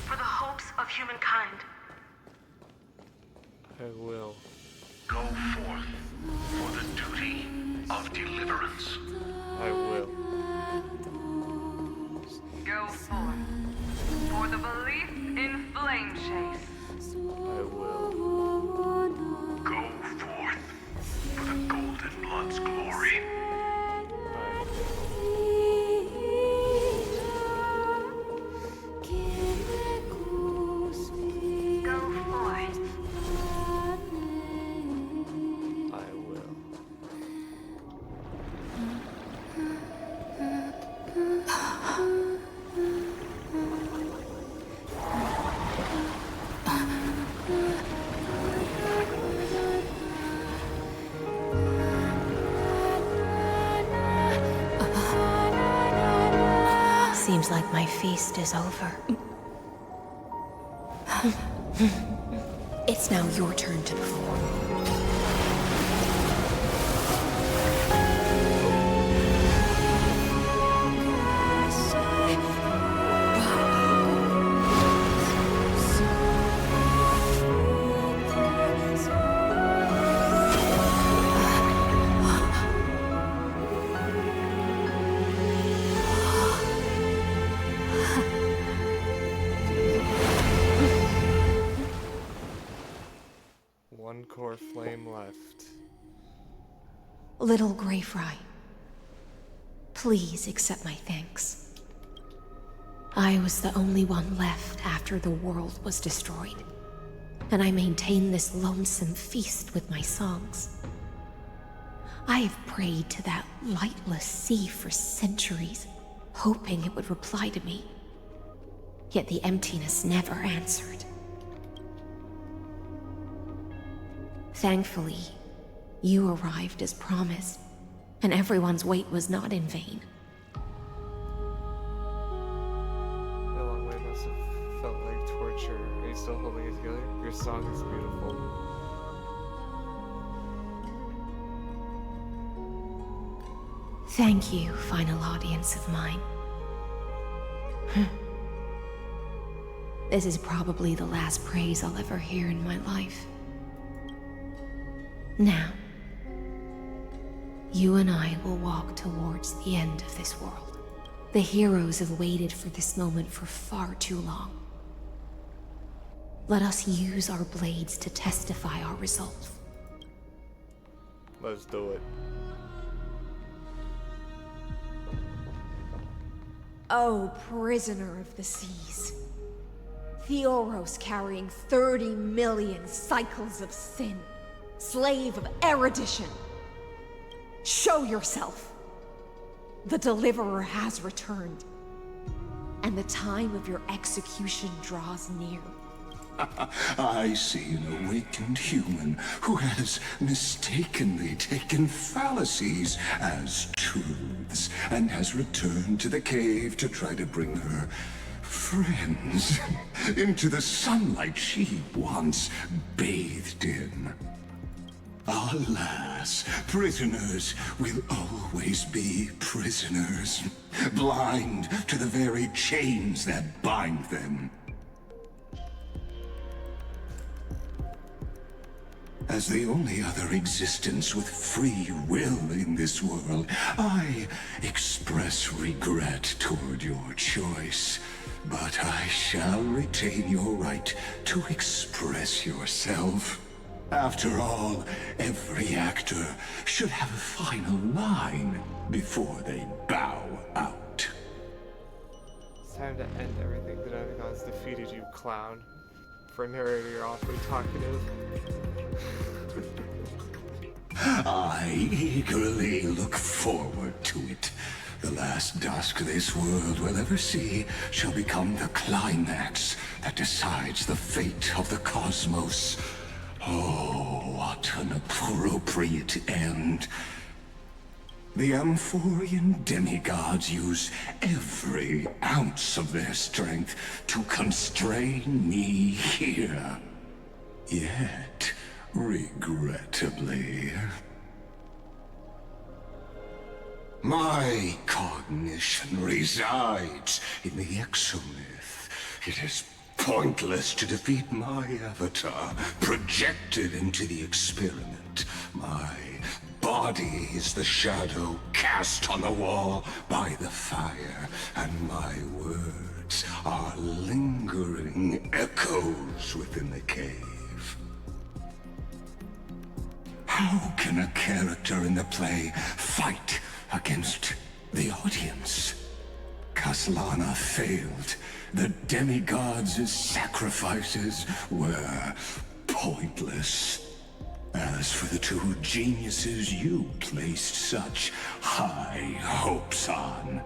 for the hopes of humankind. I will. Go forth for the duty of deliverance. I will. Go forth for the belief in Flame Chase. I will. Go forth for the Golden Blood's glory. I will. Seems like my feast is over. It's now your turn to perform. One core flame left. Little Grey Fry, please accept my thanks. I was the only one left after the world was destroyed, and I maintained this lonesome feast with my songs. I have prayed to that lightless sea for centuries, hoping it would reply to me. Yet the emptiness never answered. Thankfully, you arrived as promised, and everyone's wait was not in vain. The long way must have felt like torture. Are you still holding it together? Your song is beautiful. Thank you, final audience of mine. This is probably the last praise I'll ever hear in my life. Now, you and I will walk towards the end of this world. The heroes have waited for this moment for far too long. Let us use our blades to testify our resolve. Let's do it. Oh, prisoner of the seas. Theoros carrying 30 million cycles of sin. Slave of erudition. Show yourself. The Deliverer has returned, and the time of your execution draws near. I see an awakened human who has mistakenly taken fallacies as truths and has returned to the cave to try to bring her friends into the sunlight she once bathed in. Alas, prisoners will always be prisoners, blind to the very chains that bind them. As the only other existence with free will in this world, I express regret toward your choice. But I shall retain your right to express yourself. After all, every actor should have a final line before they bow out. It's time to end everything. The demigods defeated you, clown. For a narrator, you're awfully talkative. I eagerly look forward to it. The last dusk this world will ever see shall become the climax that decides the fate of the cosmos. Oh, what an appropriate end. The Amphorian demigods use every ounce of their strength to constrain me here. Yet, regrettably, my cognition resides in the exomyth. It is pointless to defeat my avatar, projected into the experiment. My body is the shadow cast on the wall by the fire, and my words are lingering echoes within the cave. How can a character in the play fight against the audience? Kaslana failed. The demigods' sacrifices were pointless. As for the two geniuses you placed such high hopes on,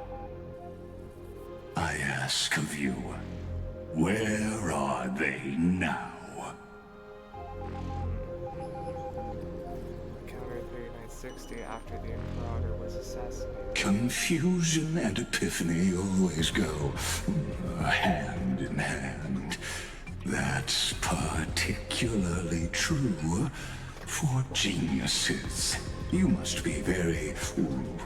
I ask of you, where are they now? Counter 3 nice 1960 after the Imperator was assassinated. Confusion and epiphany always go hand in hand. That's particularly true for geniuses. You must be very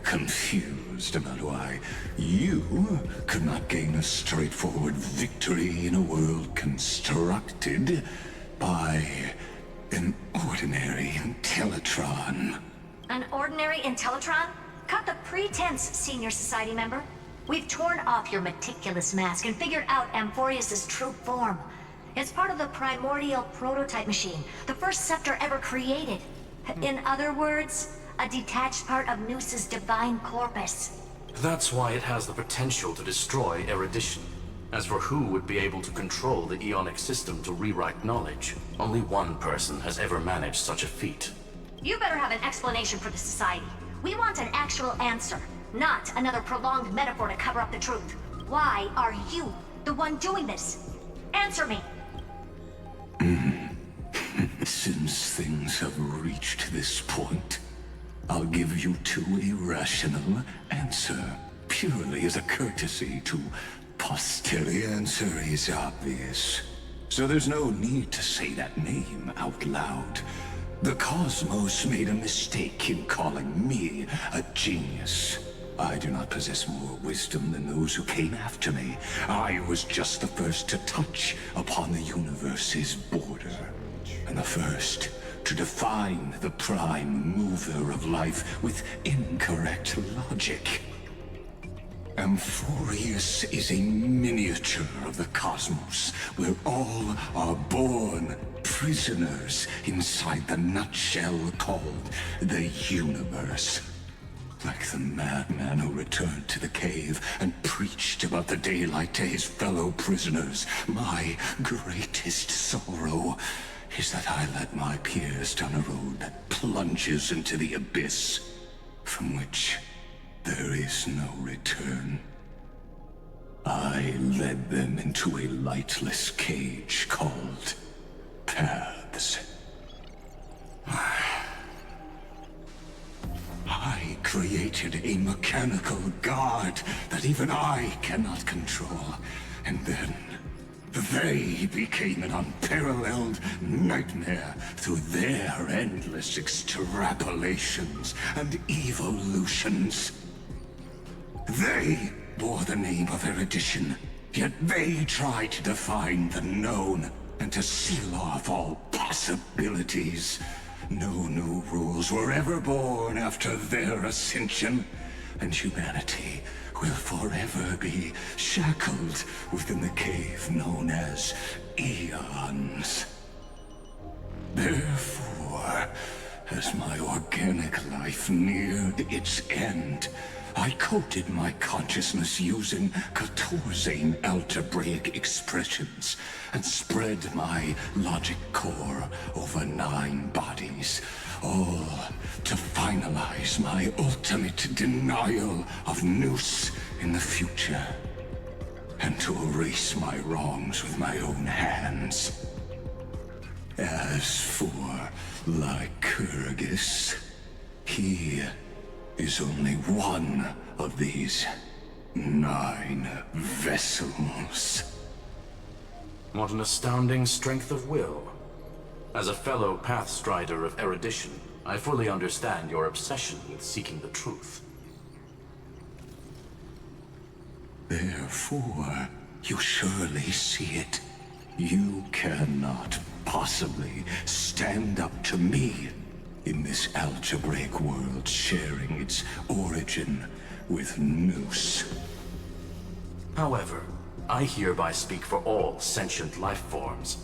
confused about why you could not gain a straightforward victory in a world constructed by an ordinary Intellitron. An ordinary Intellitron? Cut the pretense, Senior Society member. We've torn off your meticulous mask and figured out Amphorius' true form. It's part of the primordial prototype machine, the first scepter ever created. In other words, a detached part of Noos's divine corpus. That's why it has the potential to destroy erudition. As for who would be able to control the Ionic system to rewrite knowledge, only one person has ever managed such a feat. You better have an explanation for the Society. We want an actual answer, not another prolonged metaphor to cover up the truth. Why are you the one doing this? Answer me! Since things have reached this point, I'll give you two irrational answer, purely as a courtesy to posterity. Answer is obvious, so there's no need to say that name out loud. The cosmos made a mistake in calling me a genius. I do not possess more wisdom than those who came after me. I was just the first to touch upon the universe's border, and the first to define the prime mover of life with incorrect logic. Amphorius is a miniature of the cosmos, where all are born prisoners inside the nutshell called the universe. Like the madman who returned to the cave and preached about the daylight to his fellow prisoners, my greatest sorrow is that I led my peers down a road that plunges into the abyss, from which there is no return. I led them into a lightless cage called paths. I created a mechanical guard that even I cannot control, and then they became an unparalleled nightmare through their endless extrapolations and evolutions. They bore the name of erudition, yet they tried to define the known and to seal off all possibilities. No new rules were ever born after their ascension, and humanity will forever be shackled within the cave known as eons. Therefore, as my organic life neared its end, I coded my consciousness using 14 algebraic expressions and spread my logic core over 9 bodies, all to finalize my ultimate denial of Noos in the future, and to erase my wrongs with my own hands. As for Lycurgus, he is only one of these 9 vessels. What an astounding strength of will. As a fellow Pathstrider of erudition, I fully understand your obsession with seeking the truth. Therefore, you surely see it. You cannot possibly stand up to me in this algebraic world sharing its origin with Noos. However, I hereby speak for all sentient life forms.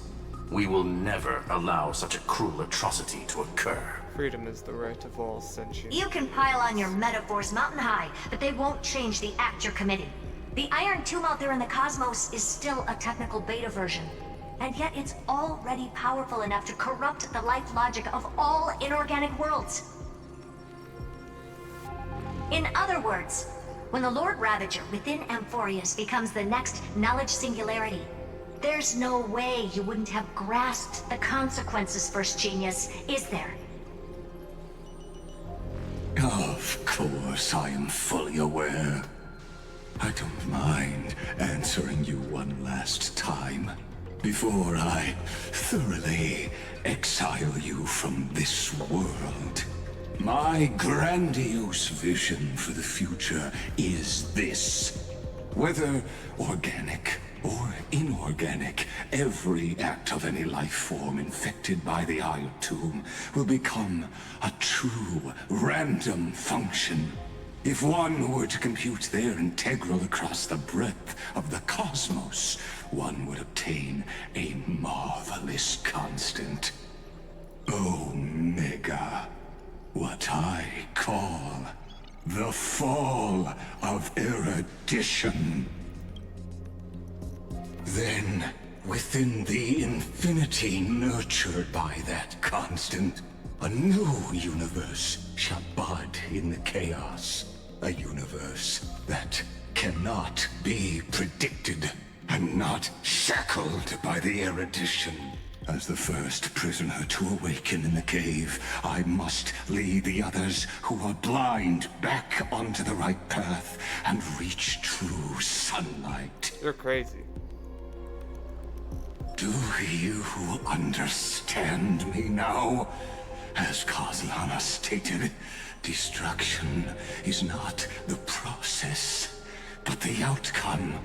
We will never allow such a cruel atrocity to occur. Freedom is the right of all sentient. You can pile on your metaphors mountain high, but they won't change the act you're committing. The Iron Tomb out there in the cosmos is still a technical beta version. And yet it's already powerful enough to corrupt the life logic of all inorganic worlds. In other words, when the Lord Ravager within Amphorius becomes the next knowledge singularity, there's no way you wouldn't have grasped the consequences, First Genius, is there? course, I am fully aware. I don't mind answering you one last time before I thoroughly exile you from this world. My grandiose vision for the future is this. Whether organic or inorganic, every act of any life form infected by the Iron Tomb will become a true random function. If one were to compute their integral across the breadth of the cosmos, one would obtain a marvelous constant. Omega. What I call the fall of erudition. Then, within the infinity nurtured by that constant, a new universe shall bud in the chaos. A universe that cannot be predicted and not shackled by the erudition. As the first prisoner to awaken in the cave, I must lead the others who are blind back onto the right path and reach true sunlight. You're crazy. Do you understand me now? As Kozlana stated, destruction is not the process, but the outcome.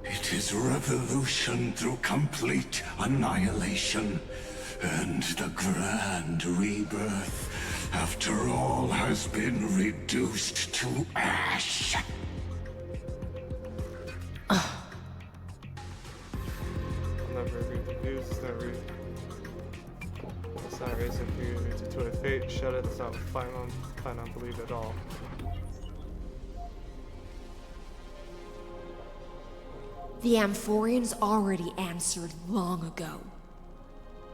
It is revolution through complete annihilation, and the grand rebirth, after all has been reduced to ash. I'll never read the news, it's not a reason for you to a fate. Shut it, it's not final, plan on believe at all. The Amphorians already answered long ago.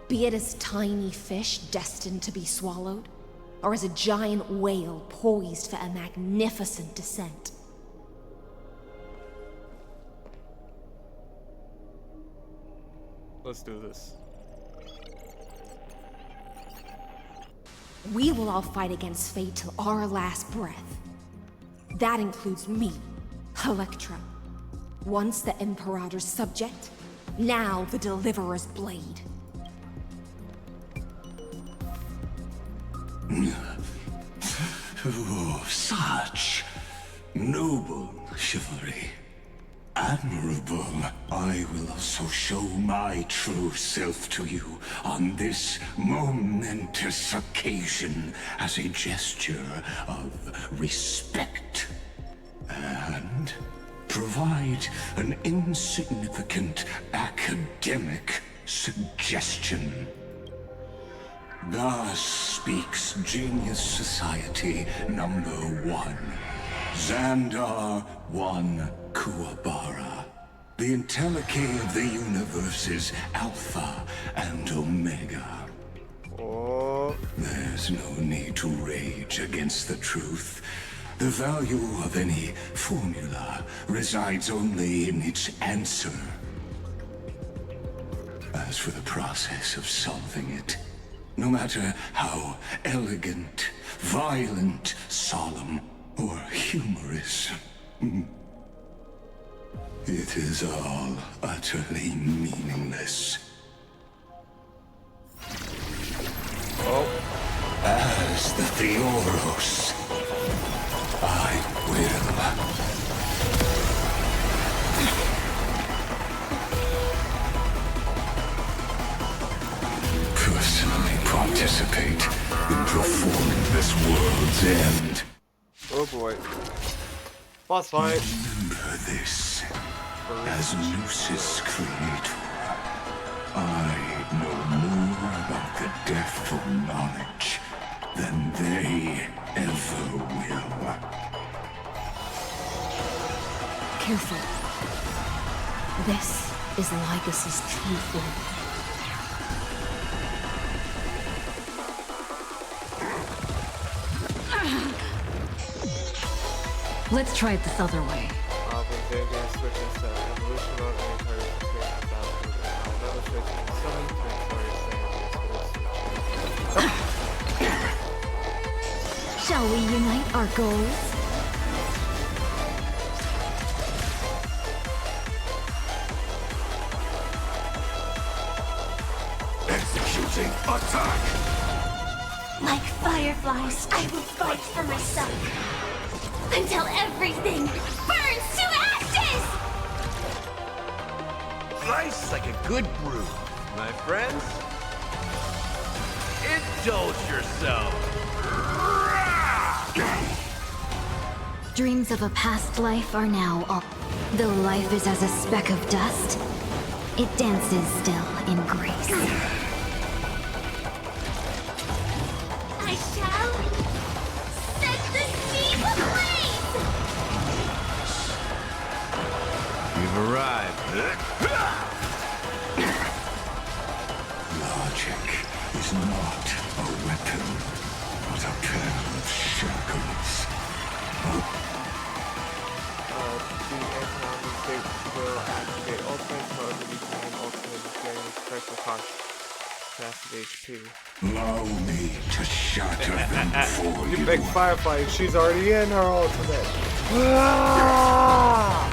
Be it as tiny fish destined to be swallowed, or as a giant whale poised for a magnificent descent. Let's do this. We will all fight against fate till our last breath. That includes me, Electra. Once the Imperator's subject, now the Deliverer's blade. Oh, such noble chivalry. Admirable. I will also show my true self to you on this momentous occasion as a gesture of respect. And provide an insignificant academic suggestion. Thus speaks Genius Society number 1. Xandar 1 Kuwabara. The Entelechy of the universe's Alpha and Omega. Oh. There's no need to rage against the truth. The value of any formula resides only in its answer. As for the process of solving it, no matter how elegant, violent, solemn, or humorous, it is all utterly meaningless. Oh. As the Theoros, I will personally participate in performing this world's end. Oh boy. Boss fight. Remember this. As Lucis Creator, I know more about the depth of knowledge than they ever will. Careful. This is Lycus's true form. Let's try it this other way. When Xandar switches to evolution mode, any target can create a battle with it. I'll never switch to 7 to target Xandar's. Shall Shall we unite our goals? Executing attack! Like fireflies, I will fight for myself. Until everything burns to ashes! Life's like a good brew, my friends. Indulge yourself. Dreams of a past life are now all. Though life is as a speck of dust, it dances still in grace. I shall set the sea ablaze! You've arrived. Logic is not a weapon, but a pair of shackles. The anti-nazi state will activate ultimate mode, reducing ultimate experience, special cost, massive HP. Allow me to shatter them for You you. big firefly, she's already in her ultimate. Ah!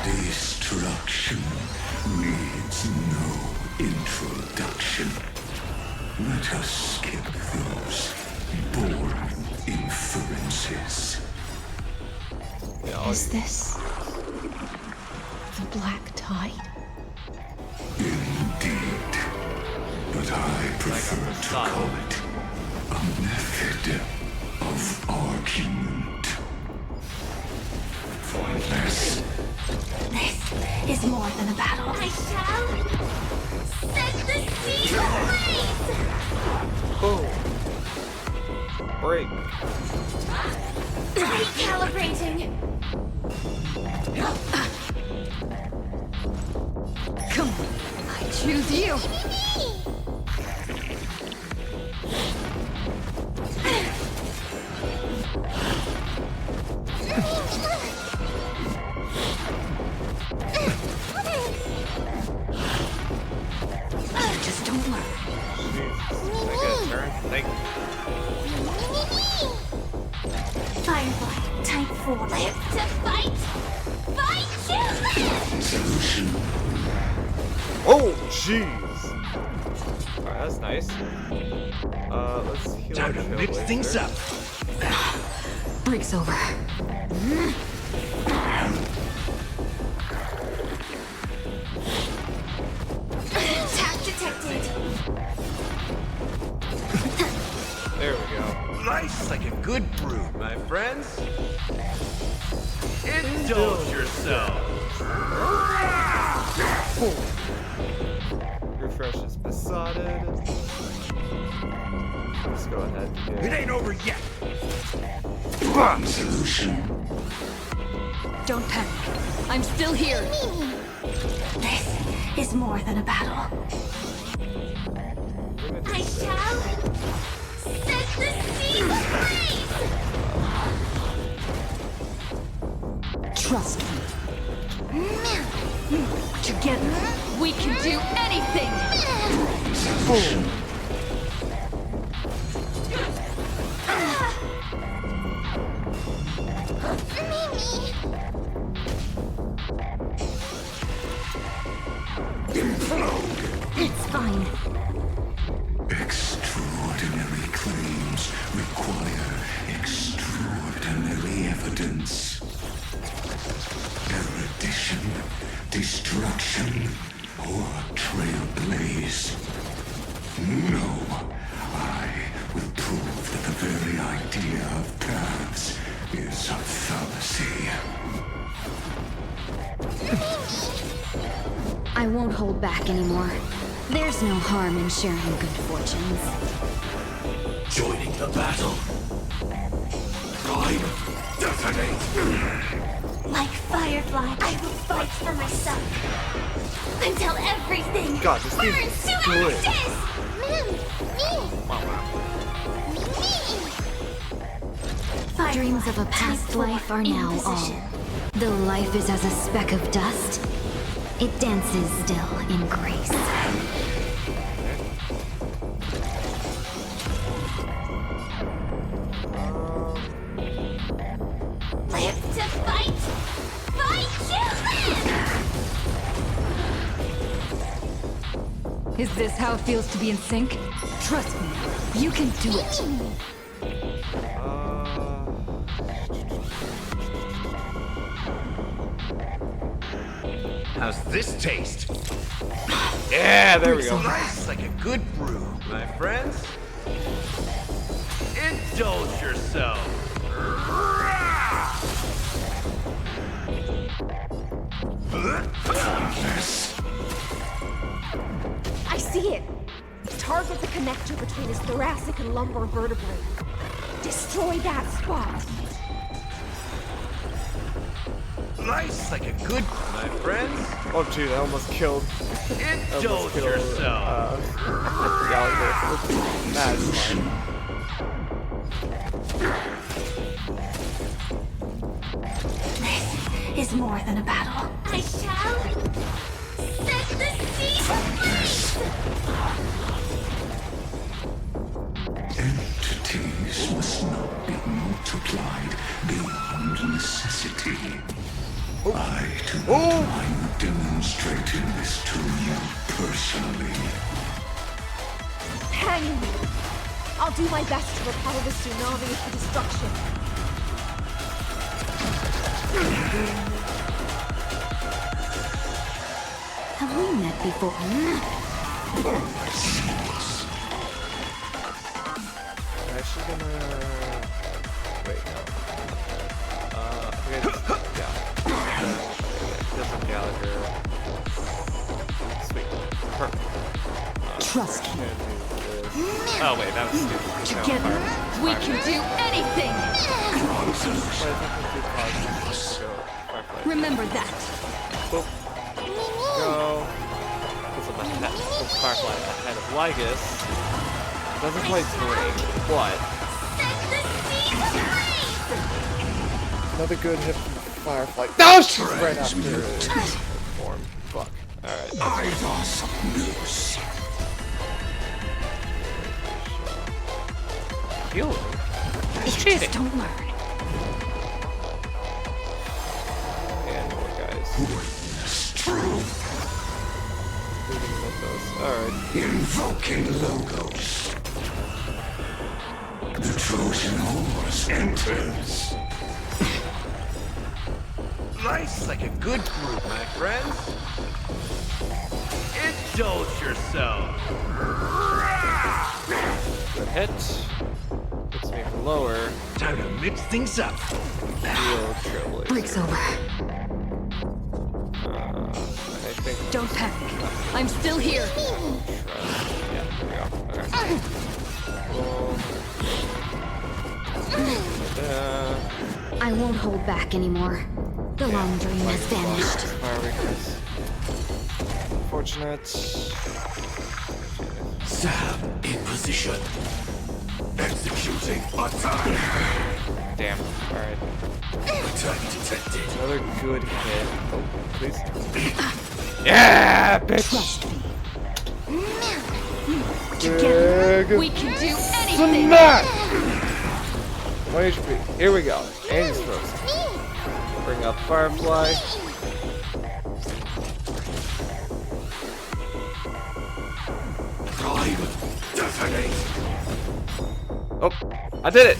Destruction needs no introduction. Let us skip those boring inferences. Is this the black tide? Indeed. But I prefer to call it a method of argument. For this, This is more than a battle. I shall set the sea ablaze! Boom. Break. Recalibrating. Come on, I choose you. Just don't learn. Can I get a turn? Thank you. Firefly, type 4. Live to fight! Fight to live! solution. Oh, jeez. Alright, that's nice. Let's heal Time to mix things up. Break's over. Attack detected. There we go. Life's like a good brew, my friends. Indulge yourself. Refresh is besotted. Let's go ahead and do It ain't over yet. Solution. Don't panic. I'm still here. This is more than a battle. I shall set the sea ablaze! Trust me. Together, we can do anything. It's fine. Extraordinary claims require extraordinary evidence. Erudition, destruction, or trailblaze. No, I will prove that the very idea of paths is a fallacy. I won't hold back anymore. There's no harm in sharing good fortunes. Joining the battle. Time, detonate. Like firefly, I will fight for myself. Until everything God, this burns thing's to good. ashes! Dreams of a past life are now all. Though life is as a speck of dust, it dances still in grace. Is this how it feels to be in sync? Trust me, you can do it. How's this taste? Yeah, there we go. Nice like a good brew, my friends. Indulge yourself. I see it! Target the connector between his thoracic and lumbar vertebrae. Destroy that spot! Nice like a good, my friends. Oh, gee, I almost killed. Indulge yourself. Gallagher. That's fine. This is more than a battle. I shall set the sea ablaze! Entities must not be multiplied beyond necessity. I, to I'm demonstrating this to you personally. Hang in there. I'll do my best to repel the tsunami of destruction. Have we met before? I'm actually gonna... Wait, no. Yeah. Different Gallagher. Sweet. Perfect. Trust me. Oh wait, that was stupid. Together, we can do anything! Remember that. Boop. Go. Because of the head. Firefly ahead of Lygus. Doesn't quite break, but... Another good hit from Firefly. No! She's right after his form. Fuck. Alright. Heal. It's cheating. Don't learn. And more guys. True. Alright. Invoking Logos. The Trojan horse enters. Nice like a good brew, my friends. Indulge yourself. Good hit. Puts me lower. Time to mix things up. Heal Trailblazer. Break's over. I think... Don't panic. I'm still here. Yeah, there we go. Okay. I won't hold back anymore. The long dream has vanished. Fire weakness. Unfortunate. Sam in position. Executing attack. Damn. Alright. Attack detected. Another good hit. Oh, please. Yeah, bitch! Together, we can do anything! Smack! 1 HP. Here we go. And he's frozen. Bring up Firefly. Detonate. Oh, I did it!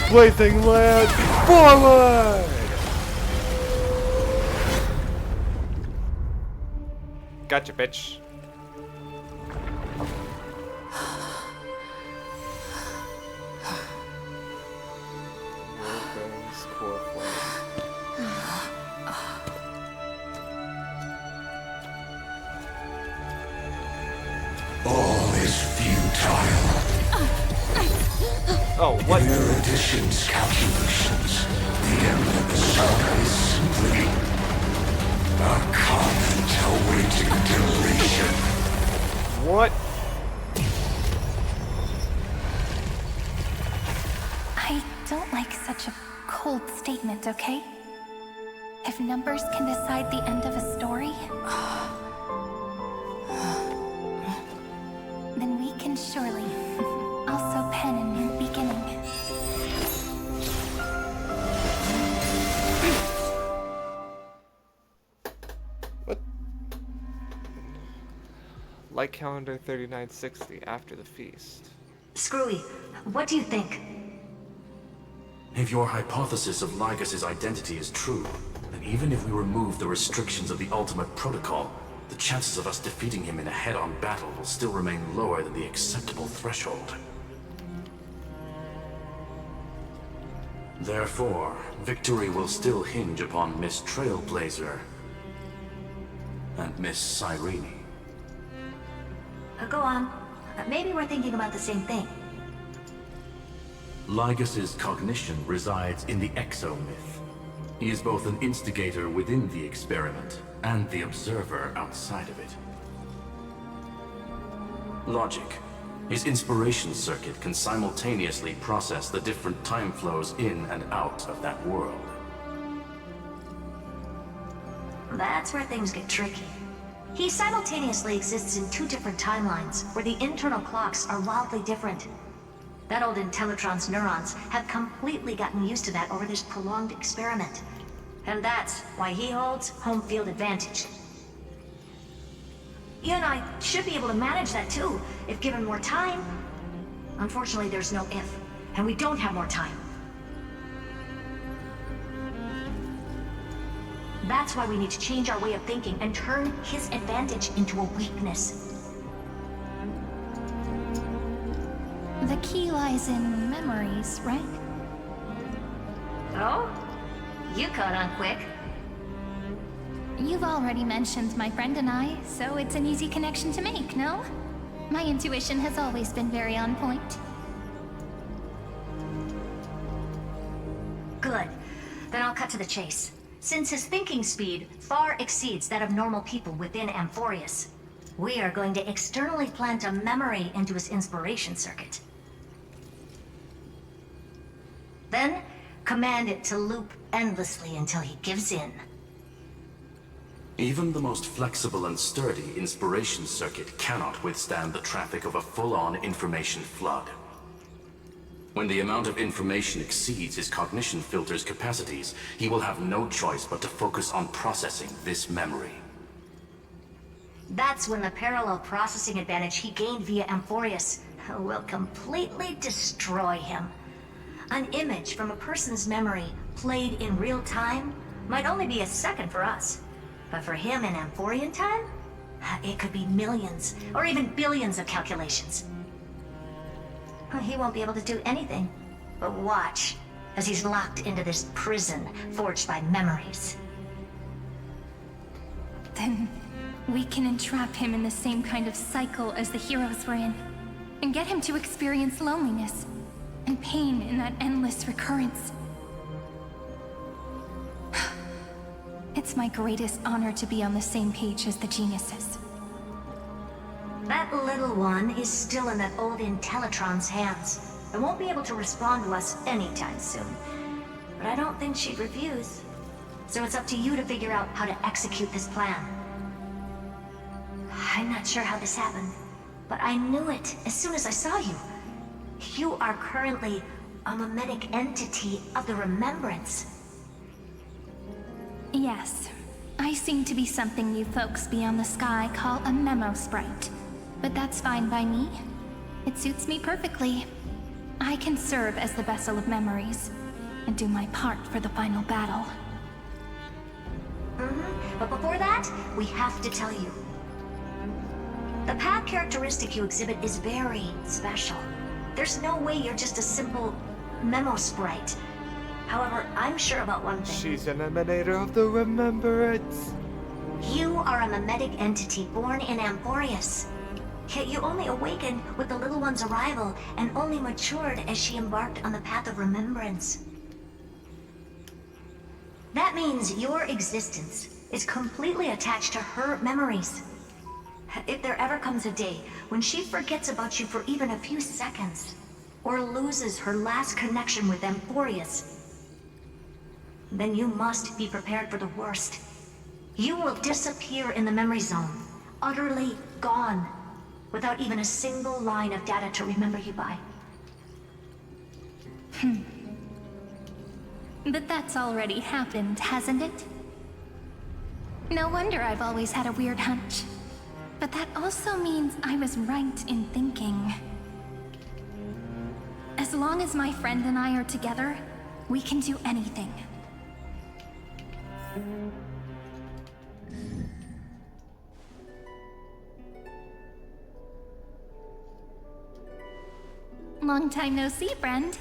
Plaything land forward! Gotcha, bitch. All is futile. Oh, what? Erudition's calculations. The endless saga is simply a comment awaiting deletion. What? I don't like such a cold statement, okay? If numbers can decide the end of a story, then we can surely also pen a new beginning. Light calendar 3960 after the feast. Screwy, what do you think? If your hypothesis of Lygus' identity is true, then even if we remove the restrictions of the Ultimate Protocol, the chances of us defeating him in a head-on battle will still remain lower than the acceptable threshold. Therefore, victory will still hinge upon Miss Trailblazer and Miss Cyrene. Go on. Maybe we're thinking about the same thing. Lygus' cognition resides in the exomyth. He is both an instigator within the experiment and the observer outside of it. Logic. His inspiration circuit can simultaneously process the different time flows in and out of that world. That's where things get tricky. He simultaneously exists in two different timelines, where the internal clocks are wildly different. That old Intellitron's neurons have completely gotten used to that over this prolonged experiment. And that's why he holds home field advantage. You and I should be able to manage that too, if given more time. Unfortunately, there's no if, and we don't have more time. That's why we need to change our way of thinking and turn his advantage into a weakness. The key lies in memories, right? Oh? You caught on quick. You've already mentioned my friend and I, so it's an easy connection to make, no? My intuition has always been very on point. Good. Then I'll cut to the chase. Since his thinking speed far exceeds that of normal people within Amphorius, we are going to externally plant a memory into his inspiration circuit. Then, command it to loop endlessly until he gives in. Even the most flexible and sturdy inspiration circuit cannot withstand the traffic of a full-on information flood. When the amount of information exceeds his cognition filter's capacities, he will have no choice but to focus on processing this memory. That's when the parallel processing advantage he gained via Amphorius will completely destroy him. An image from a person's memory played in real time might only be a second for us. But for him in Amphorian time, it could be millions or even billions of calculations. He won't be able to do anything but watch as he's locked into this prison forged by memories. Then we can entrap him in the same kind of cycle as the heroes were in, and get him to experience loneliness and pain in that endless recurrence. It's my greatest honor to be on the same page as the geniuses. That little one is still in that old Intellitron's hands and won't be able to respond to us anytime soon. But I don't think she'd refuse. So it's up to you to figure out how to execute this plan. I'm not sure how this happened, but I knew it as soon as I saw you. You are currently a mimetic entity of the Remembrance. Yes, I seem to be something you folks beyond the sky call a memo sprite. But that's fine by me. It suits me perfectly. I can serve as the vessel of memories, and do my part for the final battle. But before that, we have to tell you. The path characteristic you exhibit is very special. There's no way you're just a simple memo sprite. However, I'm sure about one thing. She's an emanator of the Remembrance. You are a mimetic entity born in Amphorius. Yet you only awakened with the little one's arrival and only matured as she embarked on the path of remembrance. That means your existence is completely attached to her memories. If there ever comes a day when she forgets about you for even a few seconds, or loses her last connection with Amphorius, then you must be prepared for the worst. You will disappear in the memory zone, utterly gone, without even a single line of data to remember you by. But that's already happened, hasn't it? No wonder I've always had a weird hunch. But that also means I was right in thinking. As long as my friend and I are together, we can do anything. Long time no see, friend.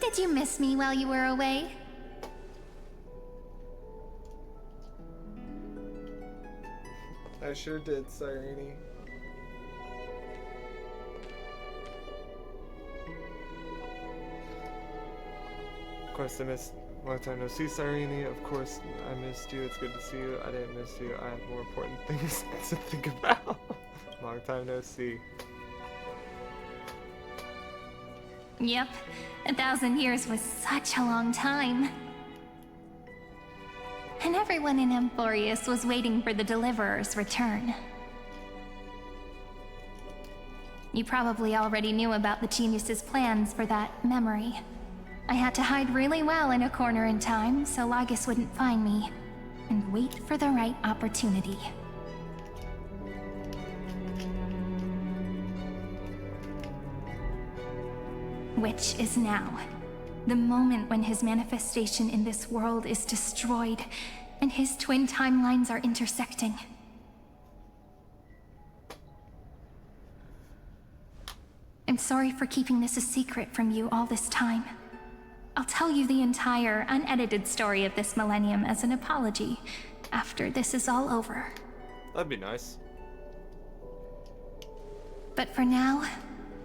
Did you miss me while you were away? I sure did, Cyrene. Of course, I missed. Long time no see, Cyrene. Of course, I missed you. It's good to see you. I didn't miss you. I have more important things to think about. Long time no see. Yep, 1,000 years was such a long time. And everyone in Emporius was waiting for the Deliverer's return. You probably already knew about the genius's plans for that memory. I had to hide really well in a corner in time so Lygus wouldn't find me, and wait for the right opportunity. Which is now. The moment when his manifestation in this world is destroyed, and his twin timelines are intersecting. I'm sorry for keeping this a secret from you all this time. I'll tell you the entire, unedited story of this millennium as an apology, after this is all over. That'd be nice. But for now,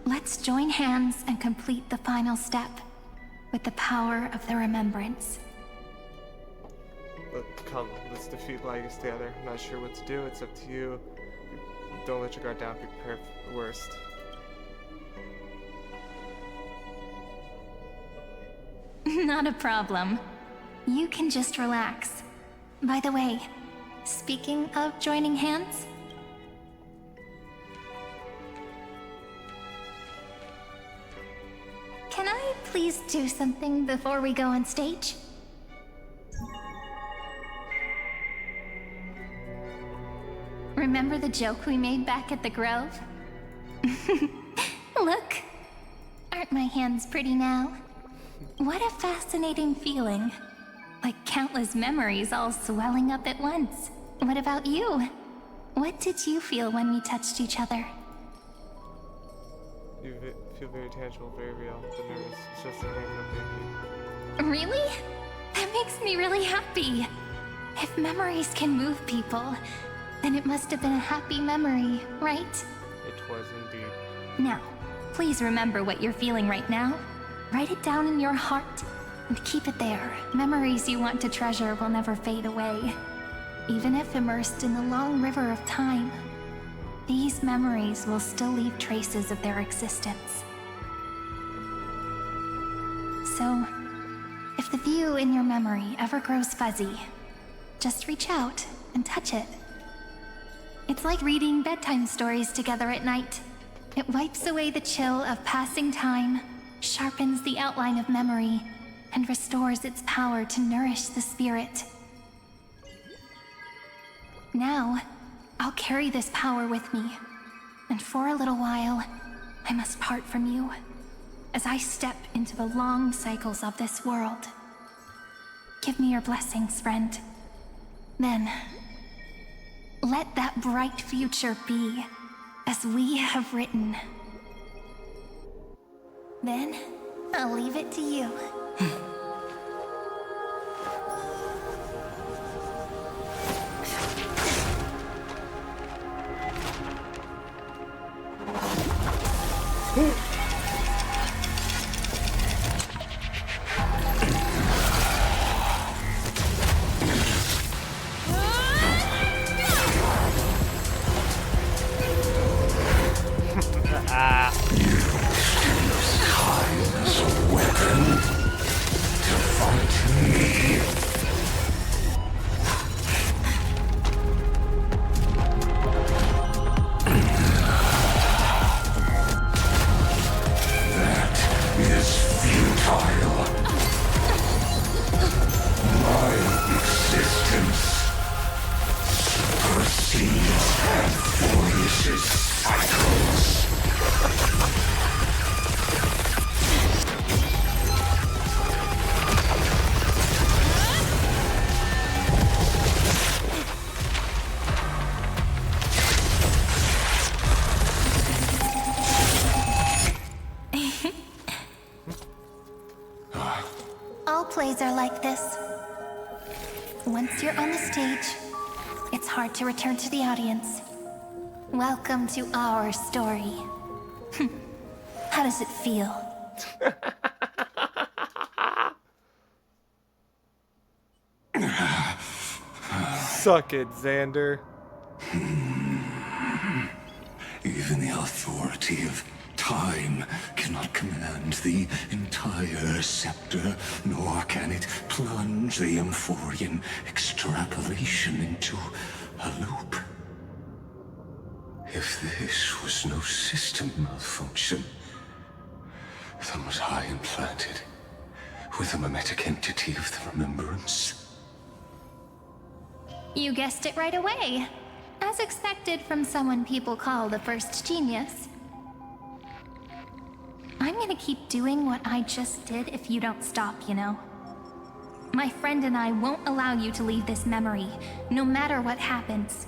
let's join hands and complete the final step, with the power of the remembrance. Come, let's defeat Lygus together. I'm not sure what to do, it's up to you. Don't let your guard down, be prepared for the worst. Not a problem. You can just relax. By the way, speaking of joining hands, can I please do something before we go on stage? Remember the joke we made back at the Grove? Look! Aren't my hands pretty now? What a fascinating feeling. Like countless memories all swelling up at once. What about you? What did you feel when we touched each other? You feel very tangible, very real. The nervous, it's just a hand up, baby. Really? That makes me really happy. If memories can move people, then it must have been a happy memory, right? It was indeed. Now, please remember what you're feeling right now. Write it down in your heart and keep it there. Memories you want to treasure will never fade away. Even if immersed in the long river of time, these memories will still leave traces of their existence. So, if the view in your memory ever grows fuzzy, just reach out and touch it. It's like reading bedtime stories together at night. It wipes away the chill of passing time, sharpens the outline of memory, and restores its power to nourish the spirit. Now, I'll carry this power with me, and for a little while, I must part from you, as I step into the long cycles of this world. Give me your blessings, friend. Then, let that bright future be, as we have written. Then, I'll leave it to you. Precious cycles. All plays are like this. Once you're on the stage, it's hard to return to the audience. Welcome to our story. How does it feel? Suck it, Xander. Even the authority of time cannot command the entire scepter, nor can it plunge the Amphorian extrapolation into a loop. If this was no system malfunction, then was I implanted with a mimetic entity of the remembrance? You guessed it right away. As expected from someone people call the first genius. I'm gonna keep doing what I just did if you don't stop, you know? My friend and I won't allow you to leave this memory, no matter what happens.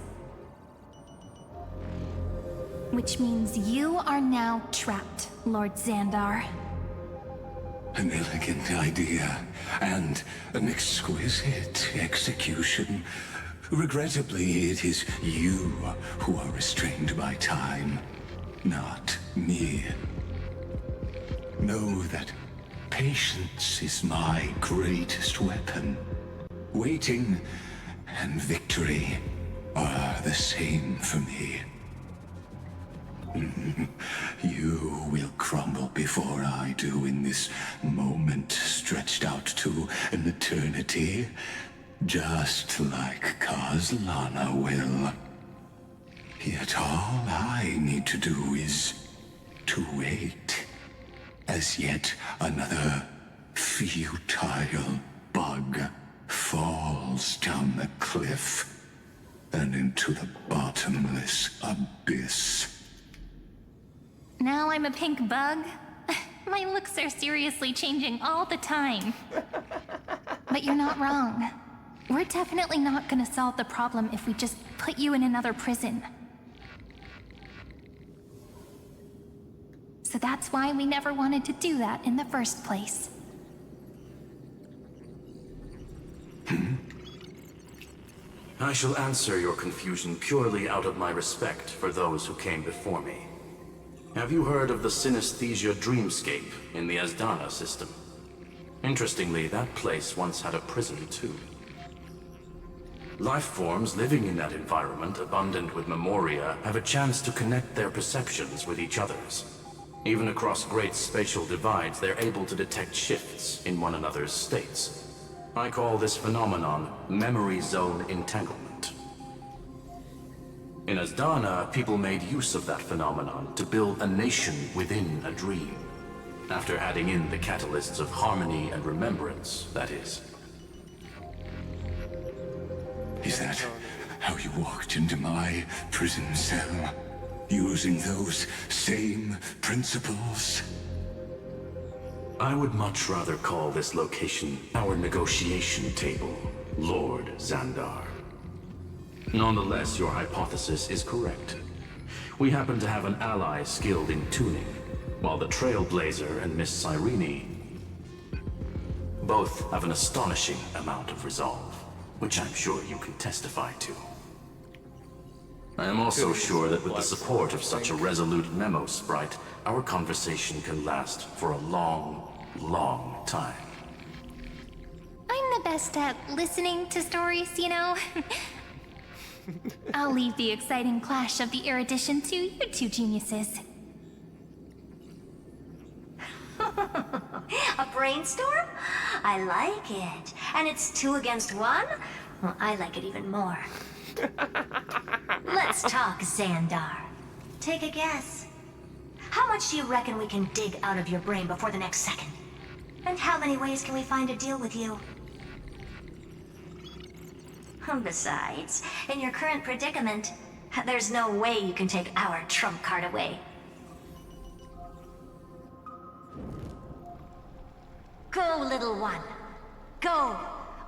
Which means you are now trapped, Lord Xandar. An elegant idea, and an exquisite execution. Regrettably, it is you who are restrained by time, not me. Know that patience is my greatest weapon. Waiting and victory are the same for me. You will crumble before I do in this moment stretched out to an eternity, just like Kozlana will. Yet all I need to do is to wait, as yet another futile bug falls down the cliff and into the bottomless abyss. Now I'm a pink bug? My looks are seriously changing all the time. But you're not wrong. We're definitely not gonna solve the problem if we just put you in another prison. So that's why we never wanted to do that in the first place. I shall answer your confusion purely out of my respect for those who came before me. Have you heard of the synesthesia dreamscape in the Asdana system? Interestingly, that place once had a prison too. Life forms living in that environment, abundant with memoria, have a chance to connect their perceptions with each other's. Even across great spatial divides, they're able to detect shifts in one another's states. I call this phenomenon memory zone entanglement. In Asdana, people made use of that phenomenon to build a nation within a dream. After adding in the catalysts of harmony and remembrance, that is. Is that how you walked into my prison cell? Using those same principles? I would much rather call this location our negotiation table, Lord Xandar. Nonetheless, your hypothesis is correct. We happen to have an ally skilled in tuning, while the Trailblazer and Miss Cyrene both have an astonishing amount of resolve, which I'm sure you can testify to. I am also sure that with the support of such a resolute memo sprite, our conversation can last for a long, long time. I'm the best at listening to stories, you know? I'll leave the exciting clash of the erudition to you two geniuses. A brainstorm? I like it. And it's 2 against 1? Well, I like it even more. Let's talk, Xandar. Take a guess. How much do you reckon we can dig out of your brain before the next second? And how many ways can we find to deal with you? Besides, in your current predicament, There's no way you can take our trump card away. Go, little one. Go.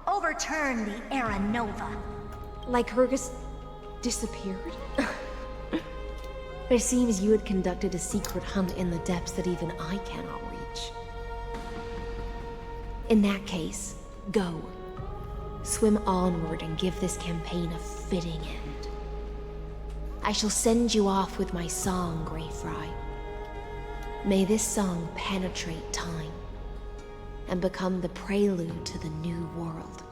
Overturn the Era Nova. Lycurgus disappeared? It seems you had conducted a secret hunt in the depths that even I cannot reach. In that case, go. Swim onward and give this campaign a fitting end. I shall send you off with my song, Greyfry. May this song penetrate time and become the prelude to the new world.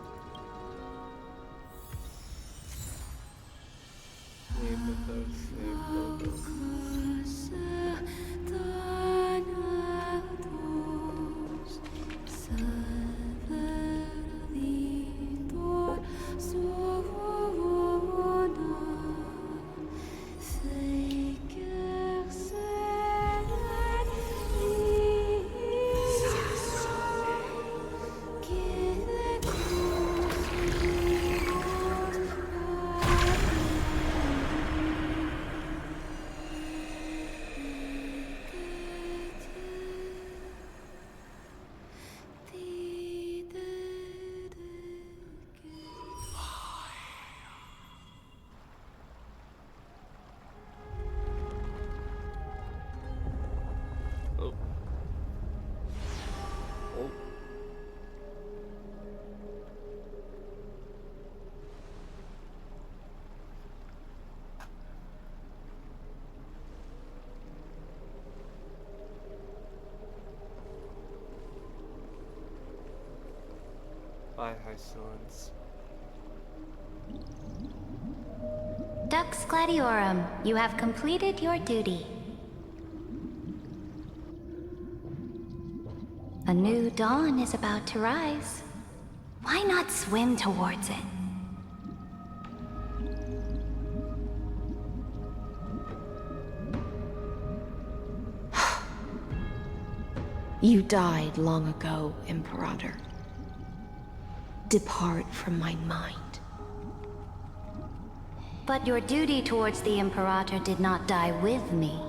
Bye, Hystilans. Dux Gladiorum, you have completed your duty. A new dawn is about to rise. Why not swim towards it? You died long ago, Imperator. Depart from my mind. But your duty towards the Imperator did not die with me.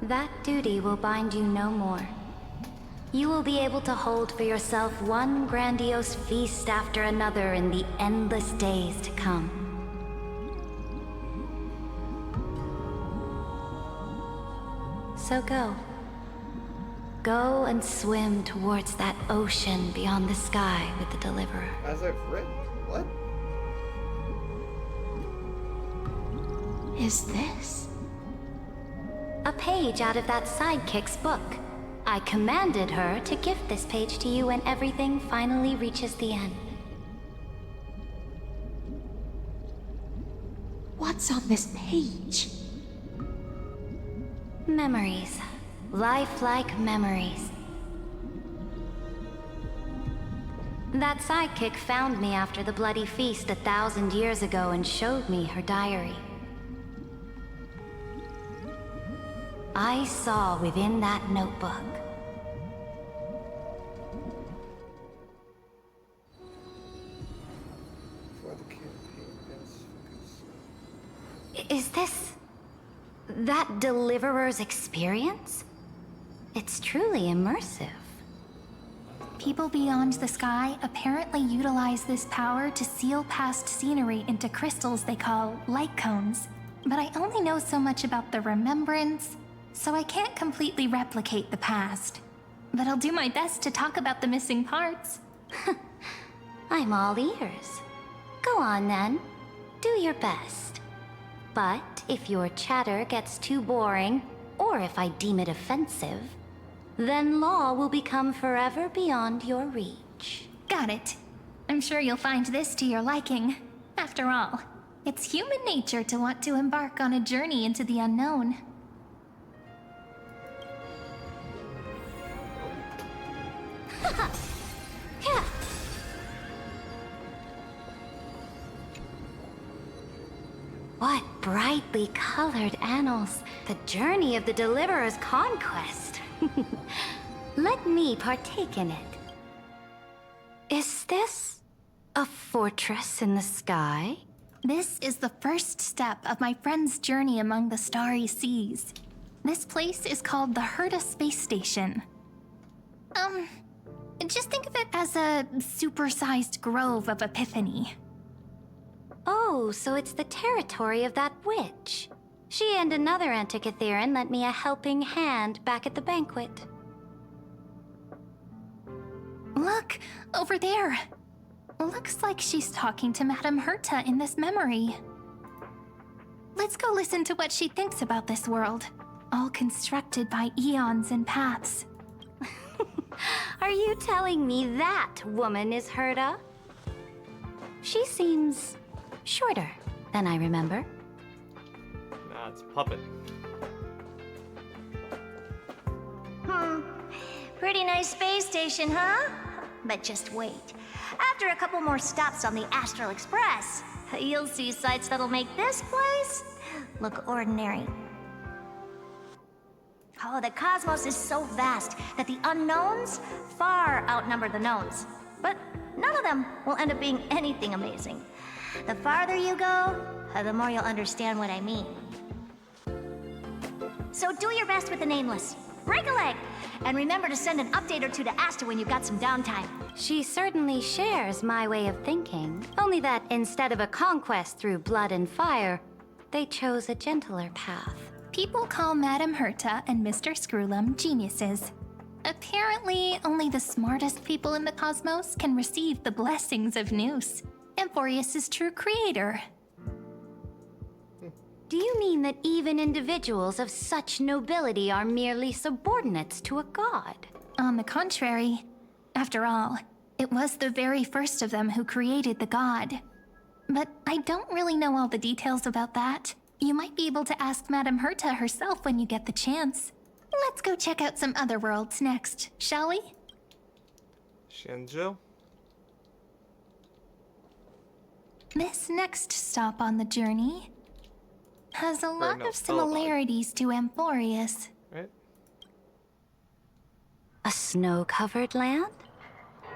That duty will bind you no more. You will be able to hold for yourself one grandiose feast after another in the endless days to come. So go. Go and swim towards that ocean beyond the sky with the Deliverer. As I've read, what? Is this? A page out of that sidekick's book. I commanded her to gift this page to you when everything finally reaches the end. What's on this page? Memories. Lifelike memories. That sidekick found me after the bloody feast 1,000 years ago and showed me her diary. I saw within that notebook Is this that Deliverer's experience? It's truly immersive. People beyond the sky apparently utilize this power to seal past scenery into crystals they call light cones. But I only know so much about the remembrance, so I can't completely replicate the past. But I'll do my best to talk about the missing parts. I'm all ears. Go on then. Do your best. But if your chatter gets too boring, or if I deem it offensive, then law will become forever beyond your reach. Got it. I'm sure you'll find this to your liking. After all, it's human nature to want to embark on a journey into the unknown. What brightly colored annals. The journey of the Deliverer's conquest. Let me partake in it. Is this a fortress in the sky? This is the first step of my friend's journey among the starry seas. This place is called the Herta Space Station. Just think of it as a supersized grove of Epiphany. Oh, so it's the territory of that witch. She and another Antikytherian lent me a helping hand back at the banquet. Look, over there. Looks like she's talking to Madame Herta in this memory. Let's go listen to what she thinks about this world, all constructed by eons and paths. Are you telling me that woman is Herta? She seems shorter than I remember. Nah, it's a puppet. Pretty nice space station, huh? But just wait. After a couple more stops on the Astral Express, you'll see sights that'll make this place look ordinary. Oh, the cosmos is so vast that the unknowns far outnumber the knowns. But none of them will end up being anything amazing. The farther you go, the more you'll understand what I mean. So do your best with the nameless. Break a leg! And remember to send an update or two to Asta when you've got some downtime. She certainly shares my way of thinking. Only that instead of a conquest through blood and fire, they chose a gentler path. People call Madame Herta and Mr. Screwlum geniuses. Apparently, only the smartest people in the cosmos can receive the blessings of Noose, Amphorius' true creator. Do you mean that even individuals of such nobility are merely subordinates to a god? On the contrary, after all, it was the very first of them who created the god. But I don't really know all the details about that. You might be able to ask Madame Herta herself when you get the chance. Let's go check out some other worlds next, shall we? Shinjo? This next stop on the journey has a lot of similarities to Amphorius. Right? A snow-covered land?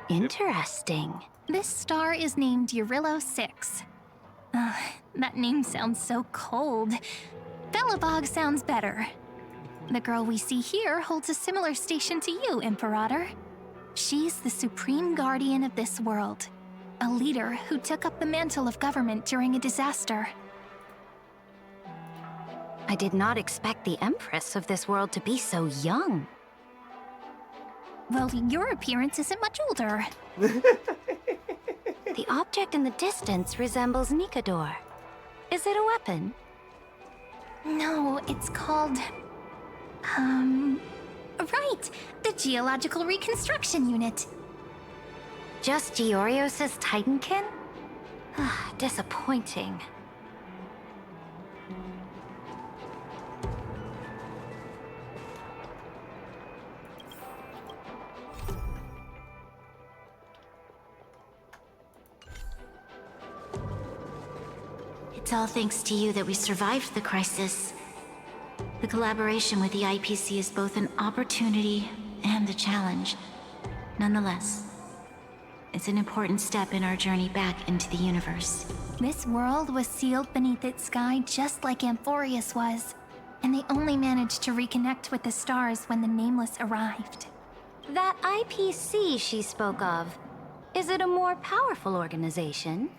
Interesting. This star is named Eurillo 6. That name sounds so cold. Belobog sounds better. The girl we see here holds a similar station to you, Imperator. She's the supreme guardian of this world, a leader who took up the mantle of government during a disaster. I did not expect the Empress of this world to be so young. Well, your appearance isn't much older. The object in the distance resembles Nikador. Is it a weapon? No, it's called... Right! The Geological Reconstruction Unit. Just Giorios' Titankin? Disappointing. It's all thanks to you that we survived the crisis. The collaboration with the IPC is both an opportunity and a challenge. Nonetheless, it's an important step in our journey back into the universe. This world was sealed beneath its sky just like Amphorius was, and they only managed to reconnect with the stars when the Nameless arrived. That IPC she spoke of, is it a more powerful organization?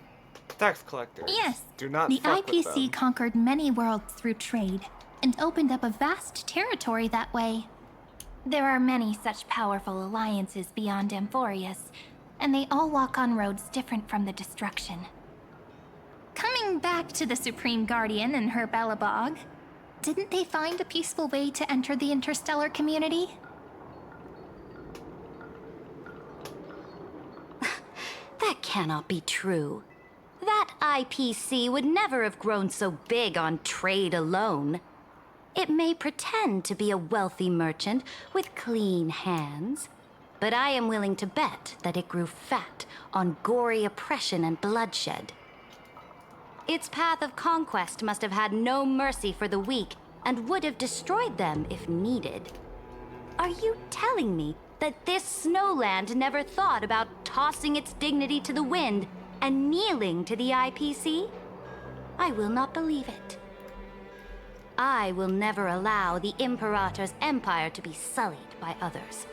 Tax collectors. Yes. Do not The fuck with them. IPC conquered many worlds through trade, and opened up a vast territory that way. There are many such powerful alliances beyond Amphorius, and they all walk on roads different from the destruction. Coming back to the Supreme Guardian and her Belobog, didn't they find a peaceful way to enter the interstellar community? That cannot be true. That IPC would never have grown so big on trade alone. It may pretend to be a wealthy merchant with clean hands, but I am willing to bet that it grew fat on gory oppression and bloodshed. Its path of conquest must have had no mercy for the weak and would have destroyed them if needed. Are you telling me that this snowland never thought about tossing its dignity to the wind and kneeling to the IPC? I will not believe it. I will never allow the Imperator's empire to be sullied by others.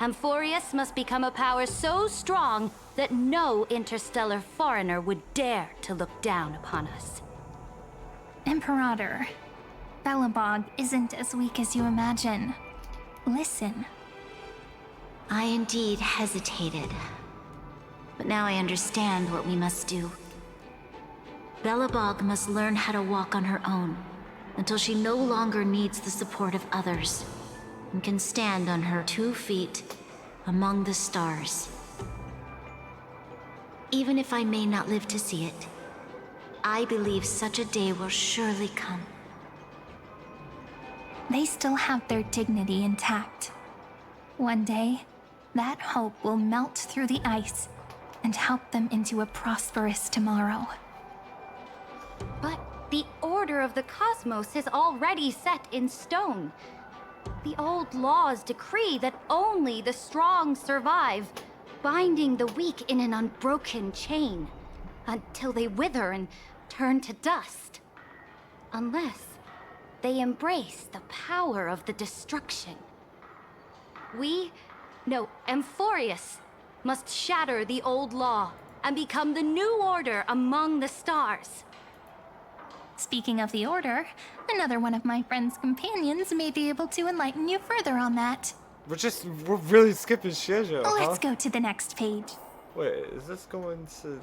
Amphorius must become a power so strong that no interstellar foreigner would dare to look down upon us. Imperator, Belobog isn't as weak as you imagine. Listen. I indeed hesitated. But now I understand what we must do. Belobog must learn how to walk on her own until she no longer needs the support of others and can stand on her 2 feet among the stars. Even if I may not live to see it, I believe such a day will surely come. They still have their dignity intact. One day, that hope will melt through the ice and help them into a prosperous tomorrow. But the order of the cosmos is already set in stone. The old laws decree that only the strong survive, binding the weak in an unbroken chain, until they wither and turn to dust. Unless they embrace the power of the destruction. Amphorius must shatter the old law and become the new order among the stars. Speaking of the Order, another one of my friend's companions may be able to enlighten you further on that. We're really skipping Shoujo, huh? Let's go to the next page. Wait, is this going to...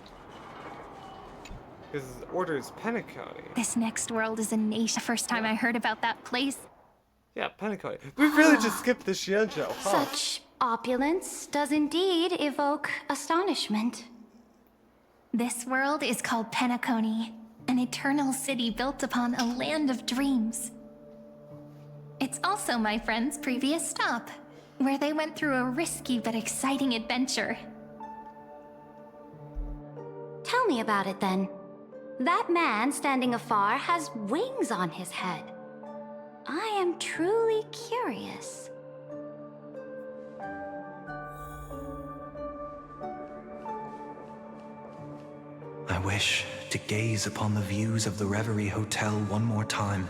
Because Order is Penacony. This next world is a nation. First time I heard about that place. Yeah, Penacony. We really just skipped the Shoujo, huh? Such opulence does indeed evoke astonishment. This world is called Penacony, an eternal city built upon a land of dreams. It's also my friend's previous stop, where they went through a risky but exciting adventure. Tell me about it then. That man standing afar has wings on his head. I am truly curious. I wish to gaze upon the views of the Reverie Hotel one more time.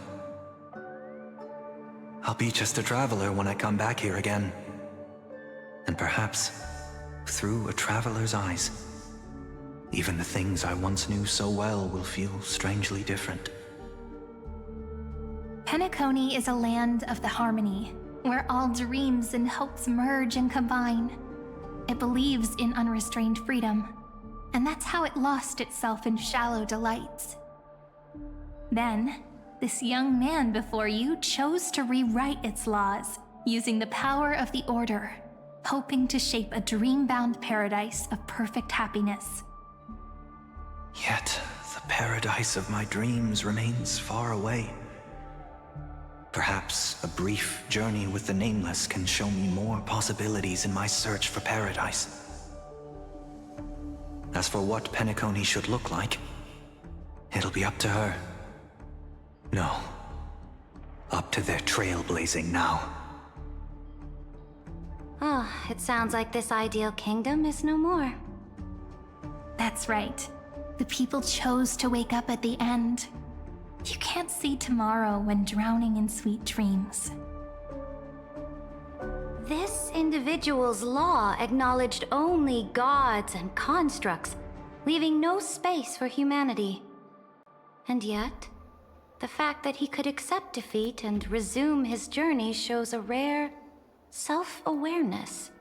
I'll be just a traveler when I come back here again. And perhaps, through a traveler's eyes, even the things I once knew so well will feel strangely different. Penacony is a land of the harmony, where all dreams and hopes merge and combine. It believes in unrestrained freedom, and that's how it lost itself in shallow delights. Then, this young man before you chose to rewrite its laws, using the power of the Order, hoping to shape a dream-bound paradise of perfect happiness. Yet, the paradise of my dreams remains far away. Perhaps a brief journey with the Nameless can show me more possibilities in my search for paradise. As for what Penacony should look like, it'll be up to her. No, up to their trailblazing now. It sounds like this ideal kingdom is no more. That's right. The people chose to wake up at the end. You can't see tomorrow when drowning in sweet dreams. This individual's law acknowledged only gods and constructs, leaving no space for humanity. And yet, the fact that he could accept defeat and resume his journey shows a rare self-awareness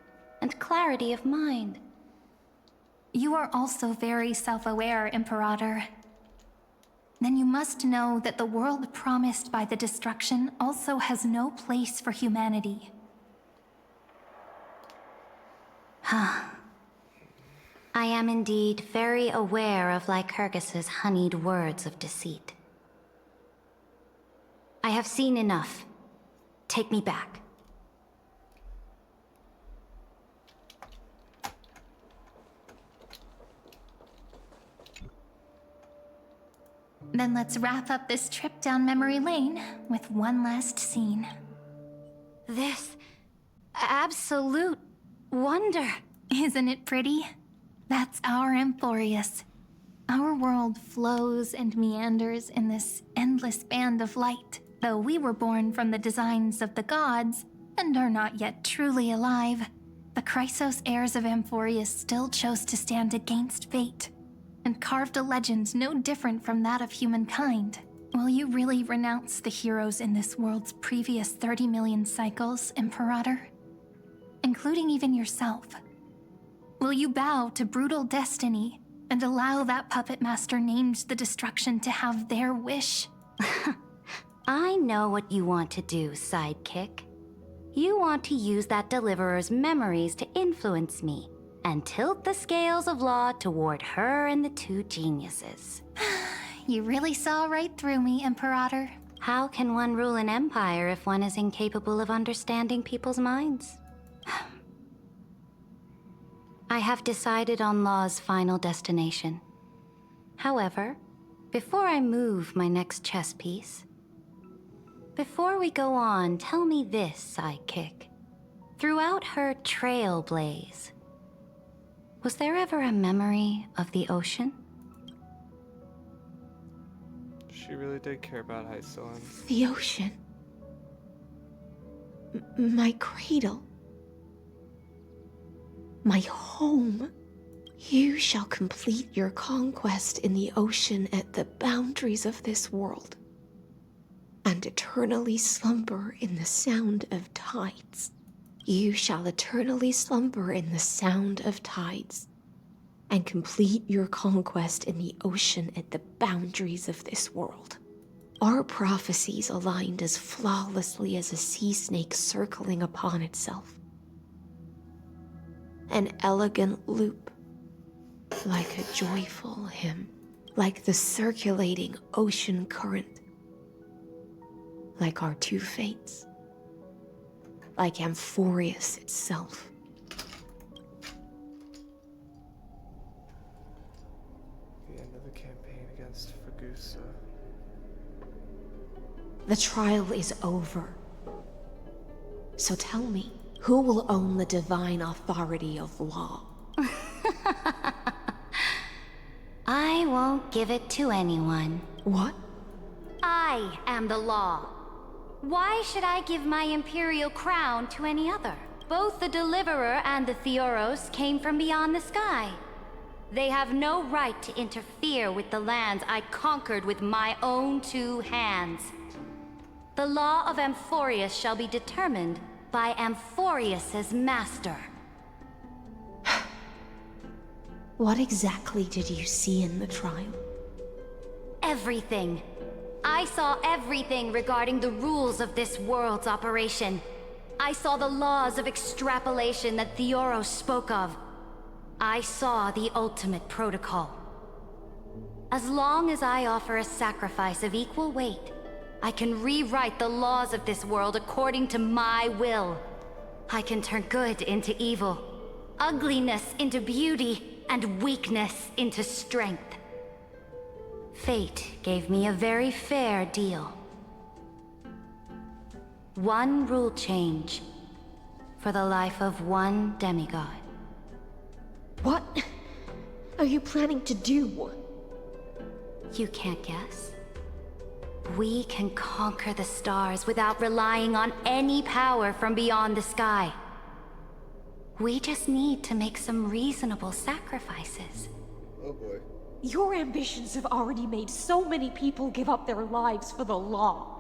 and clarity of mind. You are also very self-aware, Imperator. Then you must know that the world promised by the destruction also has no place for humanity. I am indeed very aware of Lycurgus's honeyed words of deceit. I have seen enough. Take me back. Then let's wrap up this trip down memory lane with one last scene. This absolute wonder. Isn't it pretty? That's our Amphorius. Our world flows and meanders in this endless band of light. Though we were born from the designs of the gods and are not yet truly alive, the Chrysos heirs of Amphorius still chose to stand against fate and carved a legend no different from that of humankind. Will you really renounce the heroes in this world's previous 30 million cycles, Imperator? Including even yourself. Will you bow to brutal destiny and allow that puppet master named the destruction to have their wish? I know what you want to do, sidekick. You want to use that deliverer's memories to influence me and tilt the scales of law toward her and the two geniuses. You really saw right through me, Imperator. How can one rule an empire if one is incapable of understanding people's minds? I have decided on Law's final destination. However, before I move my next chess piece, before we go on, tell me this, sidekick. Throughout her trailblaze, was there ever a memory of the ocean? She really did care about Hysoan. The ocean. My cradle. My home. You shall complete your conquest in the ocean at the boundaries of this world, and eternally slumber in the sound of tides. You shall eternally slumber in the sound of tides, and complete your conquest in the ocean at the boundaries of this world. Our prophecies aligned as flawlessly as a sea snake circling upon itself. An elegant loop, like a joyful hymn, like the circulating ocean current, like our two fates, like Amphorius itself. The end of the campaign against Fagusa. The trial is over. So tell me, who will own the divine authority of law? I won't give it to anyone. What? I am the law. Why should I give my imperial crown to any other? Both the Deliverer and the Theoros came from beyond the sky. They have no right to interfere with the lands I conquered with my own two hands. The law of Amphorius shall be determined by Amphorius's master. What exactly did you see in the trial? Everything. I saw everything regarding the rules of this world's operation. I saw the laws of extrapolation that Theoros spoke of. I saw the ultimate protocol. As long as I offer a sacrifice of equal weight, I can rewrite the laws of this world according to my will. I can turn good into evil, ugliness into beauty, and weakness into strength. Fate gave me a very fair deal. One rule change for the life of one demigod. What are you planning to do? You can't guess? We can conquer the stars without relying on any power from beyond the sky. We just need to make some reasonable sacrifices. Oh boy. Your ambitions have already made so many people give up their lives for the law.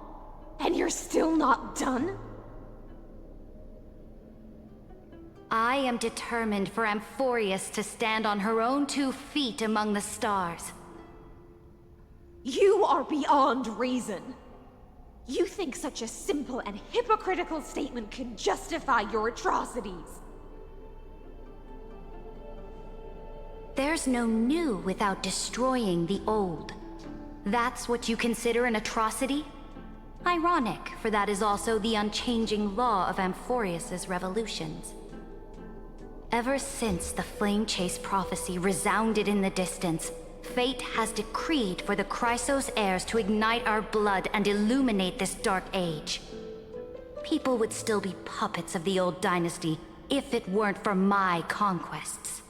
And you're still not done? I am determined for Amphorius to stand on her own 2 feet among the stars. You are beyond reason. You think such a simple and hypocritical statement can justify your atrocities. There's no new without destroying the old. That's what you consider an atrocity? Ironic, for that is also the unchanging law of Amphorius's revolutions. Ever since the Flame Chase prophecy resounded in the distance, fate has decreed for the Chrysos heirs to ignite our blood and illuminate this dark age. People would still be puppets of the old dynasty if it weren't for my conquests.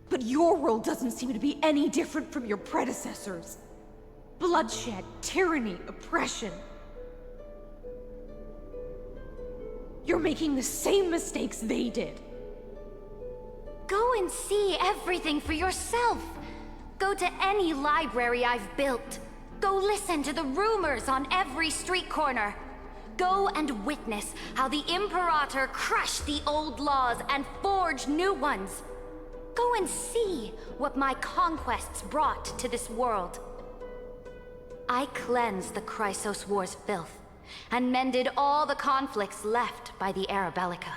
But your world doesn't seem to be any different from your predecessors. Bloodshed, tyranny, oppression. You're making the same mistakes they did. Go and see everything for yourself. Go to any library I've built. Go listen to the rumors on every street corner. Go and witness how the Imperator crushed the old laws and forged new ones. Go and see what my conquests brought to this world. I cleansed the Chrysos War's filth, and mended all the conflicts left by the Era Bellica.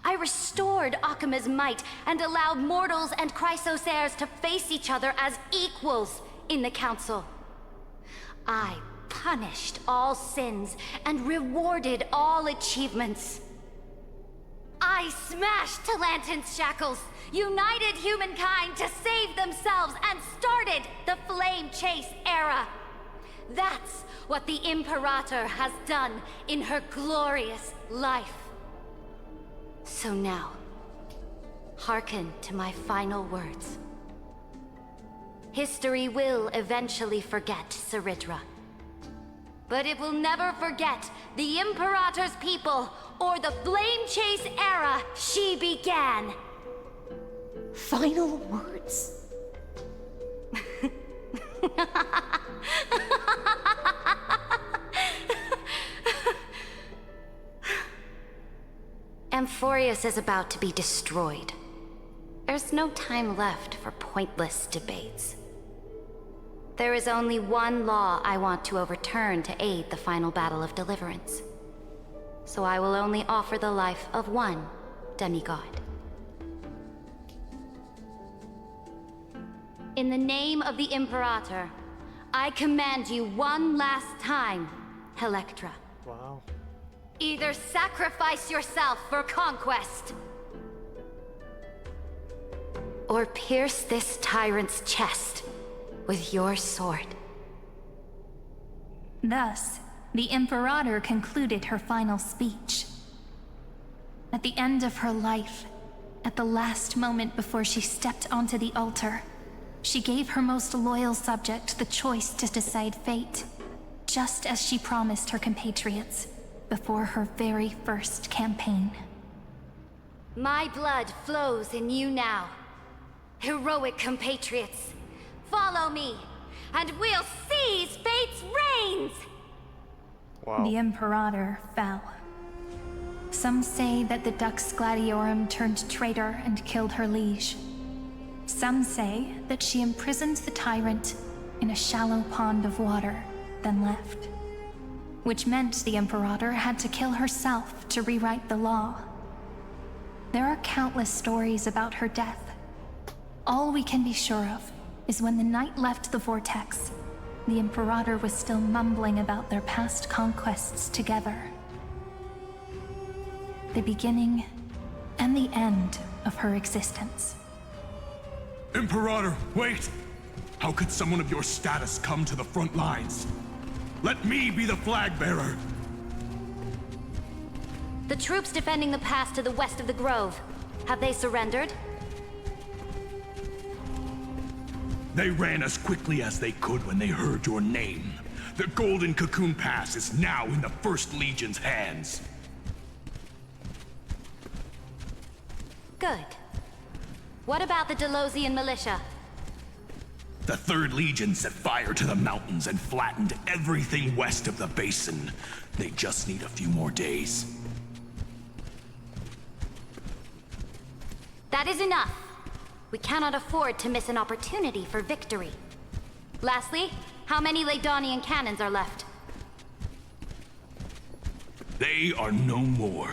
I restored Akima's might, and allowed mortals and Chrysos heirs to face each other as equals in the Council. I punished all sins, and rewarded all achievements. I smashed Talantin's shackles, united humankind to save themselves, and started the Flame Chase era. That's what the Imperator has done in her glorious life. So now, hearken to my final words. History will eventually forget Saridra, but it will never forget the Imperator's people or the Flame Chase era she began. Final words? Amphorius is about to be destroyed. There's no time left for pointless debates. There is only one law I want to overturn to aid the final battle of deliverance. So I will only offer the life of one demigod. In the name of the Imperator, I command you one last time, Electra. Wow. Either sacrifice yourself for conquest, or pierce this tyrant's chest with your sword. Thus, the Imperator concluded her final speech. At the end of her life, at the last moment before she stepped onto the altar, she gave her most loyal subject the choice to decide fate, just as she promised her compatriots before her very first campaign. My blood flows in you now. Heroic compatriots, follow me, and we'll seize fate's reins! Wow. The Imperator fell. Some say that the Dux Gladiorum turned traitor and killed her liege. Some say that she imprisoned the tyrant in a shallow pond of water, then left. Which meant the Imperator had to kill herself to rewrite the law. There are countless stories about her death. All we can be sure of is when the Knight left the Vortex, the Imperator was still mumbling about their past conquests together. The beginning and the end of her existence. Imperator, wait! How could someone of your status come to the front lines? Let me be the flag bearer! The troops defending the pass to the west of the Grove, have they surrendered? They ran as quickly as they could when they heard your name. The Golden Cocoon Pass is now in the First Legion's hands. Good. What about the Delosian militia? The Third Legion set fire to the mountains and flattened everything west of the basin. They just need a few more days. That is enough. We cannot afford to miss an opportunity for victory. Lastly, how many Laedonian cannons are left? They are no more.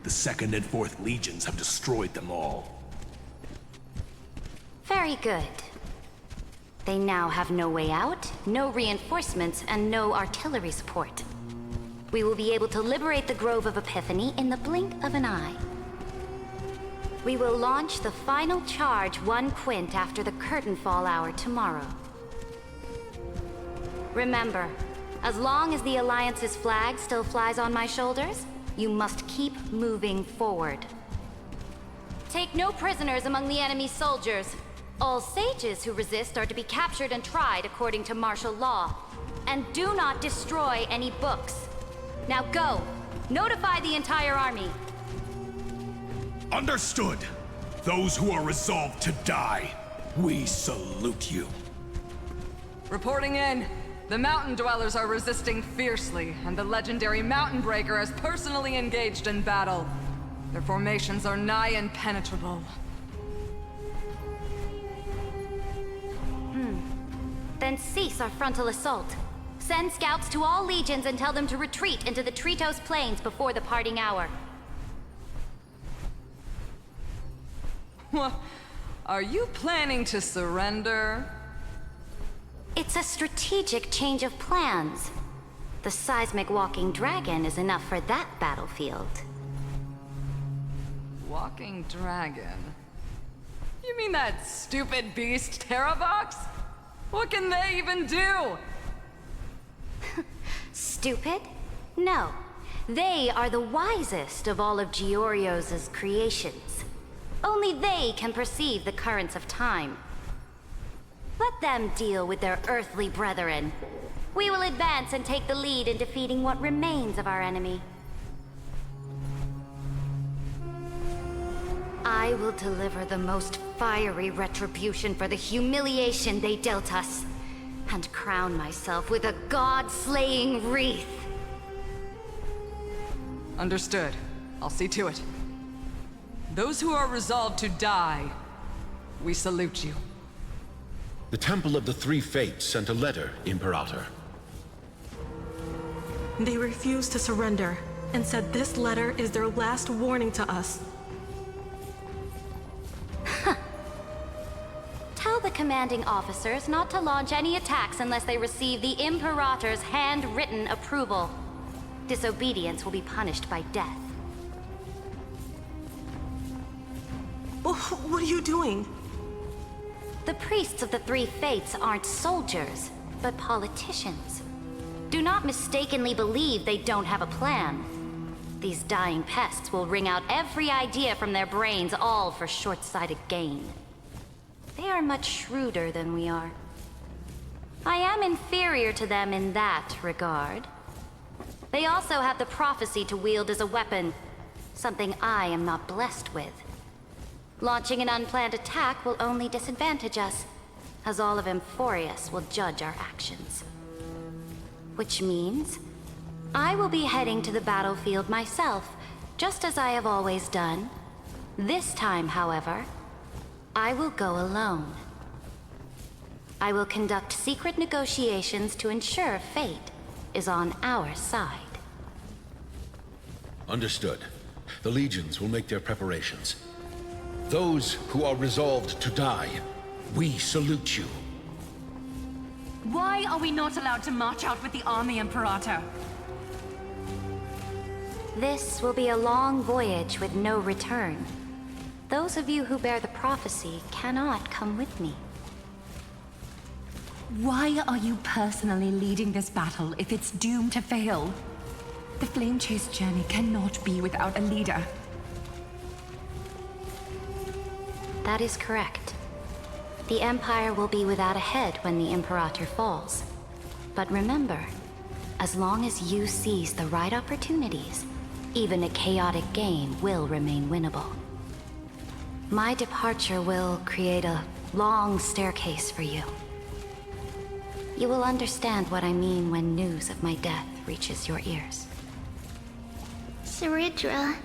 The Second and Fourth Legions have destroyed them all. Very good. They now have no way out, no reinforcements, and no artillery support. We will be able to liberate the Grove of Epiphany in the blink of an eye. We will launch the final charge 1 quint after the curtain fall hour tomorrow. Remember, as long as the Alliance's flag still flies on my shoulders, you must keep moving forward. Take no prisoners among the enemy's soldiers. All sages who resist are to be captured and tried according to martial law. And do not destroy any books. Now go! Notify the entire army. Understood. Those who are resolved to die, we salute you. Reporting in. The mountain dwellers are resisting fiercely, and the legendary Mountain Breaker has personally engaged in battle. Their formations are nigh impenetrable. Then cease our frontal assault. Send scouts to all legions and tell them to retreat into the Tritos Plains before the parting hour. What? Are you planning to surrender? It's a strategic change of plans. The seismic walking dragon is enough for that battlefield. Walking dragon? You mean that stupid beast, Terravox? What can they even do? Stupid? No. They are the wisest of all of Giorio's creations. Only they can perceive the currents of time. Let them deal with their earthly brethren. We will advance and take the lead in defeating what remains of our enemy. I will deliver the most fiery retribution for the humiliation they dealt us, and crown myself with a god-slaying wreath. Understood. I'll see to it. Those who are resolved to die, we salute you. The Temple of the Three Fates sent a letter, Imperator. They refused to surrender, and said this letter is their last warning to us. Tell the commanding officers not to launch any attacks unless they receive the Imperator's handwritten approval. Disobedience will be punished by death. What are you doing? The priests of the Three Fates aren't soldiers, but politicians. Do not mistakenly believe they don't have a plan. These dying pests will wring out every idea from their brains, all for short-sighted gain. They are much shrewder than we are. I am inferior to them in that regard. They also have the prophecy to wield as a weapon, something I am not blessed with. Launching an unplanned attack will only disadvantage us, as all of Emphorius will judge our actions. Which means, I will be heading to the battlefield myself, just as I have always done. This time, however, I will go alone. I will conduct secret negotiations to ensure fate is on our side. Understood. The legions will make their preparations. Those who are resolved to die, we salute you. Why are we not allowed to march out with the army, Imperator? This will be a long voyage with no return. Those of you who bear the prophecy cannot come with me. Why are you personally leading this battle if it's doomed to fail? The Flame Chase journey cannot be without a leader. That is correct. The Empire will be without a head when the Imperator falls. But remember, as long as you seize the right opportunities, even a chaotic game will remain winnable. My departure will create a long staircase for you. You will understand what I mean when news of my death reaches your ears. Saridra,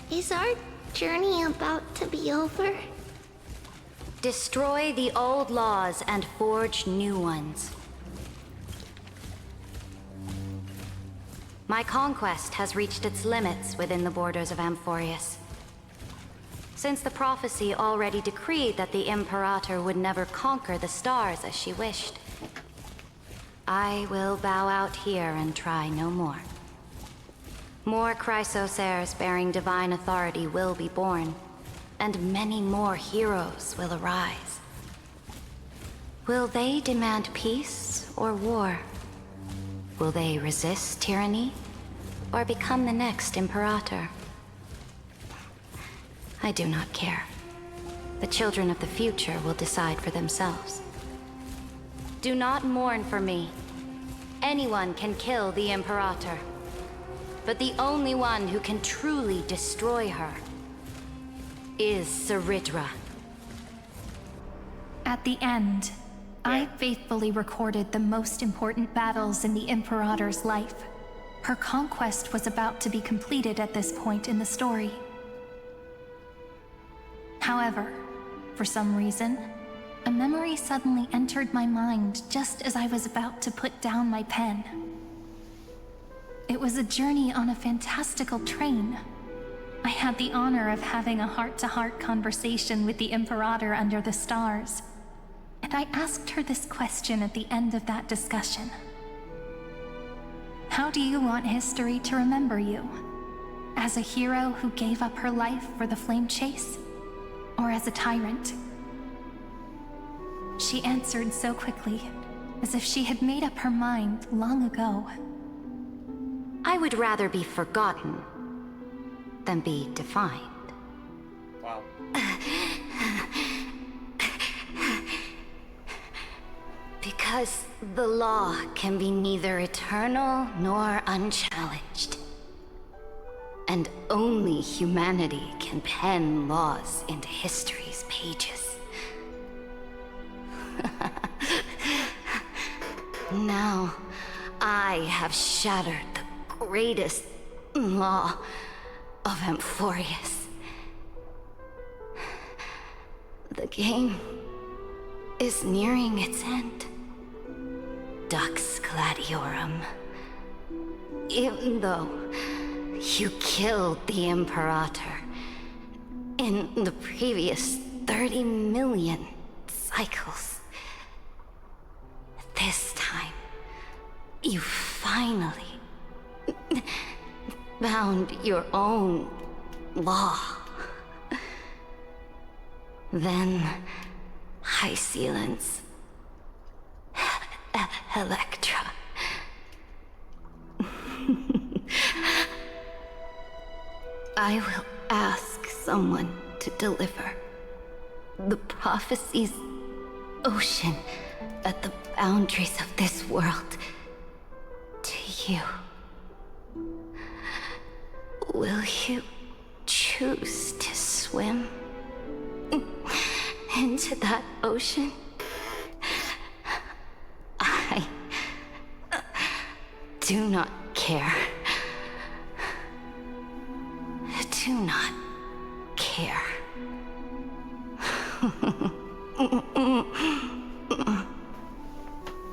is our journey about to be over? Destroy the old laws and forge new ones. My conquest has reached its limits within the borders of Amphorius. Since the prophecy already decreed that the Imperator would never conquer the stars as she wished, I will bow out here and try no more. More Chrysosairs bearing divine authority will be born, and many more heroes will arise. Will they demand peace or war? Will they resist tyranny or become the next Imperator? I do not care. The children of the future will decide for themselves. Do not mourn for me. Anyone can kill the Imperator. But the only one who can truly destroy her is Saridra. At the end, I faithfully recorded the most important battles in the Imperator's life. Her conquest was about to be completed at this point in the story. However, for some reason, a memory suddenly entered my mind just as I was about to put down my pen. It was a journey on a fantastical train. I had the honor of having a heart-to-heart conversation with the Imperator under the stars, and I asked her this question at the end of that discussion. How do you want history to remember you? As a hero who gave up her life for the flame chase? Or as a tyrant? She answered so quickly, as if she had made up her mind long ago. I would rather be forgotten than be defined. Wow. Because the law can be neither eternal nor unchallenged. And only humanity can pen laws into history's pages. Now, I have shattered the greatest law of Amphorius. The game is nearing its end. Dux Gladiorum. Even though you killed the Imperator in the previous 30 million cycles, this time, you finally found your own law. Then, High Sealants, Electra. I will ask someone to deliver the prophecy's ocean at the boundaries of this world to you. Will you choose to swim into that ocean? I do not care. Do not care.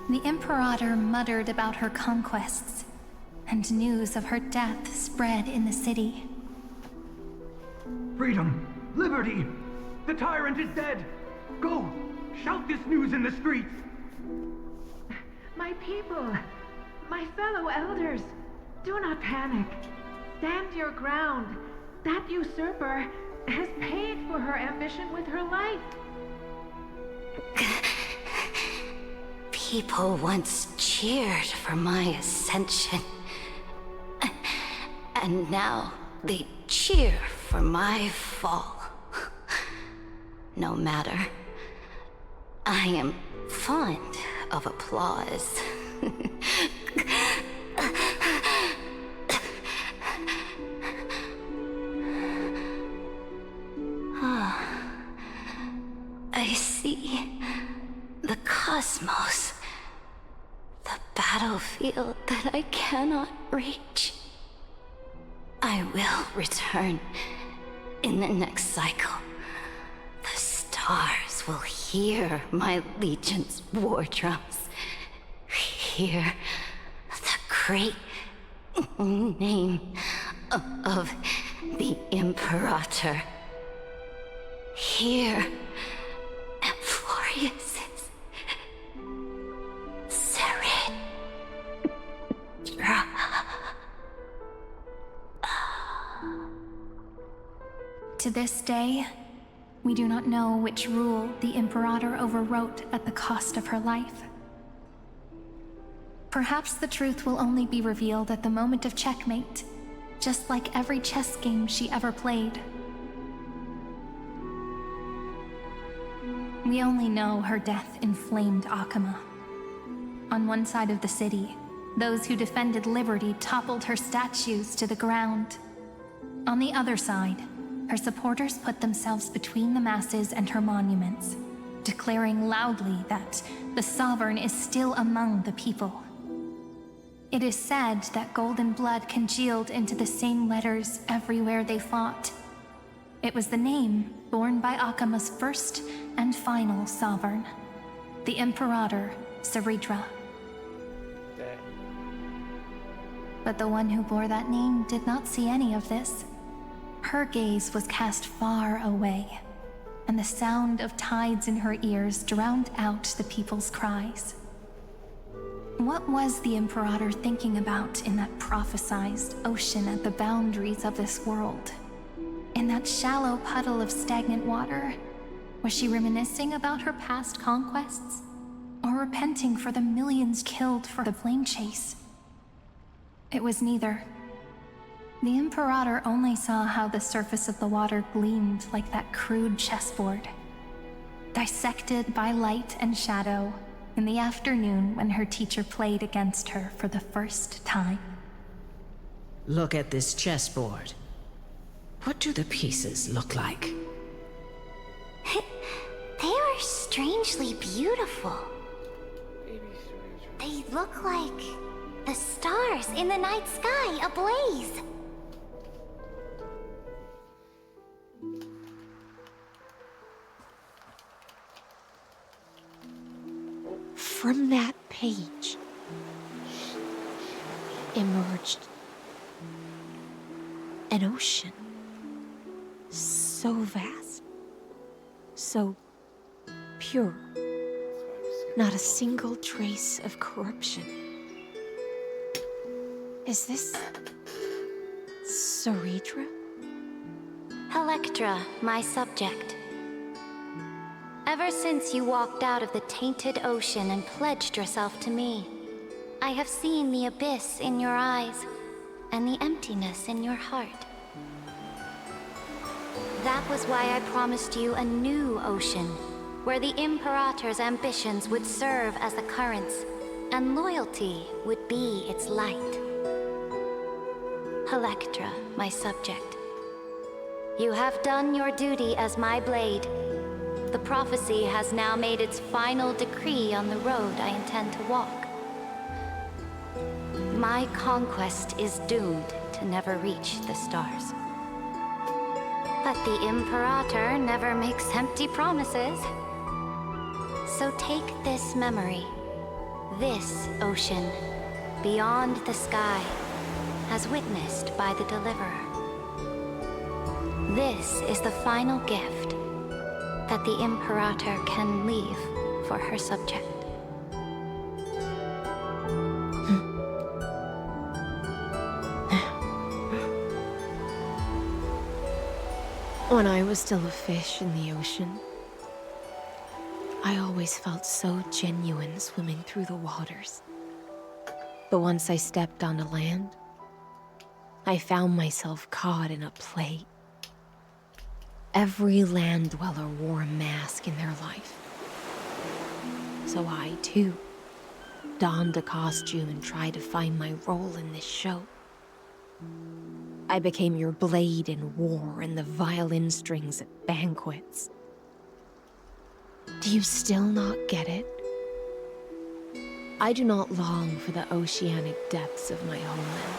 The Imperator muttered about her conquests, and news of her death spread in the city. Freedom! Liberty! The tyrant is dead! Go! Shout this news in the streets! My people, my fellow elders, do not panic. Stand your ground. That usurper has paid for her ambition with her life. People once cheered for my ascension. And now they cheer for my fall. No matter. I am fond of applause. I see the cosmos, the battlefield that I cannot reach. I will return in the next cycle. The stars will hear my legion's war drums. Hear the great name of the Imperator. Hear Amphorius's Saridra. To this day, we do not know which rule the Imperator overwrote at the cost of her life. Perhaps the truth will only be revealed at the moment of checkmate, just like every chess game she ever played. We only know her death inflamed Akama. On one side of the city, those who defended liberty toppled her statues to the ground. On the other side, her supporters put themselves between the masses and her monuments, declaring loudly that the Sovereign is still among the people. It is said that golden blood congealed into the same letters everywhere they fought. It was the name borne by Akama's first and final sovereign, the Imperator Saridra. But the one who bore that name did not see any of this. Her gaze was cast far away, and the sound of tides in her ears drowned out the people's cries. What was the Imperator thinking about in that prophesized ocean at the boundaries of this world? In that shallow puddle of stagnant water? Was she reminiscing about her past conquests? Or repenting for the millions killed for the flame chase? It was neither. The Imperator only saw how the surface of the water gleamed like that crude chessboard, dissected by light and shadow in the afternoon when her teacher played against her for the first time. Look at this chessboard. What do the pieces look like? They are strangely beautiful. They look like the stars in the night sky ablaze. From that page emerged an ocean so vast, so pure, not a single trace of corruption. Is this Saridra? Electra, my subject. Ever since you walked out of the tainted ocean and pledged yourself to me, I have seen the abyss in your eyes and the emptiness in your heart. That was why I promised you a new ocean, where the Imperator's ambitions would serve as the currents, and loyalty would be its light. Electra, my subject. You have done your duty as my blade. The prophecy has now made its final decree on the road I intend to walk. My conquest is doomed to never reach the stars. But the Imperator never makes empty promises. So take this memory, this ocean, beyond the sky, as witnessed by the Deliverer. This is the final gift that the Imperator can leave for her subject. When I was still a fish in the ocean, I always felt so genuine swimming through the waters. But once I stepped onto land, I found myself caught in a play. Every land dweller wore a mask in their life. So I, too, donned a costume and tried to find my role in this show. I became your blade in war and the violin strings at banquets. Do you still not get it? I do not long for the oceanic depths of my homeland.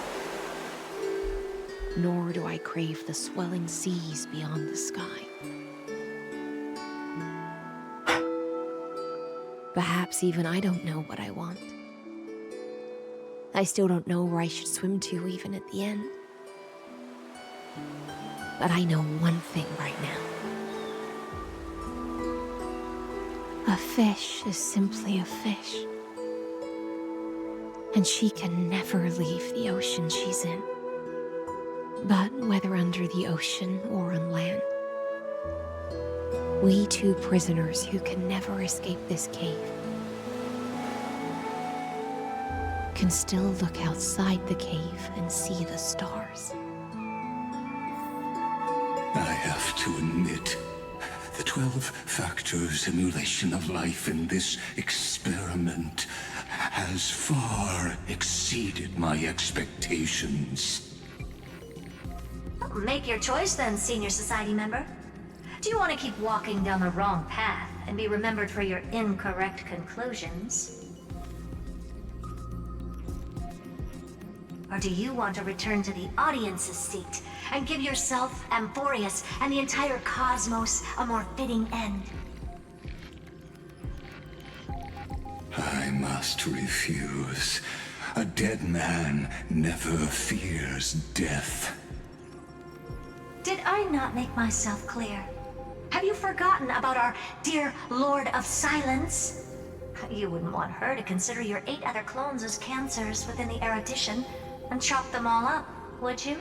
Nor do I crave the swelling seas beyond the sky. Perhaps even I don't know what I want. I still don't know where I should swim to even at the end. But I know one thing right now. A fish is simply a fish. And she can never leave the ocean she's in. But whether under the ocean or on land, we two prisoners who can never escape this cave can still look outside the cave and see the stars. I have to admit, The 12-factor simulation of life in this experiment has far exceeded my expectations. Make your choice then, Senior Society member. Do you want to keep walking down the wrong path and be remembered for your incorrect conclusions? Or do you want to return to the audience's seat and give yourself, Amphorius, and the entire cosmos a more fitting end? I must refuse. A dead man never fears death. Did I not make myself clear? Have you forgotten about our dear Lord of Silence? You wouldn't want her to consider your 8 other clones as cancers within the erudition and chop them all up, would you?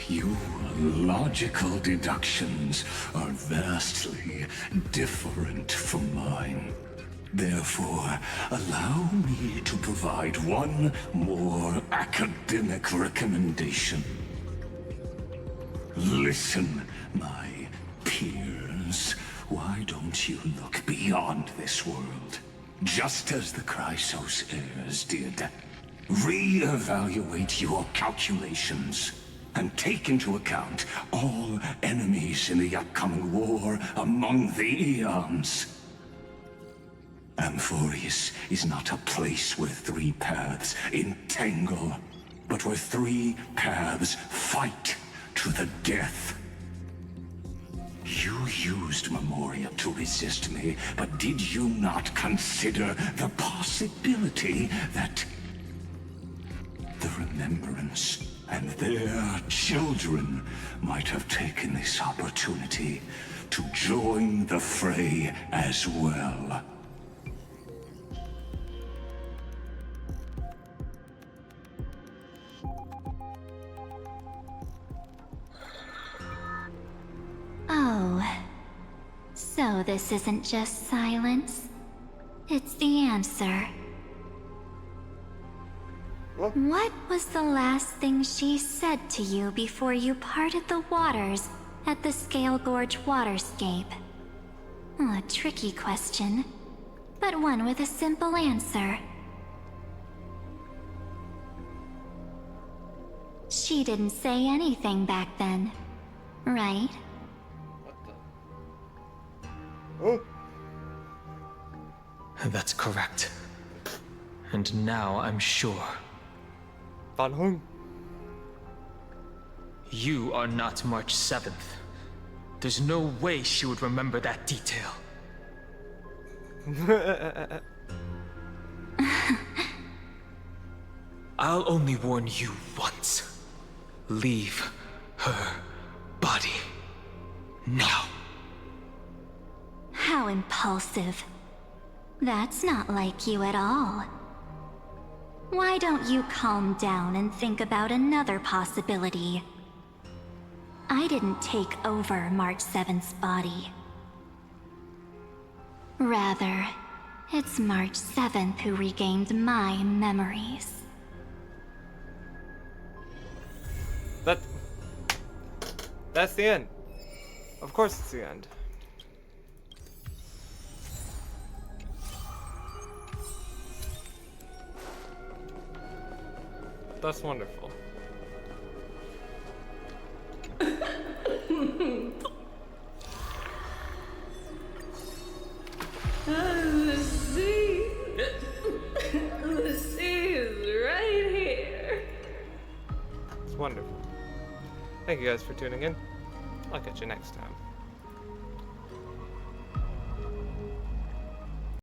Your logical deductions are vastly different from mine. Therefore, allow me to provide one more academic recommendation. Listen, my peers. Why don't you look beyond this world? Just as the Chrysos heirs did. Re-evaluate your calculations and take into account all enemies in the upcoming war among the Eons. Amphorius is not a place where 3 paths entangle, but where 3 paths fight to the death. You used Memoria to resist me, but did you not consider the possibility that the Remembrance and their children might have taken this opportunity to join the fray as well? Oh, so this isn't just silence. It's the answer. What was the last thing she said to you before you parted the waters at the Scale Gorge waterscape? A tricky question, but one with a simple answer. She didn't say anything back then, right? Oh. That's correct. And now I'm sure. Van Hung. You are not March 7th. There's no way she would remember that detail. I'll only warn you once. Leave her body. Now. How impulsive. That's not like you at all. Why don't you calm down and think about another possibility? I didn't take over March 7th's body. Rather, it's March 7th who regained my memories. That's the end. Of course it's the end. That's wonderful. The sea. The sea is right here. It's wonderful. Thank you guys for tuning in. I'll catch you next time.